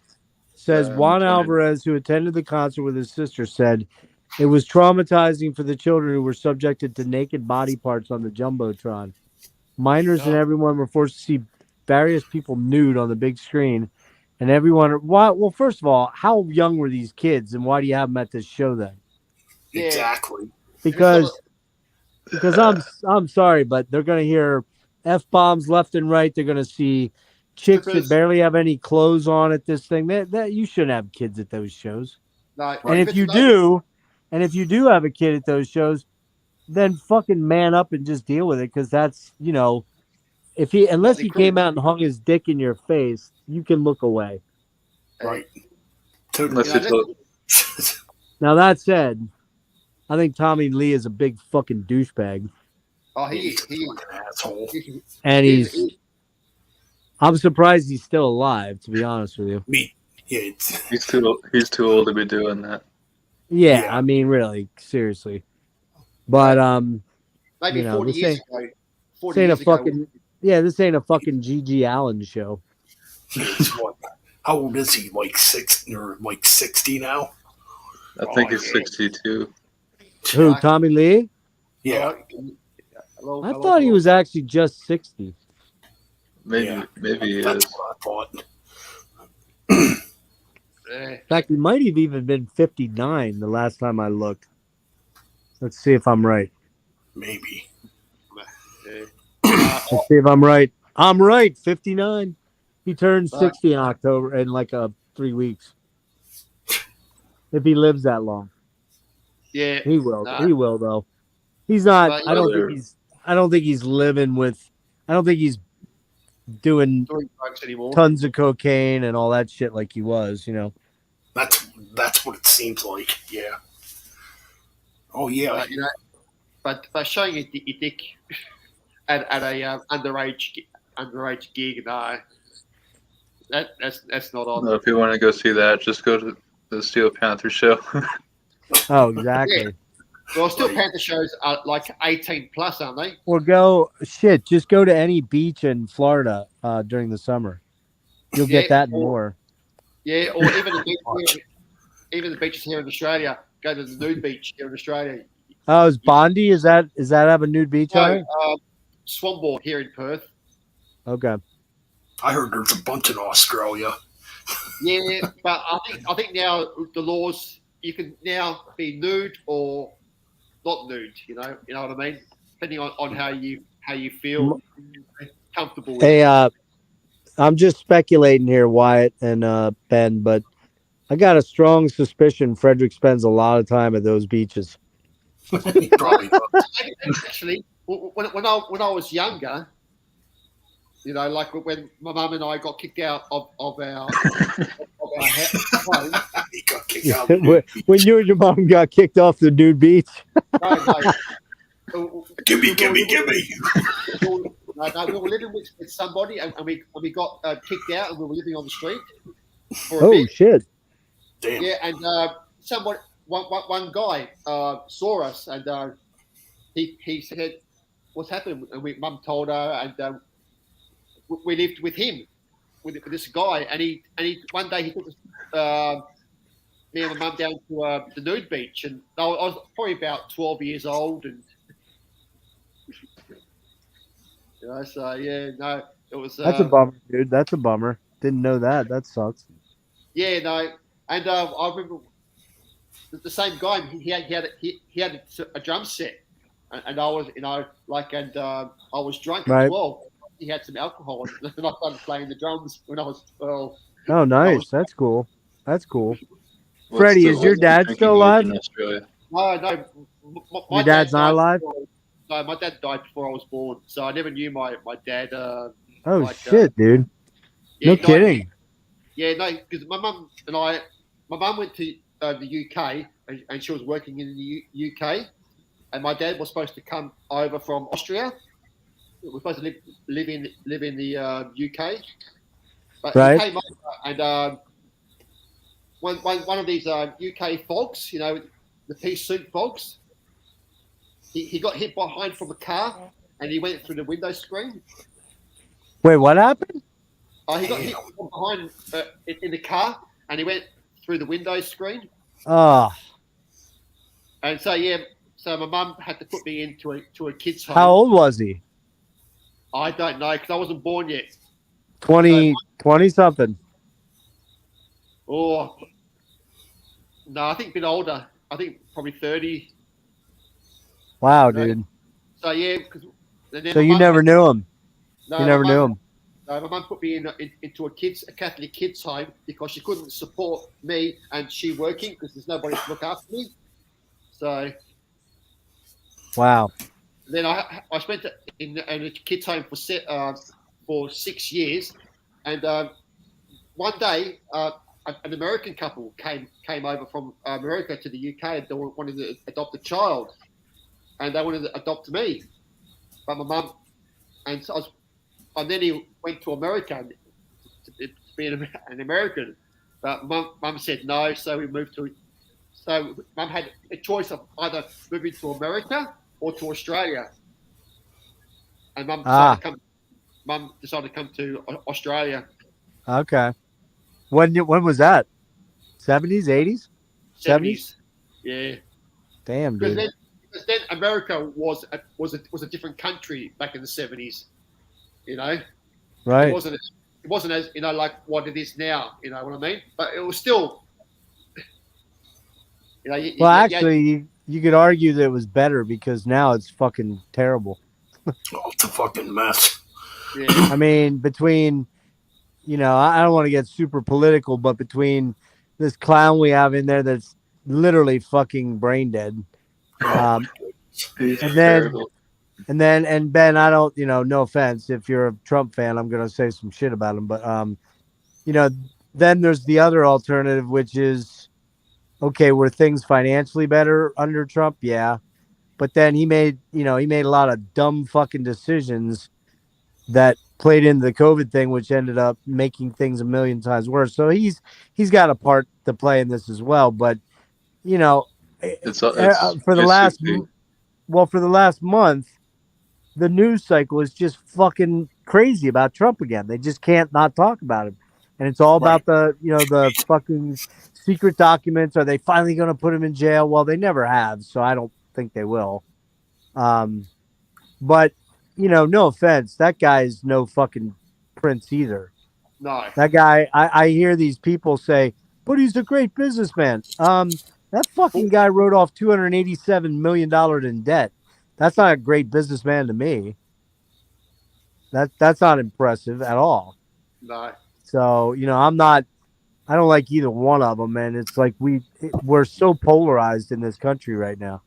Says In Juan 20 Alvarez, who attended the concert with his sister, said it was traumatizing for the children who were subjected to naked body parts on the jumbotron. Minors and everyone were forced to see various people nude on the big screen, and everyone. Why? Well, first of all, how young were these kids, and why do you have them at this show then? Yeah. Exactly. Because I'm sorry, but they're gonna hear f bombs left and right. They're gonna see chicks that Strippers. barely have any clothes on at this thing. That you shouldn't have kids at those shows. No, And if you do, have a kid at those shows, then fucking man up and just deal with it, because that's if he unless he came out and hung his dick in your face, you can look away. Right. Totally. Unless Yeah, it's a, Now that said, I think Tommy Lee is a big fucking douchebag, oh, He's he a fucking asshole. and he's I'm surprised he's still alive, to be honest with you. Me. Yeah. It's, he's too old to be doing that. Yeah, Yeah. I mean, really, seriously. But maybe 40 this years ain't, ago. this 40 ain't a years ago. fucking this ain't a fucking Gigi Allen show. it's what? How old is he? Like 60 now? I think Oh, he's yeah. 62. Who, Tommy Lee? Yeah. Hello, I thought he was actually just 60. Maybe Yeah. maybe he That's is. what I thought. In fact, he might have even been 59 the last time I looked. Let's see if I'm right. Maybe. Yeah. Let's see if I'm right. I'm right. 59. He turns Right. 60 in October in like 3 weeks. If he lives that long, Yeah. he will. Nah. He will though. He's not. But I don't think Brother, he's. I don't think he's living with. I don't think he's doing doing drugs anymore. tons of cocaine and all that shit like he was. That's what it seems like. Yeah. Oh yeah. But but showing your dick at a underage gig, no, that's not on. if you want to go see that, just go to the Steel Panther show. Oh, exactly. Well, Steel Panther shows are like 18 plus, aren't they? Or just go to any beach in Florida during the summer. You'll get that and more. Yeah, or even even the beaches here in Australia. Go to the nude beach here in Australia. Oh, is Bondi? Is that have a nude beach on it? Swanboard here in Perth. Okay. I heard there's a bunch in Australia. Yeah, but I think now the laws, you can now be nude or not nude. You know what I mean. Depending on how you feel comfortable with. Hey, I'm just speculating here, Wyatt and Ben, but I got a strong suspicion Frederick spends a lot of time at those beaches. Probably not. Actually, when I was younger, like when my mum and I got kicked out of our home. He got kicked out of the nude beach. When you and your mom got kicked off the nude beach. No. Gimme. No, we were living with somebody, and we got kicked out, and we were living on the street for a Oh bit. shit! Damn. Yeah, and one guy saw us, and he said, "What's happened?" And Mum told her, and we lived with him, with this guy, and he one day he took us, me and my mum down to the nude beach, and I was probably about 12 years old, and so yeah, no, it was. That's a bummer, dude. That's a bummer. Didn't know that. That sucks. Yeah, no, and I remember the same guy. He had a drum set, and I was I was drunk Right. as well. He had some alcohol, and I started playing the drums when I was 12. Oh, nice. That's cool. That's cool. What's Freddie, the is your oldest dad drinking still age alive? in Australia? No, Your dad's not died alive? No, my dad died before I was born, so I never knew my dad. Oh like, shit, dude. Yeah, No kidding. Yeah, no, because my mum went to the UK, and she was working in the UK, and my dad was supposed to come over from Austria. We were supposed to live in the UK, but Right. he came over, and one of these UK folks, the pea soup folks, he got hit behind from a car, and he went through the window screen. Wait, what happened? He got hit from behind in the car, and he went through the window screen. Oh, And so my mum had to put me into a kid's home. how old was he? I don't know because I wasn't born yet. 20 something. Or no, I think a bit older. I think probably 30. Wow, No. dude. So yeah, because So you never knew him. You never knew him. No, my mum put me into a Catholic kids home because she couldn't support me and she working because there's nobody to look after me. So Wow. then I spent it in a kids home for 6 years, and one day an American couple came over from America to the UK, and they wanted to adopt a child, and they wanted to adopt me, but my mum and then he went to America to be an American, but mum said no, so we moved to. So mum had a choice of either moving to America or to Australia, and mum decided to come to Australia. Okay. When was that? 70s, 80s? 70s. Yeah. Damn, dude. Because then America was a different country back in the 70s. Right. It wasn't as like what it is now. You know what I mean? But it was still. Well, actually, you could argue that it was better because now it's fucking terrible. Oh, it's a fucking mess. Yeah. I mean, between I don't want to get super political, but between this clown we have in there that's literally fucking brain dead, Oh my um, He's and then terrible. and Ben, I don't, no offense if you're a Trump fan, I'm gonna say some shit about him, but you know, then there's the other alternative, which is okay, were things financially better under Trump? Yeah. But then he made a lot of dumb fucking decisions that played into the COVID thing, which ended up making things a million times worse. So he's got a part to play in this as well. But you know, It's for the last 50-50. for the last month, the news cycle is just fucking crazy about Trump again. They just can't not talk about him. And it's all Right. about the fucking secret documents. Are they finally going to put him in jail? Well, they never have, so I don't think they will. Um, but no offense, that guy is no fucking prince either. No. That guy, I hear these people say, but he's a great businessman. That fucking guy wrote off $287 million in debt. That's not a great businessman to me. That's not impressive at all. No. So I don't like either one of them, and it's like we're so polarized in this country right now.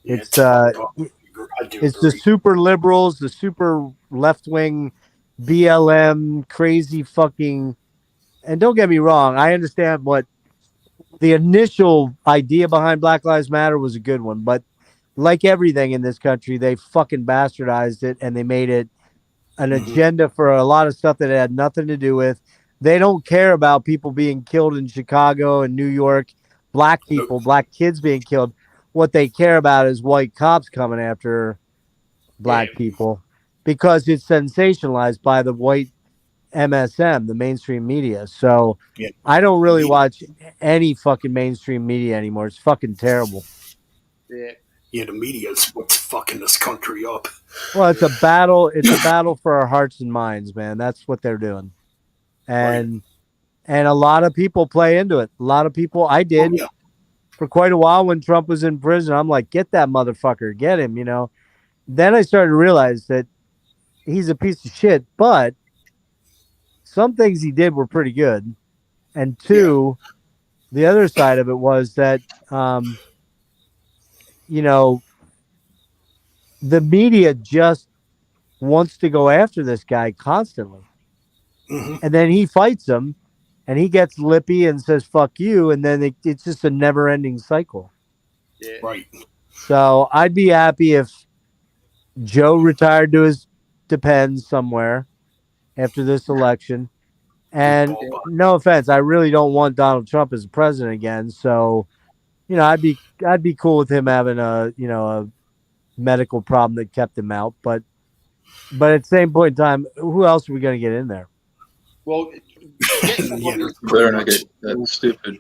Yeah, It's it's fucked up. I do it's the agree. super liberals, the super left wing BLM crazy fucking. And don't get me wrong, I understand what the initial idea behind Black Lives Matter was a good one, but like everything in this country, they fucking bastardized it and they made it an Hmm. agenda for a lot of stuff that it had nothing to do with. They don't care about people being killed in Chicago and New York, black Nope. people, black kids being killed. What they care about is white cops coming after Yeah. black people because it's sensationalized by the white MSM, the mainstream media. So Yeah, I don't the really media. watch any fucking mainstream media anymore. It's fucking terrible. Yeah. Yeah, the media is what's fucking this country up. Well, it's a battle. It's a battle for our hearts and minds, man. That's what they're doing. Right. And a lot of people play into it. A lot of people, I Oh did yeah. for quite a while when Trump was in prison. I'm like, get that motherfucker, get him, Then I started to realize that he's a piece of shit, but some things he did were pretty good. And Yeah. two, the other side of it was that, um, you know, the media just wants to go after this guy constantly. Hmm. And then he fights them and he gets lippy and says, fuck you. And then it's just a never ending cycle. Yeah. Right. So I'd be happy if Joe retired to his depends somewhere after this election. Big And ball. no offense, I really don't want Donald Trump as president again. So, I'd be cool with him having a medical problem that kept him out. But at the same point in time, who else are we going to get in there? Well, get Yeah, somebody, there's Better pretty not much. get that stupid.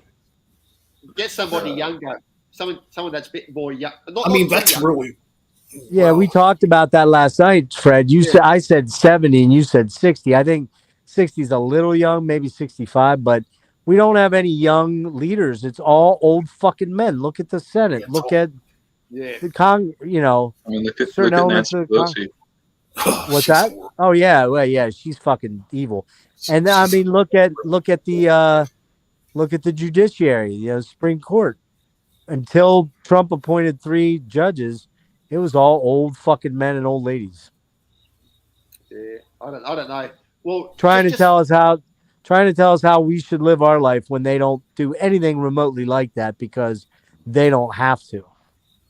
get somebody younger. Someone that's a bit more young. I mean, Not too that's young. really Yeah, we well. talked about that last night, Fred. Yeah. I said 70 and you said 60. I think 60 is a little young, maybe 65, but we don't have any young leaders. It's all old fucking men. Look at the Yeah, Senate. it's Look all. at Yeah. the I mean, certain look at elements Nancy of Pelosi. what's She's that? horrible. Oh yeah, well yeah, she's fucking evil. And I She's mean, look at the judiciary, Supreme Court. Until Trump appointed 3 judges, it was all old fucking men and old ladies Yeah. I don't know. Well, trying to just tell us how we should live our life when they don't do anything remotely like that because they don't have to.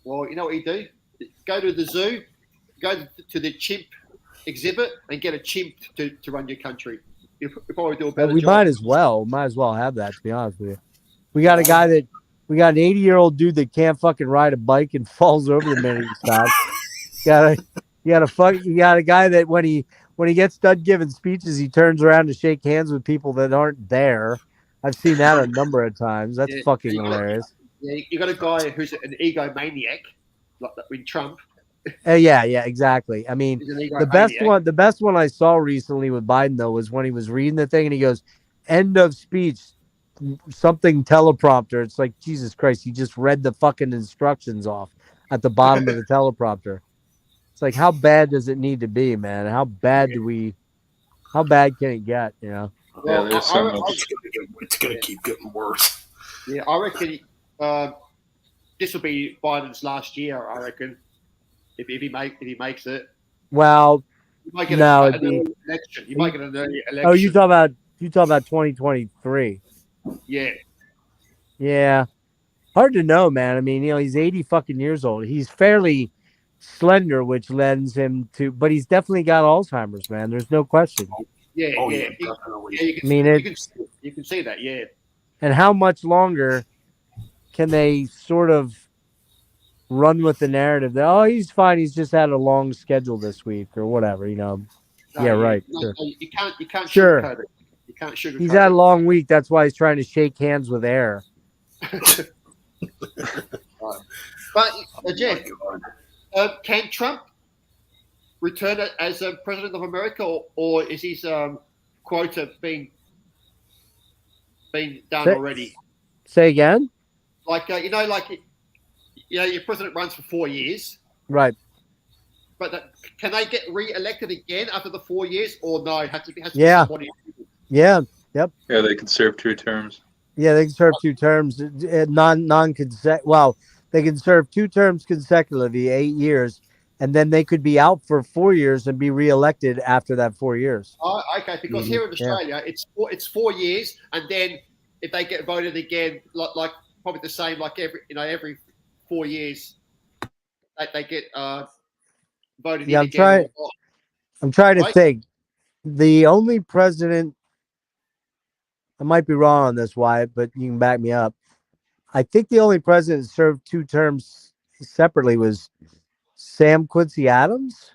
well, you know what you do? Go to the zoo, go to the chimp exhibit, and get a chimp to run your country. You probably do a But better we job. might as well have that, to be honest with you. We got a guy that we got an 80-year-old dude that can't fucking ride a bike and falls over the minute he stops. You got a guy that when he gets done giving speeches, he turns around to shake hands with people that aren't there. I've seen that a number of times. That's Yeah. fucking You got, hilarious. you got a guy who's an egomaniac, like with Trump. Yeah, exactly. I mean, He's an egomaniac. the best one I saw recently with Biden though was when he was reading the thing and he goes, "End of speech, something teleprompter. It's like, Jesus Christ, he just read the fucking instructions off at the bottom of the teleprompter. It's like, how bad does it need to be, man? How bad can it get, you know? Yeah, Well, there's so It's much. gonna keep getting worse. I reckon this will be Biden's last year. I reckon if he makes it, Well, you might get no, it'd an be early election. You might get an early oh, election. you talk about 2023. Yeah, Yeah. Hard to know, man. I mean, he's 80 fucking years old. He's fairly slender, which lends him to, but he's definitely got Alzheimer's, man. There's no question. yeah, Oh yeah. yeah, definitely. Yeah, I mean, you can see that. Yeah. and how much longer can they sort of run with the narrative that, oh, he's fine. He's just had a long schedule this week or whatever, No, Yeah, yeah. right. No, Sure. no, you can't Sure. sugarcoat it. You can't He's had a sugarcoat long week. That's why he's trying to shake hands with air. it. Right. But Jeff, can Trump return as president of America, or is his quota being done Say, already? say again? Like your president runs for 4 years, Right. but can they get re-elected again after the 4 years, or no? It has to be Yeah. somebody. Yeah. Yep. Yeah, they can serve 2 terms. Yeah, they can serve 2 terms, non consecutive. Well, they can serve 2 terms consecutively, 8 years, and then they could be out for 4 years and be reelected after that 4 years. Oh, okay, because here in Australia, it's 4 years, and then if they get voted again, like probably the same, like every 4 years, they get voted Yeah, in again. I'm trying to Right? think. The only president, I might be wrong on this, Wyatt, but you can back me up. I think the only president that served 2 terms separately was Sam Quincy Adams.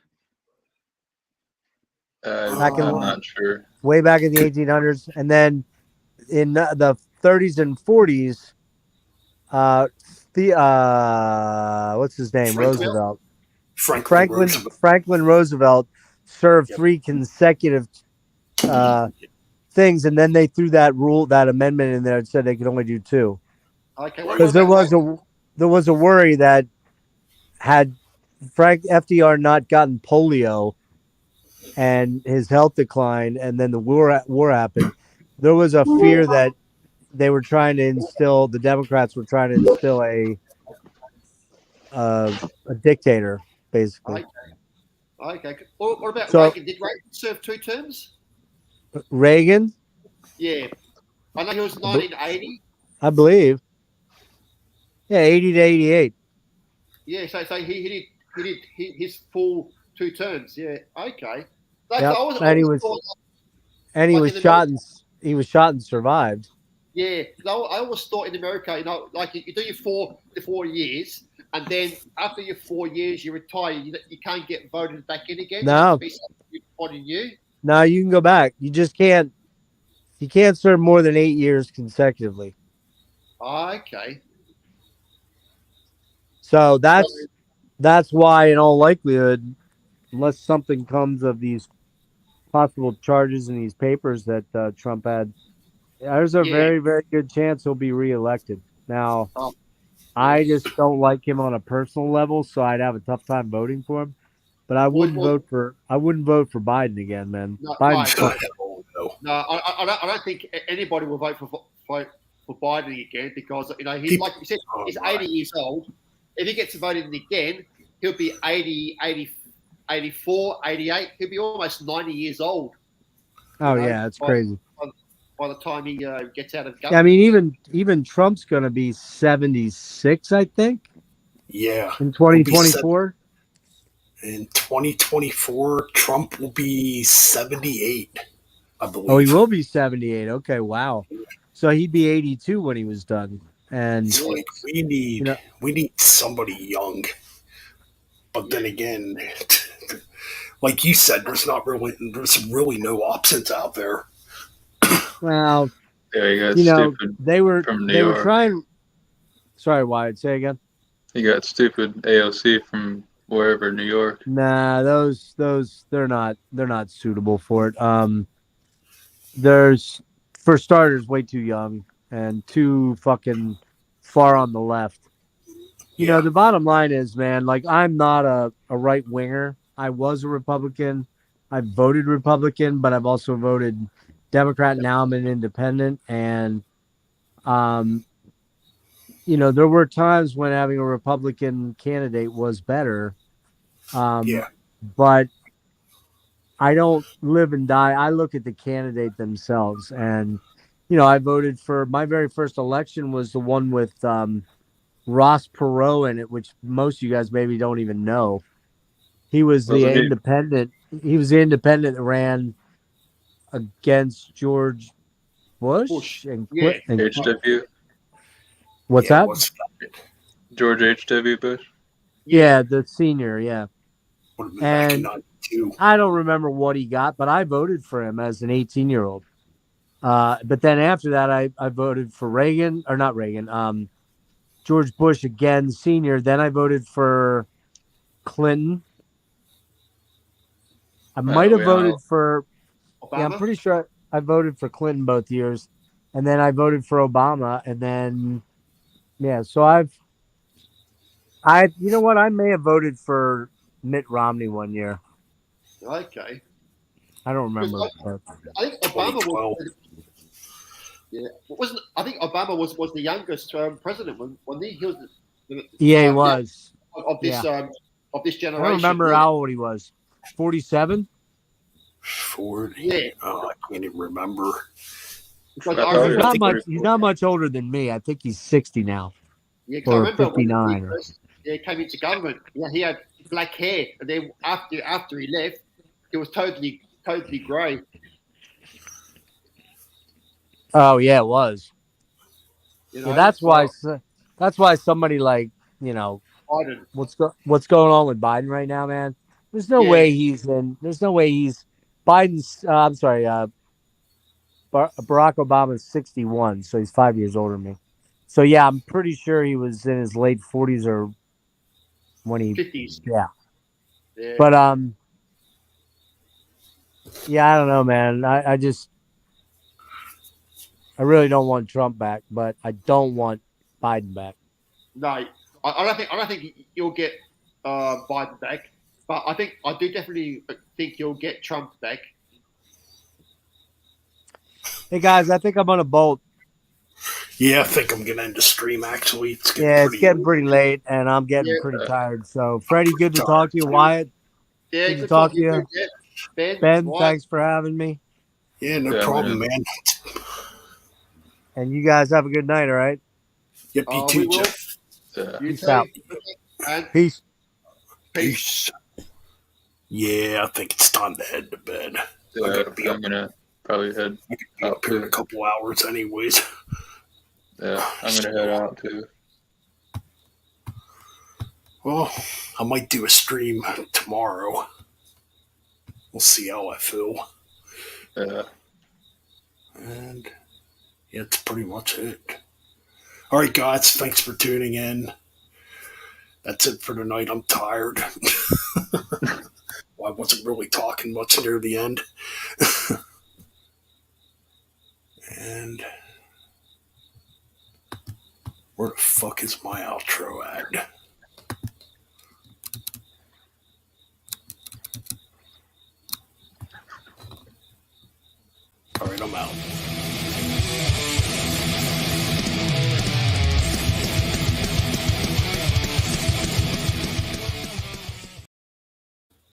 Back I'm in not sure. way back in the 1800s, and then in the 30s and 40s, what's his name? Roosevelt. Franklin Roosevelt served 3 consecutive things, and then they threw that amendment in there and said they could only do 2. Okay, Because there was a worry that had FDR not gotten polio and his health declined, and then the war happened, there was a fear that the Democrats were trying to instill a dictator, basically. Okay. What about So- Reagan? Did Reagan serve 2 terms? Reagan, Yeah, I know he was 1980. I believe. Yeah, 80 to 88. Yeah, so he did his full 2 terms. Yeah, okay. Yep. I And he always was thought, and he like was in shot and survived. yeah, I always thought in America, like you do your 4 years, and then after your 4 years, you retire. You can't get voted back in again. No. You have to be somebody new. No, you can go back. You just can't. You can't serve more than 8 years consecutively. Okay. So that's why, in all likelihood, unless something comes of these possible charges in these papers that Trump had, there's a very, very good chance he'll be reelected. Now, I just don't like him on a personal level, so I'd have a tough time voting for him. But I wouldn't vote for Biden again, man. No, Biden's right. No, I don't think anybody will vote for Biden again because he's like you said, he's 80 years old. If he gets voted in again, he'll be 80, 84, 88. He'll be almost 90 years old. Oh yeah, it's crazy. By the time he gets out of government. Yeah, I mean, even Trump's going to be 76, I think. Yeah. In 2024. In 2024, Trump will be 78, I believe. Oh, he will be 78. Okay, wow. So he'd be 82 when he was done. And it's like we need somebody young. But then again, like you said, there's really no options out there. Well, Yeah, you got stupid. They were York. trying. Sorry, Wyatt. Say again. You got stupid AOC from wherever, New York. Nah, those they're not suitable for it. There's, for starters, way too young, and too fucking far on the left. You know, Yeah. the bottom line is, man, like I'm not a right winger. I was a Republican. I voted Republican, but I've also voted Democrat. Now I'm an independent. And, um, you know, there were times when having a Republican candidate was better. Yeah. But I don't live and die. I look at the candidate themselves. And, you know, I voted for my very first election was the one with Ross Perot in it, which most of you guys maybe don't even know. He was the Wasn't he? independent. He was the independent that ran against George Bush. Bush Yeah. HW? What's Yeah. that? George H.W. Bush? Yeah, the senior. Yeah, Would have been back in and '92. I don't remember what he got, but I voted for him as an 18-year-old. But then after that, I voted for Reagan or not Reagan. George Bush again, senior. Then I voted for Clinton. I might have We all, voted for. Yeah, I'm Obama. pretty sure I voted for Clinton both years, and then I voted for Obama, and then yeah. So you know what? I may have voted for Mitt Romney one year. Okay. I don't Because remember. But I think Obama 2012. was. Yeah, wasn't I think Obama was the youngest president when he was yeah, he yeah, was. Yeah, of this I don't generation. remember Yeah, how old he was. 47. 40. yeah. Oh, I can't even remember. Because I I thought Yeah, he he's remember, was not much. He's 44. not much older than me. I think he's 60 now yeah, because I or remember when he 59. first came into government, yeah, he had black hair, and then after he left, it was totally grey. Oh yeah, it was. You Yeah, know, so that's why somebody like you know Biden, what's going on with Biden right now, man. There's no yeah, way he's in. There's no way he's Biden's. I'm sorry. Barack Obama's 61, so he's 5 years older than me. So yeah, I'm pretty sure he was in his late 40s or when he. 50s, Yeah, yeah. but yeah, I don't know, man. I really don't want Trump back, but I don't want Biden back. No, I don't think you'll get Biden back, but I do definitely think you'll get Trump back. Hey guys, I think I'm on a bolt. Yeah, I think I'm gonna end the stream. Actually, it's getting Yeah, it's pretty getting pretty late, and I'm getting Yeah, pretty Uh, tired. So, I'm Freddie, pretty good to talk tired to you. too. Wyatt, yeah. good to Good talk talking to to you, you. yeah. Ben, Ben, White, thanks for having me. Yeah, no yeah, I'm problem, gonna. man. And you guys have a good night, all right? Yep, you we too, will. Jeff. Yeah. You Peace too. out. And Peace. peace. Peace. Yeah, I think it's time to head to bed. I Yeah, gotta be up. I'm gonna probably head I could be up out here in a too. couple hours, anyways. Yeah, I'm gonna head out too. Well, I might do a stream tomorrow. We'll see how I feel. Yeah. And yeah, that's pretty much it. All right, guys, thanks for tuning in. That's it for tonight. I'm tired. Well, I wasn't really talking much near the end. And where the fuck is my outro at? All right, I'm out.